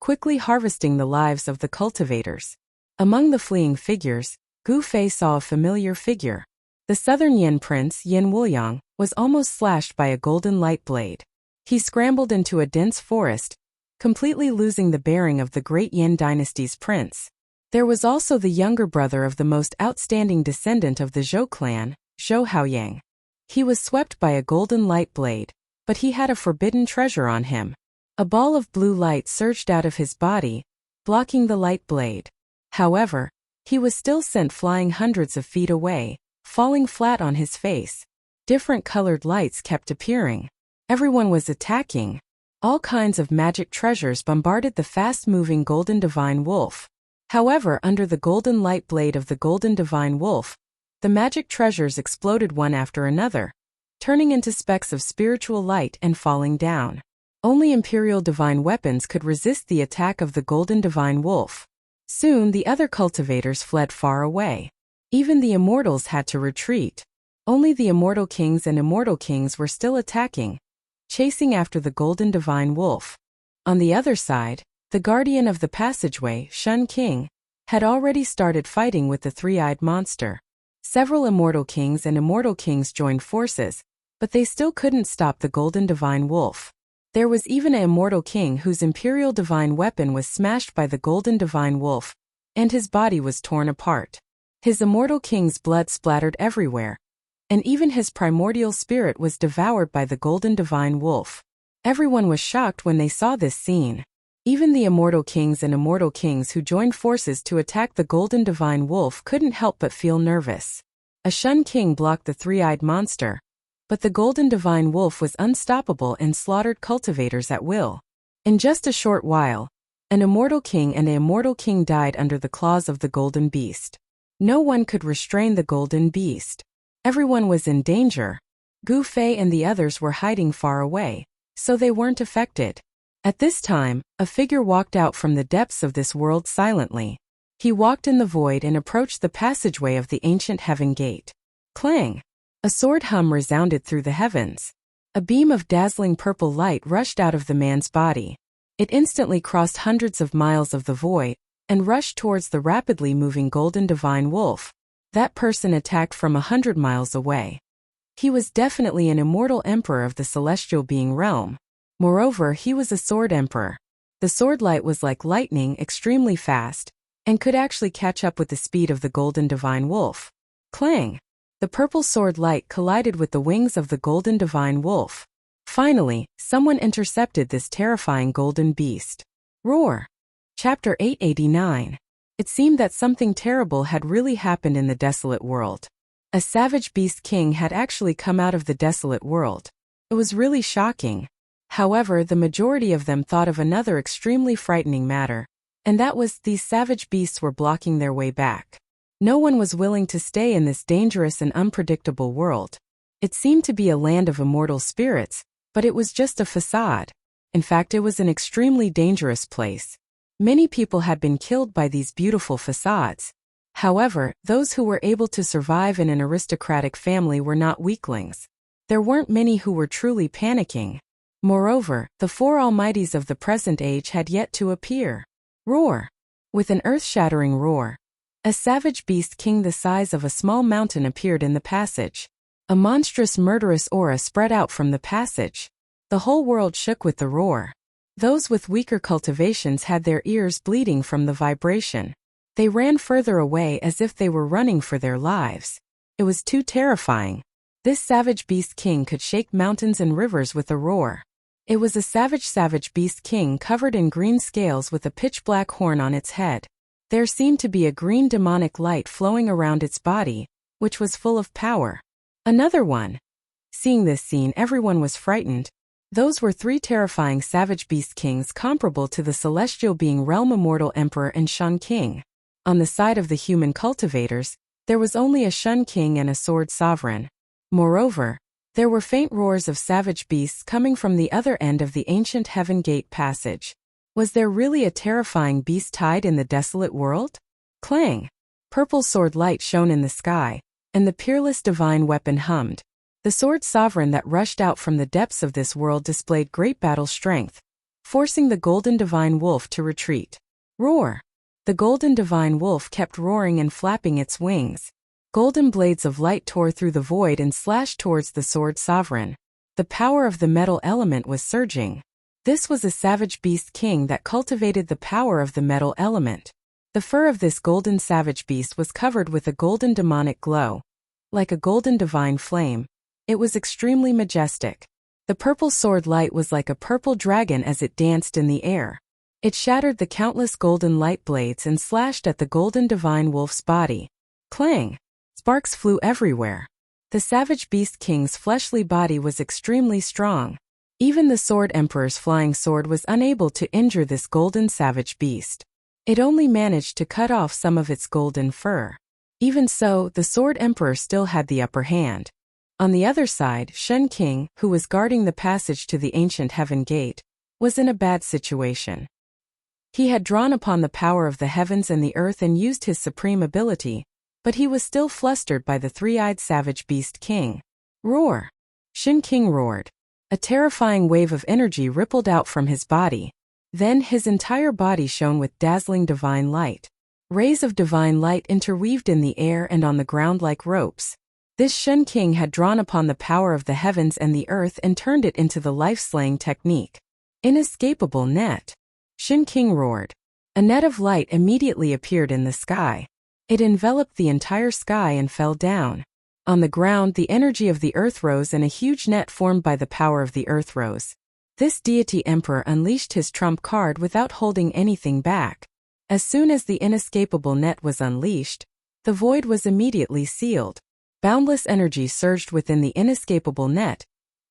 A: quickly harvesting the lives of the cultivators. Among the fleeing figures, Gu Fei saw a familiar figure. The southern Yin prince, Yin Wuliang, was almost slashed by a golden light blade. He scrambled into a dense forest, completely losing the bearing of the great Yin dynasty's prince. There was also the younger brother of the most outstanding descendant of the Zhou clan, Zhou Haoyang. He was swept by a golden light blade, but he had a forbidden treasure on him. A ball of blue light surged out of his body, blocking the light blade. However, he was still sent flying hundreds of feet away, falling flat on his face. Different colored lights kept appearing. Everyone was attacking. All kinds of magic treasures bombarded the fast-moving golden divine wolf. However, under the golden light blade of the golden divine wolf, the magic treasures exploded one after another, turning into specks of spiritual light and falling down. Only imperial divine weapons could resist the attack of the golden divine wolf. Soon the other cultivators fled far away. Even the immortals had to retreat. Only the immortal kings and immortal kings were still attacking, chasing after the golden divine wolf. On the other side, the guardian of the passageway, Shen King, had already started fighting with the three-eyed monster. Several immortal kings and immortal kings joined forces, but they still couldn't stop the golden divine wolf. There was even an immortal king whose imperial divine weapon was smashed by the golden divine wolf, and his body was torn apart. His immortal king's blood splattered everywhere, and even his primordial spirit was devoured by the golden divine wolf. Everyone was shocked when they saw this scene. Even the immortal kings and immortal kings who joined forces to attack the golden divine wolf couldn't help but feel nervous. A Shen King blocked the three-eyed monster, but the golden divine wolf was unstoppable and slaughtered cultivators at will. In just a short while, an immortal king and an immortal king died under the claws of the golden beast. No one could restrain the golden beast. Everyone was in danger. Gu Fei and the others were hiding far away, so they weren't affected. At this time, a figure walked out from the depths of this world silently. He walked in the void and approached the passageway of the ancient heaven gate. Clang! A sword hum resounded through the heavens. A beam of dazzling purple light rushed out of the man's body. It instantly crossed hundreds of miles of the void and rushed towards the rapidly moving golden divine wolf. That person attacked from 100 miles away. He was definitely an immortal emperor of the celestial being realm. Moreover, he was a sword emperor. The sword light was like lightning, extremely fast, and could actually catch up with the speed of the golden divine wolf. Clang! The purple sword light collided with the wings of the golden divine wolf. Finally, someone intercepted this terrifying golden beast. Roar! Chapter 889. It seemed that something terrible had really happened in the desolate world. A savage beast king had actually come out of the desolate world. It was really shocking. However, the majority of them thought of another extremely frightening matter, and that was these savage beasts were blocking their way back. No one was willing to stay in this dangerous and unpredictable world. It seemed to be a land of immortal spirits, but it was just a facade. In fact, it was an extremely dangerous place. Many people had been killed by these beautiful facades. However, those who were able to survive in an aristocratic family were not weaklings. There weren't many who were truly panicking. Moreover, the four almighties of the present age had yet to appear. Roar! With an earth-shattering roar, a savage beast king the size of a small mountain appeared in the passage. A monstrous murderous aura spread out from the passage. The whole world shook with the roar. Those with weaker cultivations had their ears bleeding from the vibration. They ran further away as if they were running for their lives. It was too terrifying. This savage beast king could shake mountains and rivers with a roar. It was a savage beast king covered in green scales with a pitch-black horn on its head. There seemed to be a green demonic light flowing around its body, which was full of power. Another one. Seeing this scene, everyone was frightened. Those were three terrifying savage beast kings comparable to the celestial being realm immortal emperor and Shun king. On the side of the human cultivators, there was only a Shun king and a sword sovereign. Moreover, there were faint roars of savage beasts coming from the other end of the ancient heaven gate passage. Was there really a terrifying beast tied in the desolate world? Clang! Purple sword light shone in the sky, and the peerless divine weapon hummed. The sword sovereign that rushed out from the depths of this world displayed great battle strength, forcing the golden divine wolf to retreat. Roar! The golden divine wolf kept roaring and flapping its wings. Golden blades of light tore through the void and slashed towards the sword sovereign. The power of the metal element was surging. This was a savage beast king that cultivated the power of the metal element. The fur of this golden savage beast was covered with a golden demonic glow. Like a golden divine flame, it was extremely majestic. The purple sword light was like a purple dragon as it danced in the air. It shattered the countless golden light blades and slashed at the golden divine wolf's body. Clang! Sparks flew everywhere. The savage beast king's fleshly body was extremely strong. Even the sword emperor's flying sword was unable to injure this golden savage beast. It only managed to cut off some of its golden fur. Even so, the sword emperor still had the upper hand. On the other side, Shun King, who was guarding the passage to the ancient heaven gate, was in a bad situation. He had drawn upon the power of the heavens and the earth and used his supreme ability, but he was still flustered by the three-eyed savage beast king. Roar! Shun King roared. A terrifying wave of energy rippled out from his body. Then his entire body shone with dazzling divine light. Rays of divine light interweaved in the air and on the ground like ropes. This Shun King had drawn upon the power of the heavens and the earth and turned it into the life-slaying technique. Inescapable net! Shun King roared. A net of light immediately appeared in the sky. It enveloped the entire sky and fell down. On the ground, the energy of the earth rose and a huge net formed by the power of the earth rose. This deity emperor unleashed his trump card without holding anything back. As soon as the inescapable net was unleashed, the void was immediately sealed. Boundless energy surged within the inescapable net,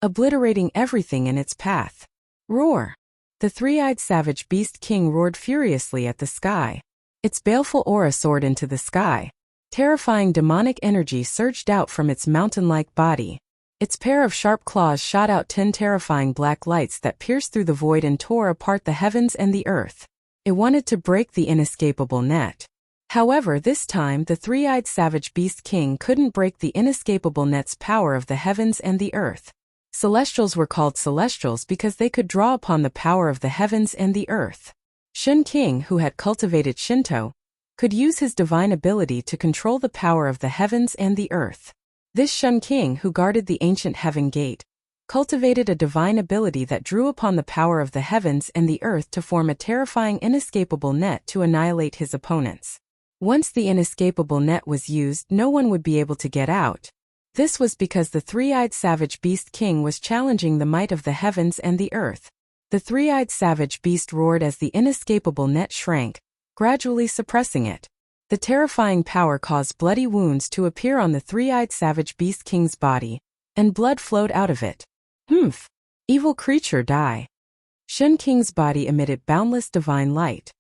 A: obliterating everything in its path. Roar! The three-eyed savage beast king roared furiously at the sky. Its baleful aura soared into the sky. Terrifying demonic energy surged out from its mountain-like body. Its pair of sharp claws shot out 10 terrifying black lights that pierced through the void and tore apart the heavens and the earth. It wanted to break the inescapable net. However, this time the three-eyed savage beast king couldn't break the inescapable net's power of the heavens and the earth. Celestials were called celestials because they could draw upon the power of the heavens and the earth. Shun King, who had cultivated Shinto, could use his divine ability to control the power of the heavens and the earth. This Shun King, who guarded the ancient heaven gate, cultivated a divine ability that drew upon the power of the heavens and the earth to form a terrifying inescapable net to annihilate his opponents. Once the inescapable net was used, no one would be able to get out. This was because the three-eyed savage beast king was challenging the might of the heavens and the earth. The three-eyed savage beast roared as the inescapable net shrank, gradually suppressing it. The terrifying power caused bloody wounds to appear on the three-eyed savage beast king's body, and blood flowed out of it. Humph! Evil creature, die! Shun King's body emitted boundless divine light.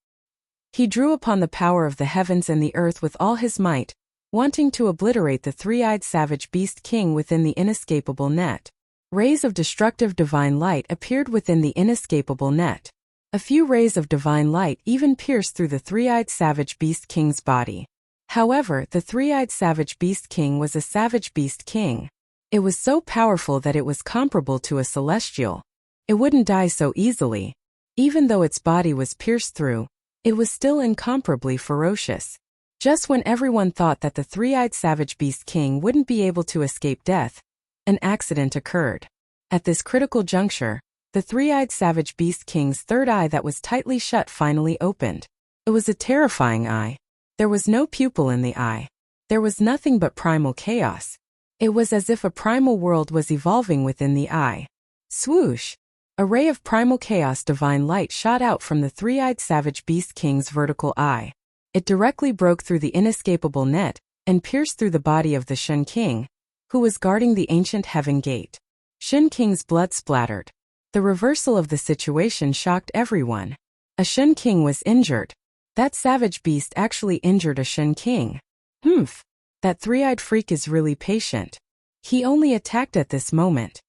A: He drew upon the power of the heavens and the earth with all his might, wanting to obliterate the three-eyed savage beast king within the inescapable net. Rays of destructive divine light appeared within the inescapable net. A few rays of divine light even pierced through the three-eyed savage beast king's body. However, the three-eyed savage beast king was a savage beast king. It was so powerful that it was comparable to a celestial. It wouldn't die so easily. Even though its body was pierced through, it was still incomparably ferocious. Just when everyone thought that the three-eyed savage beast king wouldn't be able to escape death, an accident occurred. At this critical juncture, the three-eyed savage beast king's third eye that was tightly shut finally opened. It was a terrifying eye. There was no pupil in the eye. There was nothing but primal chaos. It was as if a primal world was evolving within the eye. Swoosh! A ray of primal chaos divine light shot out from the three-eyed savage beast king's vertical eye. It directly broke through the inescapable net and pierced through the body of the Shun King, who was guarding the ancient heaven gate. Shun King's blood splattered. The reversal of the situation shocked everyone. A Shun King was injured. That savage beast actually injured a Shun King. Humph! That three-eyed freak is really patient. He only attacked at this moment.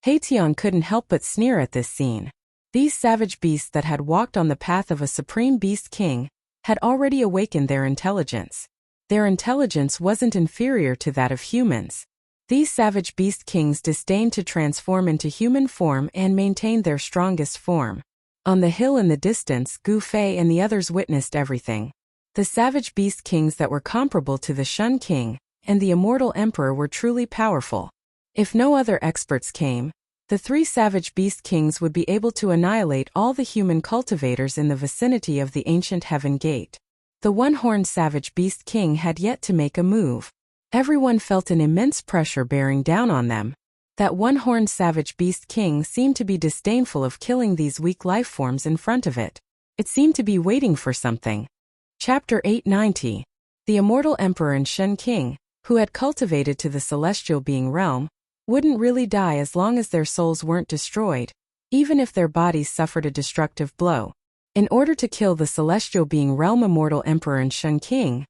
A: Haitian couldn't help but sneer at this scene. These savage beasts that had walked on the path of a supreme beast king had already awakened their intelligence. Their intelligence wasn't inferior to that of humans. These savage beast kings disdained to transform into human form and maintained their strongest form. On the hill in the distance, Gu Fei and the others witnessed everything. The savage beast kings that were comparable to the Shun King and the immortal emperor were truly powerful. If no other experts came, the three savage beast kings would be able to annihilate all the human cultivators in the vicinity of the ancient heaven gate. The one-horned savage beast king had yet to make a move. Everyone felt an immense pressure bearing down on them. That one-horned savage beast king seemed to be disdainful of killing these weak life forms in front of it. It seemed to be waiting for something. Chapter 890. The immortal emperor and Shun King, who had cultivated to the celestial being realm, wouldn't really die as long as their souls weren't destroyed, even if their bodies suffered a destructive blow. In order to kill the celestial being realm immortal emperor and Shun King,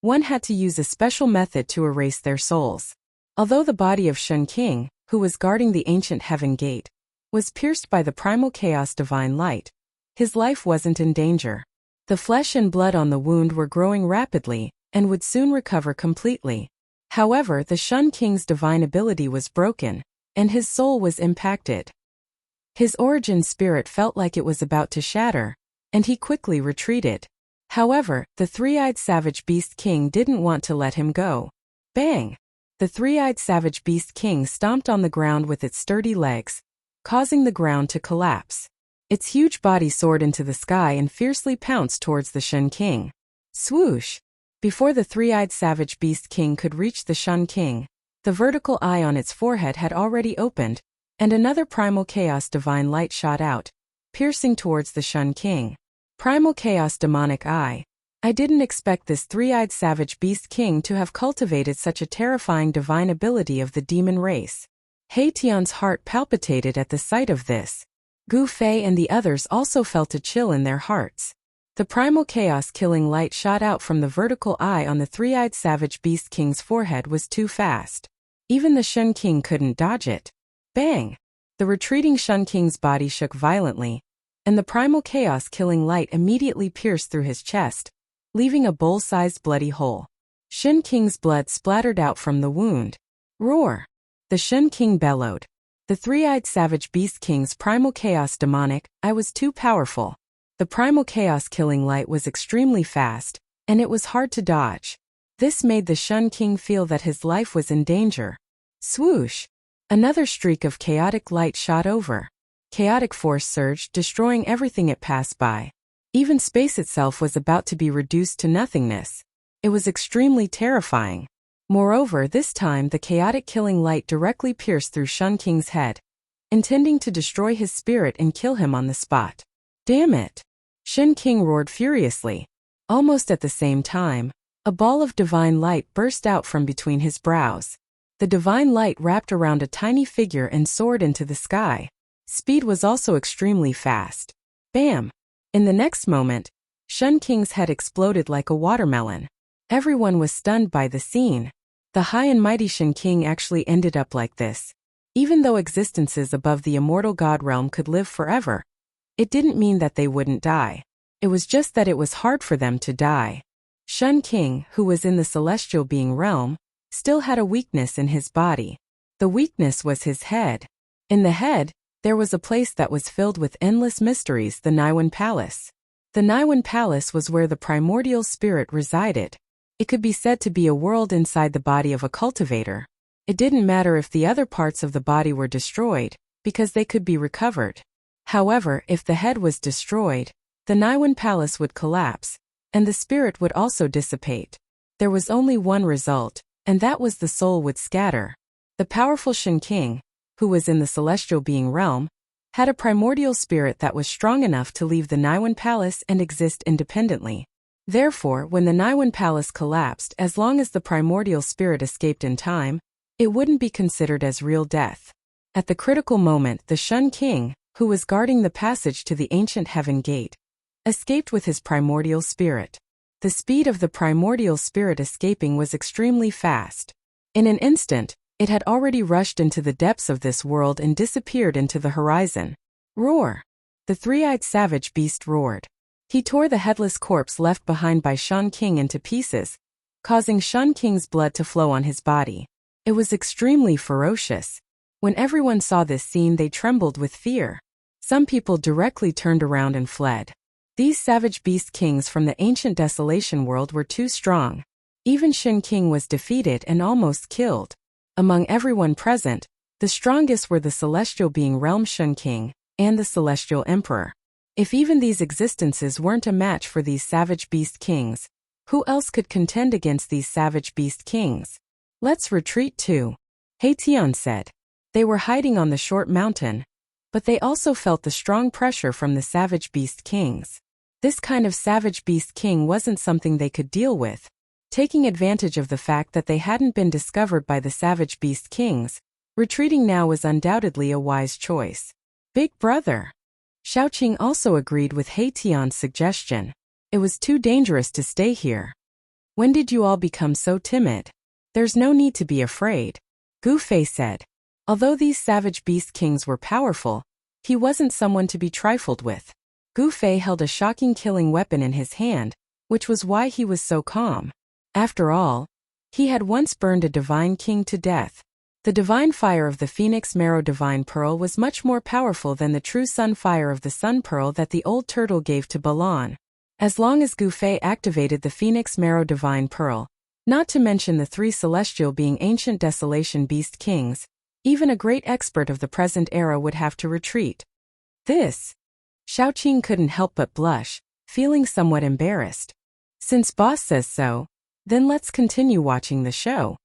A: one had to use a special method to erase their souls. Although the body of Shun King, who was guarding the ancient heaven gate, was pierced by the primal chaos divine light, his life wasn't in danger. The flesh and blood on the wound were growing rapidly and would soon recover completely. However, the Shun King's divine ability was broken, and his soul was impacted. His origin spirit felt like it was about to shatter, and he quickly retreated. However, the three-eyed savage beast king didn't want to let him go. Bang! The three-eyed savage beast king stomped on the ground with its sturdy legs, causing the ground to collapse. Its huge body soared into the sky and fiercely pounced towards the Shun King. Swoosh! Before the three-eyed savage beast king could reach the Shun King, the vertical eye on its forehead had already opened, and another primal chaos divine light shot out, piercing towards the Shun King. Primal chaos demonic eye. I didn't expect this three-eyed savage beast king to have cultivated such a terrifying divine ability of the demon race. Haitian's heart palpitated at the sight of this. Gu Fei and the others also felt a chill in their hearts. The primal chaos-killing light shot out from the vertical eye on the three-eyed savage beast king's forehead was too fast. Even the Shun King couldn't dodge it. Bang! The retreating Shun King's body shook violently, and the primal chaos-killing light immediately pierced through his chest, leaving a bowl-sized bloody hole. Shen Qing's blood splattered out from the wound. Roar! The Shen King bellowed. The three-eyed savage beast king's primal chaos demonic, I was too powerful. The primal chaos killing light was extremely fast, and it was hard to dodge. This made the Shen King feel that his life was in danger. Swoosh! Another streak of chaotic light shot over. Chaotic force surged, destroying everything it passed by. Even space itself was about to be reduced to nothingness. It was extremely terrifying. Moreover, this time the chaotic killing light directly pierced through Shen King's head, intending to destroy his spirit and kill him on the spot. Damn it! Shen King roared furiously. Almost at the same time, a ball of divine light burst out from between his brows. The divine light wrapped around a tiny figure and soared into the sky. Speed was also extremely fast. Bam! In the next moment, Shen King's head exploded like a watermelon. Everyone was stunned by the scene. The high and mighty Shen King actually ended up like this. Even though existences above the immortal god realm could live forever, it didn't mean that they wouldn't die. It was just that it was hard for them to die. Shen King, who was in the celestial being realm, still had a weakness in his body. The weakness was his head. In the head, there was a place that was filled with endless mysteries, the Niwen Palace. The Niwen Palace was where the primordial spirit resided. It could be said to be a world inside the body of a cultivator. It didn't matter if the other parts of the body were destroyed, because they could be recovered. However, if the head was destroyed, the Niwen Palace would collapse, and the spirit would also dissipate. There was only one result, and that was the soul would scatter. The powerful Shen King, who was in the celestial being realm, had a primordial spirit that was strong enough to leave the Niwen Palace and exist independently. Therefore, when the Niwen Palace collapsed, as long as the primordial spirit escaped in time, it wouldn't be considered as real death. At the critical moment, the Shen King, who was guarding the passage to the ancient heaven gate, escaped with his primordial spirit. The speed of the primordial spirit escaping was extremely fast. In an instant, it had already rushed into the depths of this world and disappeared into the horizon. Roar! The three-eyed savage beast roared. He tore the headless corpse left behind by Shen King into pieces, causing Shen King's blood to flow on his body. It was extremely ferocious. When everyone saw this scene, they trembled with fear. Some people directly turned around and fled. These savage beast kings from the ancient desolation world were too strong. Even Shen King was defeated and almost killed. Among everyone present, the strongest were the celestial being realm Shen King and the celestial emperor. If even these existences weren't a match for these savage beast kings, who else could contend against these savage beast kings? Let's retreat too, Haitian said. They were hiding on the short mountain, but they also felt the strong pressure from the savage beast kings. This kind of savage beast king wasn't something they could deal with. Taking advantage of the fact that they hadn't been discovered by the savage beast kings, retreating now was undoubtedly a wise choice. Big brother. Xiaoqing also agreed with Haitian's suggestion. It was too dangerous to stay here. When did you all become so timid? There's no need to be afraid, Gu Fei said. Although these savage beast kings were powerful, he wasn't someone to be trifled with. Gu Fei held a shocking killing weapon in his hand, which was why he was so calm. After all, he had once burned a divine king to death. The divine fire of the Phoenix Marrow Divine Pearl was much more powerful than the true sun fire of the Sun Pearl that the old turtle gave to Balan. As long as Gu Fei activated the Phoenix Marrow Divine Pearl, not to mention the three celestial being ancient desolation beast kings, even a great expert of the present era would have to retreat. This, Xiaoqing couldn't help but blush, feeling somewhat embarrassed. Since boss says so, then let's continue watching the show.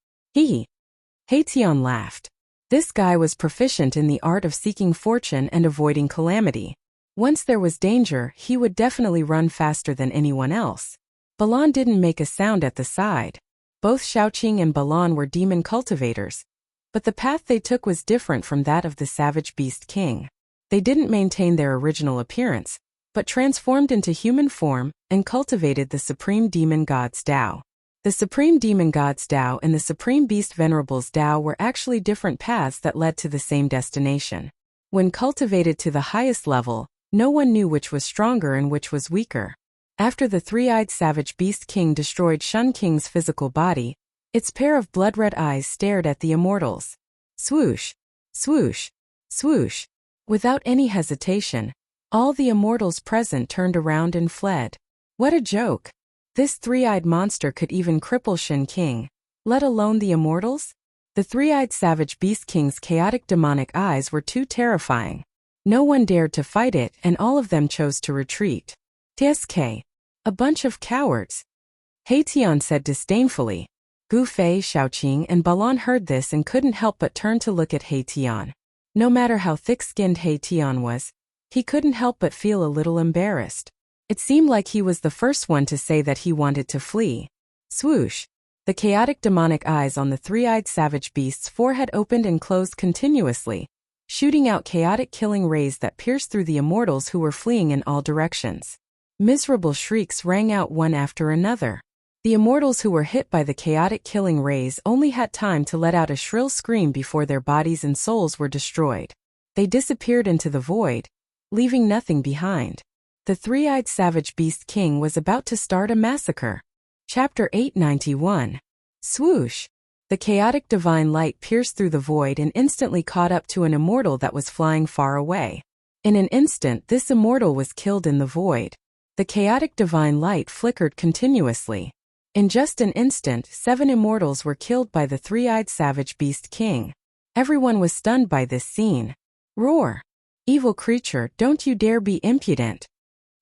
A: Haitian laughed. This guy was proficient in the art of seeking fortune and avoiding calamity. Once there was danger, he would definitely run faster than anyone else. Balan didn't make a sound at the side. Both Xiaoqing and Balan were demon cultivators, but the path they took was different from that of the savage beast king. They didn't maintain their original appearance, but transformed into human form and cultivated the supreme demon god's Tao. The Supreme Demon God's Tao and the Supreme Beast Venerable's Tao were actually different paths that led to the same destination. When cultivated to the highest level, no one knew which was stronger and which was weaker. After the three-eyed savage beast king destroyed Shun King's physical body, its pair of blood-red eyes stared at the immortals. Swoosh, swoosh, swoosh. Without any hesitation, all the immortals present turned around and fled. What a joke! This three-eyed monster could even cripple Shin King, let alone the immortals? The three-eyed savage beast king's chaotic demonic eyes were too terrifying. No one dared to fight it, and all of them chose to retreat. TSK. A bunch of cowards. Haitian said disdainfully. Gu Fei, Xiaoqing, and Balan heard this and couldn't help but turn to look at Haitian. No matter how thick-skinned Haitian was, he couldn't help but feel a little embarrassed. It seemed like he was the first one to say that he wanted to flee. Swoosh. The chaotic demonic eyes on the three-eyed savage beast's forehead opened and closed continuously, shooting out chaotic killing rays that pierced through the immortals who were fleeing in all directions. Miserable shrieks rang out one after another. The immortals who were hit by the chaotic killing rays only had time to let out a shrill scream before their bodies and souls were destroyed. They disappeared into the void, leaving nothing behind. The three-eyed savage beast king was about to start a massacre. Chapter 891. Swoosh! The chaotic divine light pierced through the void and instantly caught up to an immortal that was flying far away. In an instant, this immortal was killed in the void. The chaotic divine light flickered continuously. In just an instant, 7 immortals were killed by the three-eyed savage beast king. Everyone was stunned by this scene. Roar! Evil creature, don't you dare be impudent!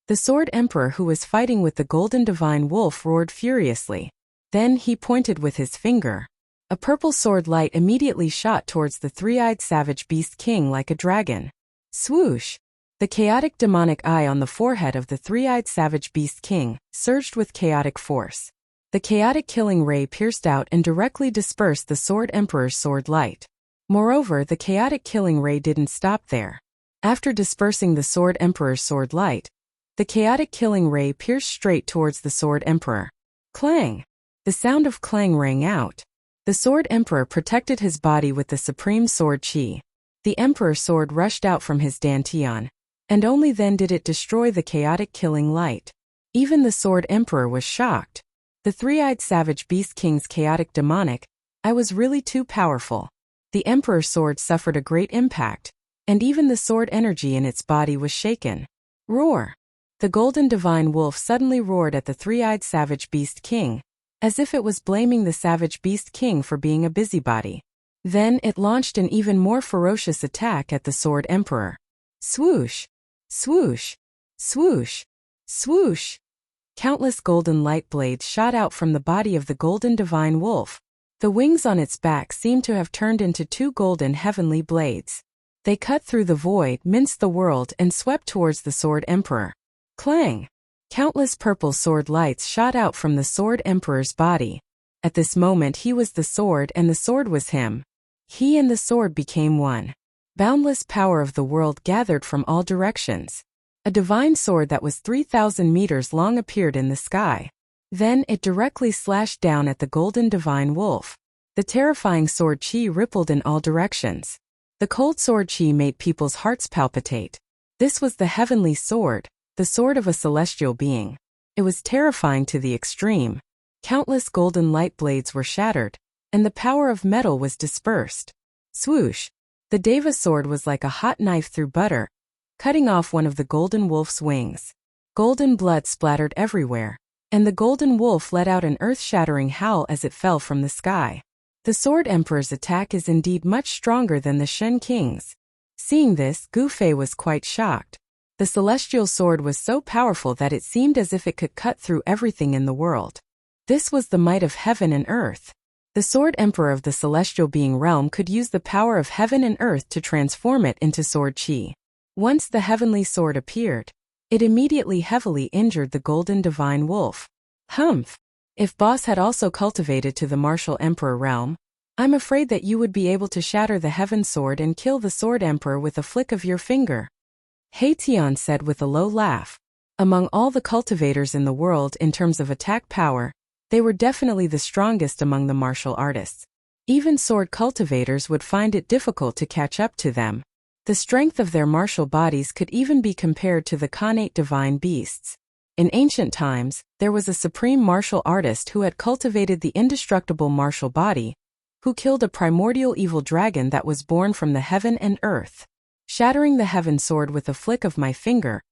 A: The Sword Emperor who was fighting with the Golden Divine Wolf roared furiously. Then he pointed with his finger. A purple sword light immediately shot towards the three-eyed savage beast king like a dragon. Swoosh! The chaotic demonic eye on the forehead of the three-eyed savage beast king surged with chaotic force. The chaotic killing ray pierced out and directly dispersed the Sword Emperor's sword light. Moreover, the chaotic killing ray didn't stop there. After dispersing the Sword Emperor's sword light, the chaotic killing ray pierced straight towards the Sword Emperor. Clang! The sound of clang rang out. The Sword Emperor protected his body with the supreme sword chi. The Emperor's sword rushed out from his dantian, and only then did it destroy the chaotic killing light. Even the Sword Emperor was shocked. The three-eyed savage beast king's chaotic demonic eye was really too powerful. The Emperor's sword suffered a great impact, and even the sword energy in its body was shaken. Roar! The Golden Divine Wolf suddenly roared at the three-eyed savage beast king, as if it was blaming the savage beast king for being a busybody. Then it launched an even more ferocious attack at the Sword Emperor. Swoosh! Swoosh! Swoosh! Swoosh! Countless golden light blades shot out from the body of the Golden Divine Wolf. The wings on its back seemed to have turned into 2 golden heavenly blades. They cut through the void, minced the world, and swept towards the Sword Emperor. Clang! Countless purple sword lights shot out from the Sword Emperor's body. At this moment he was the sword and the sword was him. He and the sword became one. Boundless power of the world gathered from all directions. A divine sword that was 3,000 meters long appeared in the sky. Then it directly slashed down at the Golden Divine Wolf. The terrifying sword chi rippled in all directions. The cold sword chi made people's hearts palpitate. This was the heavenly sword, the sword of a celestial being. It was terrifying to the extreme. Countless golden light blades were shattered, and the power of metal was dispersed. Swoosh! The Deva sword was like a hot knife through butter, cutting off one of the golden wolf's wings. Golden blood splattered everywhere, and the golden wolf let out an earth-shattering howl as it fell from the sky. The Sword Emperor's attack is indeed much stronger than the Shen King's. Seeing this, Gu Fei was quite shocked. The celestial sword was so powerful that it seemed as if it could cut through everything in the world. This was the might of heaven and earth. The Sword Emperor of the celestial being realm could use the power of heaven and earth to transform it into sword chi. Once the heavenly sword appeared, it immediately heavily injured the Golden Divine Wolf. Humph! If Boss had also cultivated to the martial emperor realm, I'm afraid that you would be able to shatter the heaven sword and kill the Sword Emperor with a flick of your finger. Haitian said with a low laugh. Among all the cultivators in the world in terms of attack power, they were definitely the strongest among the martial artists. Even sword cultivators would find it difficult to catch up to them. The strength of their martial bodies could even be compared to the Khanate divine beasts. In ancient times, there was a supreme martial artist who had cultivated the indestructible martial body, who killed a primordial evil dragon that was born from the heaven and earth. Shattering the heaven sword with a flick of my finger,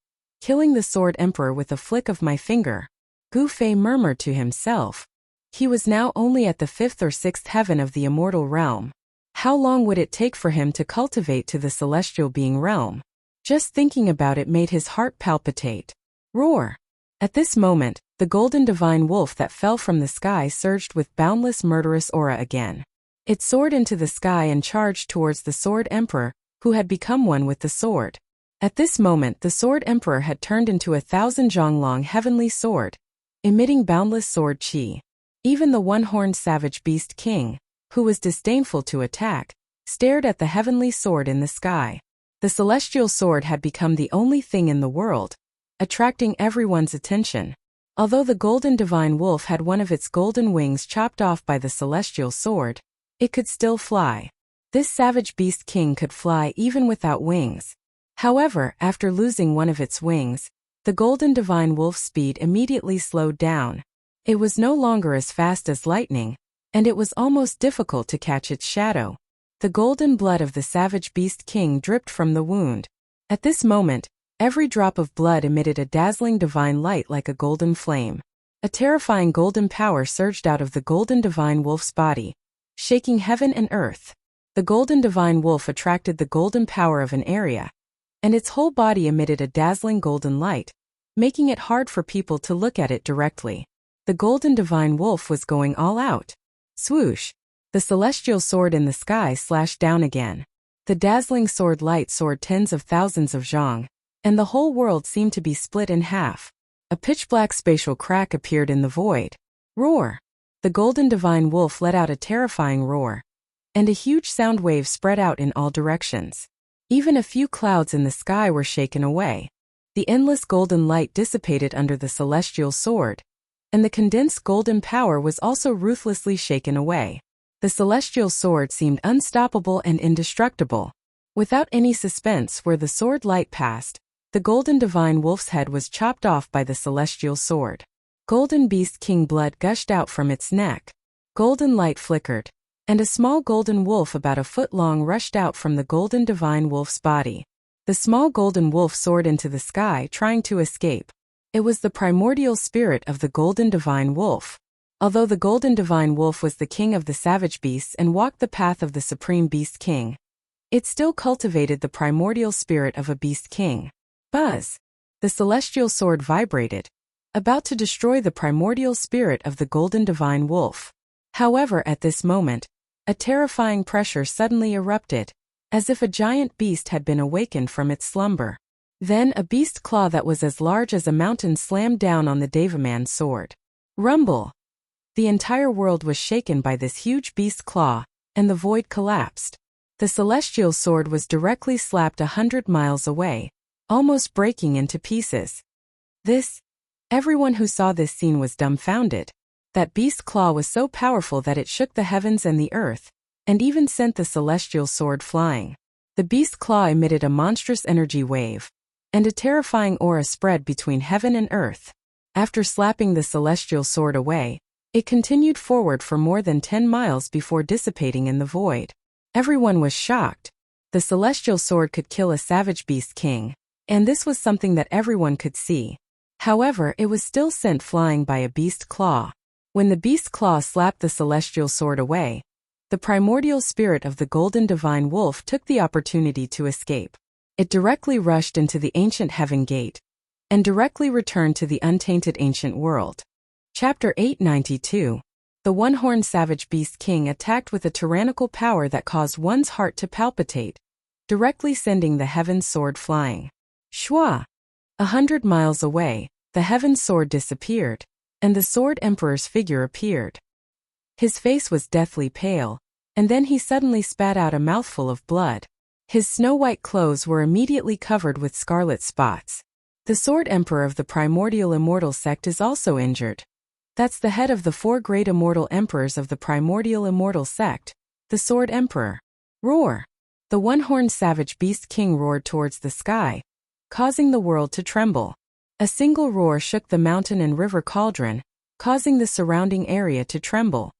A: killing the sword emperor with a flick of my finger, Gu Fei murmured to himself. He was now only at the 5th or 6th heaven of the immortal realm. How long would it take for him to cultivate to the celestial being realm? Just thinking about it made his heart palpitate. Roar! At this moment, the golden divine wolf that fell from the sky surged with boundless murderous aura again. It soared into the sky and charged towards the sword emperor, who had become one with the sword. At this moment the sword emperor had turned into 1,000 zhang-long heavenly sword, emitting boundless sword qi. Even the one-horned savage beast king, who was disdainful to attack, stared at the heavenly sword in the sky. The celestial sword had become the only thing in the world, attracting everyone's attention. Although the golden divine wolf had one of its golden wings chopped off by the celestial sword, it could still fly. This savage beast king could fly even without wings. However, after losing one of its wings, the golden divine wolf's speed immediately slowed down. It was no longer as fast as lightning, and it was almost difficult to catch its shadow. The golden blood of the savage beast king dripped from the wound. At this moment, every drop of blood emitted a dazzling divine light like a golden flame. A terrifying golden power surged out of the golden divine wolf's body, shaking heaven and earth. The golden divine wolf attracted the golden power of an area, and its whole body emitted a dazzling golden light, making it hard for people to look at it directly. The golden divine wolf was going all out. Swoosh! The celestial sword in the sky slashed down again. The dazzling sword light soared tens of thousands of zhang, and the whole world seemed to be split in half. A pitch-black spatial crack appeared in the void. Roar! The golden divine wolf let out a terrifying roar, and a huge sound wave spread out in all directions. Even a few clouds in the sky were shaken away. The endless golden light dissipated under the celestial sword, and the condensed golden power was also ruthlessly shaken away. The celestial sword seemed unstoppable and indestructible. Without any suspense where the sword light passed, the golden divine wolf's head was chopped off by the celestial sword. Golden beast king blood gushed out from its neck. Golden light flickered, and a small golden wolf about a foot long rushed out from the golden divine wolf's body. The small golden wolf soared into the sky trying to escape. It was the primordial spirit of the golden divine wolf. Although the golden divine wolf was the king of the savage beasts and walked the path of the supreme beast king, it still cultivated the primordial spirit of a beast king. Buzz! The celestial sword vibrated, about to destroy the primordial spirit of the golden divine wolf. However, at this moment, a terrifying pressure suddenly erupted, as if a giant beast had been awakened from its slumber. Then a beast claw that was as large as a mountain slammed down on the Devaman's sword. Rumble! The entire world was shaken by this huge beast claw, and the void collapsed. The celestial sword was directly slapped 100 miles away, almost breaking into pieces. Everyone who saw this scene was dumbfounded. That beast claw was so powerful that it shook the heavens and the earth, and even sent the celestial sword flying. The beast claw emitted a monstrous energy wave, and a terrifying aura spread between heaven and earth. After slapping the celestial sword away, it continued forward for more than 10 miles before dissipating in the void. Everyone was shocked. The celestial sword could kill a savage beast king, and this was something that everyone could see. However, it was still sent flying by a beast claw. When the beast claw slapped the celestial sword away, the primordial spirit of the golden divine wolf took the opportunity to escape. It directly rushed into the ancient heaven gate, and directly returned to the untainted ancient world. Chapter 892. The one-horned savage beast king attacked with a tyrannical power that caused one's heart to palpitate, directly sending the heaven's sword flying. Shwa! 100 miles away, the heaven's sword disappeared, and the sword emperor's figure appeared. His face was deathly pale, and then he suddenly spat out a mouthful of blood. His snow-white clothes were immediately covered with scarlet spots. The sword emperor of the primordial immortal sect is also injured. That's the head of the 4 great immortal emperors of the primordial immortal sect, the sword emperor. Roar! The one-horned savage beast king roared towards the sky, causing the world to tremble. A single roar shook the mountain and river cauldron, causing the surrounding area to tremble.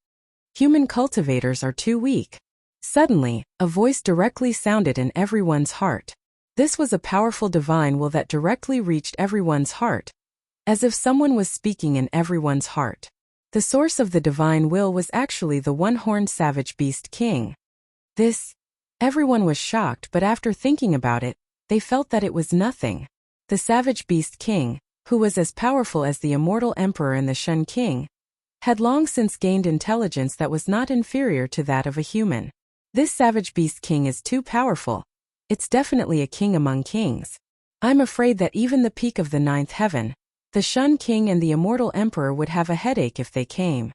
A: Human cultivators are too weak. Suddenly, a voice directly sounded in everyone's heart. This was a powerful divine will that directly reached everyone's heart, as if someone was speaking in everyone's heart. The source of the divine will was actually the one-horned savage beast king. Everyone was shocked, but after thinking about it, they felt that it was nothing. The savage beast king, who was as powerful as the immortal emperor and the Shun king, had long since gained intelligence that was not inferior to that of a human. This savage beast king is too powerful. It's definitely a king among kings. I'm afraid that even the peak of the ninth heaven, the Shun king and the immortal emperor would have a headache if they came.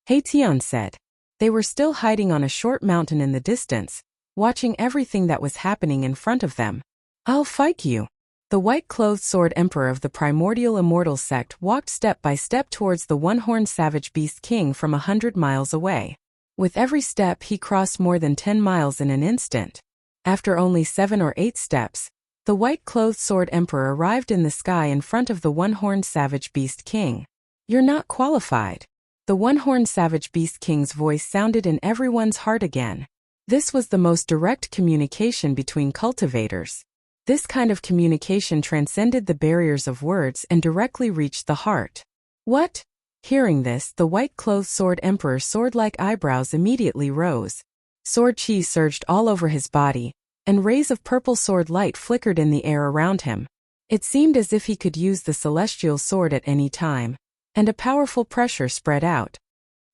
A: Tian said. They were still hiding on a short mountain in the distance, watching everything that was happening in front of them. I'll fight you. The white-clothed sword emperor of the primordial immortal sect walked step by step towards the one-horned savage beast king from 100 miles away. With every step he crossed more than 10 miles in an instant. After only 7 or 8 steps, the white-clothed sword emperor arrived in the sky in front of the one-horned savage beast king. You're not qualified. The one-horned savage beast king's voice sounded in everyone's heart again. This was the most direct communication between cultivators. This kind of communication transcended the barriers of words and directly reached the heart. What? Hearing this, the white-clothed sword emperor's sword-like eyebrows immediately rose. Sword chi surged all over his body, and rays of purple sword light flickered in the air around him. It seemed as if he could use the celestial sword at any time, and a powerful pressure spread out.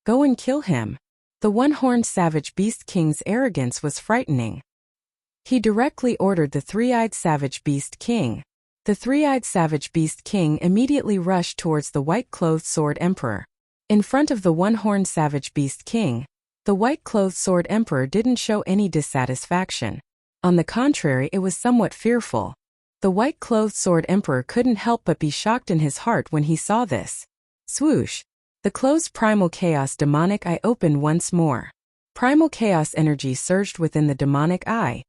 A: Go and kill him. The one-horned savage beast king's arrogance was frightening. He directly ordered the three-eyed savage beast king. The three-eyed savage beast king immediately rushed towards the white-clothed sword emperor. In front of the one-horned savage beast king, the white-clothed sword emperor didn't show any dissatisfaction. On the contrary, it was somewhat fearful. The white-clothed sword emperor couldn't help but be shocked in his heart when he saw this. Swoosh! The closed primal chaos demonic eye opened once more. Primal chaos energy surged within the demonic eye,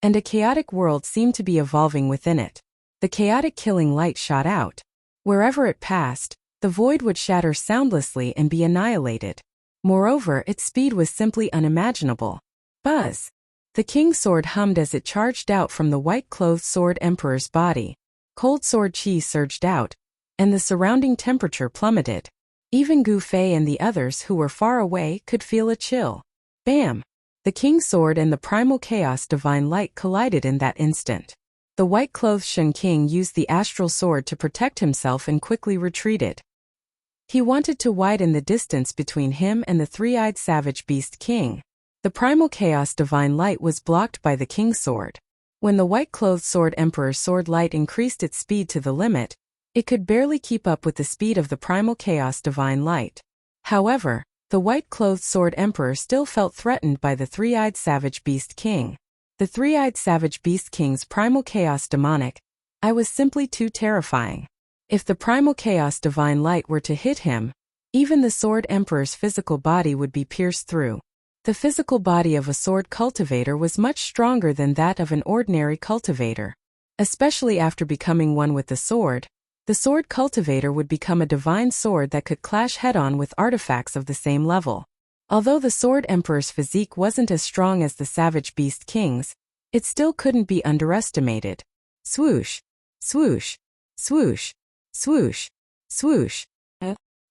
A: and a chaotic world seemed to be evolving within it. The chaotic killing light shot out. Wherever it passed, the void would shatter soundlessly and be annihilated. Moreover, its speed was simply unimaginable. Buzz! The king's sword hummed as it charged out from the white-clothed sword emperor's body. Cold sword chi surged out, and the surrounding temperature plummeted. Even Gu Fei and the others who were far away could feel a chill. Bam! The king's sword and the primal chaos divine light collided in that instant. The white-clothed Shun king used the astral sword to protect himself and quickly retreated. He wanted to widen the distance between him and the three-eyed savage beast king. The primal chaos divine light was blocked by the king's sword. When the white-clothed sword emperor's sword light increased its speed to the limit, it could barely keep up with the speed of the primal chaos divine light. However, the white-clothed sword emperor still felt threatened by the three-eyed savage beast king. The three-eyed savage beast king's primal chaos demonic eye was simply too terrifying. If the primal chaos divine light were to hit him, even the sword emperor's physical body would be pierced through. The physical body of a sword cultivator was much stronger than that of an ordinary cultivator. Especially after becoming one with the sword cultivator would become a divine sword that could clash head-on with artifacts of the same level. Although the sword emperor's physique wasn't as strong as the savage beast king's, it still couldn't be underestimated. Swoosh! Swoosh! Swoosh! Swoosh! Swoosh!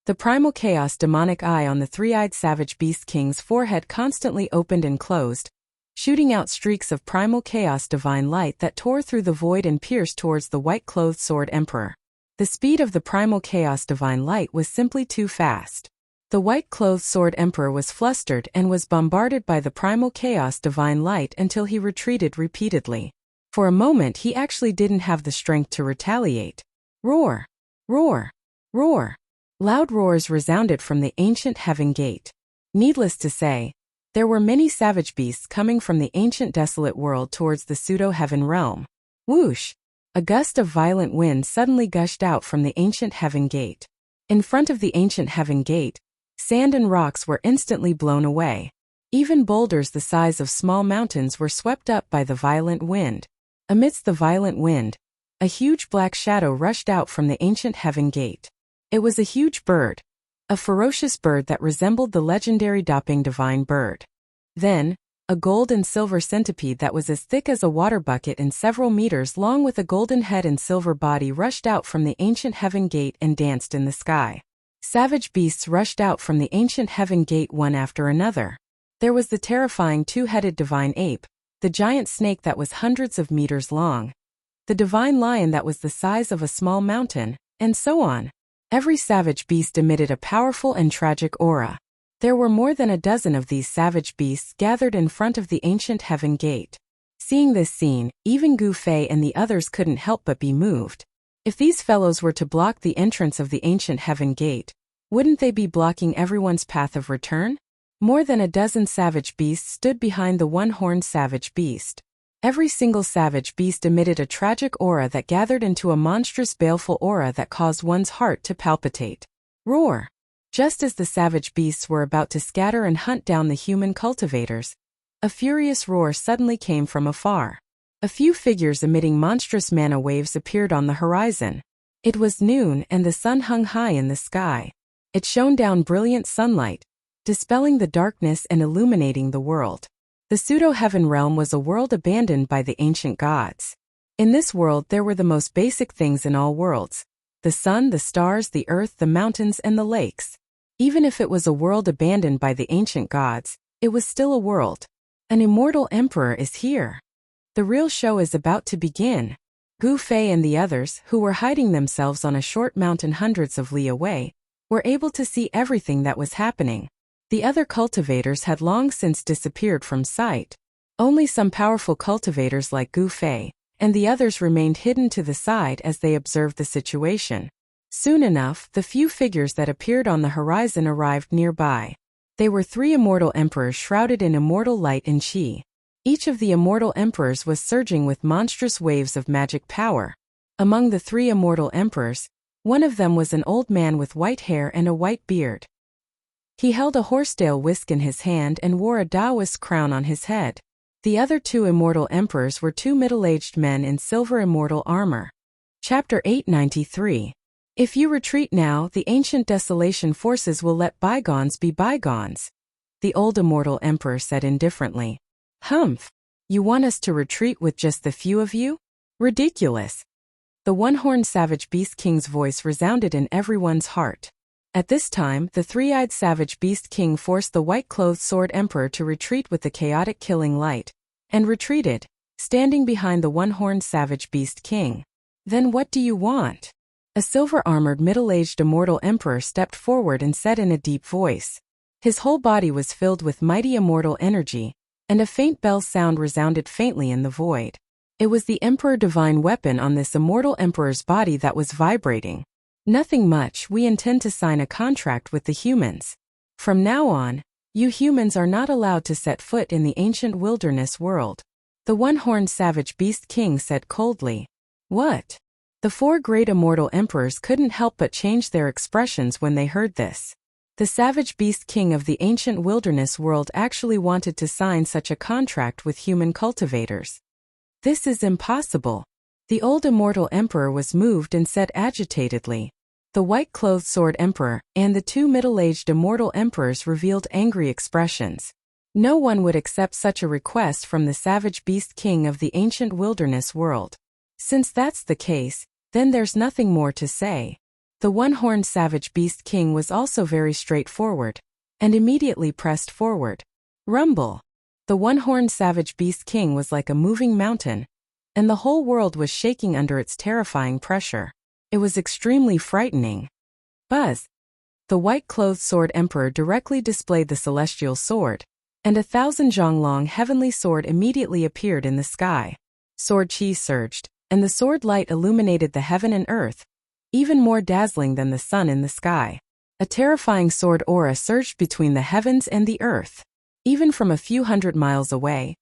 A: The primal chaos demonic eye on the three-eyed savage beast king's forehead constantly opened and closed, shooting out streaks of primal chaos divine light that tore through the void and pierced towards the white-clothed sword emperor. The speed of the primal chaos divine light was simply too fast. The white-clothed sword emperor was flustered and was bombarded by the primal chaos divine light until he retreated repeatedly. For a moment he actually didn't have the strength to retaliate. Roar! Roar! Roar! Loud roars resounded from the ancient heaven gate. Needless to say, there were many savage beasts coming from the ancient desolate world towards the pseudo-heaven realm. Whoosh! A gust of violent wind suddenly gushed out from the ancient heaven gate. In front of the ancient heaven gate, sand and rocks were instantly blown away. Even boulders the size of small mountains were swept up by the violent wind. Amidst the violent wind, a huge black shadow rushed out from the ancient heaven gate. It was a huge bird, a ferocious bird that resembled the legendary Doping divine bird. Then, a gold and silver centipede that was as thick as a water bucket and several meters long with a golden head and silver body rushed out from the ancient heaven gate and danced in the sky. Savage beasts rushed out from the ancient heaven gate one after another. There was the terrifying two-headed divine ape, the giant snake that was hundreds of meters long, the divine lion that was the size of a small mountain, and so on. Every savage beast emitted a powerful and tragic aura. There were more than a dozen of these savage beasts gathered in front of the ancient heaven gate. Seeing this scene, even Gu Fei and the others couldn't help but be moved. If these fellows were to block the entrance of the ancient heaven gate, wouldn't they be blocking everyone's path of return? More than a dozen savage beasts stood behind the one-horned savage beast. Every single savage beast emitted a tragic aura that gathered into a monstrous baleful aura that caused one's heart to palpitate. Roar! Just as the savage beasts were about to scatter and hunt down the human cultivators, a furious roar suddenly came from afar. A few figures emitting monstrous mana waves appeared on the horizon. It was noon and the sun hung high in the sky. It shone down brilliant sunlight, dispelling the darkness and illuminating the world. The pseudo-heaven realm was a world abandoned by the ancient gods. In this world there were the most basic things in all worlds: the sun, the stars, the earth, the mountains, and the lakes. Even if it was a world abandoned by the ancient gods, it was still a world. An immortal emperor is here. The real show is about to begin. Gu Fei and the others, who were hiding themselves on a short mountain hundreds of li away, were able to see everything that was happening. The other cultivators had long since disappeared from sight. Only some powerful cultivators like Gu Fei and the others remained hidden to the side as they observed the situation. Soon enough, the few figures that appeared on the horizon arrived nearby. They were three immortal emperors shrouded in immortal light and qi. Each of the immortal emperors was surging with monstrous waves of magic power. Among the three immortal emperors, one of them was an old man with white hair and a white beard. He held a horsetail whisk in his hand and wore a Taoist crown on his head. The other two immortal emperors were two middle-aged men in silver immortal armor. Chapter 893. If you retreat now, the ancient desolation forces will let bygones be bygones, the old immortal emperor said indifferently. Humph! You want us to retreat with just the few of you? Ridiculous! The one-horned savage beast king's voice resounded in everyone's heart. At this time, the three-eyed savage beast king forced the white-clothed sword emperor to retreat with the chaotic killing light, and retreated, standing behind the one-horned savage beast king. Then what do you want? A silver-armored middle-aged immortal emperor stepped forward and said in a deep voice. His whole body was filled with mighty immortal energy, and a faint bell sound resounded faintly in the void. It was the Emperor Divine weapon on this immortal emperor's body that was vibrating. Nothing much, we intend to sign a contract with the humans. From now on, you humans are not allowed to set foot in the ancient wilderness world. The one-horned savage beast king said coldly. What? The four great immortal emperors couldn't help but change their expressions when they heard this. The savage beast king of the ancient wilderness world actually wanted to sign such a contract with human cultivators. This is impossible. The old immortal emperor was moved and said agitatedly. The white-clothed sword emperor and the two middle-aged immortal emperors revealed angry expressions. No one would accept such a request from the savage beast king of the ancient wilderness world. Since that's the case, then there's nothing more to say. The one-horned savage beast king was also very straightforward, and immediately pressed forward. Rumble! The one-horned savage beast king was like a moving mountain, and the whole world was shaking under its terrifying pressure. It was extremely frightening. Buzz! The white-clothed sword emperor directly displayed the celestial sword, and 1,000 zhang long heavenly sword immediately appeared in the sky. Sword qi surged, and the sword light illuminated the heaven and earth, even more dazzling than the sun in the sky. A terrifying sword aura surged between the heavens and the earth. Even from a few hundred miles away,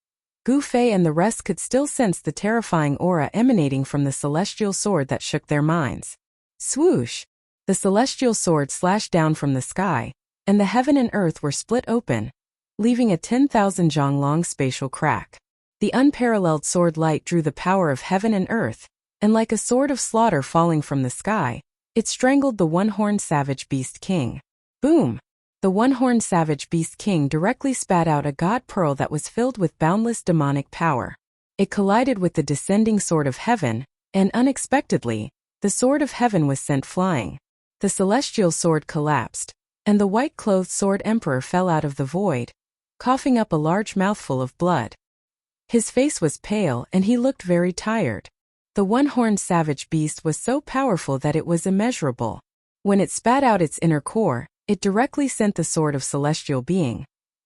A: Gu Fei and the rest could still sense the terrifying aura emanating from the celestial sword that shook their minds. Swoosh! The celestial sword slashed down from the sky, and the heaven and earth were split open, leaving a 10,000 zhang long spatial crack. The unparalleled sword light drew the power of heaven and earth, and like a sword of slaughter falling from the sky, it strangled the one-horned savage beast king. Boom! The one-horned savage beast king directly spat out a god pearl that was filled with boundless demonic power. It collided with the descending sword of heaven, and unexpectedly, the sword of heaven was sent flying. The celestial sword collapsed, and the white-clothed sword emperor fell out of the void, coughing up a large mouthful of blood. His face was pale and he looked very tired. The one-horned savage beast was so powerful that it was immeasurable. When it spat out its inner core, it directly sent the sword of celestial being,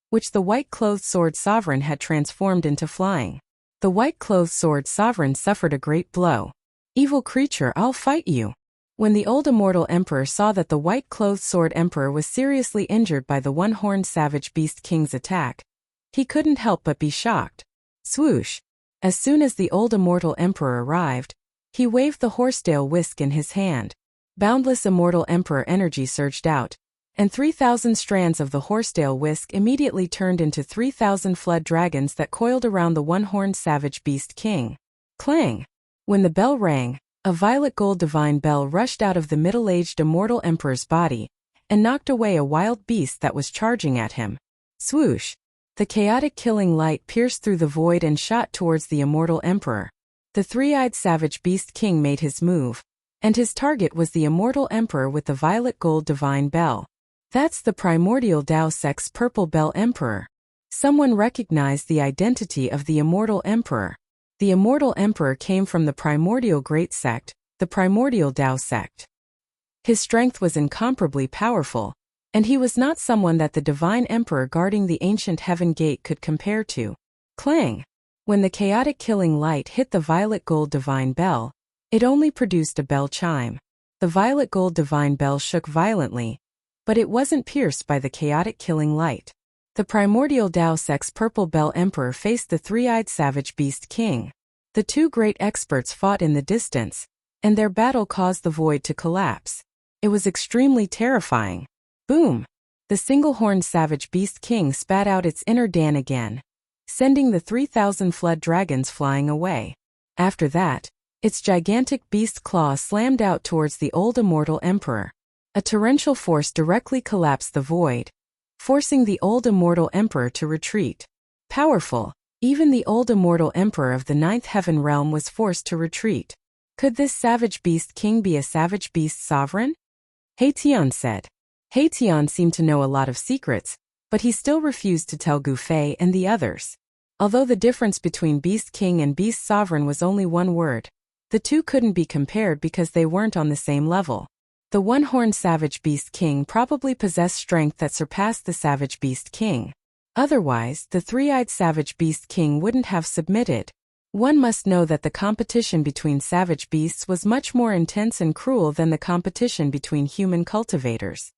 A: which the white-clothed sword sovereign had transformed into flying. The white-clothed sword sovereign suffered a great blow. "Evil creature, I'll fight you." When the old immortal emperor saw that the white-clothed sword emperor was seriously injured by the one-horned savage beast king's attack, he couldn't help but be shocked. Swoosh! As soon as the old immortal emperor arrived, he waved the horsetail whisk in his hand. Boundless immortal emperor energy surged out, and 3,000 strands of the horsetail whisk immediately turned into 3,000 flood dragons that coiled around the one-horned savage beast king. Clang! When the bell rang, a violet gold divine bell rushed out of the middle-aged immortal emperor's body and knocked away a wild beast that was charging at him. Swoosh! The chaotic killing light pierced through the void and shot towards the immortal emperor. The three-eyed savage beast king made his move, and his target was the immortal emperor with the violet gold divine bell. That's the primordial Tao Sect's purple bell emperor. Someone recognized the identity of the immortal emperor. The immortal emperor came from the primordial great sect, the primordial Tao Sect. His strength was incomparably powerful, and he was not someone that the divine emperor guarding the ancient heaven gate could compare to. Clang! When the chaotic killing light hit the violet gold divine bell, it only produced a bell chime. The violet gold divine bell shook violently, but it wasn't pierced by the chaotic killing light. The primordial Tao Sect's purple bell emperor faced the three-eyed savage beast king. The two great experts fought in the distance, and their battle caused the void to collapse. It was extremely terrifying. Boom! The single-horned savage beast king spat out its inner Dan again, sending the 3,000 flood dragons flying away. After that, its gigantic beast claw slammed out towards the old immortal emperor. A torrential force directly collapsed the void, forcing the old immortal emperor to retreat. Powerful, even the old immortal emperor of the ninth heaven realm was forced to retreat. Could this savage beast king be a savage beast sovereign? Haitian said. Haitian seemed to know a lot of secrets, but he still refused to tell Gufei and the others. Although the difference between beast king and beast sovereign was only one word, the two couldn't be compared because they weren't on the same level. The one-horned savage beast king probably possessed strength that surpassed the savage beast king. Otherwise, the three-eyed savage beast king wouldn't have submitted. One must know that the competition between savage beasts was much more intense and cruel than the competition between human cultivators.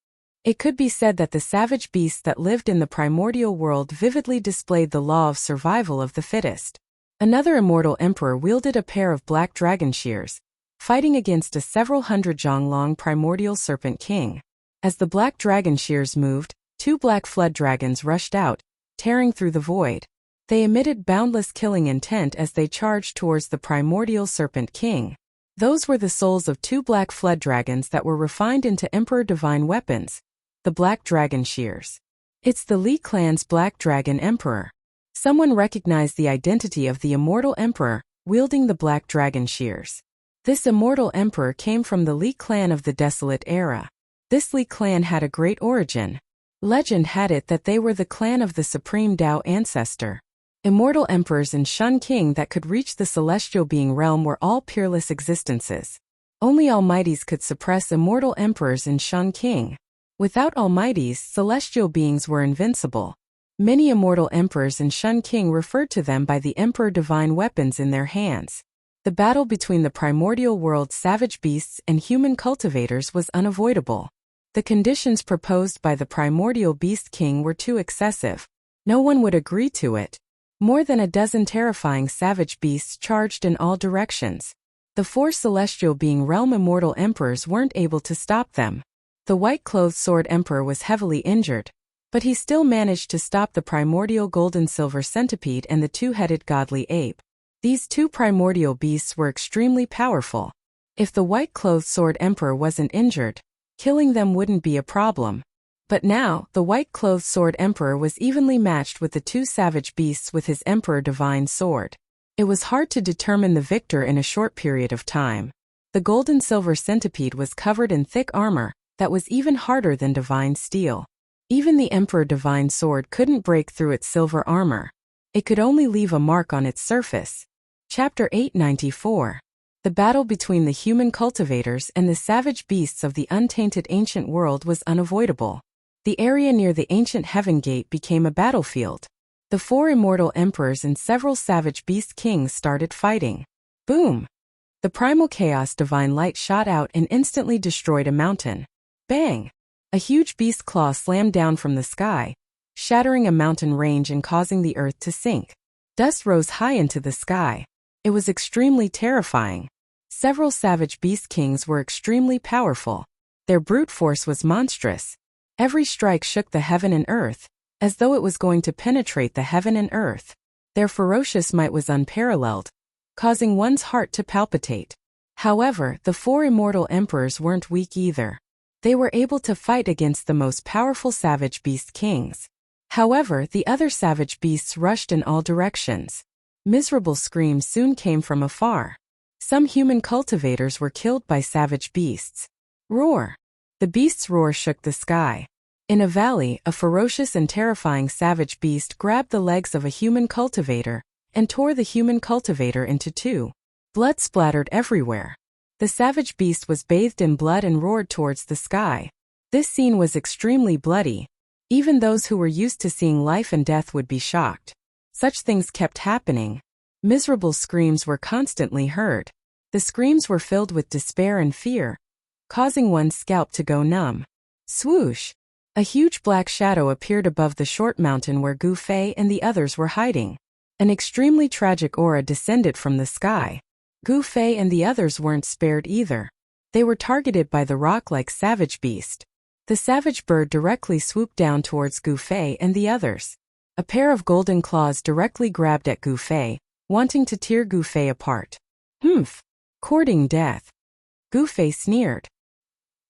A: It could be said that the savage beasts that lived in the primordial world vividly displayed the law of survival of the fittest. Another immortal emperor wielded a pair of black dragon shears, fighting against a several hundred zhang long primordial serpent king. As the black dragon shears moved, two black flood dragons rushed out, tearing through the void. They emitted boundless killing intent as they charged towards the primordial serpent king. Those were the souls of two black flood dragons that were refined into emperor divine weapons, the black dragon shears. It's the Li clan's black dragon emperor. Someone recognized the identity of the immortal emperor, wielding the black dragon shears. This immortal emperor came from the Li clan of the Desolate Era. This Li clan had a great origin. Legend had it that they were the clan of the supreme Tao ancestor. Immortal emperors in Shun King that could reach the celestial being realm were all peerless existences. Only almighties could suppress immortal emperors in Shun King. Without almighties, celestial beings were invincible. Many immortal emperors in Shun King referred to them by the emperor divine weapons in their hands. The battle between the primordial world's savage beasts and human cultivators was unavoidable. The conditions proposed by the primordial beast king were too excessive. No one would agree to it. More than a dozen terrifying savage beasts charged in all directions. The four celestial being realm immortal emperors weren't able to stop them. The white-clothed sword emperor was heavily injured, but he still managed to stop the primordial gold and silver centipede and the two-headed godly ape. These two primordial beasts were extremely powerful. If the white-clothed sword emperor wasn't injured, killing them wouldn't be a problem. But now, the white-clothed sword emperor was evenly matched with the two savage beasts with his emperor divine sword. It was hard to determine the victor in a short period of time. The gold-and-silver centipede was covered in thick armor that was even harder than divine steel. Even the emperor divine sword couldn't break through its silver armor. It could only leave a mark on its surface. Chapter 894. The battle between the human cultivators and the savage beasts of the untainted ancient world was unavoidable. The area near the ancient heaven gate became a battlefield. The four immortal emperors and several savage beast kings started fighting. Boom! The primal chaos divine light shot out and instantly destroyed a mountain. Bang! A huge beast claw slammed down from the sky, shattering a mountain range and causing the earth to sink. Dust rose high into the sky. It was extremely terrifying. Several savage beast kings were extremely powerful. Their brute force was monstrous. Every strike shook the heaven and earth, as though it was going to penetrate the heaven and earth. Their ferocious might was unparalleled, causing one's heart to palpitate. However, the four immortal emperors weren't weak either. They were able to fight against the most powerful savage beast kings. However, the other savage beasts rushed in all directions. Miserable screams soon came from afar. Some human cultivators were killed by savage beasts. Roar! The beast's roar shook the sky. In a valley, a ferocious and terrifying savage beast grabbed the legs of a human cultivator and tore the human cultivator into two. Blood splattered everywhere. The savage beast was bathed in blood and roared towards the sky. This scene was extremely bloody. Even those who were used to seeing life and death would be shocked. Such things kept happening. Miserable screams were constantly heard. The screams were filled with despair and fear, causing one's scalp to go numb. Swoosh! A huge black shadow appeared above the short mountain where Gu Fei and the others were hiding. An extremely tragic aura descended from the sky. Gu Fei and the others weren't spared either. They were targeted by the rock-like savage beast. The savage bird directly swooped down towards Gu Fei and the others. A pair of golden claws directly grabbed at Gu Fei, wanting to tear Gu Fei apart. Humph! Courting death. Gu Fei sneered.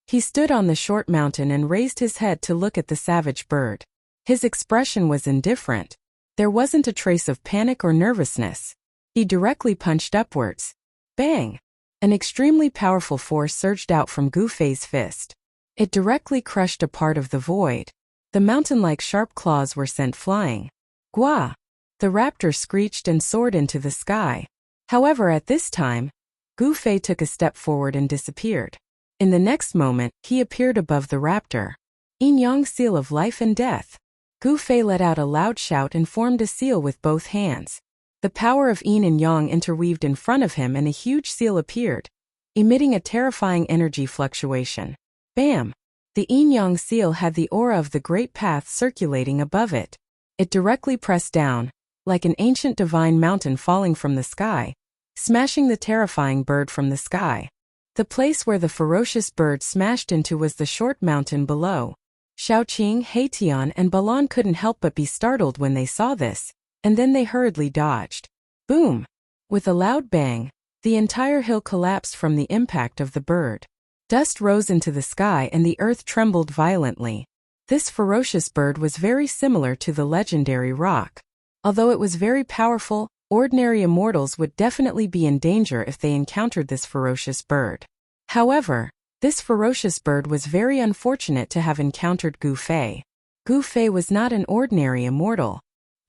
A: He stood on the short mountain and raised his head to look at the savage bird. His expression was indifferent. There wasn't a trace of panic or nervousness. He directly punched upwards. Bang! An extremely powerful force surged out from Gu Fei's fist. It directly crushed a part of the void. The mountain-like sharp claws were sent flying. Gua! The raptor screeched and soared into the sky. However, at this time, Gu Fei took a step forward and disappeared. In the next moment, he appeared above the raptor. Yin-yang seal of life and death. Gu Fei let out a loud shout and formed a seal with both hands. The power of yin and yang interweaved in front of him and a huge seal appeared, emitting a terrifying energy fluctuation. Bam! The yin-yang seal had the aura of the great path circulating above it. It directly pressed down, like an ancient divine mountain falling from the sky, smashing the terrifying bird from the sky. The place where the ferocious bird smashed into was the short mountain below. Shaoqing, Haitian, and Balan couldn't help but be startled when they saw this, and then they hurriedly dodged. Boom! With a loud bang, the entire hill collapsed from the impact of the bird. Dust rose into the sky and the earth trembled violently. This ferocious bird was very similar to the legendary roc. Although it was very powerful, ordinary immortals would definitely be in danger if they encountered this ferocious bird. However, this ferocious bird was very unfortunate to have encountered Gu Fei. Gu Fei was not an ordinary immortal.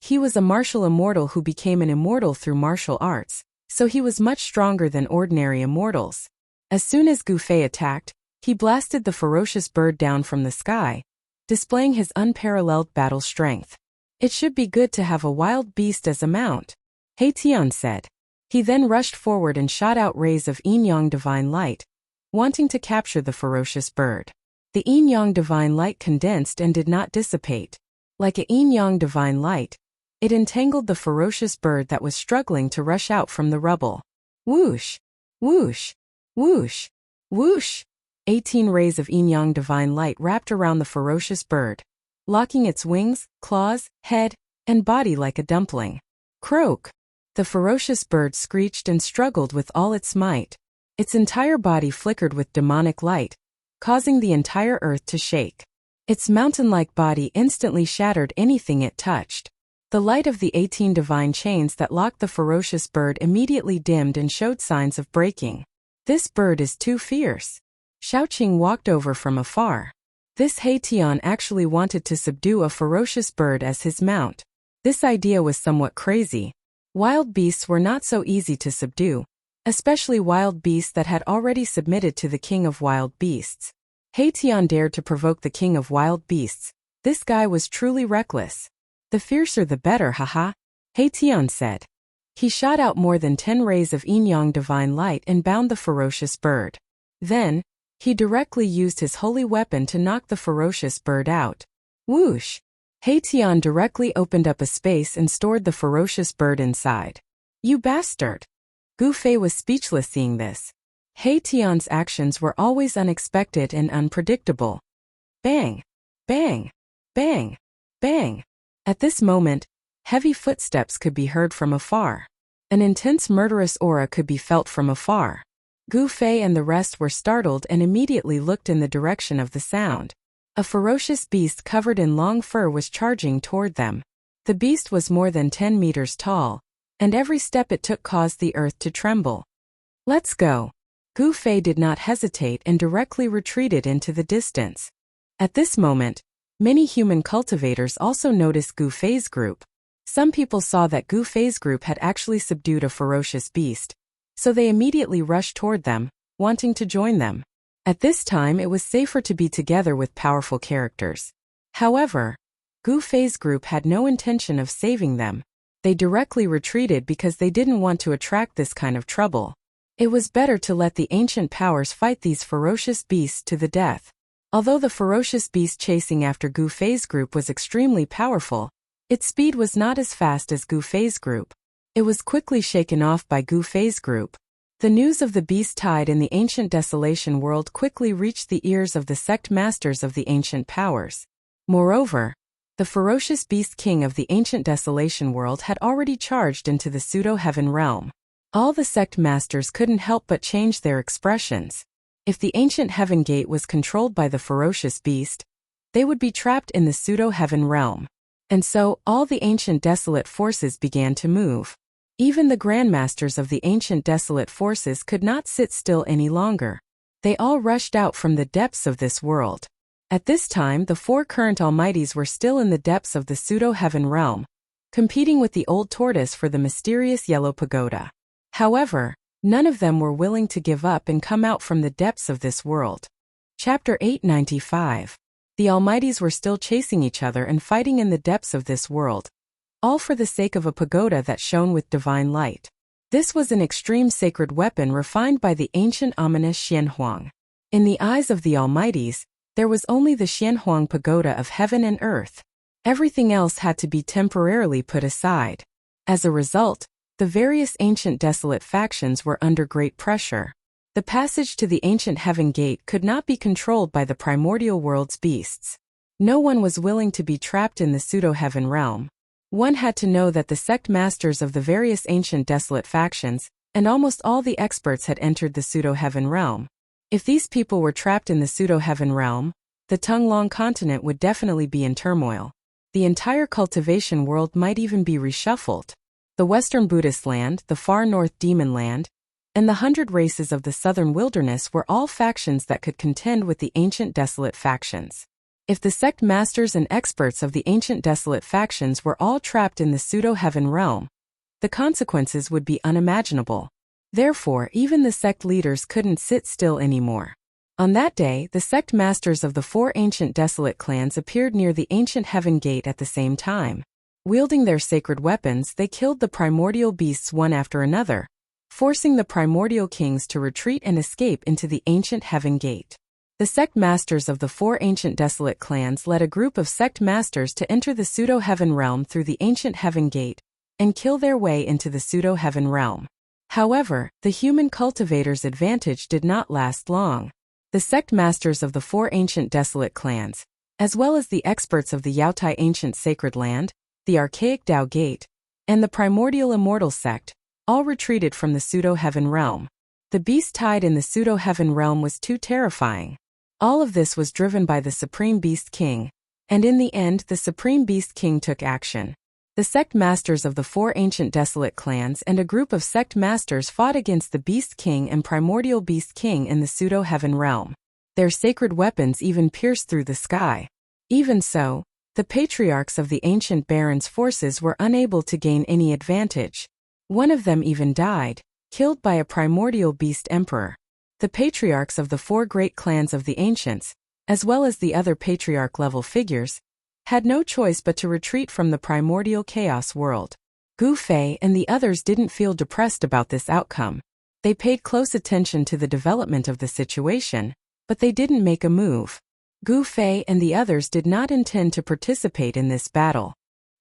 A: He was a martial immortal who became an immortal through martial arts, so he was much stronger than ordinary immortals. As soon as Gu Fei attacked, he blasted the ferocious bird down from the sky, displaying his unparalleled battle strength. It should be good to have a wild beast as a mount, Haitian said. He then rushed forward and shot out rays of yin-yang divine light, wanting to capture the ferocious bird. The yin-yang divine light condensed and did not dissipate. Like a yin-yang divine light, it entangled the ferocious bird that was struggling to rush out from the rubble. Whoosh! Whoosh! Whoosh! Whoosh! 18 rays of yin-yang divine light wrapped around the ferocious bird, locking its wings, claws, head, and body like a dumpling. Croak! The ferocious bird screeched and struggled with all its might. Its entire body flickered with demonic light, causing the entire earth to shake. Its mountain-like body instantly shattered anything it touched. The light of the 18 divine chains that locked the ferocious bird immediately dimmed and showed signs of breaking. This bird is too fierce. Shaoqing walked over from afar. This Haitian actually wanted to subdue a ferocious bird as his mount. This idea was somewhat crazy. Wild beasts were not so easy to subdue, especially wild beasts that had already submitted to the king of wild beasts. Haitian dared to provoke the king of wild beasts. This guy was truly reckless. The fiercer the better, haha, Haitian said. He shot out more than 10 rays of yin-yang divine light and bound the ferocious bird. Then, he directly used his holy weapon to knock the ferocious bird out. Whoosh! Haitian directly opened up a space and stored the ferocious bird inside. You bastard! Gu Fei was speechless seeing this. Haitian's actions were always unexpected and unpredictable. Bang! Bang! Bang! Bang! At this moment, heavy footsteps could be heard from afar. An intense murderous aura could be felt from afar. Gu Fei and the rest were startled and immediately looked in the direction of the sound. A ferocious beast covered in long fur was charging toward them. The beast was more than 10 meters tall, and every step it took caused the earth to tremble. Let's go. Gu Fei did not hesitate and directly retreated into the distance. At this moment, many human cultivators also noticed Gu Fei's group. Some people saw that Gu Fei's group had actually subdued a ferocious beast, so they immediately rushed toward them, wanting to join them. At this time it was safer to be together with powerful characters. However, Gu Fei's group had no intention of saving them. They directly retreated because they didn't want to attract this kind of trouble. It was better to let the ancient powers fight these ferocious beasts to the death. Although the ferocious beast chasing after Gu Fei's group was extremely powerful, its speed was not as fast as Gu Fei's group. It was quickly shaken off by Gu Fei's group. The news of the beast tide in the ancient desolation world quickly reached the ears of the sect masters of the ancient powers. Moreover, the ferocious beast king of the ancient desolation world had already charged into the pseudo-heaven realm. All the sect masters couldn't help but change their expressions. If the ancient heaven gate was controlled by the ferocious beast, they would be trapped in the pseudo-heaven realm. And so, all the ancient desolate forces began to move. Even the grandmasters of the ancient desolate forces could not sit still any longer. They all rushed out from the depths of this world. At this time the 4 current almighties were still in the depths of the pseudo-heaven realm, competing with the old tortoise for the mysterious yellow pagoda. However, none of them were willing to give up and come out from the depths of this world. Chapter 895. The almighties were still chasing each other and fighting in the depths of this world, all for the sake of a pagoda that shone with divine light. This was an extreme sacred weapon refined by the ancient ominous Xianhuang. In the eyes of the almighties, there was only the Xianhuang pagoda of heaven and earth. Everything else had to be temporarily put aside. As a result, the various ancient desolate factions were under great pressure. The passage to the ancient heaven gate could not be controlled by the primordial world's beasts. No one was willing to be trapped in the pseudo-heaven realm. One had to know that the sect masters of the various ancient desolate factions, and almost all the experts had entered the pseudo-heaven realm. If these people were trapped in the pseudo-heaven realm, the Tunglong continent would definitely be in turmoil. The entire cultivation world might even be reshuffled. The Western Buddhist land, the far north demon land, and the 100 races of the southern wilderness were all factions that could contend with the ancient desolate factions. If the sect masters and experts of the ancient desolate factions were all trapped in the pseudo-heaven realm, the consequences would be unimaginable. Therefore, even the sect leaders couldn't sit still anymore. On that day, the sect masters of the 4 ancient desolate clans appeared near the ancient heaven gate at the same time. Wielding their sacred weapons, they killed the primordial beasts one after another, forcing the primordial kings to retreat and escape into the ancient heaven gate. The sect masters of the 4 ancient desolate clans led a group of sect masters to enter the pseudo-heaven realm through the ancient heaven gate and kill their way into the pseudo-heaven realm. However, the human cultivators' advantage did not last long. The sect masters of the 4 ancient desolate clans, as well as the experts of the Yaotai ancient sacred land, the archaic Dao Gate, and the primordial immortal sect, all retreated from the pseudo-heaven realm. The beast tied in the pseudo-heaven realm was too terrifying. All of this was driven by the Supreme Beast King, and in the end the Supreme Beast King took action. The sect masters of the 4 ancient desolate clans and a group of sect masters fought against the Beast King and Primordial Beast King in the pseudo-heaven realm. Their sacred weapons even pierced through the sky. Even so, the patriarchs of the ancient barons' forces were unable to gain any advantage. One of them even died, killed by a primordial beast emperor. The patriarchs of the 4 great clans of the ancients, as well as the other patriarch-level figures, had no choice but to retreat from the primordial chaos world. Gu Fei and the others didn't feel depressed about this outcome. They paid close attention to the development of the situation, but they didn't make a move. Gu Fei and the others did not intend to participate in this battle.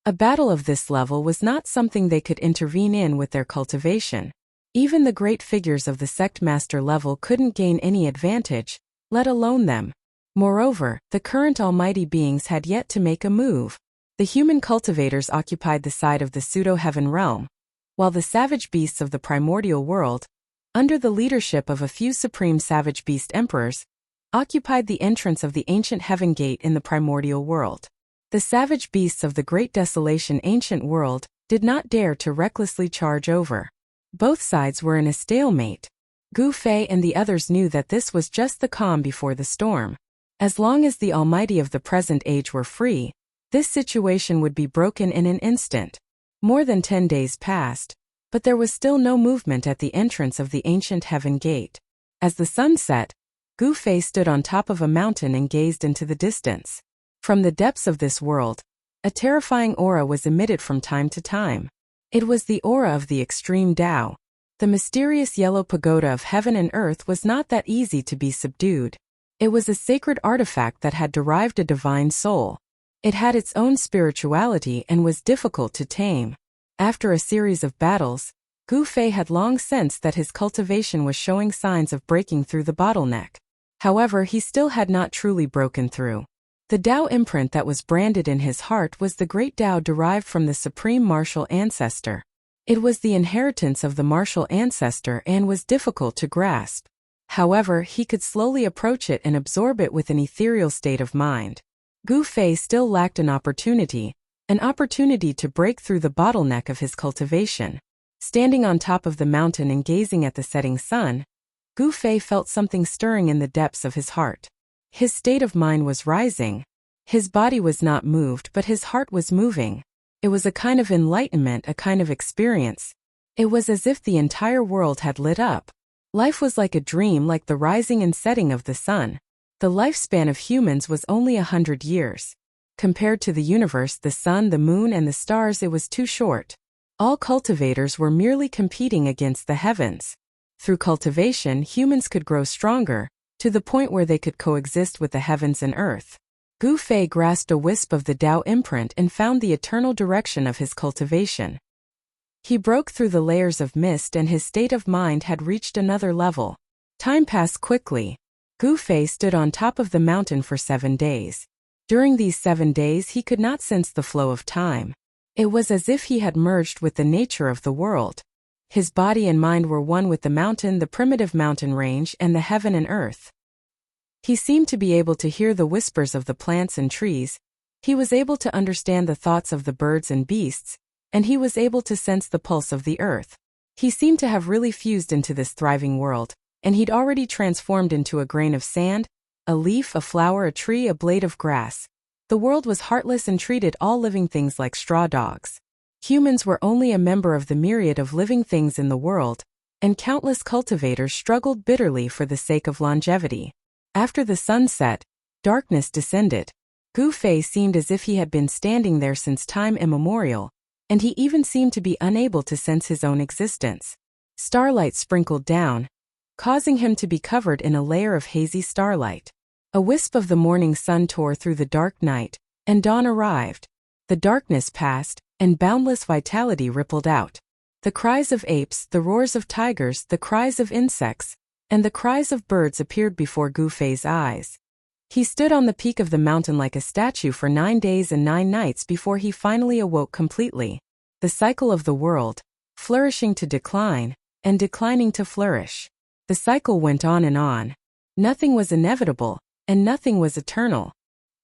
A: A battle of this level was not something they could intervene in with their cultivation. Even the great figures of the sect master level couldn't gain any advantage, let alone them. Moreover, the current almighty beings had yet to make a move. The human cultivators occupied the side of the pseudo-heaven realm, while the savage beasts of the primordial world, under the leadership of a few supreme savage beast emperors, occupied the entrance of the ancient heaven gate in the primordial world. The savage beasts of the great desolation ancient world did not dare to recklessly charge over. Both sides were in a stalemate. Gu Fei and the others knew that this was just the calm before the storm. As long as the almighty of the present age were free, this situation would be broken in an instant. More than 10 days passed, but there was still no movement at the entrance of the ancient heaven gate. As the sun set, Gu Fei stood on top of a mountain and gazed into the distance. From the depths of this world, a terrifying aura was emitted from time to time. It was the aura of the extreme Tao. The mysterious yellow pagoda of heaven and earth was not that easy to be subdued. It was a sacred artifact that had derived a divine soul. It had its own spirituality and was difficult to tame. After a series of battles, Gu Fei had long sensed that his cultivation was showing signs of breaking through the bottleneck. However, he still had not truly broken through. The Tao imprint that was branded in his heart was the great Tao derived from the supreme martial ancestor. It was the inheritance of the martial ancestor and was difficult to grasp. However, he could slowly approach it and absorb it with an ethereal state of mind. Gu Fei still lacked an opportunity to break through the bottleneck of his cultivation. Standing on top of the mountain and gazing at the setting sun, Gu Fei felt something stirring in the depths of his heart. His state of mind was rising. His body was not moved, but his heart was moving. It was a kind of enlightenment, a kind of experience. It was as if the entire world had lit up. Life was like a dream, like the rising and setting of the sun. The lifespan of humans was only 100 years. Compared to the universe, the sun, the moon, and the stars, it was too short. All cultivators were merely competing against the heavens. Through cultivation, humans could grow stronger, to the point where they could coexist with the heavens and earth. Gu Fei grasped a wisp of the Tao imprint and found the eternal direction of his cultivation. He broke through the layers of mist and his state of mind had reached another level. Time passed quickly. Gu Fei stood on top of the mountain for 7 days. During these 7 days he could not sense the flow of time. It was as if he had merged with the nature of the world. His body and mind were one with the mountain, the primitive mountain range, and the heaven and earth. He seemed to be able to hear the whispers of the plants and trees. He was able to understand the thoughts of the birds and beasts, and he was able to sense the pulse of the earth. He seemed to have really fused into this thriving world, and he'd already transformed into a grain of sand, a leaf, a flower, a tree, a blade of grass. The world was heartless and treated all living things like straw dogs. Humans were only a member of the myriad of living things in the world, and countless cultivators struggled bitterly for the sake of longevity. After the sun set, darkness descended. Gu Fei seemed as if he had been standing there since time immemorial, and he even seemed to be unable to sense his own existence. Starlight sprinkled down, causing him to be covered in a layer of hazy starlight. A wisp of the morning sun tore through the dark night, and dawn arrived. The darkness passed, and boundless vitality rippled out. The cries of apes, the roars of tigers, the cries of insects, and the cries of birds appeared before Gu Fei's eyes. He stood on the peak of the mountain like a statue for 9 days and 9 nights before he finally awoke completely. The cycle of the world, flourishing to decline, and declining to flourish. The cycle went on and on. Nothing was inevitable, and nothing was eternal.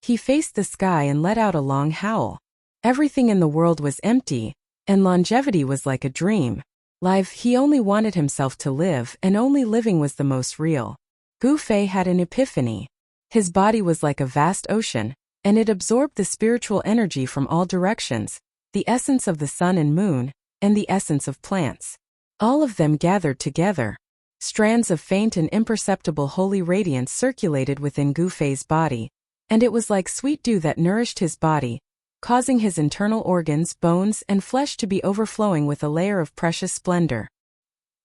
A: He faced the sky and let out a long howl. Everything in the world was empty, and longevity was like a dream. He only wanted himself to live, and only living was the most real. Gu Fei had an epiphany. His body was like a vast ocean, and it absorbed the spiritual energy from all directions, the essence of the sun and moon, and the essence of plants. All of them gathered together. Strands of faint and imperceptible holy radiance circulated within Gu Fei's body, and it was like sweet dew that nourished his body, causing his internal organs, bones, and flesh to be overflowing with a layer of precious splendor.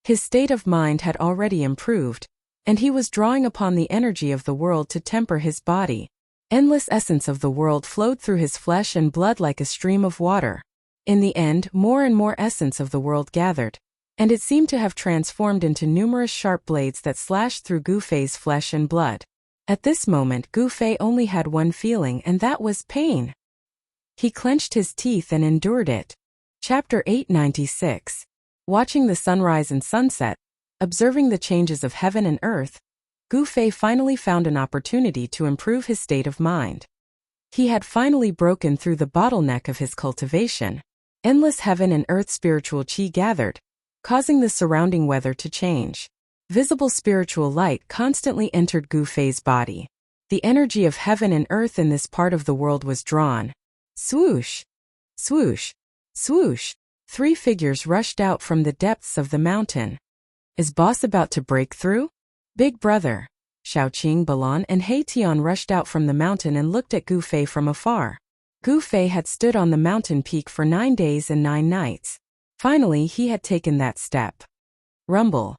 A: His state of mind had already improved, and he was drawing upon the energy of the world to temper his body. Endless essence of the world flowed through his flesh and blood like a stream of water. In the end, more and more essence of the world gathered, and it seemed to have transformed into numerous sharp blades that slashed through Gu Fei's flesh and blood. At this moment, Gu Fei only had one feeling, and that was pain. He clenched his teeth and endured it. Chapter 896. Watching the sunrise and sunset, observing the changes of heaven and earth, Gu Fei finally found an opportunity to improve his state of mind. He had finally broken through the bottleneck of his cultivation. Endless heaven and earth spiritual qi gathered, causing the surrounding weather to change. Visible spiritual light constantly entered Gu Fei's body. The energy of heaven and earth in this part of the world was drawn. Swoosh! Swoosh! Swoosh! 3 figures rushed out from the depths of the mountain. Is boss about to break through? Big brother, Xiaoqing, Balan, and Heitian rushed out from the mountain and looked at Gu Fei from afar. Gu Fei had stood on the mountain peak for 9 days and 9 nights. Finally, he had taken that step. Rumble.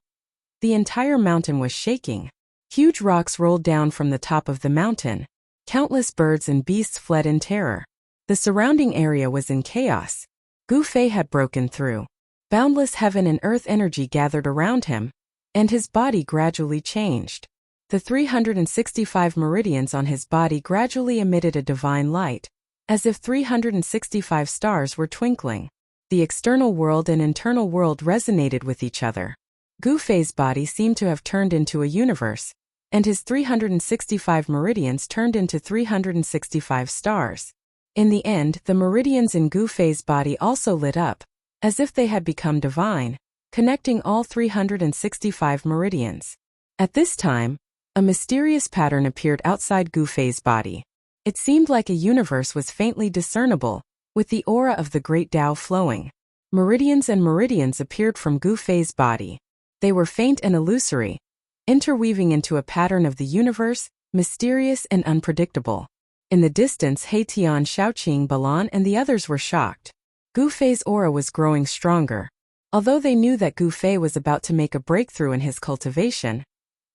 A: The entire mountain was shaking. Huge rocks rolled down from the top of the mountain. Countless birds and beasts fled in terror. The surrounding area was in chaos. Gu Fei had broken through. Boundless heaven and earth energy gathered around him, and his body gradually changed. The 365 meridians on his body gradually emitted a divine light, as if 365 stars were twinkling. The external world and internal world resonated with each other. Gu Fei's body seemed to have turned into a universe, and his 365 meridians turned into 365 stars. In the end, the meridians in Gu Fei's body also lit up, as if they had become divine, connecting all 365 meridians. At this time, a mysterious pattern appeared outside Gu Fei's body. It seemed like a universe was faintly discernible, with the aura of the great Tao flowing. Meridians and meridians appeared from Gu Fei's body. They were faint and illusory, interweaving into a pattern of the universe, mysterious and unpredictable. In the distance, Heitian, Xiaoqing, Balan, and the others were shocked. Gu Fei's aura was growing stronger. Although they knew that Gu Fei was about to make a breakthrough in his cultivation,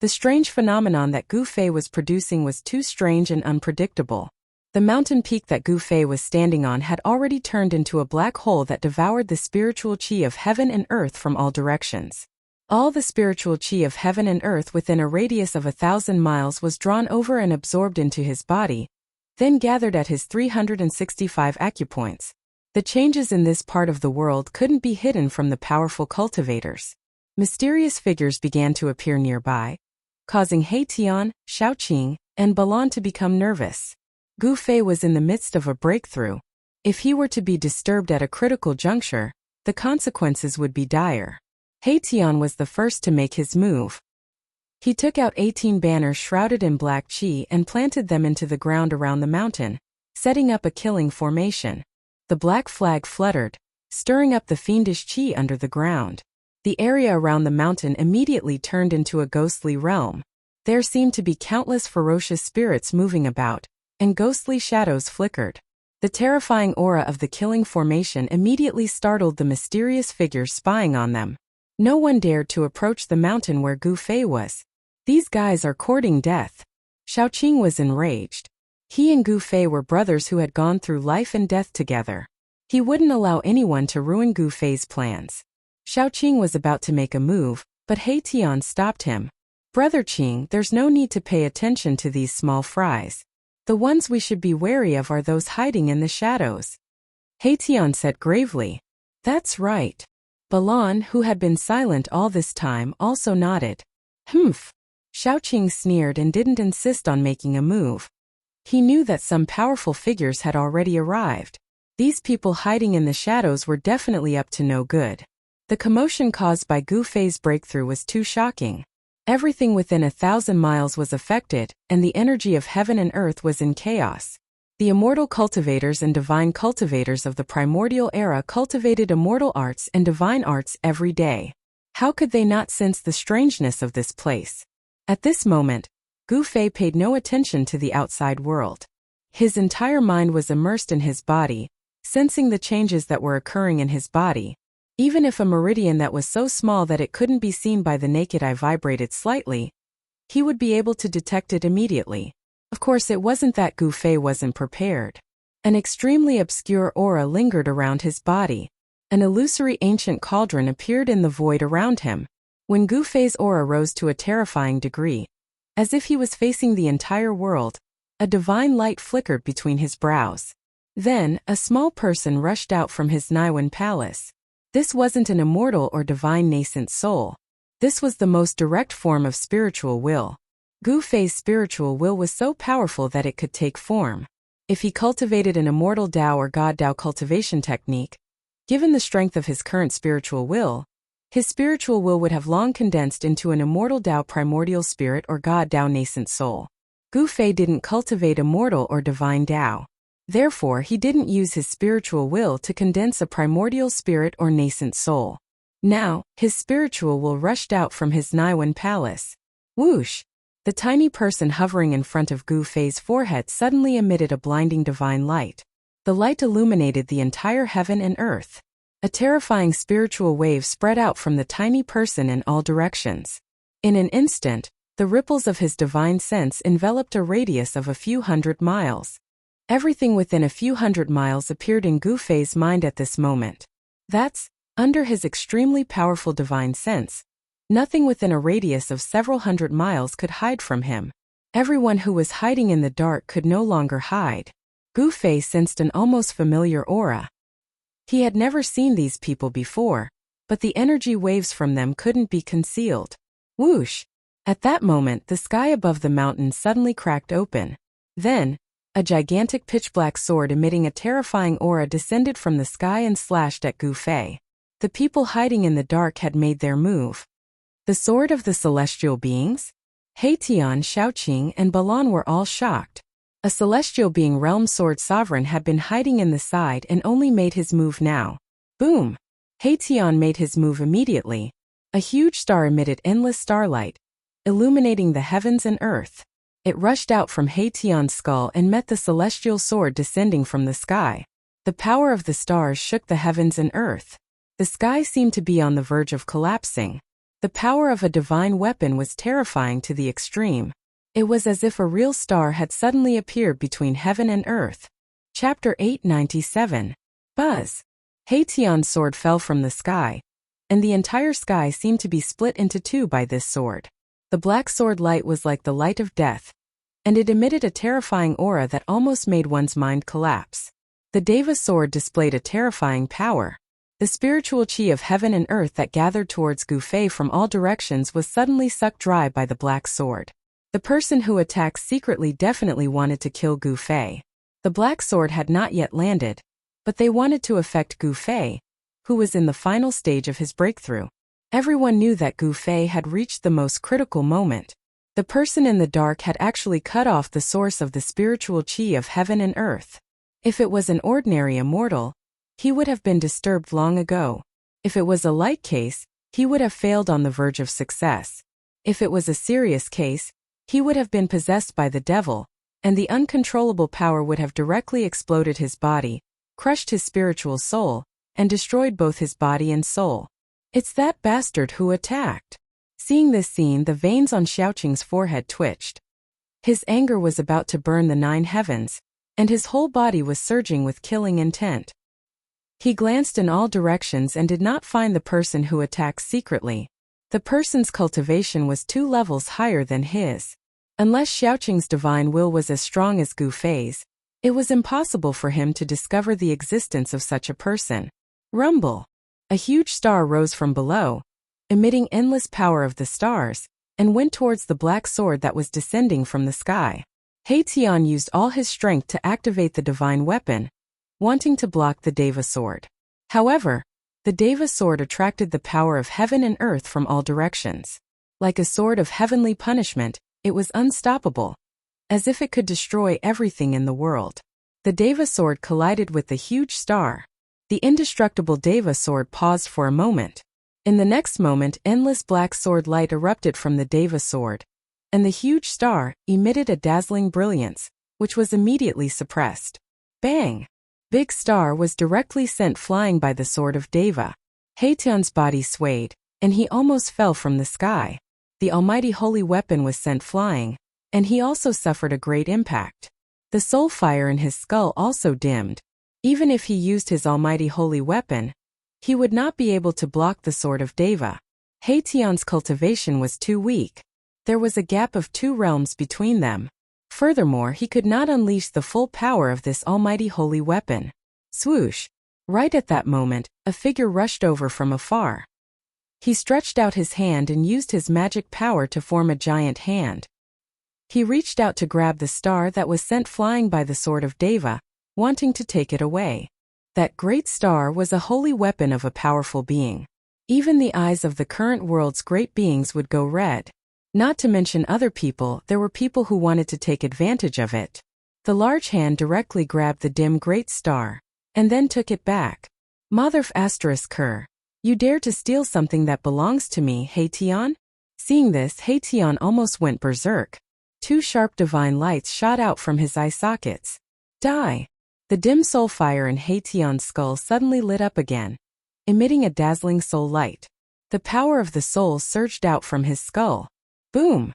A: the strange phenomenon that Gu Fei was producing was too strange and unpredictable. The mountain peak that Gu Fei was standing on had already turned into a black hole that devoured the spiritual qi of heaven and earth from all directions. All the spiritual qi of heaven and earth within a radius of 1,000 miles was drawn over and absorbed into his body, then gathered at his 365 acupoints. The changes in this part of the world couldn't be hidden from the powerful cultivators. Mysterious figures began to appear nearby, causing Heitian, Xiaoqing, and Balan to become nervous. Gu Fei was in the midst of a breakthrough. If he were to be disturbed at a critical juncture, the consequences would be dire. Heitian was the first to make his move. He took out 18 banners shrouded in black qi and planted them into the ground around the mountain, setting up a killing formation. The black flag fluttered, stirring up the fiendish qi under the ground. The area around the mountain immediately turned into a ghostly realm. There seemed to be countless ferocious spirits moving about, and ghostly shadows flickered. The terrifying aura of the killing formation immediately startled the mysterious figures spying on them. No one dared to approach the mountain where Gu Fei was. These guys are courting death. Xiaoqing was enraged. He and Gu Fei were brothers who had gone through life and death together. He wouldn't allow anyone to ruin Gu Fei's plans. Xiaoqing was about to make a move, but Heitian stopped him. Brother Qing, there's no need to pay attention to these small fries. The ones we should be wary of are those hiding in the shadows. Heitian said gravely. That's right. Balan, who had been silent all this time, also nodded. Humph. Xiaoqing sneered and didn't insist on making a move. He knew that some powerful figures had already arrived. These people hiding in the shadows were definitely up to no good. The commotion caused by Gu Fei's breakthrough was too shocking. Everything within 1,000 miles was affected, and the energy of heaven and earth was in chaos. The immortal cultivators and divine cultivators of the primordial era cultivated immortal arts and divine arts every day. How could they not sense the strangeness of this place? At this moment, Gu Fei paid no attention to the outside world. His entire mind was immersed in his body, sensing the changes that were occurring in his body. Even if a meridian that was so small that it couldn't be seen by the naked eye vibrated slightly, he would be able to detect it immediately. Of course, it wasn't that Gu Fei wasn't prepared. An extremely obscure aura lingered around his body. An illusory ancient cauldron appeared in the void around him. When Gu Fei's aura rose to a terrifying degree, as if he was facing the entire world, a divine light flickered between his brows. Then, a small person rushed out from his Niwen palace. This wasn't an immortal or divine nascent soul. This was the most direct form of spiritual will. Gu Fei's spiritual will was so powerful that it could take form. If he cultivated an immortal Dao or God Dao cultivation technique, given the strength of his current spiritual will, his spiritual will would have long condensed into an immortal Dao primordial spirit or God Dao nascent soul. Gu Fei didn't cultivate immortal or divine Dao. Therefore, he didn't use his spiritual will to condense a primordial spirit or nascent soul. Now, his spiritual will rushed out from his Niwen palace. Whoosh! The tiny person hovering in front of Gu Fei's forehead suddenly emitted a blinding divine light. The light illuminated the entire heaven and earth. A terrifying spiritual wave spread out from the tiny person in all directions. In an instant, the ripples of his divine sense enveloped a radius of a few hundred miles. Everything within a few hundred miles appeared in Gu Fei's mind at this moment. That's, under his extremely powerful divine sense, nothing within a radius of several hundred miles could hide from him. Everyone who was hiding in the dark could no longer hide. Gu Fei sensed an almost familiar aura. He had never seen these people before, but the energy waves from them couldn't be concealed. Whoosh! At that moment, the sky above the mountain suddenly cracked open. Then, a gigantic pitch-black sword emitting a terrifying aura descended from the sky and slashed at Gu Fei. The people hiding in the dark had made their move. The sword of the celestial beings? Heitian, Xiaoqing, and Balan were all shocked. A celestial being realm sword sovereign had been hiding in the side and only made his move now. Boom! Heitian made his move immediately. A huge star emitted endless starlight, illuminating the heavens and earth. It rushed out from Heitian's skull and met the celestial sword descending from the sky. The power of the stars shook the heavens and earth. The sky seemed to be on the verge of collapsing. The power of a divine weapon was terrifying to the extreme. It was as if a real star had suddenly appeared between heaven and earth. Chapter 897. Buzz! Heitian's sword fell from the sky, and the entire sky seemed to be split into two by this sword. The black sword light was like the light of death, and it emitted a terrifying aura that almost made one's mind collapse. The Deva sword displayed a terrifying power. The spiritual chi of heaven and earth that gathered towards Gu Fei from all directions was suddenly sucked dry by the black sword. The person who attacked secretly definitely wanted to kill Gu Fei. The black sword had not yet landed, but they wanted to affect Gu Fei, who was in the final stage of his breakthrough. Everyone knew that Gu Fei had reached the most critical moment. The person in the dark had actually cut off the source of the spiritual chi of heaven and earth. If it was an ordinary immortal, he would have been disturbed long ago. If it was a light case, he would have failed on the verge of success. If it was a serious case, he would have been possessed by the devil, and the uncontrollable power would have directly exploded his body, crushed his spiritual soul, and destroyed both his body and soul. It's that bastard who attacked. Seeing this scene, the veins on Xiaoqing's forehead twitched. His anger was about to burn the 9 heavens, and his whole body was surging with killing intent. He glanced in all directions and did not find the person who attacked secretly. The person's cultivation was 2 levels higher than his. Unless Xiaoqing's divine will was as strong as Gu Fei's, it was impossible for him to discover the existence of such a person. Rumble! A huge star rose from below, emitting endless power of the stars, and went towards the black sword that was descending from the sky. Tian used all his strength to activate the divine weapon, wanting to block the Deva sword. However, the Deva sword attracted the power of heaven and earth from all directions. Like a sword of heavenly punishment, it was unstoppable, as if it could destroy everything in the world. The Deva sword collided with the huge star. The indestructible Deva sword paused for a moment. In the next moment, endless black sword light erupted from the Deva sword, and the huge star emitted a dazzling brilliance, which was immediately suppressed. Bang! Big Star was directly sent flying by the sword of Deva. Tian's body swayed, and he almost fell from the sky. The almighty holy weapon was sent flying, and he also suffered a great impact. The soul fire in his skull also dimmed. Even if he used his almighty holy weapon, he would not be able to block the sword of Deva. Tian's cultivation was too weak. There was a gap of 2 realms between them. Furthermore, he could not unleash the full power of this almighty holy weapon. Swoosh! Right at that moment, a figure rushed over from afar. He stretched out his hand and used his magic power to form a giant hand. He reached out to grab the star that was sent flying by the sword of Deva, wanting to take it away. That great star was a holy weapon of a powerful being. Even the eyes of the current world's great beings would go red. Not to mention other people, there were people who wanted to take advantage of it. The large hand directly grabbed the dim great star, and then took it back. Motherf **Ker. You dare to steal something that belongs to me, Tian? Seeing this, Tian almost went berserk. 2 sharp divine lights shot out from his eye sockets. Die! The dim soul fire in Tian's skull suddenly lit up again, emitting a dazzling soul light. The power of the soul surged out from his skull. Boom!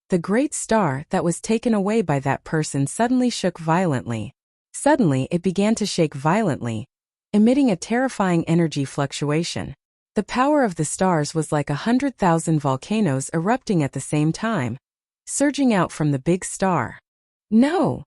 A: The great star that was taken away by that person suddenly shook violently. Suddenly it began to shake violently, emitting a terrifying energy fluctuation. The power of the stars was like 100,000 volcanoes erupting at the same time, surging out from the big star. No!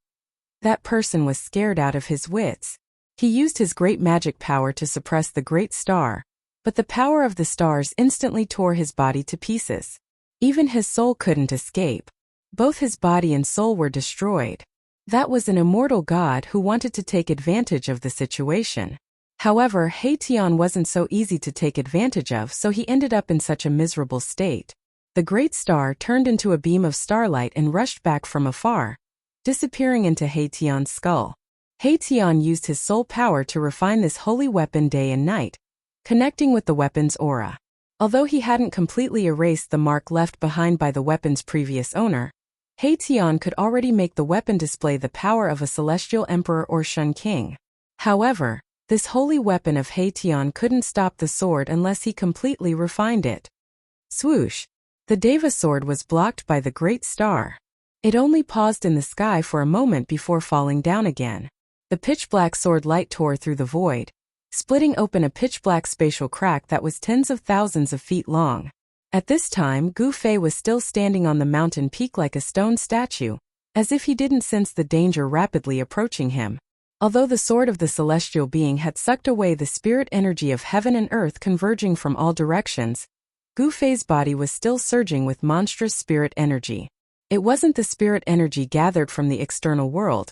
A: That person was scared out of his wits. He used his great magic power to suppress the great star, but the power of the stars instantly tore his body to pieces. Even his soul couldn't escape. Both his body and soul were destroyed. That was an immortal god who wanted to take advantage of the situation. However, Tian wasn't so easy to take advantage of, so he ended up in such a miserable state. The great star turned into a beam of starlight and rushed back from afar, disappearing into Tian's skull. Tian used his soul power to refine this holy weapon day and night, connecting with the weapon's aura. Although he hadn't completely erased the mark left behind by the weapon's previous owner, Tian could already make the weapon display the power of a celestial emperor or Shun king. However, this holy weapon of Tian couldn't stop the sword unless he completely refined it. Swoosh! The Deva sword was blocked by the great star. It only paused in the sky for a moment before falling down again. The pitch-black sword light tore through the void, splitting open a pitch-black spatial crack that was tens of thousands of feet long. At this time, Gu Fei was still standing on the mountain peak like a stone statue, as if he didn't sense the danger rapidly approaching him. Although the sword of the celestial being had sucked away the spirit energy of heaven and earth converging from all directions, Gu Fei's body was still surging with monstrous spirit energy. It wasn't the spirit energy gathered from the external world,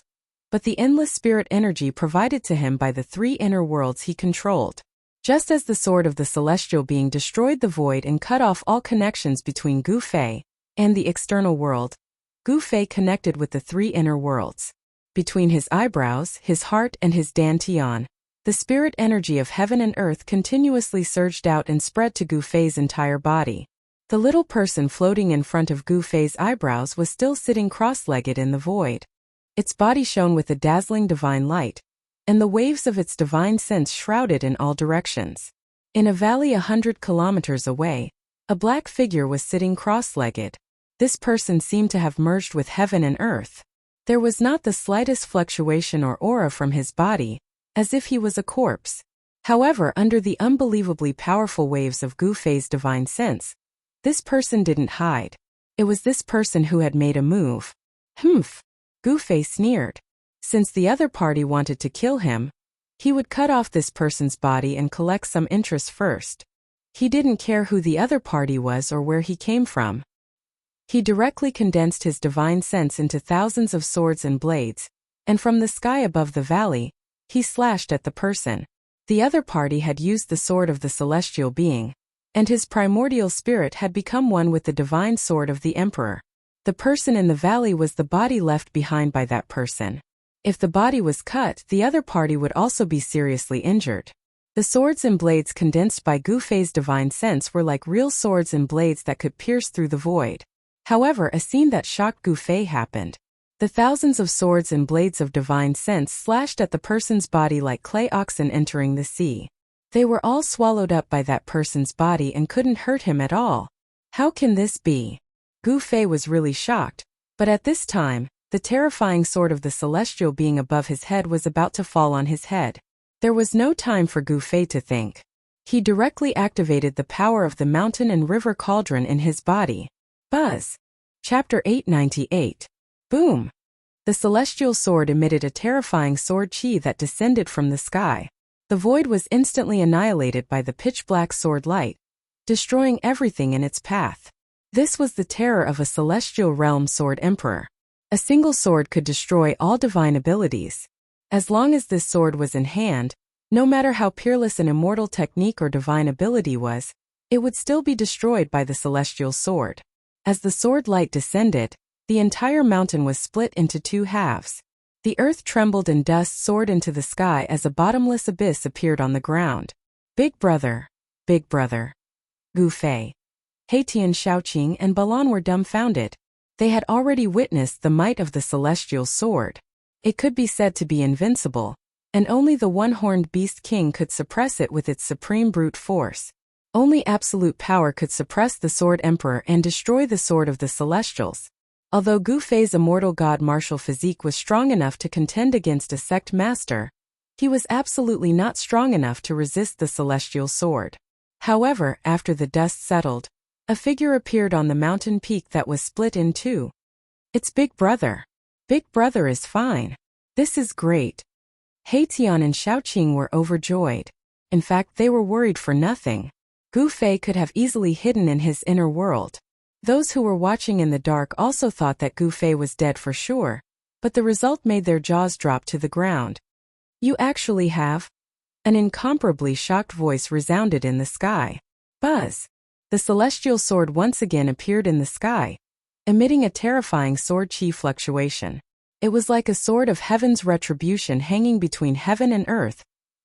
A: but the endless spirit energy provided to him by the 3 inner worlds he controlled. Just as the sword of the celestial being destroyed the void and cut off all connections between Gu Fei and the external world, Gu Fei connected with the 3 inner worlds. Between his eyebrows, his heart, and his dantian, the spirit energy of heaven and earth continuously surged out and spread to Gu Fei's entire body. The little person floating in front of Gu Fei's eyebrows was still sitting cross-legged in the void. Its body shone with a dazzling divine light, and the waves of its divine sense shrouded in all directions. In a valley 100 kilometers away, a black figure was sitting cross-legged. This person seemed to have merged with heaven and earth. There was not the slightest fluctuation or aura from his body, as if he was a corpse. However, under the unbelievably powerful waves of Gu Fei's divine sense, this person didn't hide. It was this person who had made a move. Humph! Gu Fei sneered. Since the other party wanted to kill him, He would cut off this person's body and collect some interest first. He didn't care who the other party was or where he came from. He directly condensed his divine sense into thousands of swords and blades, and from the sky above the valley, he slashed at the person. The other party had used the sword of the celestial being, and his primordial spirit had become one with the divine sword of the emperor. The person in the valley was the body left behind by that person. If the body was cut, the other party would also be seriously injured. The swords and blades condensed by Gu Fei's divine sense were like real swords and blades that could pierce through the void. However, a scene that shocked Gu Fei happened. The thousands of swords and blades of divine sense slashed at the person's body like clay oxen entering the sea. They were all swallowed up by that person's body and couldn't hurt him at all. How can this be? Gu Fei was really shocked, but at this time, the terrifying sword of the celestial being above his head was about to fall on his head. There was no time for Gu Fei to think. He directly activated the power of the mountain and river cauldron in his body. Buzz. Chapter 898. Boom! The celestial sword emitted a terrifying sword chi that descended from the sky. The void was instantly annihilated by the pitch-black sword light, destroying everything in its path. This was the terror of a celestial realm sword emperor. A single sword could destroy all divine abilities. As long as this sword was in hand, no matter how peerless an immortal technique or divine ability was, it would still be destroyed by the celestial sword. As the sword light descended, the entire mountain was split into two halves. The earth trembled and dust soared into the sky as a bottomless abyss appeared on the ground. Big brother, big brother. Gu Fei, Haitian, Shaoqing, and Balan were dumbfounded. They had already witnessed the might of the celestial sword. It could be said to be invincible, and only the one-horned beast king could suppress it with its supreme brute force. Only absolute power could suppress the sword emperor and destroy the sword of the celestials. Although Gu Fei's immortal god martial physique was strong enough to contend against a sect master, he was absolutely not strong enough to resist the celestial sword. However, after the dust settled, a figure appeared on the mountain peak that was split in two. It's Big Brother. Big Brother is fine. This is great. Haitian and Shaoqing were overjoyed. In fact, they were worried for nothing. Gu Fei could have easily hidden in his inner world. Those who were watching in the dark also thought that Gu Fei was dead for sure, but the result made their jaws drop to the ground. You actually have? An incomparably shocked voice resounded in the sky. Buzz! The celestial sword once again appeared in the sky, emitting a terrifying sword chi fluctuation. It was like a sword of heaven's retribution hanging between heaven and earth,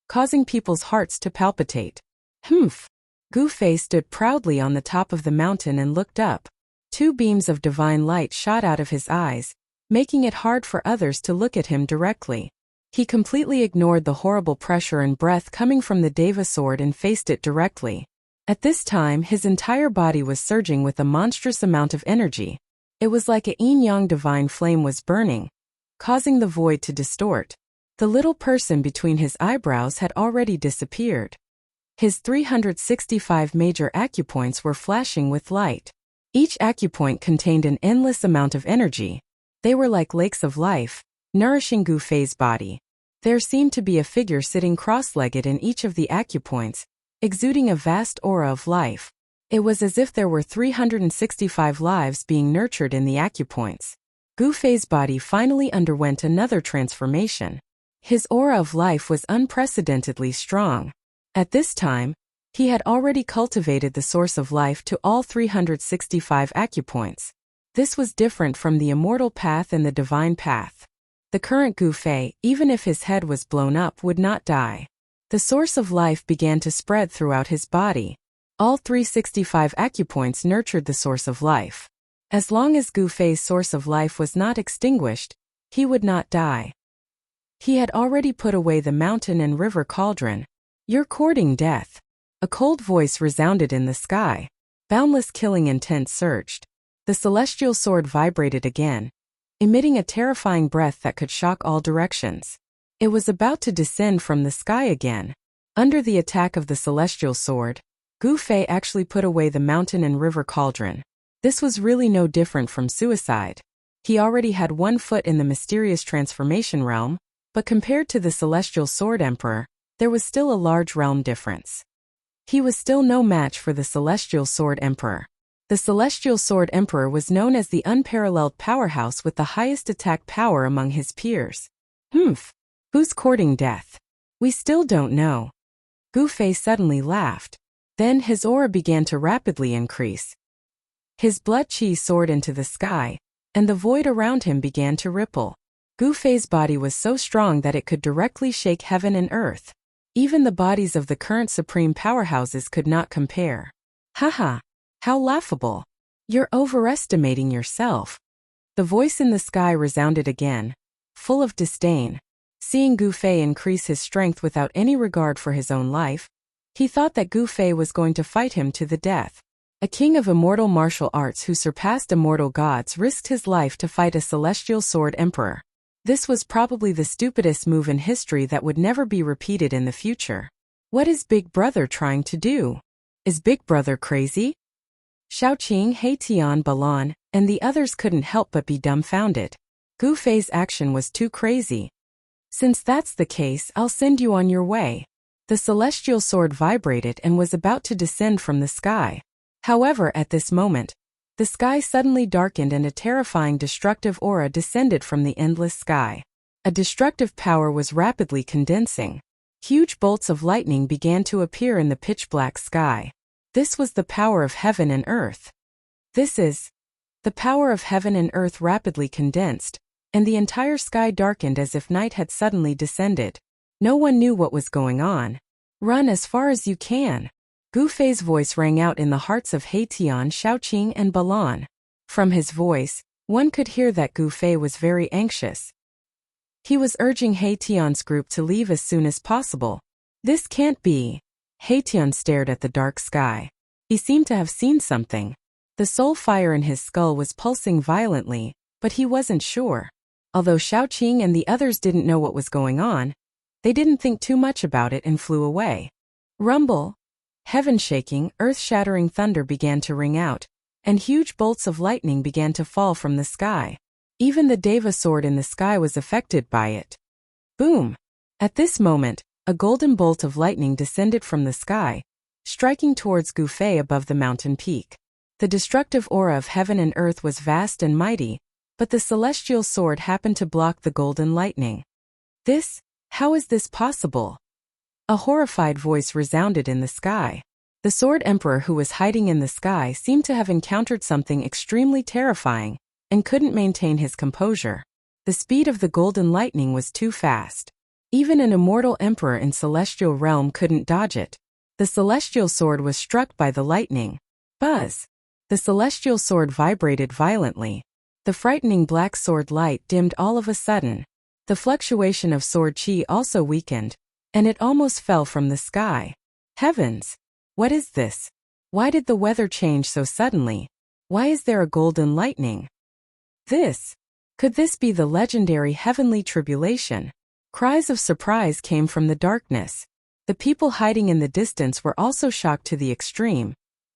A: causing people's hearts to palpitate. Humph! Gu Fei stood proudly on the top of the mountain and looked up. Two beams of divine light shot out of his eyes, making it hard for others to look at him directly. He completely ignored the horrible pressure and breath coming from the Deva sword and faced it directly. At this time, his entire body was surging with a monstrous amount of energy. It was like a yin-yang divine flame was burning, causing the void to distort. The little person between his eyebrows had already disappeared. His 365 major acupoints were flashing with light. Each acupoint contained an endless amount of energy. They were like lakes of life, nourishing Gu Fei's body. There seemed to be a figure sitting cross-legged in each of the acupoints, exuding a vast aura of life. It was as if there were 365 lives being nurtured in the acupoints. Gu Fei's body finally underwent another transformation. His aura of life was unprecedentedly strong. At this time, he had already cultivated the source of life to all 365 acupoints. This was different from the immortal path and the divine path. The current Gu Fei, even if his head was blown up, would not die. The source of life began to spread throughout his body. All 365 acupoints nurtured the source of life. As long as Gu Fei's source of life was not extinguished, he would not die. He had already put away the mountain and river cauldron. You're courting death. A cold voice resounded in the sky. Boundless killing intent surged. The celestial sword vibrated again, emitting a terrifying breath that could shock all directions. It was about to descend from the sky again. Under the attack of the celestial sword, Gu Fei actually put away the mountain and river cauldron. This was really no different from suicide. He already had one foot in the mysterious transformation realm, but compared to the Celestial Sword Emperor, there was still a large realm difference. He was still no match for the Celestial Sword Emperor. The Celestial Sword Emperor was known as the unparalleled powerhouse with the highest attack power among his peers. Who's courting death? We still don't know. Gu Fei suddenly laughed. Then his aura began to rapidly increase. His blood chi soared into the sky, and the void around him began to ripple. Gu Fei's body was so strong that it could directly shake heaven and earth. Even the bodies of the current supreme powerhouses could not compare. Haha, how laughable. You're overestimating yourself. The voice in the sky resounded again, full of disdain. Seeing Gu Fei increase his strength without any regard for his own life, he thought that Gu Fei was going to fight him to the death. A king of immortal martial arts who surpassed immortal gods risked his life to fight a Celestial Sword Emperor. This was probably the stupidest move in history that would never be repeated in the future. What is Big Brother trying to do? Is Big Brother crazy? Xiaoqing, Heitian, Balan, and the others couldn't help but be dumbfounded. Gu Fei's action was too crazy. Since that's the case, I'll send you on your way. The celestial sword vibrated and was about to descend from the sky. However, at this moment, the sky suddenly darkened and a terrifying destructive aura descended from the endless sky. A destructive power was rapidly condensing. Huge bolts of lightning began to appear in the pitch-black sky. This was the power of heaven and earth. The power of heaven and earth rapidly condensed, and the entire sky darkened as if night had suddenly descended. No one knew what was going on. Run as far as you can. Gu Fei's voice rang out in the hearts of Heitian, Xiaoqing, and Balan. From his voice, one could hear that Gu Fei was very anxious. He was urging Heitian's group to leave as soon as possible. This can't be. Heitian stared at the dark sky. He seemed to have seen something. The soul fire in his skull was pulsing violently, but he wasn't sure. Although Xiaoqing and the others didn't know what was going on, they didn't think too much about it and flew away. Rumble. Heaven-shaking, earth-shattering thunder began to ring out, and huge bolts of lightning began to fall from the sky. Even the Deva sword in the sky was affected by it. Boom! At this moment, a golden bolt of lightning descended from the sky, striking towards Gu Fei above the mountain peak. The destructive aura of heaven and earth was vast and mighty, but the celestial sword happened to block the golden lightning. How is this possible? A horrified voice resounded in the sky. The Sword Emperor who was hiding in the sky seemed to have encountered something extremely terrifying, and couldn't maintain his composure. The speed of the golden lightning was too fast. Even an immortal emperor in celestial realm couldn't dodge it. The celestial sword was struck by the lightning. Buzz! The celestial sword vibrated violently. The frightening black sword light dimmed all of a sudden. The fluctuation of sword chi also weakened, and it almost fell from the sky. Heavens! What is this? Why did the weather change so suddenly? Why is there a golden lightning? Could this be the legendary heavenly tribulation? Cries of surprise came from the darkness. The people hiding in the distance were also shocked to the extreme,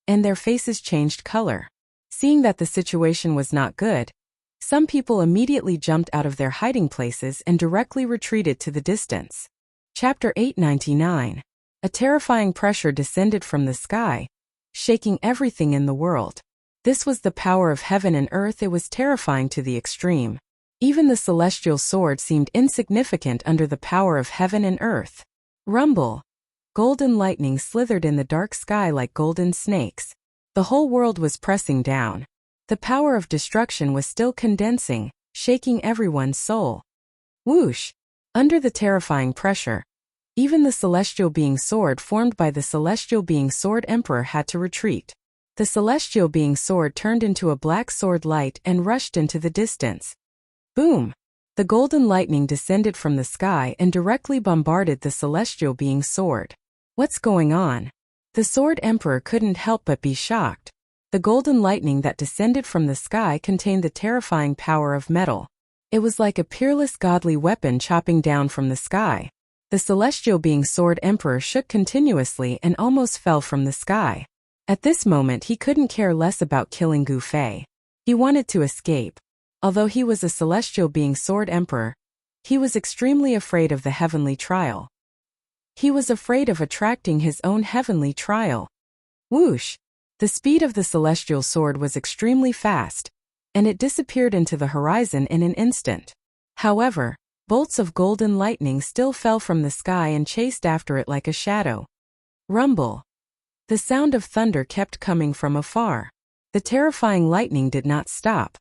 A: and their faces changed color. Seeing that the situation was not good, some people immediately jumped out of their hiding places and directly retreated to the distance. Chapter 899. A terrifying pressure descended from the sky, shaking everything in the world. This was the power of heaven and earth. It was terrifying to the extreme. Even the celestial sword seemed insignificant under the power of heaven and earth. Rumble. Golden lightning slithered in the dark sky like golden snakes. The whole world was pressing down. The power of destruction was still condensing, shaking everyone's soul. Whoosh! Under the terrifying pressure, even the celestial being sword formed by the celestial being sword emperor had to retreat. The celestial being sword turned into a black sword light and rushed into the distance. Boom! The golden lightning descended from the sky and directly bombarded the celestial being sword. What's going on? The sword emperor couldn't help but be shocked. The golden lightning that descended from the sky contained the terrifying power of metal. It was like a peerless godly weapon chopping down from the sky. The celestial being sword emperor shook continuously and almost fell from the sky. At this moment he couldn't care less about killing Gu Fei. He wanted to escape. Although he was a celestial being sword emperor, He was extremely afraid of the heavenly trial. He was afraid of attracting his own heavenly trial. Whoosh! The speed of the celestial sword was extremely fast, and it disappeared into the horizon in an instant. However, bolts of golden lightning still fell from the sky and chased after it like a shadow. Rumble! The sound of thunder kept coming from afar. The terrifying lightning did not stop.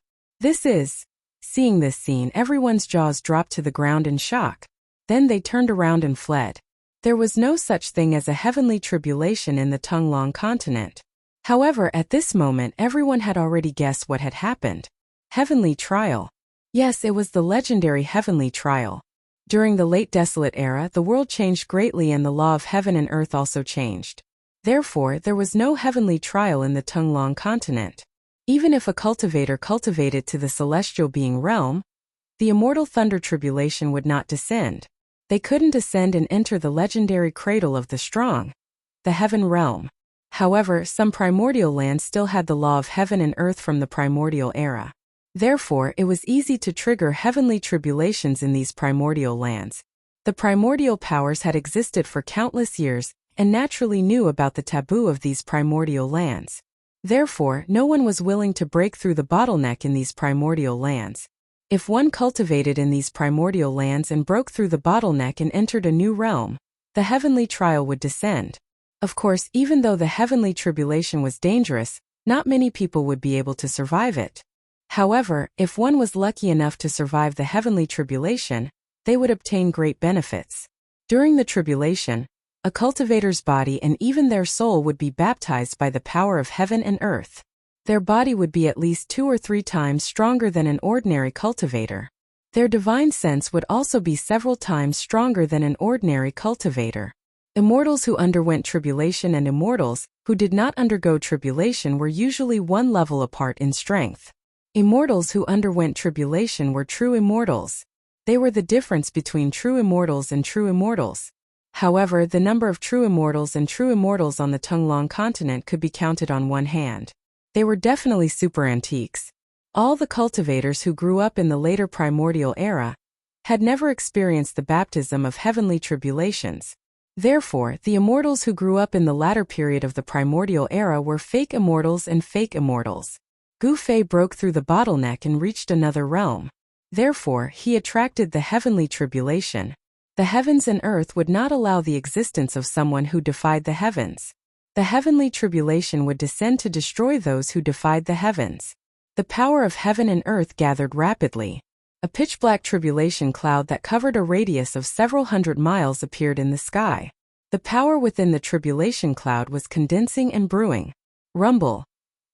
A: Seeing this scene, everyone's jaws dropped to the ground in shock. Then they turned around and fled. There was no such thing as a heavenly tribulation in the Tunglong continent. However, at this moment everyone had already guessed what had happened. Heavenly trial. Yes, it was the legendary heavenly trial. During the late Desolate Era, the world changed greatly and the law of heaven and earth also changed. Therefore, there was no heavenly trial in the Tunglong continent. Even if a cultivator cultivated to the celestial being realm, the immortal thunder tribulation would not descend. They couldn't ascend and enter the legendary cradle of the strong, the heaven realm. However, some primordial lands still had the law of heaven and earth from the primordial era. Therefore, it was easy to trigger heavenly tribulations in these primordial lands. The primordial powers had existed for countless years and naturally knew about the taboo of these primordial lands. Therefore, no one was willing to break through the bottleneck in these primordial lands. If one cultivated in these primordial lands and broke through the bottleneck and entered a new realm, the heavenly trial would descend. Of course, even though the heavenly tribulation was dangerous, not many people would be able to survive it. However, if one was lucky enough to survive the heavenly tribulation, they would obtain great benefits. During the tribulation, a cultivator's body and even their soul would be baptized by the power of heaven and earth. Their body would be at least 2 or 3 times stronger than an ordinary cultivator. Their divine sense would also be several times stronger than an ordinary cultivator. Immortals who underwent tribulation and immortals who did not undergo tribulation were usually one level apart in strength. Immortals who underwent tribulation were true immortals. They were the difference between true immortals and true immortals. However, the number of true immortals and true immortals on the Tunglong continent could be counted on one hand. They were definitely super antiques. All the cultivators who grew up in the later primordial era had never experienced the baptism of heavenly tribulations. Therefore, the immortals who grew up in the latter period of the primordial era were fake immortals and fake immortals. Gu Fei broke through the bottleneck and reached another realm. Therefore, he attracted the heavenly tribulation. The heavens and earth would not allow the existence of someone who defied the heavens. The heavenly tribulation would descend to destroy those who defied the heavens. The power of heaven and earth gathered rapidly. A pitch-black tribulation cloud that covered a radius of several hundred miles appeared in the sky. The power within the tribulation cloud was condensing and brewing. Rumble!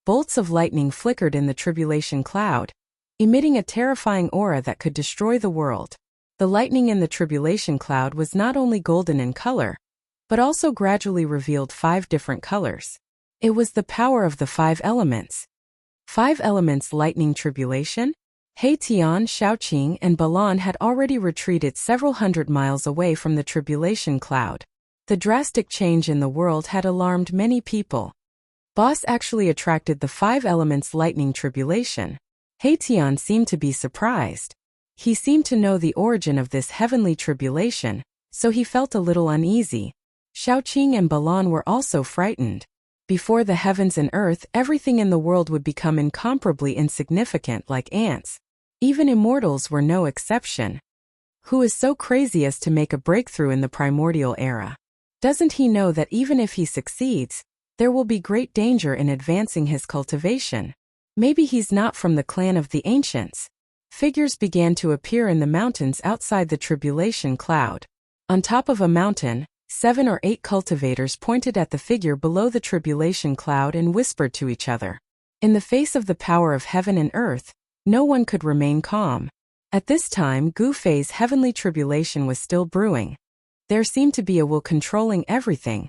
A: Bolts of lightning flickered in the tribulation cloud, emitting a terrifying aura that could destroy the world. The lightning in the tribulation cloud was not only golden in color, but also gradually revealed 5 different colors. It was the power of the 5 elements. 5 elements lightning tribulation? He Tian, Shaoqing, and Balan had already retreated several hundred miles away from the tribulation cloud. The drastic change in the world had alarmed many people. Boss actually attracted the 5 elements lightning tribulation. He Tian seemed to be surprised. He seemed to know the origin of this heavenly tribulation, so he felt a little uneasy. Shaoqing and Balan were also frightened. Before the heavens and earth, everything in the world would become incomparably insignificant like ants. Even immortals were no exception. Who is so crazy as to make a breakthrough in the primordial era? Doesn't he know that even if he succeeds, there will be great danger in advancing his cultivation? Maybe he's not from the clan of the ancients. Figures began to appear in the mountains outside the tribulation cloud. On top of a mountain, 7 or 8 cultivators pointed at the figure below the tribulation cloud and whispered to each other. In the face of the power of heaven and earth, no one could remain calm. At this time, Gu Fei's heavenly tribulation was still brewing. There seemed to be a will controlling everything,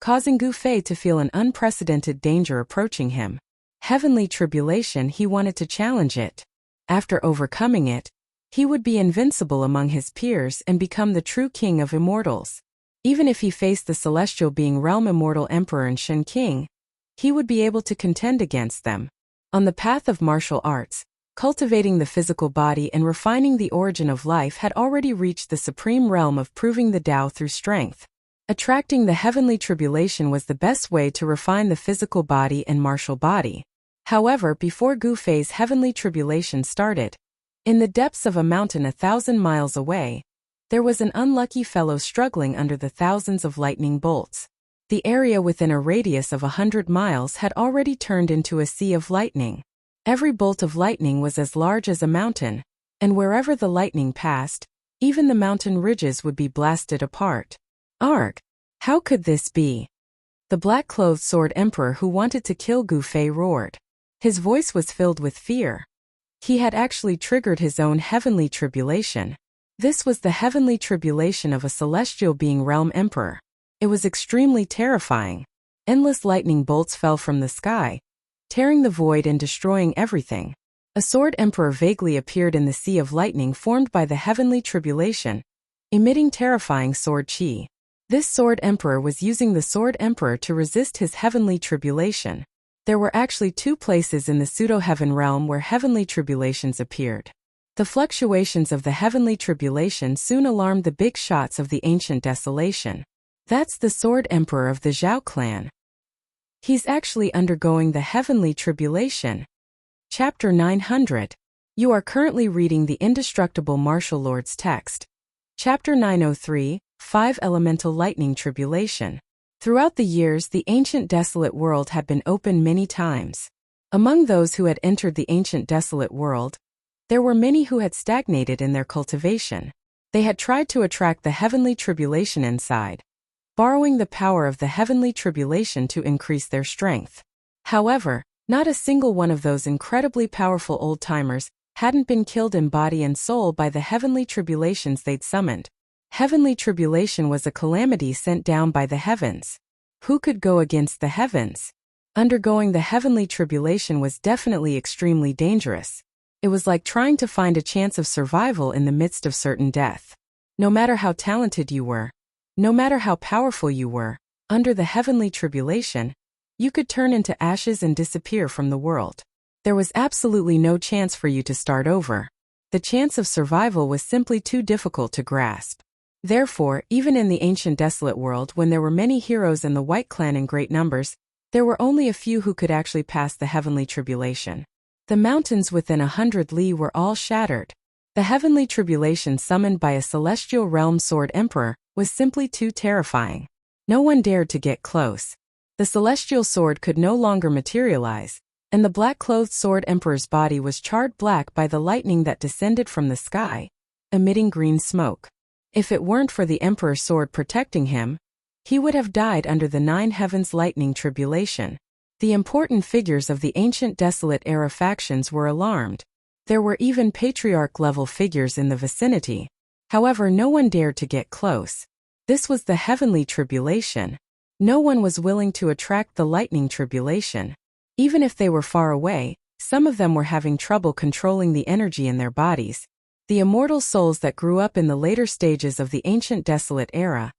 A: causing Gu Fei to feel an unprecedented danger approaching him. Heavenly tribulation, he wanted to challenge it. After overcoming it, he would be invincible among his peers and become the true king of immortals. Even if he faced the celestial being realm immortal emperor and Shen King, he would be able to contend against them. On the path of martial arts, Cultivating the physical body and refining the origin of life had already reached the supreme realm of proving the Tao through strength. Attracting the heavenly tribulation was the best way to refine the physical body and martial body. However, before Gu Fei's heavenly tribulation started, in the depths of a mountain 1,000 miles away, there was an unlucky fellow struggling under the thousands of lightning bolts. The area within a radius of 100 miles had already turned into a sea of lightning. Every bolt of lightning was as large as a mountain, and wherever the lightning passed, even the mountain ridges would be blasted apart. Arg! How could this be? The black-clothed sword emperor who wanted to kill Gu Fei roared. His voice was filled with fear. He had actually triggered his own heavenly tribulation. This was the heavenly tribulation of a celestial being realm emperor. It was extremely terrifying. Endless lightning bolts fell from the sky, tearing the void and destroying everything. A sword emperor vaguely appeared in the sea of lightning formed by the heavenly tribulation, emitting terrifying sword chi. This sword emperor was using the sword emperor to resist his heavenly tribulation. There were actually two places in the pseudo-heaven realm where heavenly tribulations appeared. The fluctuations of the heavenly tribulation soon alarmed the big shots of the ancient desolation. That's the sword emperor of the Zhao clan. He's actually undergoing the heavenly tribulation. Chapter 900. You are currently reading the Indestructible Martial Lord's text. Chapter 903, 5 Elemental Lightning Tribulation. Throughout the years, the ancient desolate world had been opened many times. Among those who had entered the ancient desolate world, there were many who had stagnated in their cultivation. They had tried to attract the heavenly tribulation inside, borrowing the power of the heavenly tribulation to increase their strength. However, not a single one of those incredibly powerful old-timers hadn't been killed in body and soul by the heavenly tribulations they'd summoned. Heavenly tribulation was a calamity sent down by the heavens. Who could go against the heavens? Undergoing the heavenly tribulation was definitely extremely dangerous. It was like trying to find a chance of survival in the midst of certain death. No matter how talented you were, no matter how powerful you were, under the heavenly tribulation, you could turn into ashes and disappear from the world. There was absolutely no chance for you to start over. The chance of survival was simply too difficult to grasp. Therefore, even in the ancient desolate world, when there were many heroes in the White Clan in great numbers, there were only a few who could actually pass the heavenly tribulation. The mountains within 100 li were all shattered. The heavenly tribulation summoned by a celestial realm sword emperor was simply too terrifying. No one dared to get close. The celestial sword could no longer materialize, and the black-clothed sword emperor's body was charred black by the lightning that descended from the sky, emitting green smoke. If it weren't for the emperor's sword protecting him, he would have died under the 9 heavens lightning tribulation. The important figures of the ancient desolate era factions were alarmed. There were even patriarch-level figures in the vicinity. However, no one dared to get close. This was the heavenly tribulation. No one was willing to attract the lightning tribulation. Even if they were far away, some of them were having trouble controlling the energy in their bodies. The immortal souls that grew up in the later stages of the ancient desolate era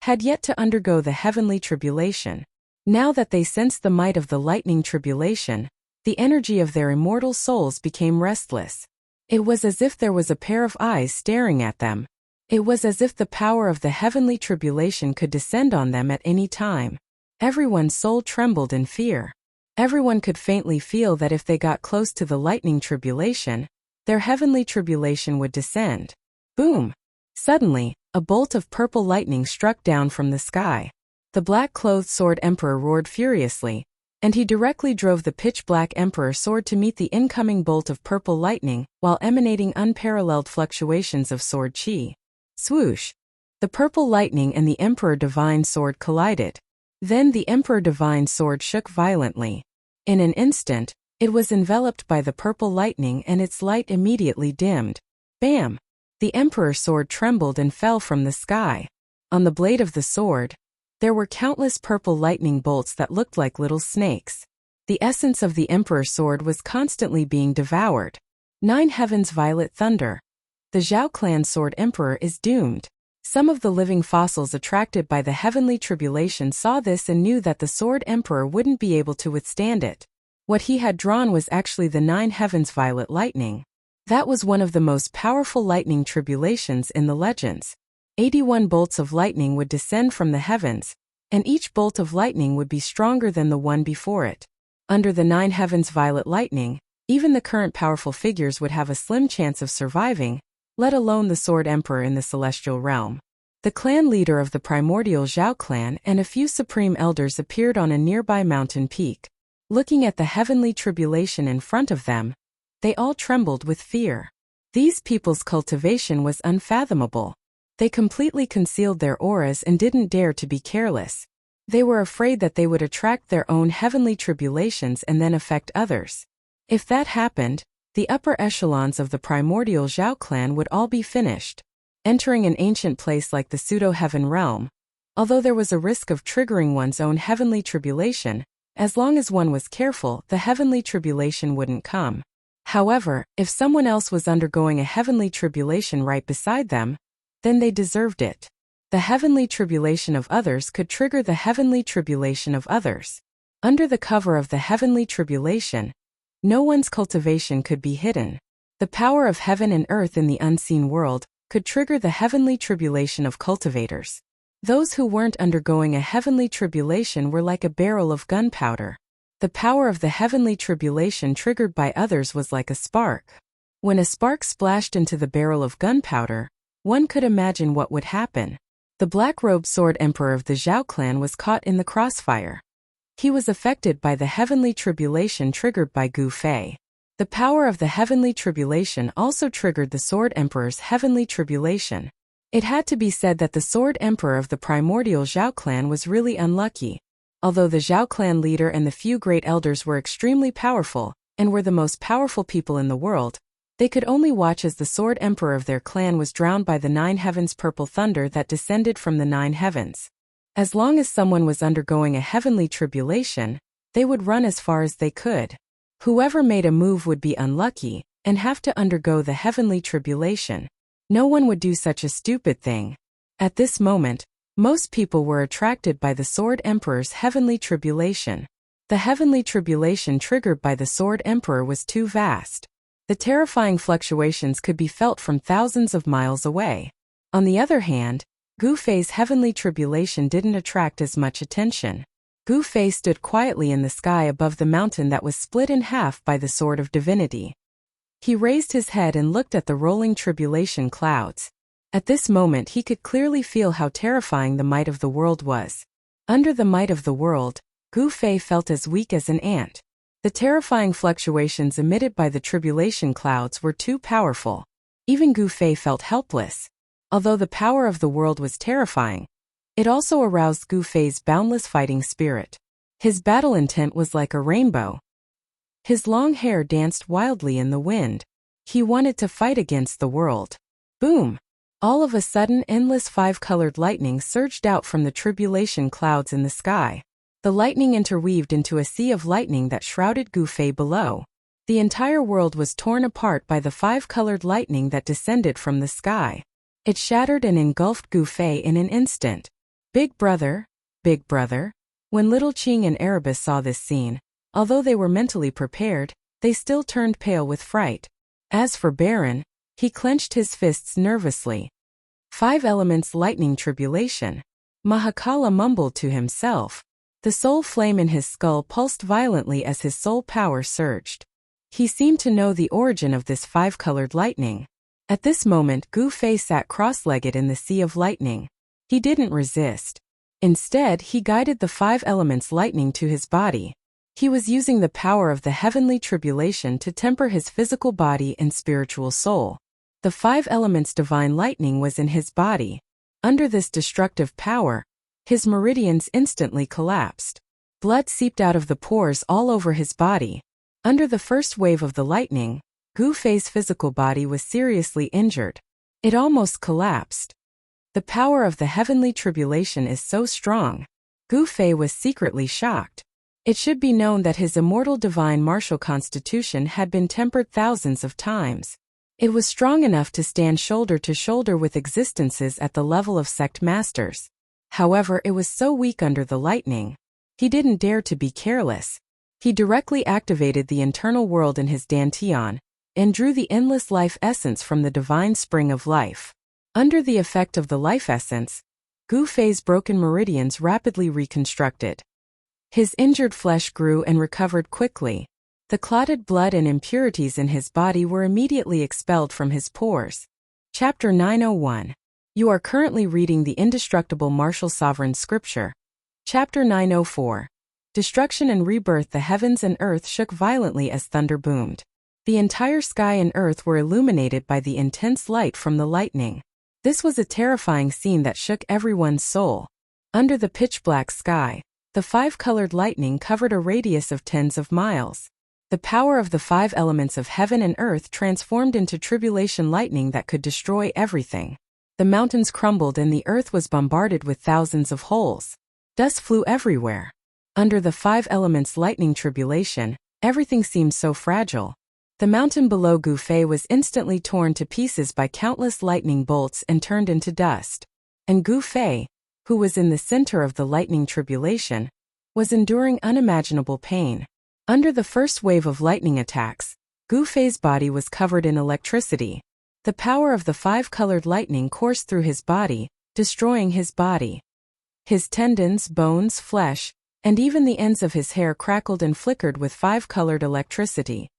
A: had yet to undergo the heavenly tribulation. Now that they sensed the might of the lightning tribulation, the energy of their immortal souls became restless. It was as if there was a pair of eyes staring at them. It was as if the power of the heavenly tribulation could descend on them at any time. Everyone's soul trembled in fear. Everyone could faintly feel that if they got close to the lightning tribulation, their heavenly tribulation would descend. Boom! Suddenly, a bolt of purple lightning struck down from the sky. The black-clothed sword emperor roared furiously, and he directly drove the pitch-black emperor sword to meet the incoming bolt of purple lightning while emanating unparalleled fluctuations of sword chi. Swoosh! The purple lightning and the emperor divine sword collided. Then the emperor divine sword shook violently. In an instant, it was enveloped by the purple lightning and its light immediately dimmed. Bam! The emperor's sword trembled and fell from the sky. On the blade of the sword, there were countless purple lightning bolts that looked like little snakes. The essence of the emperor's sword was constantly being devoured. 9 heavens violet thunder. The Zhao clan sword emperor is doomed. Some of the living fossils attracted by the heavenly tribulation saw this and knew that the sword emperor wouldn't be able to withstand it. What he had drawn was actually the 9 heavens violet lightning. That was one of the most powerful lightning tribulations in the legends. 81 bolts of lightning would descend from the heavens, and each bolt of lightning would be stronger than the one before it. Under the 9 heavens violet lightning, even the current powerful figures would have a slim chance of surviving, let alone the Sword Emperor in the celestial realm. The clan leader of the primordial Zhao clan and a few supreme elders appeared on a nearby mountain peak. Looking at the heavenly tribulation in front of them, they all trembled with fear. These people's cultivation was unfathomable. They completely concealed their auras and didn't dare to be careless. They were afraid that they would attract their own heavenly tribulations and then affect others. If that happened, the upper echelons of the primordial Zhao clan would all be finished. Entering an ancient place like the pseudo-heaven realm, although there was a risk of triggering one's own heavenly tribulation, as long as one was careful, the heavenly tribulation wouldn't come. However, if someone else was undergoing a heavenly tribulation right beside them, then they deserved it. The heavenly tribulation of others could trigger the heavenly tribulation of others. Under the cover of the heavenly tribulation, no one's cultivation could be hidden. The power of heaven and earth in the unseen world could trigger the heavenly tribulation of cultivators. Those who weren't undergoing a heavenly tribulation were like a barrel of gunpowder. The power of the heavenly tribulation triggered by others was like a spark. When a spark splashed into the barrel of gunpowder, one could imagine what would happen. The black-robed sword emperor of the Zhao clan was caught in the crossfire. He was affected by the heavenly tribulation triggered by Gu Fei. The power of the heavenly tribulation also triggered the sword emperor's heavenly tribulation. It had to be said that the sword emperor of the primordial Zhao clan was really unlucky. Although the Zhao clan leader and the few great elders were extremely powerful, and were the most powerful people in the world, they could only watch as the sword emperor of their clan was drowned by the 9 heavens purple thunder that descended from the 9 heavens. As long as someone was undergoing a heavenly tribulation, they would run as far as they could. Whoever made a move would be unlucky, and have to undergo the heavenly tribulation. No one would do such a stupid thing. At this moment, most people were attracted by the Sword Emperor's heavenly tribulation. The heavenly tribulation triggered by the Sword Emperor was too vast. The terrifying fluctuations could be felt from thousands of miles away. On the other hand, Gu Fei's heavenly tribulation didn't attract as much attention. Gu Fei stood quietly in the sky above the mountain that was split in half by the Sword of Divinity. He raised his head and looked at the rolling tribulation clouds. At this moment he could clearly feel how terrifying the might of the world was. Under the might of the world, Gu Fei felt as weak as an ant. The terrifying fluctuations emitted by the tribulation clouds were too powerful. Even Gu Fei felt helpless. Although the power of the world was terrifying, it also aroused Gu Fei's boundless fighting spirit. His battle intent was like a rainbow. His long hair danced wildly in the wind. He wanted to fight against the world. Boom! All of a sudden, endless 5-colored lightning surged out from the tribulation clouds in the sky. The lightning interweaved into a sea of lightning that shrouded Gu Fei below. The entire world was torn apart by the 5-colored lightning that descended from the sky. It shattered and engulfed Gu Fei in an instant. Big brother, big brother. When little Qing and Erebus saw this scene, although they were mentally prepared, they still turned pale with fright. As for Baron, he clenched his fists nervously. 5 elements lightning tribulation. Mahakala mumbled to himself. The soul flame in his skull pulsed violently as his soul power surged. He seemed to know the origin of this 5-colored lightning. At this moment, Gu Fei sat cross-legged in the sea of lightning. He didn't resist. Instead, he guided the 5 elements lightning to his body. He was using the power of the heavenly tribulation to temper his physical body and spiritual soul. The 5 elements divine lightning was in his body. Under this destructive power, his meridians instantly collapsed. Blood seeped out of the pores all over his body. Under the first wave of the lightning, Gu Fei's physical body was seriously injured. It almost collapsed. The power of the heavenly tribulation is so strong. Gu Fei was secretly shocked. It should be known that his immortal divine martial constitution had been tempered thousands of times. It was strong enough to stand shoulder to shoulder with existences at the level of sect masters. However, it was so weak under the lightning. He didn't dare to be careless. He directly activated the internal world in his dantian, and drew the endless life essence from the divine spring of life. Under the effect of the life essence, Gu Fei's broken meridians rapidly reconstructed. His injured flesh grew and recovered quickly. The clotted blood and impurities in his body were immediately expelled from his pores. Chapter 901. You are currently reading the indestructible martial sovereign scripture. Chapter 904. Destruction and rebirth. The heavens and earth shook violently as thunder boomed. The entire sky and earth were illuminated by the intense light from the lightning. This was a terrifying scene that shook everyone's soul. Under the pitch-black sky, the five-colored lightning covered a radius of tens of miles. The power of the five elements of heaven and earth transformed into tribulation lightning that could destroy everything. The mountains crumbled and the earth was bombarded with thousands of holes. Dust flew everywhere. Under the five elements' lightning tribulation, everything seemed so fragile. The mountain below Gu Fei was instantly torn to pieces by countless lightning bolts and turned into dust. And Gu Fei, who was in the center of the lightning tribulation, was enduring unimaginable pain. Under the first wave of lightning attacks, Gu Fei's body was covered in electricity. The power of the five-colored lightning coursed through his body, destroying his body. His tendons, bones, flesh, and even the ends of his hair crackled and flickered with five-colored electricity.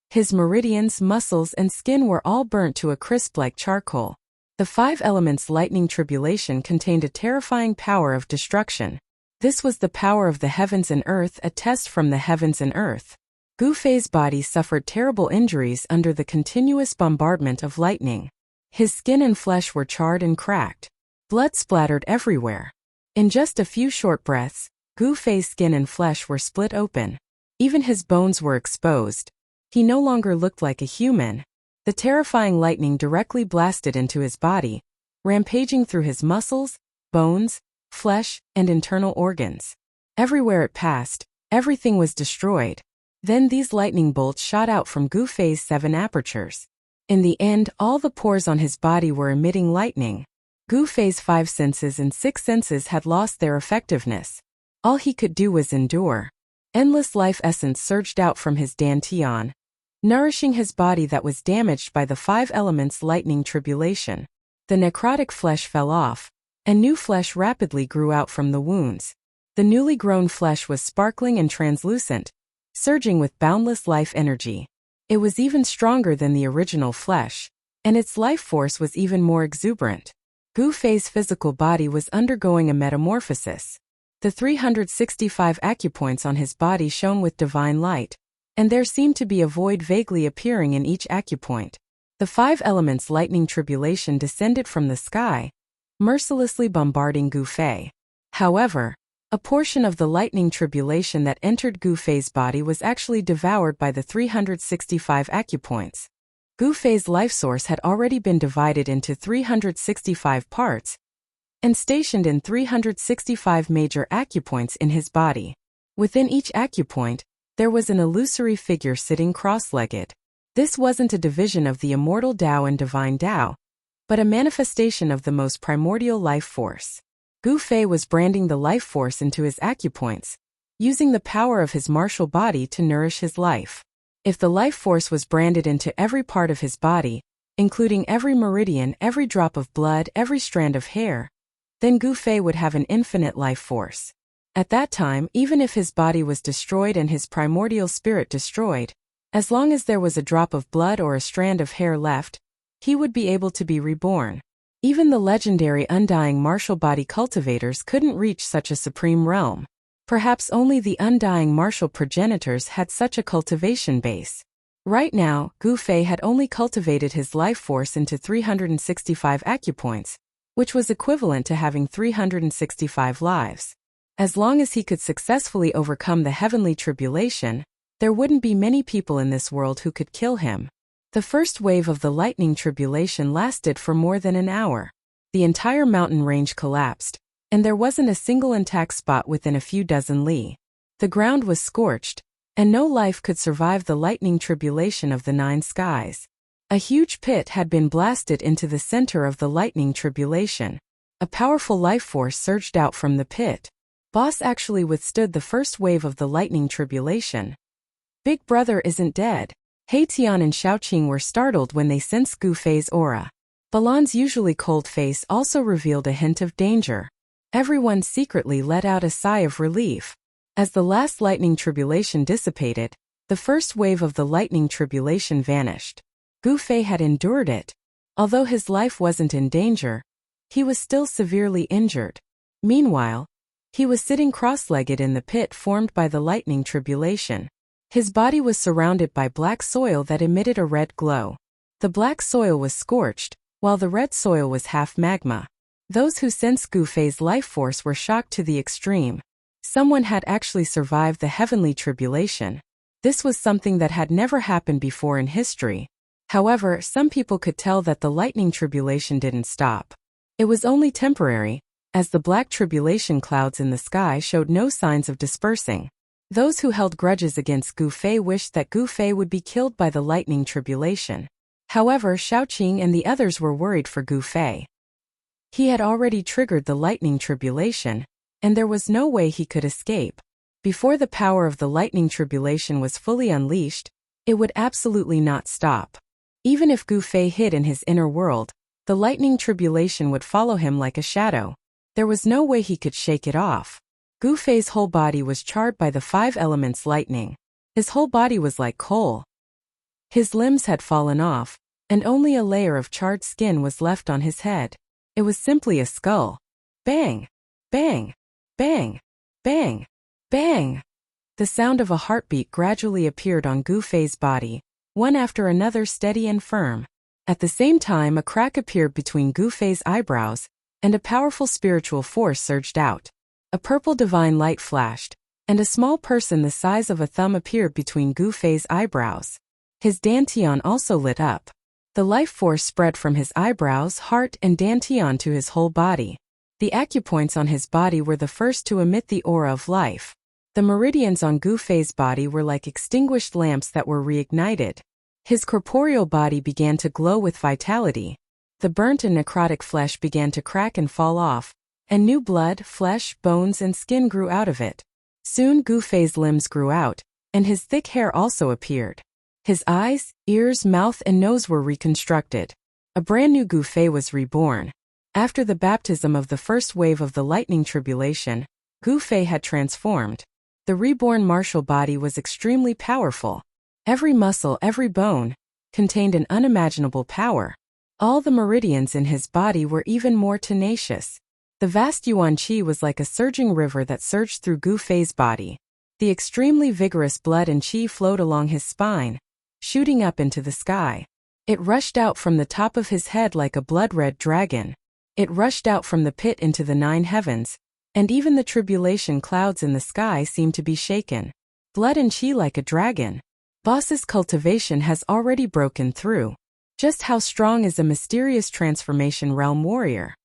A: His meridians, muscles, and skin were all burnt to a crisp like charcoal. The five elements' lightning tribulation contained a terrifying power of destruction. This was the power of the heavens and earth, a test from the heavens and earth. Gu Fei's body suffered terrible injuries under the continuous bombardment of lightning. His skin and flesh were charred and cracked. Blood splattered everywhere. In just a few short breaths, Gu Fei's skin and flesh were split open. Even his bones were exposed. He no longer looked like a human. The terrifying lightning directly blasted into his body, rampaging through his muscles, bones, flesh, and internal organs. Everywhere it passed, everything was destroyed. Then these lightning bolts shot out from Gu Fei's 7 apertures. In the end, all the pores on his body were emitting lightning. Gu Fei's 5 senses and 6 senses had lost their effectiveness. All he could do was endure. Endless life essence surged out from his dantian, nourishing his body that was damaged by the five elements' lightning tribulation. The necrotic flesh fell off, and new flesh rapidly grew out from the wounds. The newly grown flesh was sparkling and translucent, surging with boundless life energy. It was even stronger than the original flesh, and its life force was even more exuberant. Gu Fei's physical body was undergoing a metamorphosis. The 365 acupoints on his body shone with divine light, and there seemed to be a void vaguely appearing in each acupoint. The five elements' lightning tribulation descended from the sky, mercilessly bombarding Gu Fei. However, a portion of the lightning tribulation that entered Gu Fei's body was actually devoured by the 365 acupoints. Gu Fei's life source had already been divided into 365 parts and stationed in 365 major acupoints in his body. Within each acupoint, there was an illusory figure sitting cross-legged. This wasn't a division of the immortal Tao and divine Tao, but a manifestation of the most primordial life force. Gu Fei was branding the life force into his acupoints, using the power of his martial body to nourish his life. If the life force was branded into every part of his body, including every meridian, every drop of blood, every strand of hair, then Gu Fei would have an infinite life force. At that time, even if his body was destroyed and his primordial spirit destroyed, as long as there was a drop of blood or a strand of hair left, he would be able to be reborn. Even the legendary Undying martial body cultivators couldn't reach such a supreme realm. Perhaps only the Undying martial progenitors had such a cultivation base. Right now, Gu Fei had only cultivated his life force into 365 acupoints, which was equivalent to having 365 lives. As long as he could successfully overcome the heavenly tribulation, there wouldn't be many people in this world who could kill him. The first wave of the lightning tribulation lasted for more than an hour. The entire mountain range collapsed, and there wasn't a single intact spot within a few dozen li. The ground was scorched, and no life could survive the lightning tribulation of the 9 skies. A huge pit had been blasted into the center of the lightning tribulation. A powerful life force surged out from the pit. Boss actually withstood the first wave of the lightning tribulation. Big Brother isn't dead. Tian and Xiaoqing were startled when they sensed Gu Fei's aura. Balan's usually cold face also revealed a hint of danger. Everyone secretly let out a sigh of relief. As the last lightning tribulation dissipated, the first wave of the lightning tribulation vanished. Gu Fei had endured it. Although his life wasn't in danger, he was still severely injured. Meanwhile, he was sitting cross-legged in the pit formed by the lightning tribulation. His body was surrounded by black soil that emitted a red glow. The black soil was scorched, while the red soil was half magma. Those who sensed Gu Fei's life force were shocked to the extreme. Someone had actually survived the heavenly tribulation. This was something that had never happened before in history. However, some people could tell that the lightning tribulation didn't stop. It was only temporary, as the black tribulation clouds in the sky showed no signs of dispersing. Those who held grudges against Gu Fei wished that Gu Fei would be killed by the lightning tribulation. However, Xiaoqing and the others were worried for Gu Fei. He had already triggered the lightning tribulation, and there was no way he could escape. Before the power of the lightning tribulation was fully unleashed, it would absolutely not stop. Even if Gu Fei hid in his inner world, the lightning tribulation would follow him like a shadow. There was no way he could shake it off. Gu Fei's whole body was charred by the 5 elements lightning. His whole body was like coal. His limbs had fallen off, and only a layer of charred skin was left on his head. It was simply a skull. Bang! Bang! Bang! Bang! Bang! The sound of a heartbeat gradually appeared on Gu Fei's body, one after another steady and firm. At the same time, a crack appeared between Gu Fei's eyebrows, and a powerful spiritual force surged out. A purple divine light flashed, and a small person the size of a thumb appeared between Gu Fei's eyebrows. His dantian also lit up. The life force spread from his eyebrows, heart, and dantian to his whole body. The acupoints on his body were the first to emit the aura of life. The meridians on Gu Fei's body were like extinguished lamps that were reignited. His corporeal body began to glow with vitality. The burnt and necrotic flesh began to crack and fall off, and new blood, flesh, bones, and skin grew out of it. Soon Gu Fei's limbs grew out, and his thick hair also appeared. His eyes, ears, mouth, and nose were reconstructed. A brand new Gu Fei was reborn. After the baptism of the first wave of the lightning tribulation, Gu Fei had transformed. The reborn martial body was extremely powerful. Every muscle, every bone, contained an unimaginable power. All the meridians in his body were even more tenacious. The vast Yuan Qi was like a surging river that surged through Gu Fei's body. The extremely vigorous blood and qi flowed along his spine, shooting up into the sky. It rushed out from the top of his head like a blood-red dragon. It rushed out from the pit into the 9 heavens, and even the tribulation clouds in the sky seemed to be shaken. Blood and qi like a dragon. Boss's cultivation has already broken through. Just how strong is a mysterious transformation realm warrior?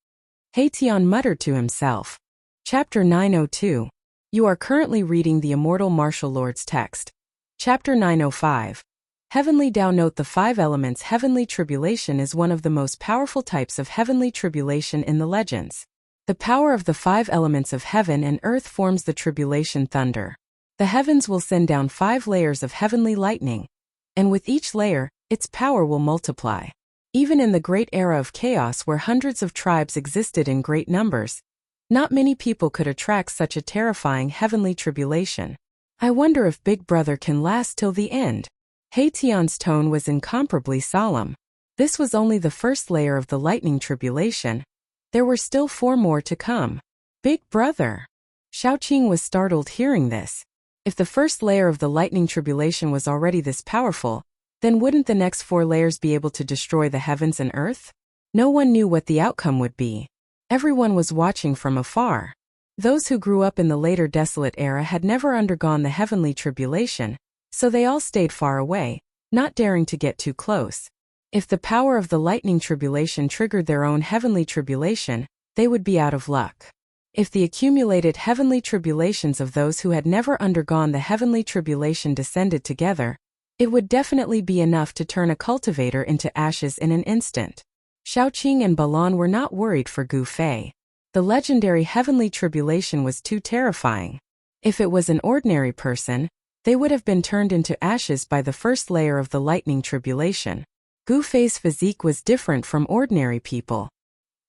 A: Tian muttered to himself. Chapter 902. You are currently reading the Immortal Martial Lord's text. Chapter 905. Heavenly Tao. Note the 5 elements. Heavenly tribulation is one of the most powerful types of heavenly tribulation in the legends. The power of the 5 elements of heaven and earth forms the tribulation thunder. The heavens will send down 5 layers of heavenly lightning, and with each layer, its power will multiply. Even in the great era of chaos where hundreds of tribes existed in great numbers, not many people could attract such a terrifying heavenly tribulation. I wonder if Big Brother can last till the end. Tian's tone was incomparably solemn. This was only the first layer of the lightning tribulation. There were still 4 more to come. Big Brother. Xiaoqing was startled hearing this. If the first layer of the lightning tribulation was already this powerful, then wouldn't the next 4 layers be able to destroy the heavens and earth? No one knew what the outcome would be. Everyone was watching from afar. Those who grew up in the later desolate era had never undergone the heavenly tribulation, so they all stayed far away, not daring to get too close. If the power of the lightning tribulation triggered their own heavenly tribulation, they would be out of luck. If the accumulated heavenly tribulations of those who had never undergone the heavenly tribulation descended together, it would definitely be enough to turn a cultivator into ashes in an instant. Xiaoqing and Balan were not worried for Gu Fei. The legendary heavenly tribulation was too terrifying. If it was an ordinary person, they would have been turned into ashes by the first layer of the lightning tribulation. Gu Fei's physique was different from ordinary people.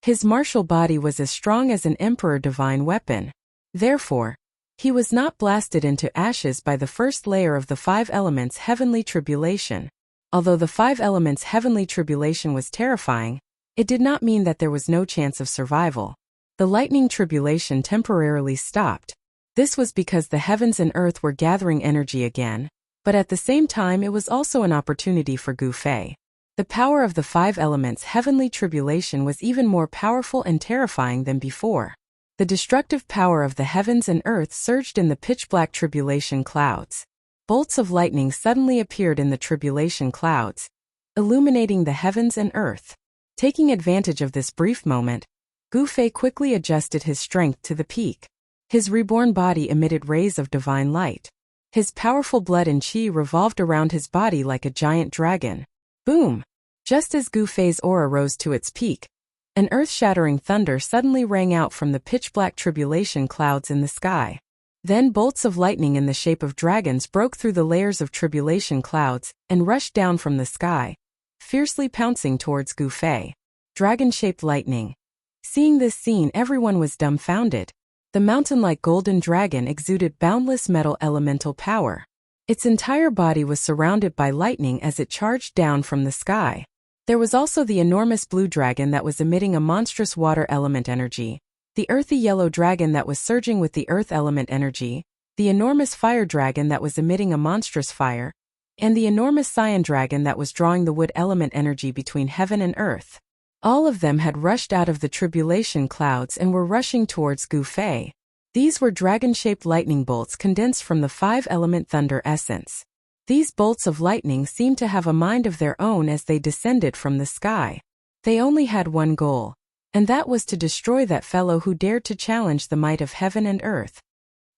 A: His martial body was as strong as an emperor divine weapon. Therefore, he was not blasted into ashes by the first layer of the 5 elements heavenly tribulation. Although the 5 elements heavenly tribulation was terrifying, it did not mean that there was no chance of survival. The lightning tribulation temporarily stopped. This was because the heavens and earth were gathering energy again, but at the same time it was also an opportunity for Gu Fei. The power of the 5 elements heavenly tribulation was even more powerful and terrifying than before. The destructive power of the heavens and earth surged in the pitch-black tribulation clouds. Bolts of lightning suddenly appeared in the tribulation clouds, illuminating the heavens and earth. Taking advantage of this brief moment, Gu Fei quickly adjusted his strength to the peak. His reborn body emitted rays of divine light. His powerful blood and qi revolved around his body like a giant dragon. Boom! Just as Gu Fei's aura rose to its peak, an earth-shattering thunder suddenly rang out from the pitch-black tribulation clouds in the sky. Then bolts of lightning in the shape of dragons broke through the layers of tribulation clouds and rushed down from the sky, fiercely pouncing towards Gu Fei. Dragon-shaped lightning. Seeing this scene, everyone was dumbfounded. The mountain-like golden dragon exuded boundless metal elemental power. Its entire body was surrounded by lightning as it charged down from the sky. There was also the enormous blue dragon that was emitting a monstrous water element energy, the earthy yellow dragon that was surging with the earth element energy, the enormous fire dragon that was emitting a monstrous fire, and the enormous cyan dragon that was drawing the wood element energy between heaven and earth. All of them had rushed out of the tribulation clouds and were rushing towards Gu Fei. These were dragon-shaped lightning bolts condensed from the 5-element thunder essence. These bolts of lightning seemed to have a mind of their own as they descended from the sky. They only had one goal, and that was to destroy that fellow who dared to challenge the might of heaven and earth.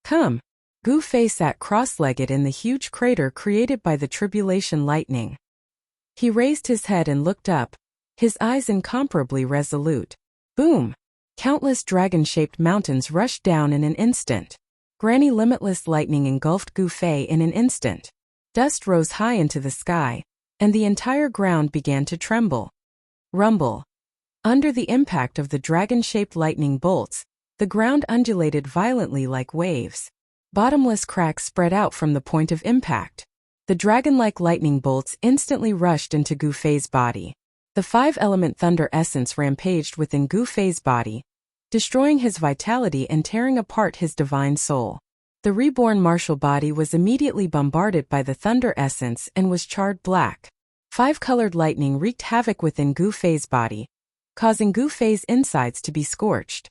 A: Come! Gu Fei sat cross-legged in the huge crater created by the tribulation lightning. He raised his head and looked up, his eyes incomparably resolute. Boom! Countless dragon-shaped mountains rushed down in an instant. Granny limitless lightning engulfed Gu Fei in an instant. Dust rose high into the sky, and the entire ground began to tremble. Rumble. Under the impact of the dragon-shaped lightning bolts, the ground undulated violently like waves. Bottomless cracks spread out from the point of impact. The dragon-like lightning bolts instantly rushed into Gu Fei's body. The 5-element thunder essence rampaged within Gu Fei's body, destroying his vitality and tearing apart his divine soul. The reborn martial body was immediately bombarded by the thunder essence and was charred black. 5-colored lightning wreaked havoc within Gu Fei's body, causing Gu Fei's insides to be scorched.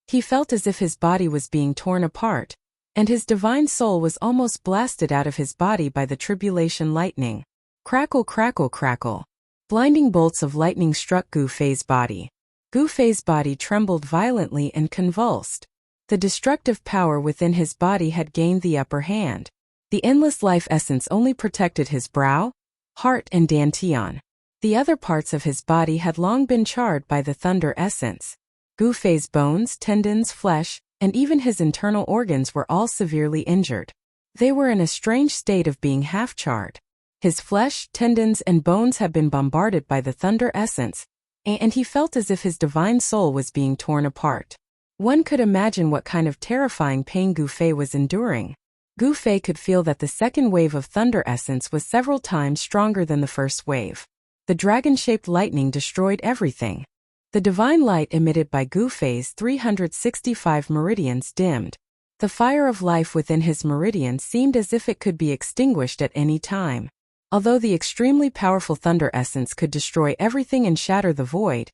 A: He felt as if his body was being torn apart, and his divine soul was almost blasted out of his body by the tribulation lightning. Crackle, crackle, crackle. Blinding bolts of lightning struck Gu Fei's body. Gu Fei's body trembled violently and convulsed. The destructive power within his body had gained the upper hand. The endless life essence only protected his brow, heart, and dantian. The other parts of his body had long been charred by the thunder essence. Gu Fei's bones, tendons, flesh, and even his internal organs were all severely injured. They were in a strange state of being half-charred. His flesh, tendons, and bones had been bombarded by the thunder essence, and he felt as if his divine soul was being torn apart. One could imagine what kind of terrifying pain Gu Fei was enduring. Gu Fei could feel that the second wave of thunder essence was several times stronger than the first wave. The dragon-shaped lightning destroyed everything. The divine light emitted by Gu Fei's 365 meridians dimmed. The fire of life within his meridians seemed as if it could be extinguished at any time. Although the extremely powerful thunder essence could destroy everything and shatter the void,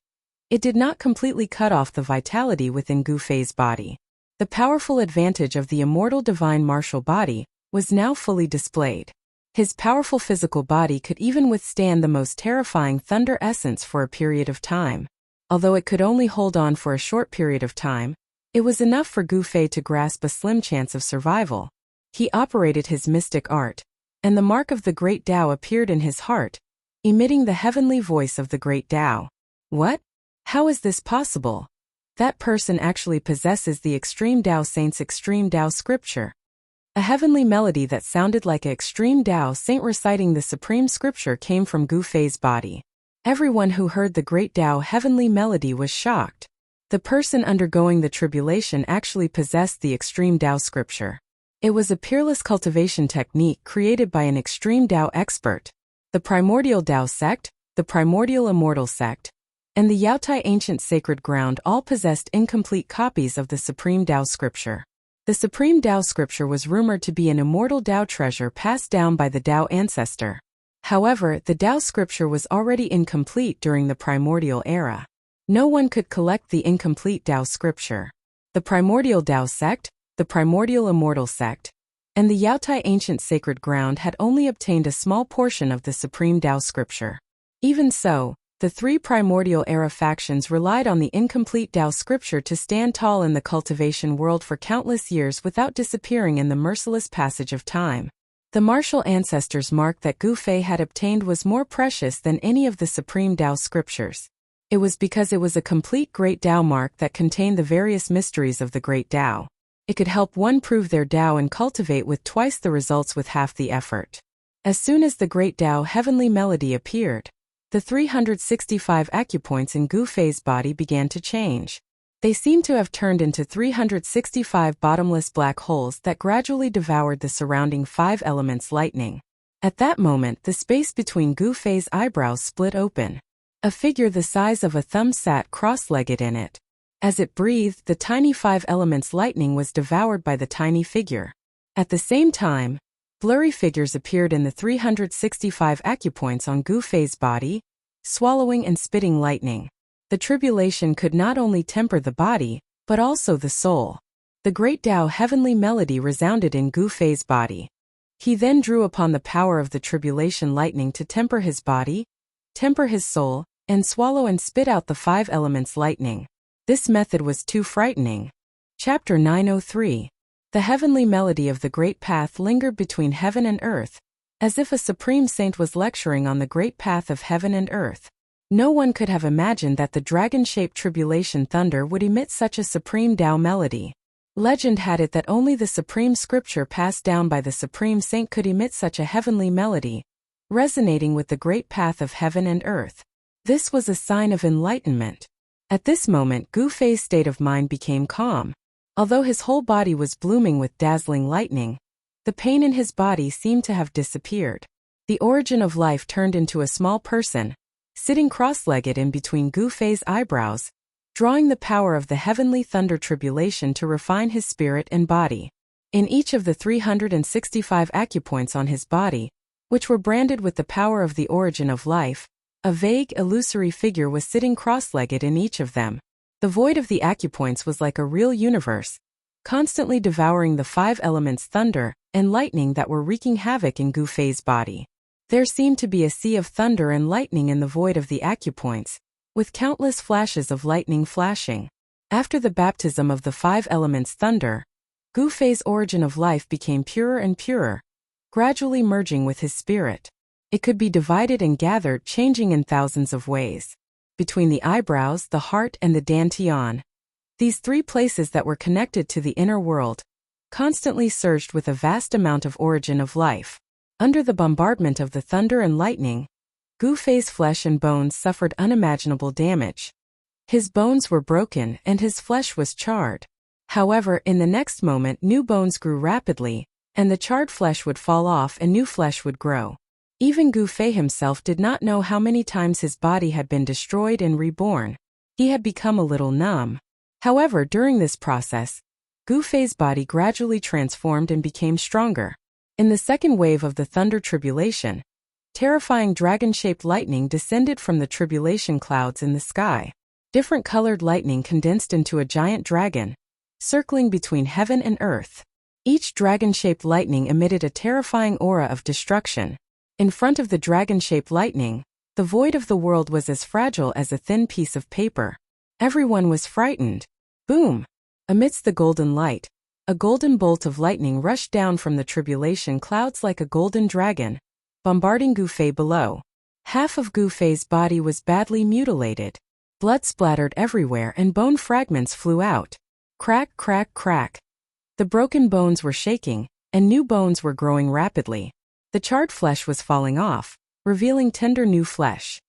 A: it did not completely cut off the vitality within Gu Fei's body. The powerful advantage of the immortal divine martial body was now fully displayed. His powerful physical body could even withstand the most terrifying thunder essence for a period of time. Although it could only hold on for a short period of time, it was enough for Gu Fei to grasp a slim chance of survival. He operated his mystic art, and the mark of the Great Tao appeared in his heart, emitting the heavenly voice of the Great Tao. What? How is this possible? that person actually possesses the Extreme Tao Saint's Extreme Tao scripture. A heavenly melody that sounded like an Extreme Tao Saint reciting the supreme scripture came from Gu Fei's body. Everyone who heard the great Tao heavenly melody was shocked. The person undergoing the tribulation actually possessed the Extreme Tao scripture. It was a peerless cultivation technique created by an Extreme Tao expert. The Primordial Tao sect, the Primordial Immortal sect, and the Yaotai Ancient Sacred Ground all possessed incomplete copies of the Supreme Tao Scripture. The Supreme Tao Scripture was rumored to be an immortal Tao treasure passed down by the Tao ancestor. However, the Tao Scripture was already incomplete during the Primordial era. No one could collect the incomplete Tao Scripture. The Primordial Tao sect, the Primordial Immortal sect, and the Yaotai Ancient Sacred Ground had only obtained a small portion of the Supreme Tao Scripture. Even so, the three primordial era factions relied on the incomplete Tao scripture to stand tall in the cultivation world for countless years without disappearing in the merciless passage of time. The martial ancestors' mark that Gu Fei had obtained was more precious than any of the supreme Tao scriptures. It was because it was a complete Great Tao mark that contained the various mysteries of the Great Tao. It could help one prove their Tao and cultivate with twice the results with half the effort. As soon as the Great Tao heavenly melody appeared, the 365 acupoints in Gu Fei's body began to change. They seemed to have turned into 365 bottomless black holes that gradually devoured the surrounding 5 elements lightning. At that moment, the space between Gu Fei's eyebrows split open. A figure the size of a thumb sat cross-legged in it. As it breathed, the tiny 5 elements lightning was devoured by the tiny figure. At the same time, blurry figures appeared in the 365 acupoints on Gu Fei's body, swallowing and spitting lightning. The tribulation could not only temper the body, but also the soul. The Great Tao heavenly melody resounded in Gu Fei's body. He then drew upon the power of the tribulation lightning to temper his body, temper his soul, and swallow and spit out the 5 elements lightning. This method was too frightening. Chapter 903. The heavenly melody of the Great Path lingered between heaven and earth, as if a supreme saint was lecturing on the great path of heaven and earth. No one could have imagined that the dragon-shaped tribulation thunder would emit such a supreme Tao melody. Legend had it that only the supreme scripture passed down by the supreme saint could emit such a heavenly melody, resonating with the great path of heaven and earth. This was a sign of enlightenment. At this moment, Gu Fei's state of mind became calm. Although his whole body was blooming with dazzling lightning, the pain in his body seemed to have disappeared. The origin of life turned into a small person, sitting cross-legged in between Gu Fei's eyebrows, drawing the power of the heavenly thunder tribulation to refine his spirit and body. In each of the 365 acupoints on his body, which were branded with the power of the origin of life, a vague, illusory figure was sitting cross-legged in each of them. The void of the acupoints was like a real universe, constantly devouring the 5 elements thunder and lightning that were wreaking havoc in Gu Fei's body. There seemed to be a sea of thunder and lightning in the void of the acupoints, with countless flashes of lightning flashing. After the baptism of the 5 elements thunder, Gu Fei's origin of life became purer and purer, gradually merging with his spirit. It could be divided and gathered, changing in thousands of ways. Between the eyebrows, the heart, and the dantian, these 3 places that were connected to the inner world, constantly surged with a vast amount of origin of life. Under the bombardment of the thunder and lightning, Gu Fei's flesh and bones suffered unimaginable damage. His bones were broken and his flesh was charred. However, in the next moment new bones grew rapidly, and the charred flesh would fall off and new flesh would grow. Even Gu Fei himself did not know how many times his body had been destroyed and reborn. He had become a little numb. However, during this process, Gu Fei's body gradually transformed and became stronger. In the second wave of the thunder tribulation, terrifying dragon-shaped lightning descended from the tribulation clouds in the sky. Different colored lightning condensed into a giant dragon, circling between heaven and earth. Each dragon-shaped lightning emitted a terrifying aura of destruction. In front of the dragon-shaped lightning, the void of the world was as fragile as a thin piece of paper. Everyone was frightened. Boom! Amidst the golden light, a golden bolt of lightning rushed down from the tribulation clouds like a golden dragon, bombarding Gu Fei below. Half of Gu Fei's body was badly mutilated. Blood splattered everywhere and bone fragments flew out. Crack, crack, crack. The broken bones were shaking, and new bones were growing rapidly. The charred flesh was falling off, revealing tender new flesh.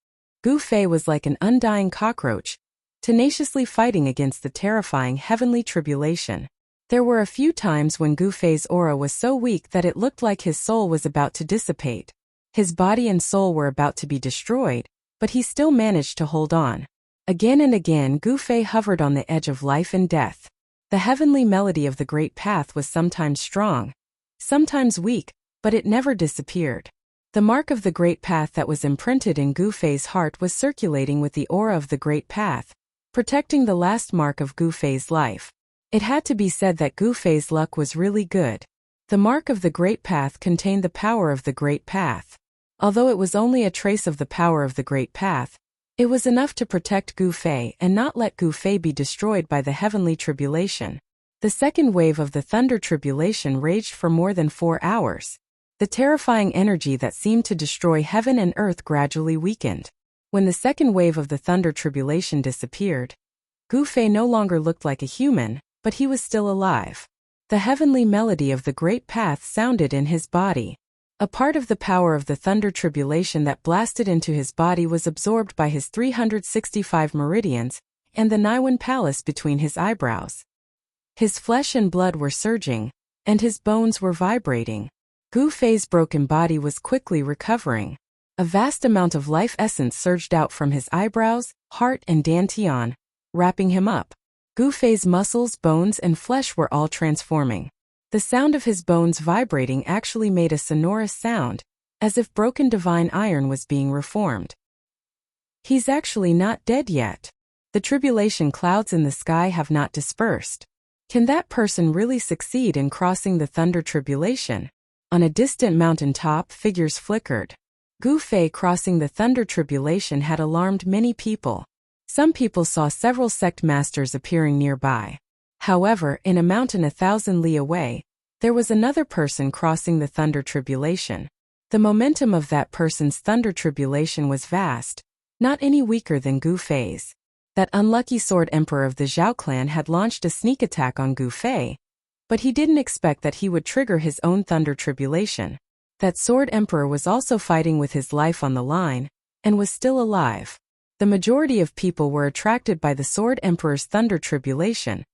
A: Gu Fei was like an undying cockroach, tenaciously fighting against the terrifying heavenly tribulation. There were a few times when Gu Fei's aura was so weak that it looked like his soul was about to dissipate. His body and soul were about to be destroyed, but he still managed to hold on. Again and again Gu Fei hovered on the edge of life and death. The heavenly melody of the Great Path was sometimes strong, sometimes weak, but it never disappeared. The mark of the Great Path that was imprinted in Gu Fei's heart was circulating with the aura of the Great Path, protecting the last mark of Gu Fei's life. It had to be said that Gu Fei's luck was really good. The mark of the Great Path contained the power of the Great Path. Although it was only a trace of the power of the Great Path, it was enough to protect Gu Fei and not let Gu Fei be destroyed by the heavenly tribulation. The second wave of the thunder tribulation raged for more than 4 hours. The terrifying energy that seemed to destroy heaven and earth gradually weakened. When the second wave of the thunder tribulation disappeared, Gu Fei no longer looked like a human, but he was still alive. The heavenly melody of the Great Path sounded in his body. A part of the power of the thunder tribulation that blasted into his body was absorbed by his 365 meridians and the Niwen Palace between his eyebrows. His flesh and blood were surging, and his bones were vibrating. Gu Fei's broken body was quickly recovering. A vast amount of life essence surged out from his eyebrows, heart and dantian, wrapping him up. Gu Fei's muscles, bones and flesh were all transforming. The sound of his bones vibrating actually made a sonorous sound, as if broken divine iron was being reformed. He's actually not dead yet. The tribulation clouds in the sky have not dispersed. Can that person really succeed in crossing the thunder tribulation? On a distant mountain top, figures flickered. Gu Fei crossing the thunder tribulation had alarmed many people. Some people saw several sect masters appearing nearby. However, in a mountain 1,000 li away, there was another person crossing the thunder tribulation. The momentum of that person's thunder tribulation was vast, not any weaker than Gu Fei's. That unlucky Sword Emperor of the Zhao clan had launched a sneak attack on Gu Fei, but he didn't expect that he would trigger his own thunder tribulation. That Sword Emperor was also fighting with his life on the line, and was still alive. The majority of people were attracted by the Sword Emperor's thunder tribulation,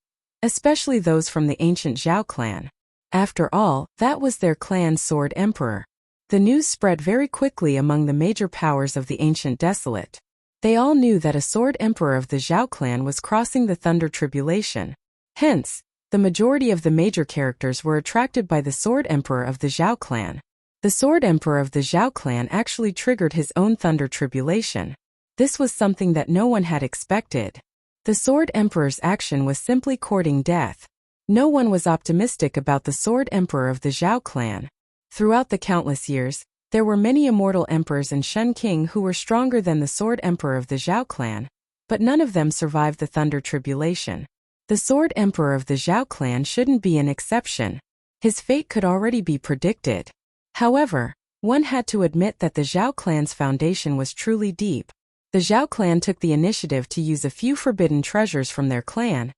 A: especially those from the ancient Zhao clan. After all, that was their clan's Sword Emperor. The news spread very quickly among the major powers of the ancient Desolate. They all knew that a Sword Emperor of the Zhao clan was crossing the thunder tribulation. Hence, the majority of the major characters were attracted by the Sword Emperor of the Zhao clan. The Sword Emperor of the Zhao clan actually triggered his own thunder tribulation. This was something that no one had expected. The Sword Emperor's action was simply courting death. No one was optimistic about the Sword Emperor of the Zhao clan. Throughout the countless years, there were many immortal emperors and Shen King who were stronger than the Sword Emperor of the Zhao clan, but none of them survived the thunder tribulation. The Sword Emperor of the Zhao clan shouldn't be an exception. His fate could already be predicted. However, one had to admit that the Zhao clan's foundation was truly deep. The Zhao clan took the initiative to use a few forbidden treasures from their clan,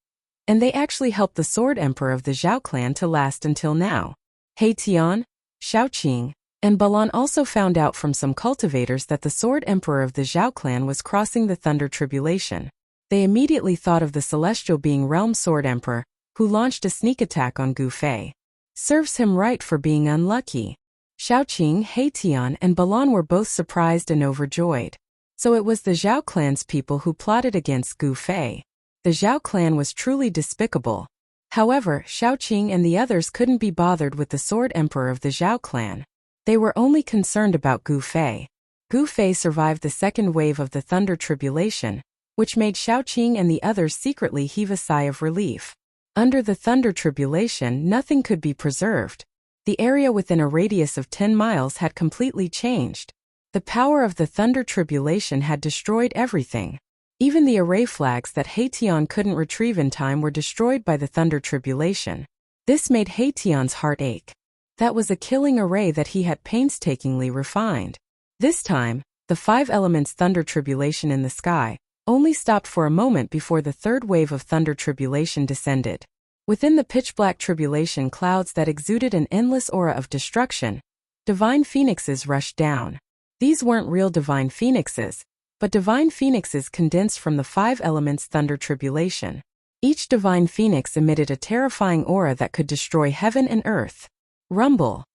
A: and they actually helped the Sword Emperor of the Zhao clan to last until now. He Tian, Shaoqing, and Balan also found out from some cultivators that the Sword Emperor of the Zhao clan was crossing the thunder tribulation. They immediately thought of the celestial being Realm Sword Emperor, who launched a sneak attack on Gu Fei. Serves him right for being unlucky. Shaoqing, He Tian, and Balan were both surprised and overjoyed. So it was the Zhao clan's people who plotted against Gu Fei. The Zhao clan was truly despicable. However, Shaoqing and the others couldn't be bothered with the Sword Emperor of the Zhao clan. They were only concerned about Gu Fei. Gu Fei survived the second wave of the thunder tribulation, which made Shaoqing and the others secretly heave a sigh of relief. Under the thunder tribulation, nothing could be preserved. The area within a radius of 10 miles had completely changed. The power of the thunder tribulation had destroyed everything. Even the array flags that He Tian couldn't retrieve in time were destroyed by the thunder tribulation. This made He Tian's heart ache. That was a killing array that he had painstakingly refined. This time, the 5 elements thunder tribulation in the sky only stopped for a moment before the third wave of thunder tribulation descended. Within the pitch-black tribulation clouds that exuded an endless aura of destruction, divine phoenixes rushed down. These weren't real divine phoenixes, but divine phoenixes condensed from the 5 elements thunder tribulation. Each divine phoenix emitted a terrifying aura that could destroy heaven and earth. Rumble.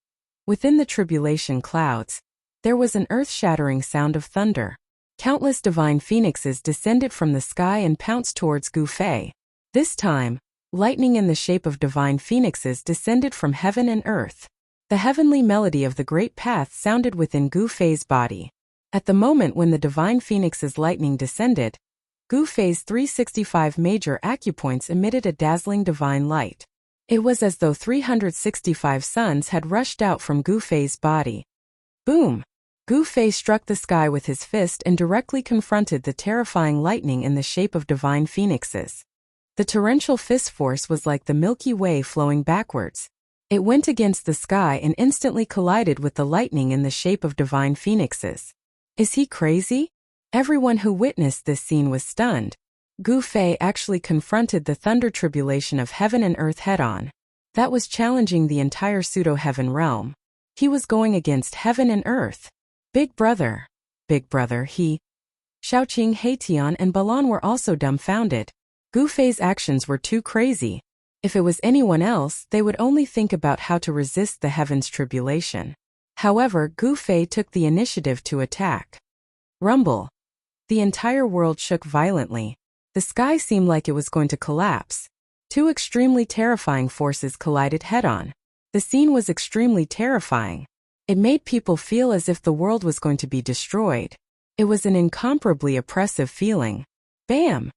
A: Within the tribulation clouds, there was an earth-shattering sound of thunder. Countless divine phoenixes descended from the sky and pounced towards Gu Fei. This time, lightning in the shape of divine phoenixes descended from heaven and earth. The heavenly melody of the great path sounded within Gu Fei's body. At the moment when the divine phoenix's lightning descended, Gu Fei's 365 major acupoints emitted a dazzling divine light. It was as though 365 suns had rushed out from Gu Fei's body. Boom! Gu Fei struck the sky with his fist and directly confronted the terrifying lightning in the shape of divine phoenixes. The torrential fist force was like the Milky Way flowing backwards. It went against the sky and instantly collided with the lightning in the shape of divine phoenixes. Is he crazy? Everyone who witnessed this scene was stunned. Gu Fei actually confronted the thunder tribulation of heaven and earth head-on. That was challenging the entire pseudo-heaven realm. He was going against heaven and earth. Big brother, he. Shaoqing, Haitian, and Balan were also dumbfounded. Gu Fei's actions were too crazy. If it was anyone else, they would only think about how to resist the heaven's tribulation. However, Gu Fei took the initiative to attack. Rumble. The entire world shook violently. The sky seemed like it was going to collapse. Two extremely terrifying forces collided head-on. The scene was extremely terrifying. It made people feel as if the world was going to be destroyed. It was an incomparably oppressive feeling. Bam!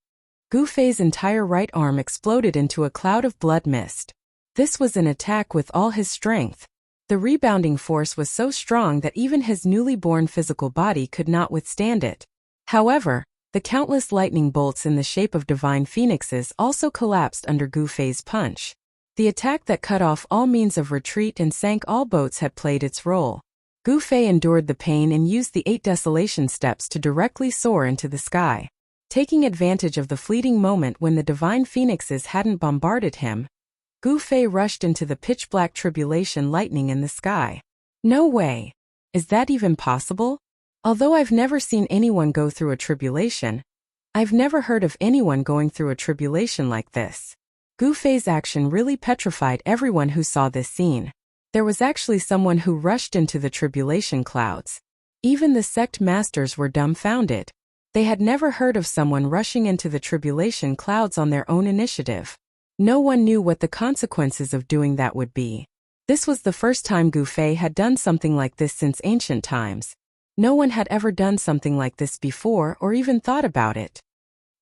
A: Gu Fei's entire right arm exploded into a cloud of blood mist. This was an attack with all his strength. The rebounding force was so strong that even his newly born physical body could not withstand it. However, the countless lightning bolts in the shape of divine phoenixes also collapsed under Gu Fei's punch. The attack that cut off all means of retreat and sank all boats had played its role. Gu Fei endured the pain and used the 8 desolation steps to directly soar into the sky. Taking advantage of the fleeting moment when the divine phoenixes hadn't bombarded him, Gu Fei rushed into the pitch-black tribulation lightning in the sky. No way! Is that even possible? Although I've never seen anyone go through a tribulation, I've never heard of anyone going through a tribulation like this. Gu Fei's action really petrified everyone who saw this scene. There was actually someone who rushed into the tribulation clouds. Even the sect masters were dumbfounded. They had never heard of someone rushing into the tribulation clouds on their own initiative. No one knew what the consequences of doing that would be. This was the first time Gu Fei had done something like this since ancient times. No one had ever done something like this before or even thought about it.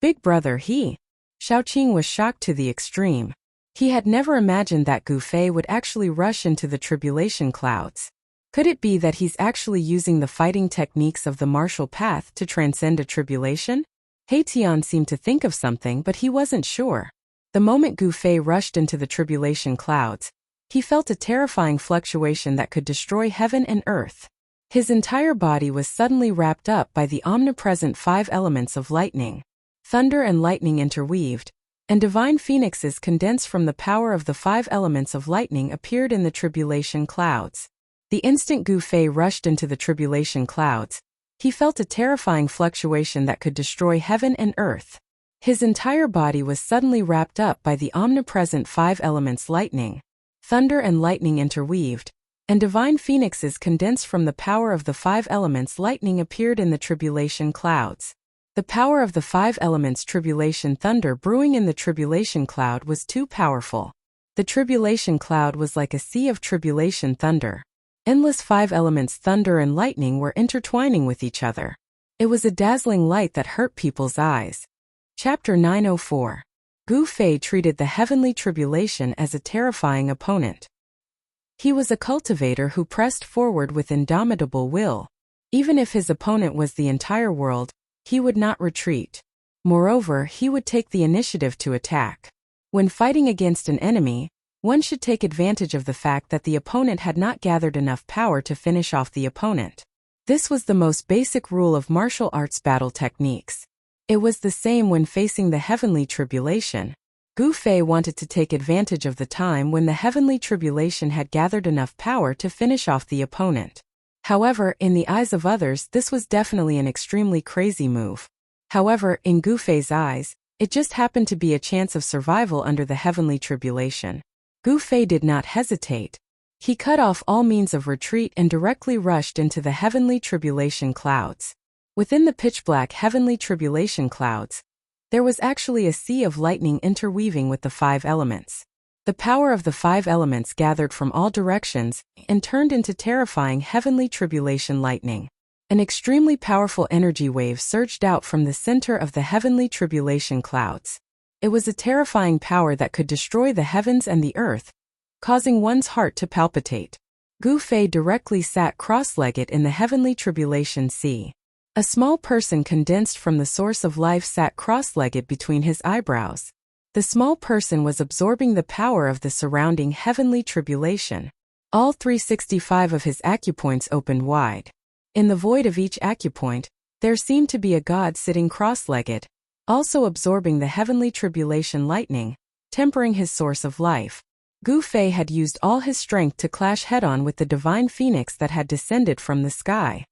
A: Big brother, he. Shaoqing was shocked to the extreme. He had never imagined that Gu Fei would actually rush into the tribulation clouds. Could it be that he's actually using the fighting techniques of the martial path to transcend a tribulation? Haitian seemed to think of something, but he wasn't sure. The moment Gu Fei rushed into the tribulation clouds, he felt a terrifying fluctuation that could destroy heaven and earth. His entire body was suddenly wrapped up by the omnipresent 5 elements of lightning. Thunder and lightning interweaved, and divine phoenixes condensed from the power of the 5 elements of lightning appeared in the tribulation clouds. The instant Gu Fei rushed into the tribulation clouds, he felt a terrifying fluctuation that could destroy heaven and earth. His entire body was suddenly wrapped up by the omnipresent 5 elements lightning. Thunder and lightning interweaved, and divine phoenixes condensed from the power of the 5 elements lightning appeared in the tribulation clouds. The power of the 5 elements tribulation thunder brewing in the tribulation cloud was too powerful. The tribulation cloud was like a sea of tribulation thunder. Endless 5 elements thunder and lightning were intertwining with each other. It was a dazzling light that hurt people's eyes. Chapter 904. Gu Fei treated the heavenly tribulation as a terrifying opponent. He was a cultivator who pressed forward with indomitable will. Even if his opponent was the entire world, he would not retreat. Moreover, he would take the initiative to attack. When fighting against an enemy, one should take advantage of the fact that the opponent had not gathered enough power to finish off the opponent. This was the most basic rule of martial arts battle techniques. It was the same when facing the heavenly tribulation. Gu Fei wanted to take advantage of the time when the heavenly tribulation had gathered enough power to finish off the opponent. However, in the eyes of others, this was definitely an extremely crazy move. However, in Gu Fei's eyes, it just happened to be a chance of survival under the heavenly tribulation. Gu Fei did not hesitate. He cut off all means of retreat and directly rushed into the heavenly tribulation clouds. Within the pitch-black heavenly tribulation clouds, there was actually a sea of lightning interweaving with the 5 elements. The power of the 5 elements gathered from all directions and turned into terrifying heavenly tribulation lightning. An extremely powerful energy wave surged out from the center of the heavenly tribulation clouds. It was a terrifying power that could destroy the heavens and the earth, causing one's heart to palpitate. Gu Fei directly sat cross-legged in the heavenly tribulation sea. A small person condensed from the source of life sat cross-legged between his eyebrows. The small person was absorbing the power of the surrounding heavenly tribulation. All 365 of his acupoints opened wide. In the void of each acupoint, there seemed to be a god sitting cross-legged, also absorbing the heavenly tribulation lightning, tempering his source of life. Gu Fei had used all his strength to clash head-on with the divine phoenix that had descended from the sky.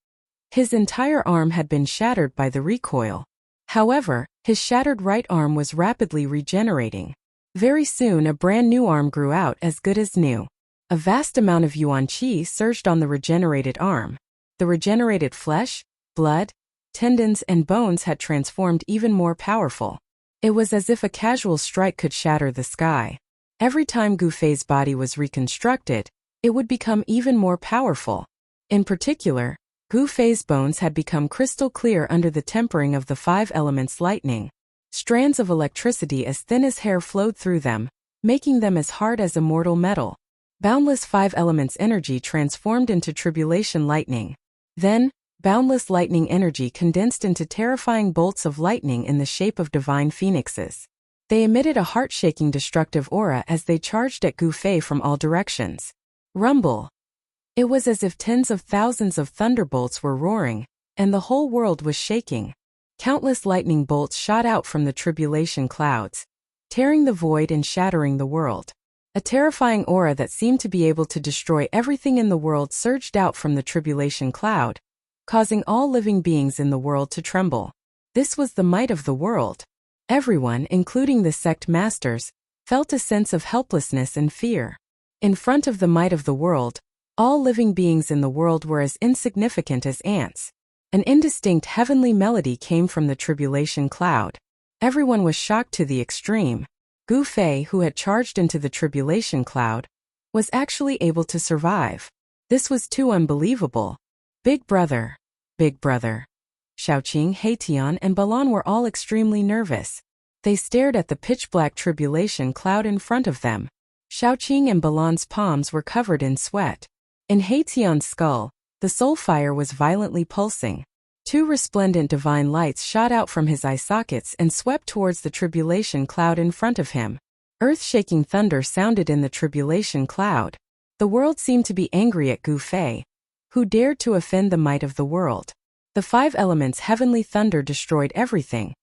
A: His entire arm had been shattered by the recoil. However, his shattered right arm was rapidly regenerating. Very soon a brand new arm grew out as good as new. A vast amount of yuan qi surged on the regenerated arm. The regenerated flesh, blood, tendons and bones had transformed even more powerful. It was as if a casual strike could shatter the sky. Every time Gu Fei's body was reconstructed, it would become even more powerful. In particular, Gu Fei's bones had become crystal clear under the tempering of the 5 elements lightning. Strands of electricity as thin as hair flowed through them, making them as hard as immortal metal. Boundless 5 elements energy transformed into tribulation lightning. Then, boundless lightning energy condensed into terrifying bolts of lightning in the shape of divine phoenixes. They emitted a heart-shaking destructive aura as they charged at Gu Fei from all directions. Rumble. It was as if tens of thousands of thunderbolts were roaring, and the whole world was shaking. Countless lightning bolts shot out from the tribulation clouds, tearing the void and shattering the world. A terrifying aura that seemed to be able to destroy everything in the world surged out from the tribulation cloud, causing all living beings in the world to tremble. This was the might of the world. Everyone, including the sect masters, felt a sense of helplessness and fear. In front of the might of the world, all living beings in the world were as insignificant as ants. An indistinct heavenly melody came from the tribulation cloud. Everyone was shocked to the extreme. Gu Fei, who had charged into the tribulation cloud, was actually able to survive. This was too unbelievable. Big brother. Big brother. Shaoqing, Heitian, and Balan were all extremely nervous. They stared at the pitch-black tribulation cloud in front of them. Shaoqing and Balan's palms were covered in sweat. In Heitian's skull, the soul fire was violently pulsing. 2 resplendent divine lights shot out from his eye sockets and swept towards the tribulation cloud in front of him. Earth-shaking thunder sounded in the tribulation cloud. The world seemed to be angry at Gu Fei, who dared to offend the might of the world. The 5 elements' heavenly thunder destroyed everything,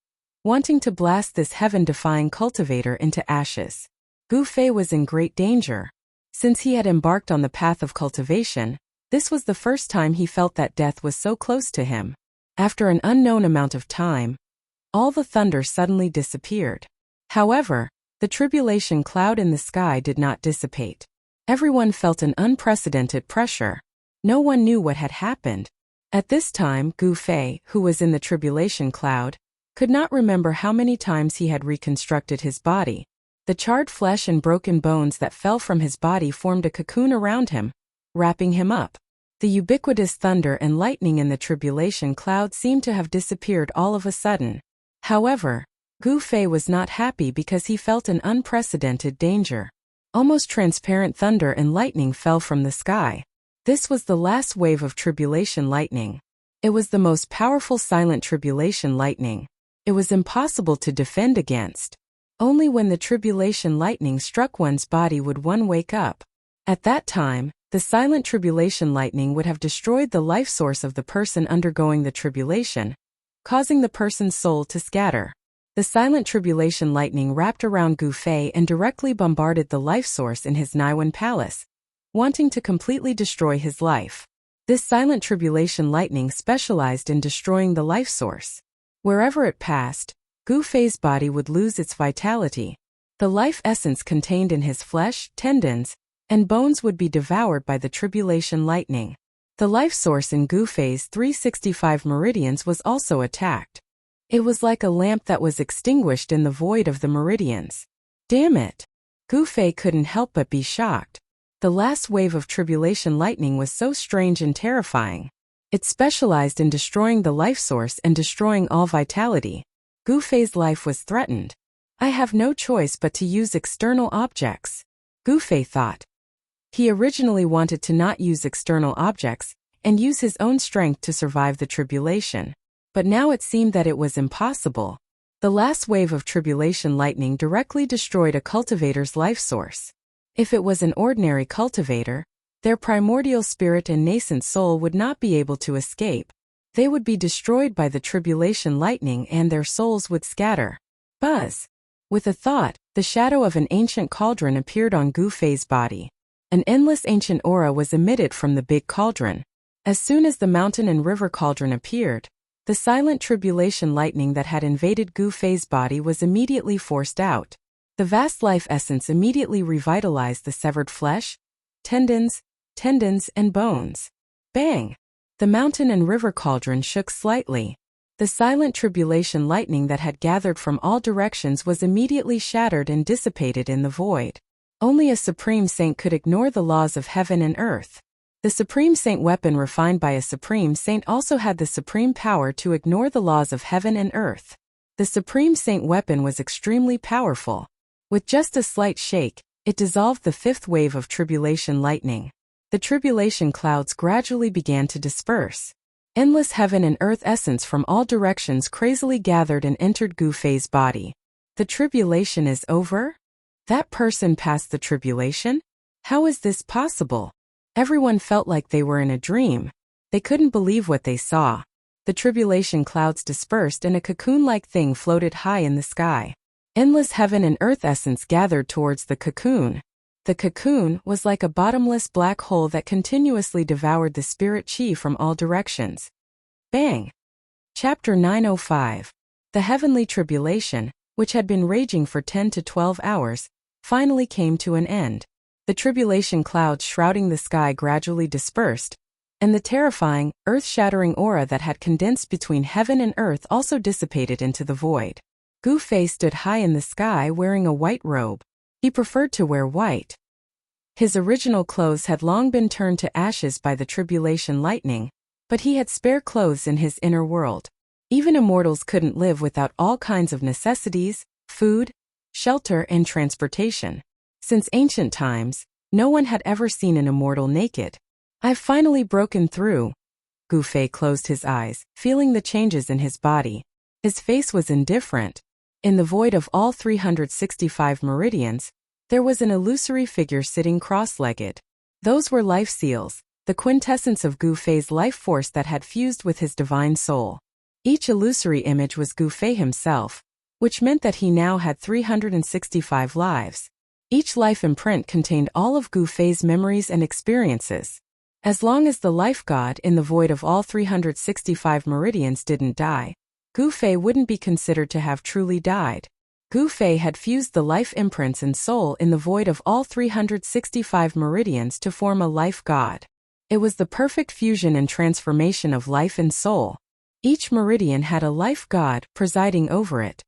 A: wanting to blast this heaven-defying cultivator into ashes. Gu Fei was in great danger. Since he had embarked on the path of cultivation, this was the first time he felt that death was so close to him. After an unknown amount of time, all the thunder suddenly disappeared. However, the tribulation cloud in the sky did not dissipate. Everyone felt an unprecedented pressure. No one knew what had happened. At this time, Gu Fei, who was in the tribulation cloud, could not remember how many times he had reconstructed his body. The charred flesh and broken bones that fell from his body formed a cocoon around him, wrapping him up. The ubiquitous thunder and lightning in the tribulation cloud seemed to have disappeared all of a sudden. However, Gu Fei was not happy because he felt an unprecedented danger. Almost transparent thunder and lightning fell from the sky. This was the last wave of tribulation lightning. It was the most powerful silent tribulation lightning. It was impossible to defend against. Only when the tribulation lightning struck one's body would one wake up. At that time, the silent tribulation lightning would have destroyed the life source of the person undergoing the tribulation, causing the person's soul to scatter. The silent tribulation lightning wrapped around Gu Fei and directly bombarded the life source in his Naiwan palace, wanting to completely destroy his life. This silent tribulation lightning specialized in destroying the life source. Wherever it passed, Gu Fei's body would lose its vitality. The life essence contained in his flesh, tendons, and bones would be devoured by the tribulation lightning. The life source in Gu Fei's 365 meridians was also attacked. It was like a lamp that was extinguished in the void of the meridians. Damn it! Gu Fei couldn't help but be shocked. The last wave of tribulation lightning was so strange and terrifying. It specialized in destroying the life source and destroying all vitality. Gu Fei's life was threatened. I have no choice but to use external objects, Gu Fei thought. He originally wanted to not use external objects and use his own strength to survive the tribulation. But now it seemed that it was impossible. The last wave of tribulation lightning directly destroyed a cultivator's life source. If it was an ordinary cultivator, their primordial spirit and nascent soul would not be able to escape. They would be destroyed by the tribulation lightning and their souls would scatter. Buzz! With a thought, the shadow of an ancient cauldron appeared on Gu Fei's body. An endless ancient aura was emitted from the big cauldron. As soon as the mountain and river cauldron appeared, the silent tribulation lightning that had invaded Gu Fei's body was immediately forced out. The vast life essence immediately revitalized the severed flesh, tendons, and bones. Bang! The mountain and river cauldron shook slightly. The silent tribulation lightning that had gathered from all directions was immediately shattered and dissipated in the void. Only a supreme saint could ignore the laws of heaven and earth. The supreme saint weapon refined by a supreme saint also had the supreme power to ignore the laws of heaven and earth. The supreme saint weapon was extremely powerful. With just a slight shake, it dissolved the fifth wave of tribulation lightning. The tribulation clouds gradually began to disperse. Endless heaven and earth essence from all directions crazily gathered and entered Gu Fei's body. The tribulation is over? That person passed the tribulation? How is this possible? Everyone felt like they were in a dream. They couldn't believe what they saw. The tribulation clouds dispersed and a cocoon-like thing floated high in the sky. Endless heaven and earth essence gathered towards the cocoon. The cocoon was like a bottomless black hole that continuously devoured the spirit chi from all directions. Bang! Chapter 905. The heavenly tribulation, which had been raging for 10 to 12 hours, finally came to an end. The tribulation clouds shrouding the sky gradually dispersed, and the terrifying, earth-shattering aura that had condensed between heaven and earth also dissipated into the void. Gu Fei stood high in the sky wearing a white robe. He preferred to wear white. His original clothes had long been turned to ashes by the tribulation lightning, but he had spare clothes in his inner world. Even immortals couldn't live without all kinds of necessities, food, shelter, and transportation. Since ancient times, no one had ever seen an immortal naked. I've finally broken through. Gu Fei closed his eyes, feeling the changes in his body. His face was indifferent. In the void of all 365 meridians, there was an illusory figure sitting cross-legged. Those were life seals, the quintessence of Gu Fei's life force that had fused with his divine soul. Each illusory image was Gu Fei himself, which meant that he now had 365 lives. Each life imprint contained all of Gu Fei's memories and experiences. As long as the life god in the void of all 365 meridians didn't die, Gu Fei wouldn't be considered to have truly died. Gu Fei had fused the life imprints and soul in the void of all 365 meridians to form a life god. It was the perfect fusion and transformation of life and soul. Each meridian had a life god presiding over it.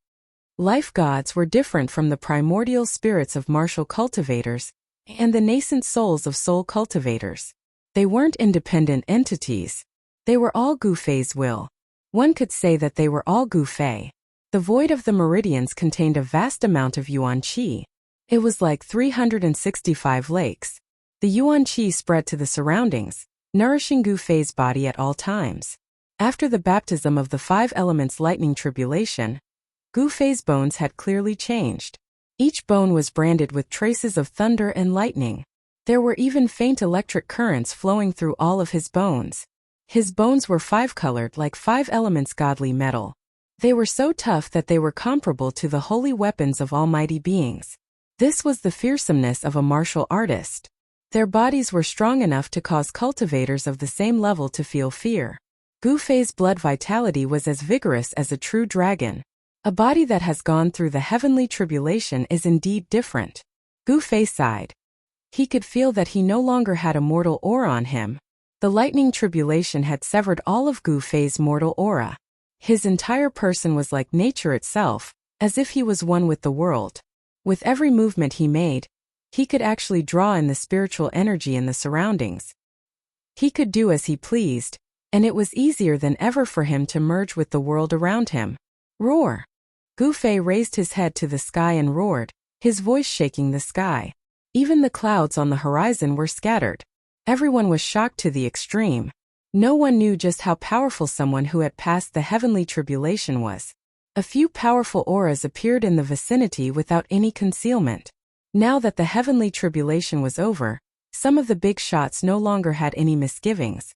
A: Life gods were different from the primordial spirits of martial cultivators and the nascent souls of soul cultivators. They weren't independent entities. They were all Gu Fei's will. One could say that they were all Gu Fei. The void of the meridians contained a vast amount of yuan qi. It was like 365 lakes. The yuan qi spread to the surroundings, nourishing Gu Fei's body at all times. After the baptism of the 5 elements lightning tribulation, Gu Fei's bones had clearly changed. Each bone was branded with traces of thunder and lightning. There were even faint electric currents flowing through all of his bones. His bones were five-colored like five elements godly metal. They were so tough that they were comparable to the holy weapons of almighty beings. This was the fearsomeness of a martial artist. Their bodies were strong enough to cause cultivators of the same level to feel fear. Gu Fei's blood vitality was as vigorous as a true dragon. A body that has gone through the heavenly tribulation is indeed different. Gu Fei sighed. He could feel that he no longer had a mortal aura on him. The lightning tribulation had severed all of Gu Fei's mortal aura. His entire person was like nature itself, as if he was one with the world. With every movement he made, he could actually draw in the spiritual energy in the surroundings. He could do as he pleased, and it was easier than ever for him to merge with the world around him. Roar! Gu Fei raised his head to the sky and roared, his voice shaking the sky. Even the clouds on the horizon were scattered. Everyone was shocked to the extreme. No one knew just how powerful someone who had passed the heavenly tribulation was. A few powerful auras appeared in the vicinity without any concealment. Now that the heavenly tribulation was over, some of the big shots no longer had any misgivings.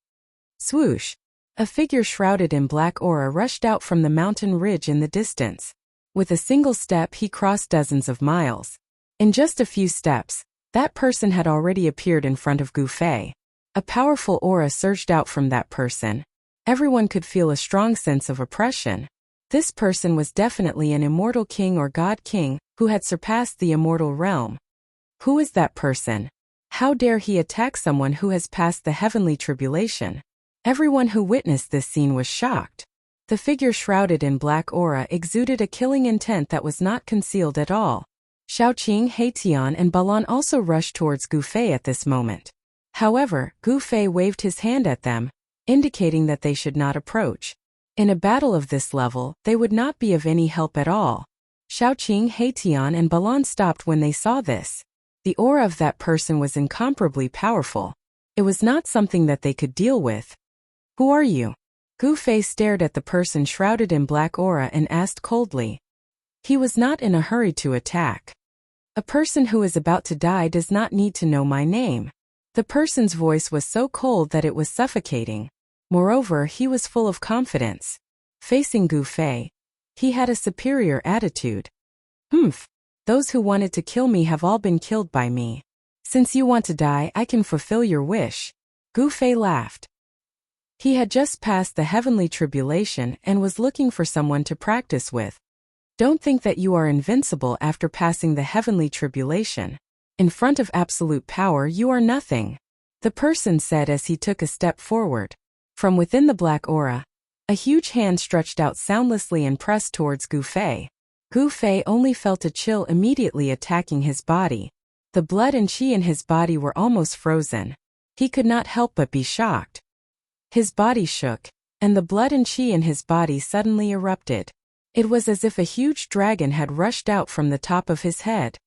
A: Swoosh! A figure shrouded in black aura rushed out from the mountain ridge in the distance. With a single step he crossed dozens of miles. In just a few steps, that person had already appeared in front of Gu Fei. A powerful aura surged out from that person. Everyone could feel a strong sense of oppression. This person was definitely an immortal king or god king who had surpassed the immortal realm. Who is that person? How dare he attack someone who has passed the heavenly tribulation? Everyone who witnessed this scene was shocked. The figure shrouded in black aura exuded a killing intent that was not concealed at all. Shaoqing, Heitian and Balan also rushed towards Gu Fei at this moment. However, Gu Fei waved his hand at them, indicating that they should not approach. In a battle of this level, they would not be of any help at all. Shaoqing, Heitian and Balan stopped when they saw this. The aura of that person was incomparably powerful. It was not something that they could deal with. Who are you? Gu Fei stared at the person shrouded in black aura and asked coldly. He was not in a hurry to attack. A person who is about to die does not need to know my name. The person's voice was so cold that it was suffocating. Moreover, he was full of confidence. Facing Gu Fei, he had a superior attitude. Those who wanted to kill me have all been killed by me. Since you want to die, I can fulfill your wish. Gu Fei laughed. He had just passed the heavenly tribulation and was looking for someone to practice with. Don't think that you are invincible after passing the heavenly tribulation. In front of absolute power you are nothing, the person said as he took a step forward. From within the black aura, a huge hand stretched out soundlessly and pressed towards Gu Fei. Gu Fei only felt a chill immediately attacking his body. The blood and qi in his body were almost frozen. He could not help but be shocked. His body shook, and the blood and qi in his body suddenly erupted. It was as if a huge dragon had rushed out from the top of his head.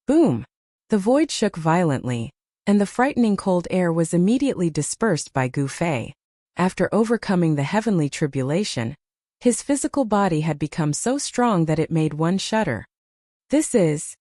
A: Boom! The void shook violently, and the frightening cold air was immediately dispersed by Gu Fei. After overcoming the heavenly tribulation, his physical body had become so strong that it made one shudder. This is...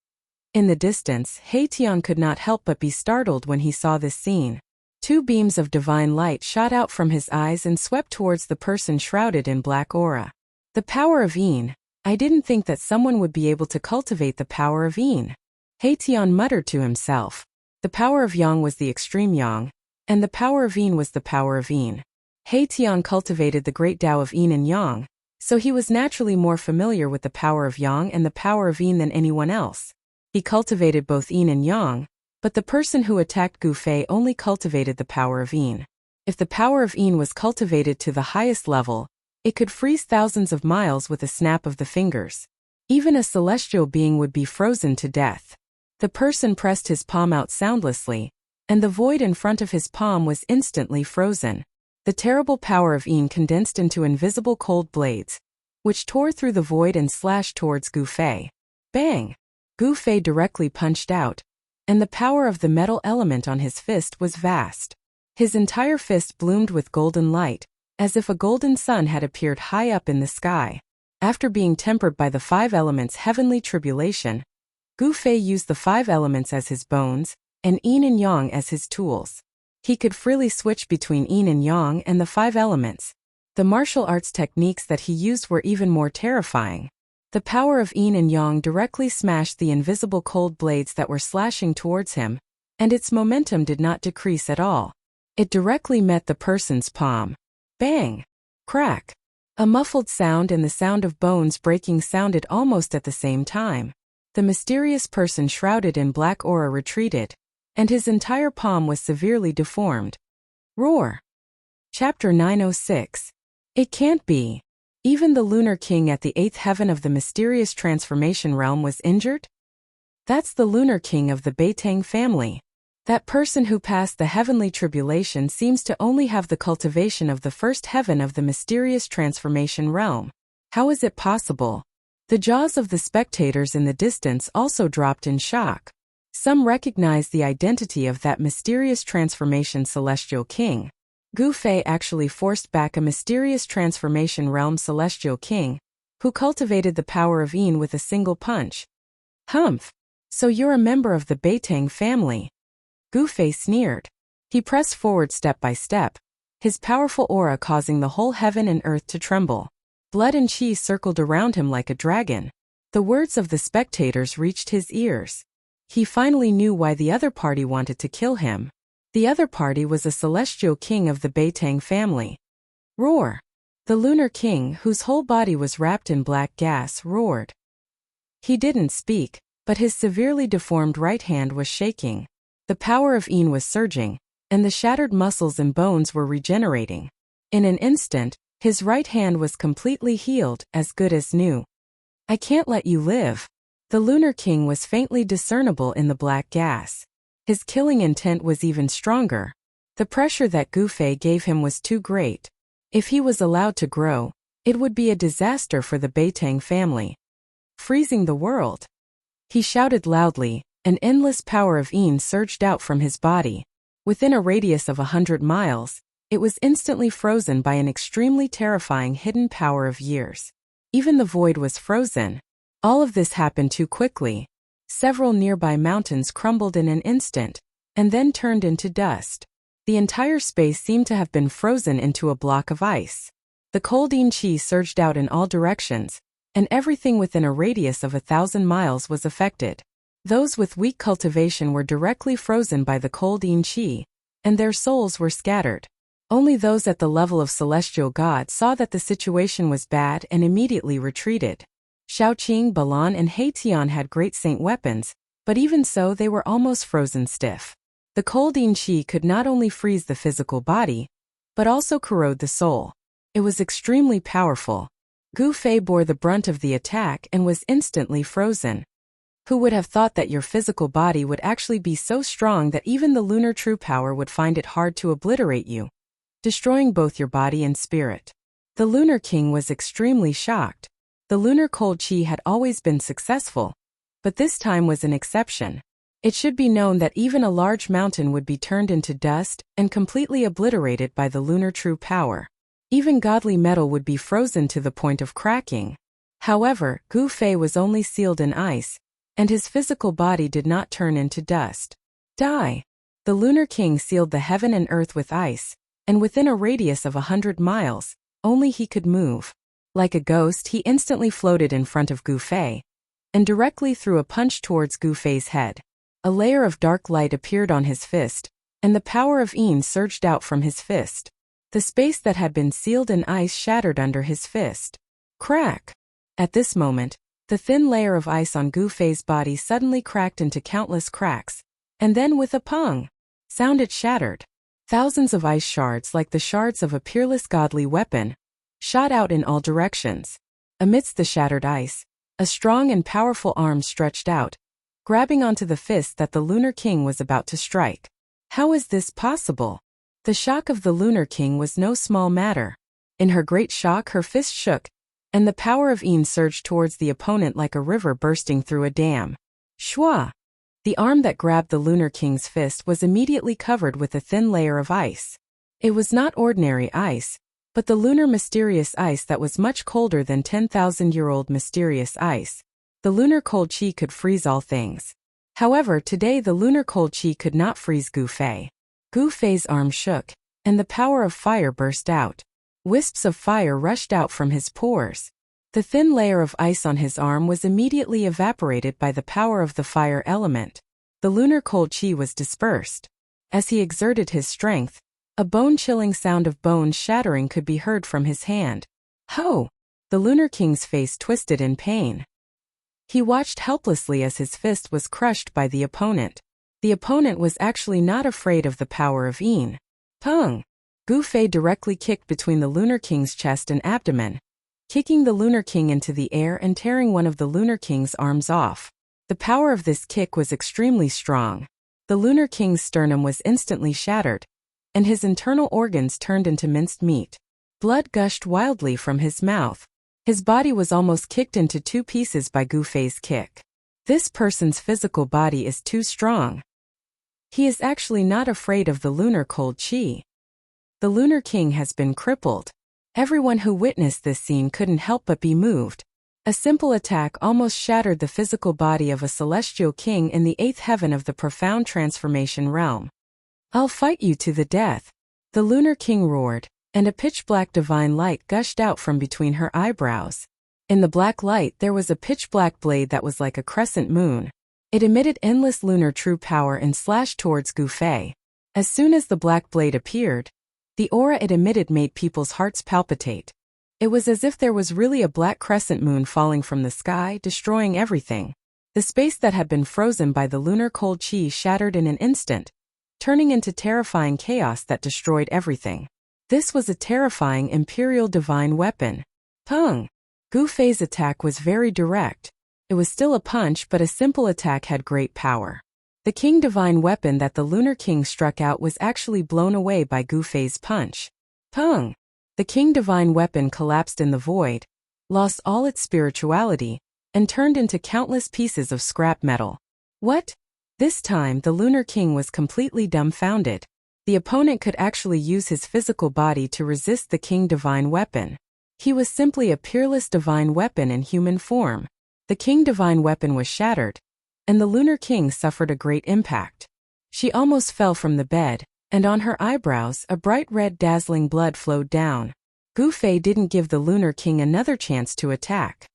A: In the distance, Heitian could not help but be startled when he saw this scene. Two beams of divine light shot out from his eyes and swept towards the person shrouded in black aura. The power of Yin. I didn't think that someone would be able to cultivate the power of Yin. Heitian muttered to himself. The power of Yang was the extreme Yang, and the power of Yin was the power of Yin. Heitian cultivated the great Tao of Yin and Yang, so he was naturally more familiar with the power of Yang and the power of Yin than anyone else. He cultivated both Yin and Yang, but the person who attacked Gu Fei only cultivated the power of Yin. If the power of Yin was cultivated to the highest level, it could freeze thousands of miles with a snap of the fingers. Even a celestial being would be frozen to death. The person pressed his palm out soundlessly, and the void in front of his palm was instantly frozen. The terrible power of Yin condensed into invisible cold blades, which tore through the void and slashed towards Gu Fei. Bang! Gu Fei directly punched out, and the power of the metal element on his fist was vast. His entire fist bloomed with golden light, as if a golden sun had appeared high up in the sky. After being tempered by the five elements' heavenly tribulation, Gu Fei used the five elements as his bones, and Yin and Yang as his tools. He could freely switch between yin and yang and the 5 elements. The martial arts techniques that he used were even more terrifying. The power of yin and yang directly smashed the invisible cold blades that were slashing towards him, and its momentum did not decrease at all. It directly met the person's palm. Bang! Crack! A muffled sound and the sound of bones breaking sounded almost at the same time. The mysterious person shrouded in black aura retreated, and his entire palm was severely deformed. Roar! Chapter 906. It can't be. Even the Lunar King at the 8th heaven of the mysterious transformation realm was injured? That's the Lunar King of the Beitang family. That person who passed the heavenly tribulation seems to only have the cultivation of the 1st heaven of the mysterious transformation realm. How is it possible? The jaws of the spectators in the distance also dropped in shock. Some recognized the identity of that mysterious transformation celestial king. Gu Fei actually forced back a mysterious transformation realm celestial king, who cultivated the power of yin with a single punch. Humph! So you're a member of the Beitang family. Gu Fei sneered. He pressed forward step by step, his powerful aura causing the whole heaven and earth to tremble. Blood and chi circled around him like a dragon. The words of the spectators reached his ears. He finally knew why the other party wanted to kill him. The other party was a celestial king of the Beitang family. Roar! The Lunar King, whose whole body was wrapped in black gas, roared. He didn't speak, but his severely deformed right hand was shaking. The power of yin was surging, and the shattered muscles and bones were regenerating. In an instant, his right hand was completely healed, as good as new. I can't let you live. The Lunar King was faintly discernible in the black gas. His killing intent was even stronger. The pressure that Gu Fei gave him was too great. If he was allowed to grow, it would be a disaster for the Beitang family. Freezing the world. He shouted loudly, an endless power of yin surged out from his body. Within a radius of 100 miles, it was instantly frozen by an extremely terrifying hidden power of years. Even the void was frozen. All of this happened too quickly. Several nearby mountains crumbled in an instant, and then turned into dust. The entire space seemed to have been frozen into a block of ice. The cold yin chi surged out in all directions, and everything within a radius of 1,000 miles was affected. Those with weak cultivation were directly frozen by the cold yin chi, and their souls were scattered. Only those at the level of celestial god saw that the situation was bad and immediately retreated. Shaoqing, Balan and Heitian had great saint weapons, but even so they were almost frozen stiff. The cold yin chi could not only freeze the physical body, but also corrode the soul. It was extremely powerful. Gu Fei bore the brunt of the attack and was instantly frozen. Who would have thought that your physical body would actually be so strong that even the lunar true power would find it hard to obliterate you, destroying both your body and spirit? The Lunar King was extremely shocked. The lunar cold chi had always been successful, but this time was an exception. It should be known that even a large mountain would be turned into dust and completely obliterated by the lunar true power. Even godly metal would be frozen to the point of cracking. However, Gu Fei was only sealed in ice, and his physical body did not turn into dust. Die! The Lunar King sealed the heaven and earth with ice, and within a radius of 100 miles, only he could move. Like a ghost, he instantly floated in front of Gu Fei, and directly threw a punch towards Gu Fei's head. A layer of dark light appeared on his fist, and the power of yin surged out from his fist. The space that had been sealed in ice shattered under his fist. Crack! At this moment, the thin layer of ice on Gu Fei's body suddenly cracked into countless cracks, and then with a pong sound it shattered. Thousands of ice shards, like the shards of a peerless godly weapon, shot out in all directions. Amidst the shattered ice, a strong and powerful arm stretched out, grabbing onto the fist that the Lunar King was about to strike. How is this possible? The shock of the Lunar King was no small matter. In her great shock, her fist shook, and the power of yin surged towards the opponent like a river bursting through a dam. Shwa! The arm that grabbed the Lunar King's fist was immediately covered with a thin layer of ice. It was not ordinary ice, but the lunar mysterious ice that was much colder than 10,000-year-old mysterious ice. The lunar cold chi could freeze all things. However, today the lunar cold chi could not freeze Gu Fei. Gu Fei's arm shook, and the power of fire burst out. Wisps of fire rushed out from his pores. The thin layer of ice on his arm was immediately evaporated by the power of the fire element. The lunar cold chi was dispersed. As he exerted his strength, a bone-chilling sound of bones shattering could be heard from his hand. Ho! The Lunar King's face twisted in pain. He watched helplessly as his fist was crushed by the opponent. The opponent was actually not afraid of the power of Yin. Pung! Gu Fei directly kicked between the Lunar King's chest and abdomen, kicking the Lunar King into the air and tearing one of the Lunar King's arms off. The power of this kick was extremely strong. The Lunar King's sternum was instantly shattered, and his internal organs turned into minced meat. Blood gushed wildly from his mouth. His body was almost kicked into two pieces by Gu Fei's kick. This person's physical body is too strong. He is actually not afraid of the lunar cold chi. The Lunar King has been crippled. Everyone who witnessed this scene couldn't help but be moved. A simple attack almost shattered the physical body of a celestial king in the 8th heaven of the profound transformation realm. I'll fight you to the death. The Lunar King roared, and a pitch-black divine light gushed out from between her eyebrows. In the black light there was a pitch-black blade that was like a crescent moon. It emitted endless lunar true power and slashed towards Gu Fei. As soon as the black blade appeared, the aura it emitted made people's hearts palpitate. It was as if there was really a black crescent moon falling from the sky, destroying everything. The space that had been frozen by the lunar cold chi shattered in an instant, turning into terrifying chaos that destroyed everything. This was a terrifying imperial divine weapon. Pung! Gu Fei's attack was very direct. It was still a punch, but a simple attack had great power. The king divine weapon that the Lunar King struck out was actually blown away by Gu Fei's punch. Pung! The king divine weapon collapsed in the void, lost all its spirituality, and turned into countless pieces of scrap metal. What? This time the Lunar King was completely dumbfounded. The opponent could actually use his physical body to resist the king divine weapon. He was simply a peerless divine weapon in human form. The king divine weapon was shattered, and the Lunar King suffered a great impact. She almost fell from the bed, and on her eyebrows a bright red dazzling blood flowed down. Gu Fei didn't give the Lunar King another chance to attack.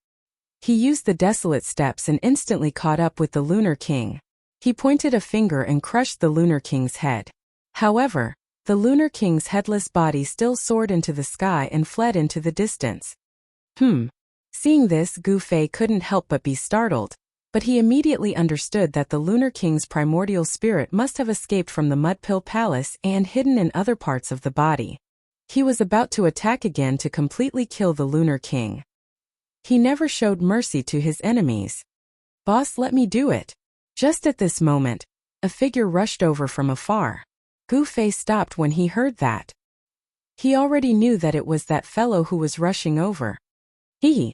A: He used the desolate steps and instantly caught up with the Lunar King. He pointed a finger and crushed the Lunar King's head. However, the Lunar King's headless body still soared into the sky and fled into the distance. Seeing this, Gu Fei couldn't help but be startled. But he immediately understood that the Lunar King's primordial spirit must have escaped from the Mudpill Palace and hidden in other parts of the body. He was about to attack again to completely kill the Lunar King. He never showed mercy to his enemies. Boss, let me do it. Just at this moment, a figure rushed over from afar. Gu Fei stopped when he heard that. He already knew that it was that fellow who was rushing over. The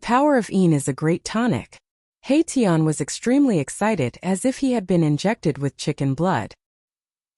A: power of Yin is a great tonic. He Tian was extremely excited, as if he had been injected with chicken blood.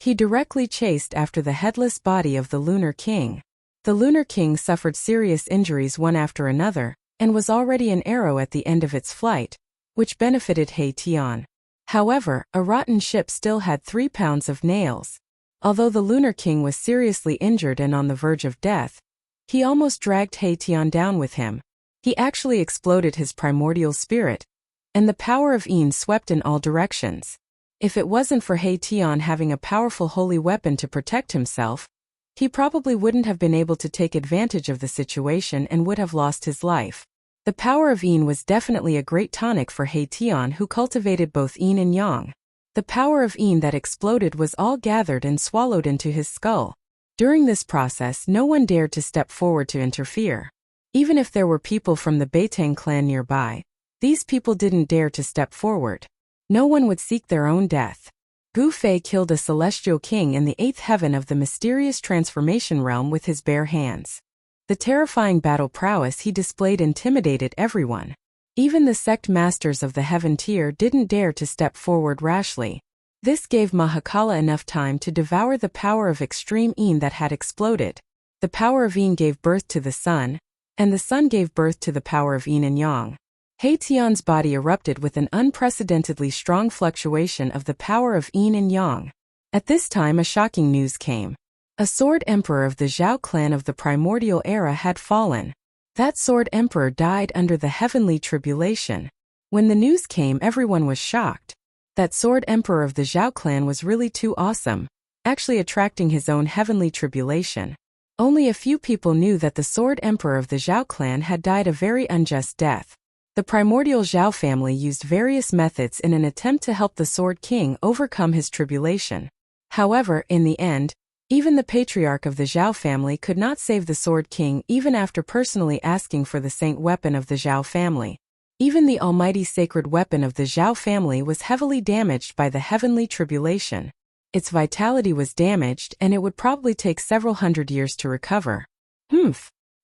A: He directly chased after the headless body of the Lunar King. The Lunar King suffered serious injuries one after another, and was already an arrow at the end of its flight, which benefited He Tian. However, a rotten ship still had 3 pounds of nails. Although the Lunar King was seriously injured and on the verge of death, he almost dragged He Tian down with him. He actually exploded his primordial spirit, and the power of Yin swept in all directions. If it wasn't for He Tian having a powerful holy weapon to protect himself, he probably wouldn't have been able to take advantage of the situation and would have lost his life. The power of Yin was definitely a great tonic for He Tian, who cultivated both Yin and Yang. The power of Yin that exploded was all gathered and swallowed into his skull. During this process, no one dared to step forward to interfere. Even if there were people from the Beitang clan nearby, these people didn't dare to step forward. No one would seek their own death. Gu Fei killed a celestial king in the 8th heaven of the mysterious transformation realm with his bare hands. The terrifying battle prowess he displayed intimidated everyone. Even the sect masters of the heaven tier didn't dare to step forward rashly. This gave Mahakala enough time to devour the power of extreme Yin that had exploded. The power of Yin gave birth to the sun, and the sun gave birth to the power of Yin and Yang. He Tian's body erupted with an unprecedentedly strong fluctuation of the power of Yin and Yang. At this time, a shocking news came. A sword emperor of the Zhao clan of the primordial era had fallen. That sword emperor died under the heavenly tribulation. When the news came, everyone was shocked. That sword emperor of the Zhao clan was really too awesome, actually attracting his own heavenly tribulation. Only a few people knew that the sword emperor of the Zhao clan had died a very unjust death. The primordial Zhao family used various methods in an attempt to help the Sword King overcome his tribulation. However, in the end, even the patriarch of the Zhao family could not save the Sword King even after personally asking for the saint weapon of the Zhao family. Even the almighty sacred weapon of the Zhao family was heavily damaged by the heavenly tribulation. Its vitality was damaged and it would probably take several hundred years to recover.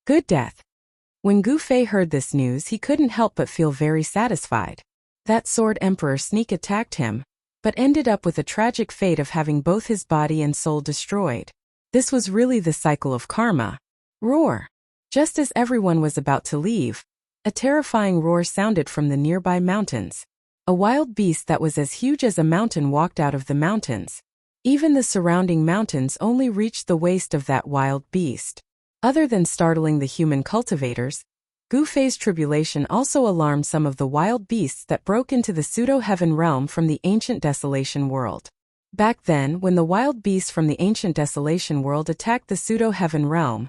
A: Good death. When Gu Fei heard this news, he couldn't help but feel very satisfied. That sword emperor sneak attacked him, but ended up with a tragic fate of having both his body and soul destroyed. This was really the cycle of karma. Roar! Just as everyone was about to leave, a terrifying roar sounded from the nearby mountains. A wild beast that was as huge as a mountain walked out of the mountains. Even the surrounding mountains only reached the waist of that wild beast. Other than startling the human cultivators, Gu Fei's tribulation also alarmed some of the wild beasts that broke into the pseudo-heaven realm from the ancient desolation world. Back then, when the wild beasts from the ancient desolation world attacked the pseudo-heaven realm,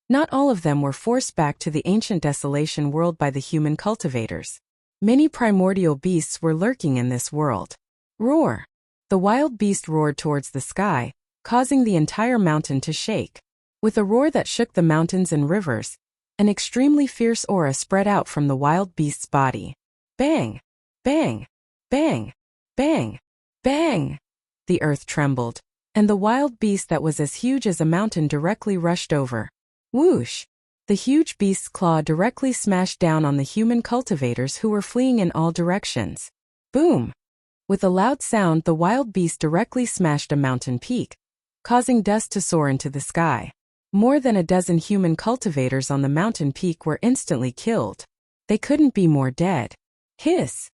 A: not all of them were forced back to the ancient desolation world by the human cultivators. Many primordial beasts were lurking in this world. Roar! The wild beast roared towards the sky, causing the entire mountain to shake. With a roar that shook the mountains and rivers, an extremely fierce aura spread out from the wild beast's body. Bang! Bang! Bang! Bang! Bang! The earth trembled, and the wild beast that was as huge as a mountain directly rushed over. Whoosh! The huge beast's claw directly smashed down on the human cultivators who were fleeing in all directions. Boom! With a loud sound, the wild beast directly smashed a mountain peak, causing dust to soar into the sky. More than a dozen human cultivators on the mountain peak were instantly killed. They couldn't be more dead. Hiss!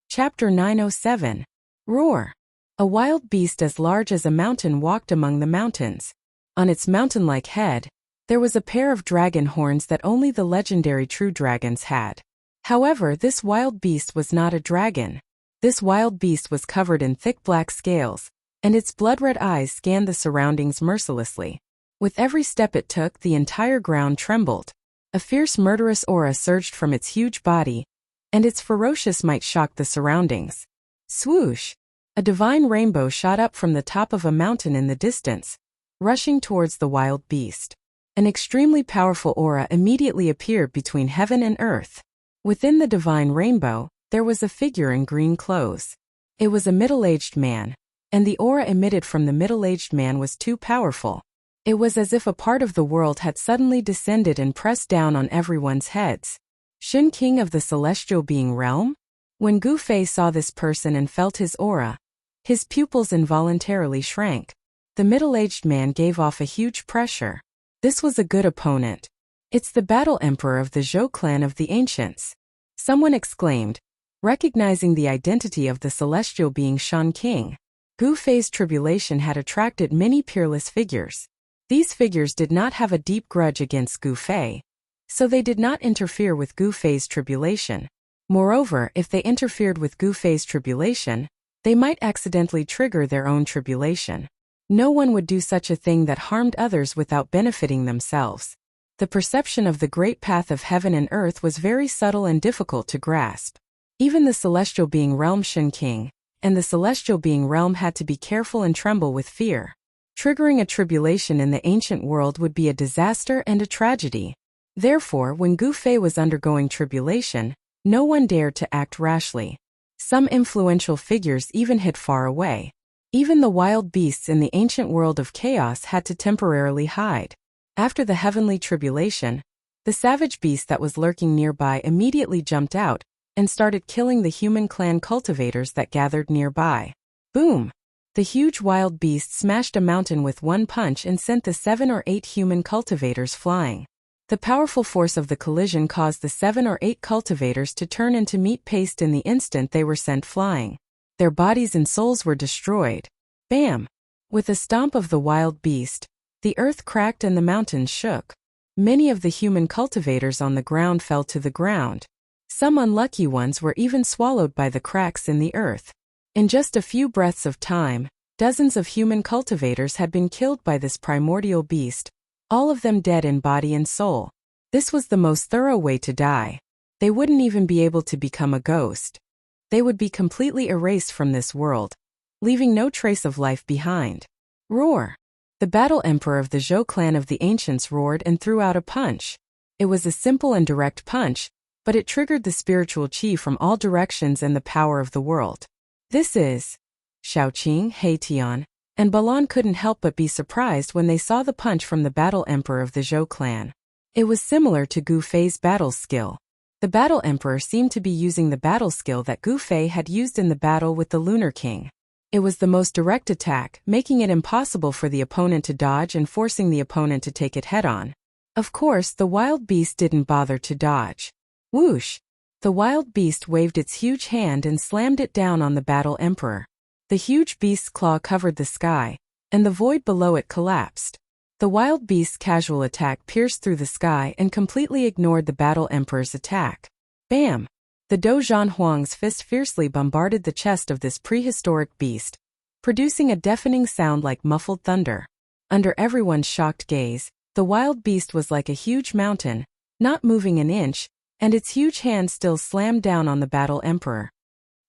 A: Chapter 907. Roar! A wild beast as large as a mountain walked among the mountains. On its mountain-like head, there was a pair of dragon horns that only the legendary true dragons had. However, this wild beast was not a dragon. This wild beast was covered in thick black scales, and its blood-red eyes scanned the surroundings mercilessly. With every step it took, the entire ground trembled. A fierce murderous aura surged from its huge body, and its ferocious might shocked the surroundings. Swoosh! A divine rainbow shot up from the top of a mountain in the distance, rushing towards the wild beast. An extremely powerful aura immediately appeared between heaven and earth. Within the divine rainbow, there was a figure in green clothes. It was a middle-aged man, and the aura emitted from the middle-aged man was too powerful. It was as if a part of the world had suddenly descended and pressed down on everyone's heads. Shun King of the Celestial Being Realm? When Gu Fei saw this person and felt his aura, his pupils involuntarily shrank. The middle-aged man gave off a huge pressure. This was a good opponent. It's the battle emperor of the Zhou clan of the ancients. Someone exclaimed, recognizing the identity of the celestial being Shun King. Gu Fei's tribulation had attracted many peerless figures. These figures did not have a deep grudge against Gu Fei, so they did not interfere with Gu Fei's tribulation. Moreover, if they interfered with Gu Fei's tribulation, they might accidentally trigger their own tribulation. No one would do such a thing that harmed others without benefiting themselves. The perception of the great path of heaven and earth was very subtle and difficult to grasp. Even the celestial being realm Shun King and the celestial being realm had to be careful and tremble with fear. Triggering a tribulation in the ancient world would be a disaster and a tragedy. Therefore, when Gu Fei was undergoing tribulation, no one dared to act rashly. Some influential figures even hid far away. Even the wild beasts in the ancient world of chaos had to temporarily hide. After the heavenly tribulation, the savage beast that was lurking nearby immediately jumped out and started killing the human clan cultivators that gathered nearby. Boom! The huge wild beast smashed a mountain with one punch and sent the 7 or 8 human cultivators flying. The powerful force of the collision caused the 7 or 8 cultivators to turn into meat paste in the instant they were sent flying. Their bodies and souls were destroyed. Bam! With a stomp of the wild beast, the earth cracked and the mountains shook. Many of the human cultivators on the ground fell to the ground. Some unlucky ones were even swallowed by the cracks in the earth. In just a few breaths of time, dozens of human cultivators had been killed by this primordial beast, all of them dead in body and soul. This was the most thorough way to die. They wouldn't even be able to become a ghost. They would be completely erased from this world, leaving no trace of life behind. Roar! The battle emperor of the Zhou clan of the ancients roared and threw out a punch. It was a simple and direct punch, but it triggered the spiritual qi from all directions and the power of the world. This is Xiaoqing, Heitian, and Balan couldn't help but be surprised when they saw the punch from the battle emperor of the Zhou clan. It was similar to Gu Fei's battle skill. The battle emperor seemed to be using the battle skill that Gu Fei had used in the battle with the Lunar King. It was the most direct attack, making it impossible for the opponent to dodge and forcing the opponent to take it head-on. Of course, the wild beast didn't bother to dodge. Whoosh! The wild beast waved its huge hand and slammed it down on the battle emperor. The huge beast's claw covered the sky, and the void below it collapsed. The wild beast's casual attack pierced through the sky and completely ignored the battle emperor's attack. Bam! The Dozhan Huang's fist fiercely bombarded the chest of this prehistoric beast, producing a deafening sound like muffled thunder. Under everyone's shocked gaze, the wild beast was like a huge mountain, not moving an inch, and its huge hand still slammed down on the battle emperor.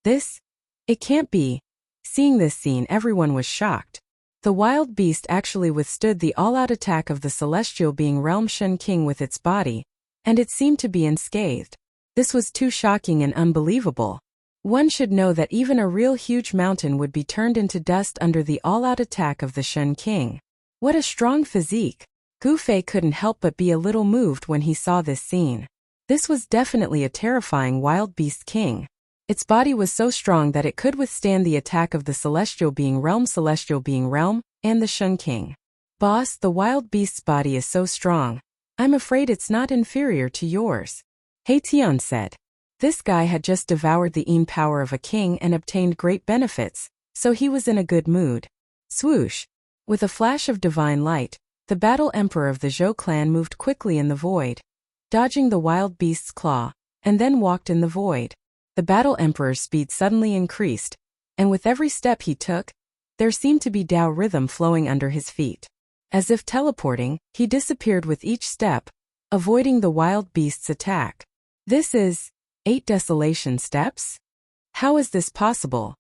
A: It can't be. Seeing this scene, everyone was shocked. The wild beast actually withstood the all-out attack of the celestial being Realm Shen King with its body, and it seemed to be unscathed. This was too shocking and unbelievable. One should know that even a real huge mountain would be turned into dust under the all-out attack of the Shen King. What a strong physique! Gu Fei couldn't help but be a little moved when he saw this scene. This was definitely a terrifying wild beast king. Its body was so strong that it could withstand the attack of the celestial being Realm, and the Shen King. Boss, the wild beast's body is so strong. I'm afraid it's not inferior to yours. Heitian said. This guy had just devoured the Yin power of a king and obtained great benefits, so he was in a good mood. Swoosh! With a flash of divine light, the battle emperor of the Zhou clan moved quickly in the void, dodging the wild beast's claw, and then walked in the void. The battle emperor's speed suddenly increased, and with every step he took, there seemed to be Tao rhythm flowing under his feet. As if teleporting, he disappeared with each step, avoiding the wild beast's attack. This is 8 desolation steps? How is this possible?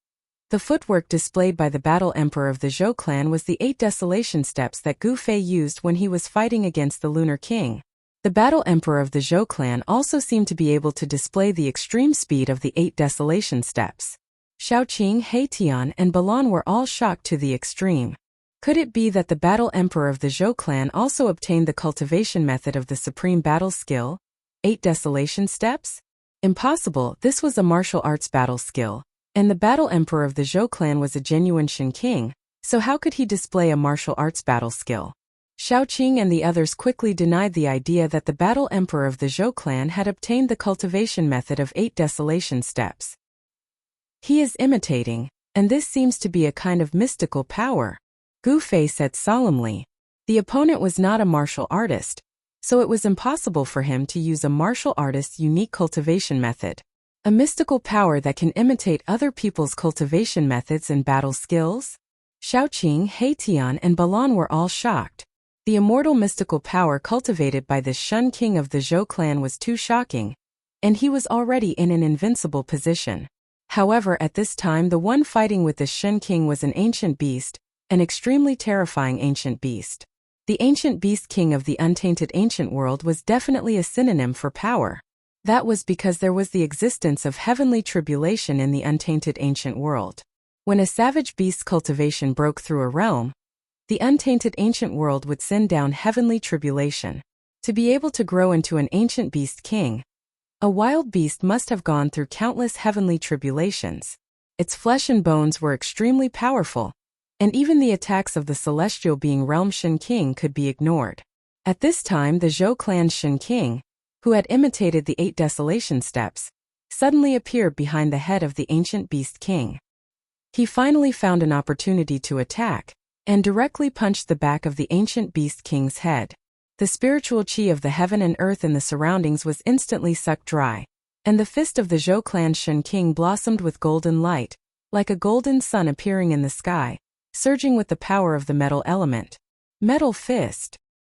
A: The footwork displayed by the battle emperor of the Zhou clan was the 8 desolation steps that Gu Fei used when he was fighting against the Lunar King. The battle emperor of the Zhou clan also seemed to be able to display the extreme speed of the 8 desolation steps. Xiaoqing, Heitian, and Balan were all shocked to the extreme. Could it be that the battle emperor of the Zhou clan also obtained the cultivation method of the supreme battle skill? 8 desolation steps? Impossible, this was a martial arts battle skill, and the battle emperor of the Zhou clan was a genuine Shen King, so how could he display a martial arts battle skill? Xiaoqing and the others quickly denied the idea that the battle emperor of the Zhou clan had obtained the cultivation method of 8 desolation steps. He is imitating, and this seems to be a kind of mystical power, Gu Fei said solemnly. The opponent was not a martial artist, so it was impossible for him to use a martial artist's unique cultivation method. A mystical power that can imitate other people's cultivation methods and battle skills? Xiaoqing, Heitian, and Balan were all shocked. The immortal mystical power cultivated by this Shen King of the Zhou clan was too shocking, and he was already in an invincible position. However, at this time the one fighting with the Shen King was an ancient beast, an extremely terrifying ancient beast. The ancient beast king of the untainted ancient world was definitely a synonym for power. That was because there was the existence of heavenly tribulation in the untainted ancient world. When a savage beast's cultivation broke through a realm, the untainted ancient world would send down heavenly tribulation. To be able to grow into an ancient beast king, a wild beast must have gone through countless heavenly tribulations. Its flesh and bones were extremely powerful, and even the attacks of the celestial being Realm Shen King could be ignored. At this time the Zhou clan's Shen King, who had imitated the 8 desolation steps, suddenly appeared behind the head of the ancient beast king. He finally found an opportunity to attack, and directly punched the back of the ancient beast king's head. The spiritual chi of the heaven and earth in the surroundings was instantly sucked dry, and the fist of the Zhou clan Shen King blossomed with golden light, like a golden sun appearing in the sky, surging with the power of the metal element. Metal fist.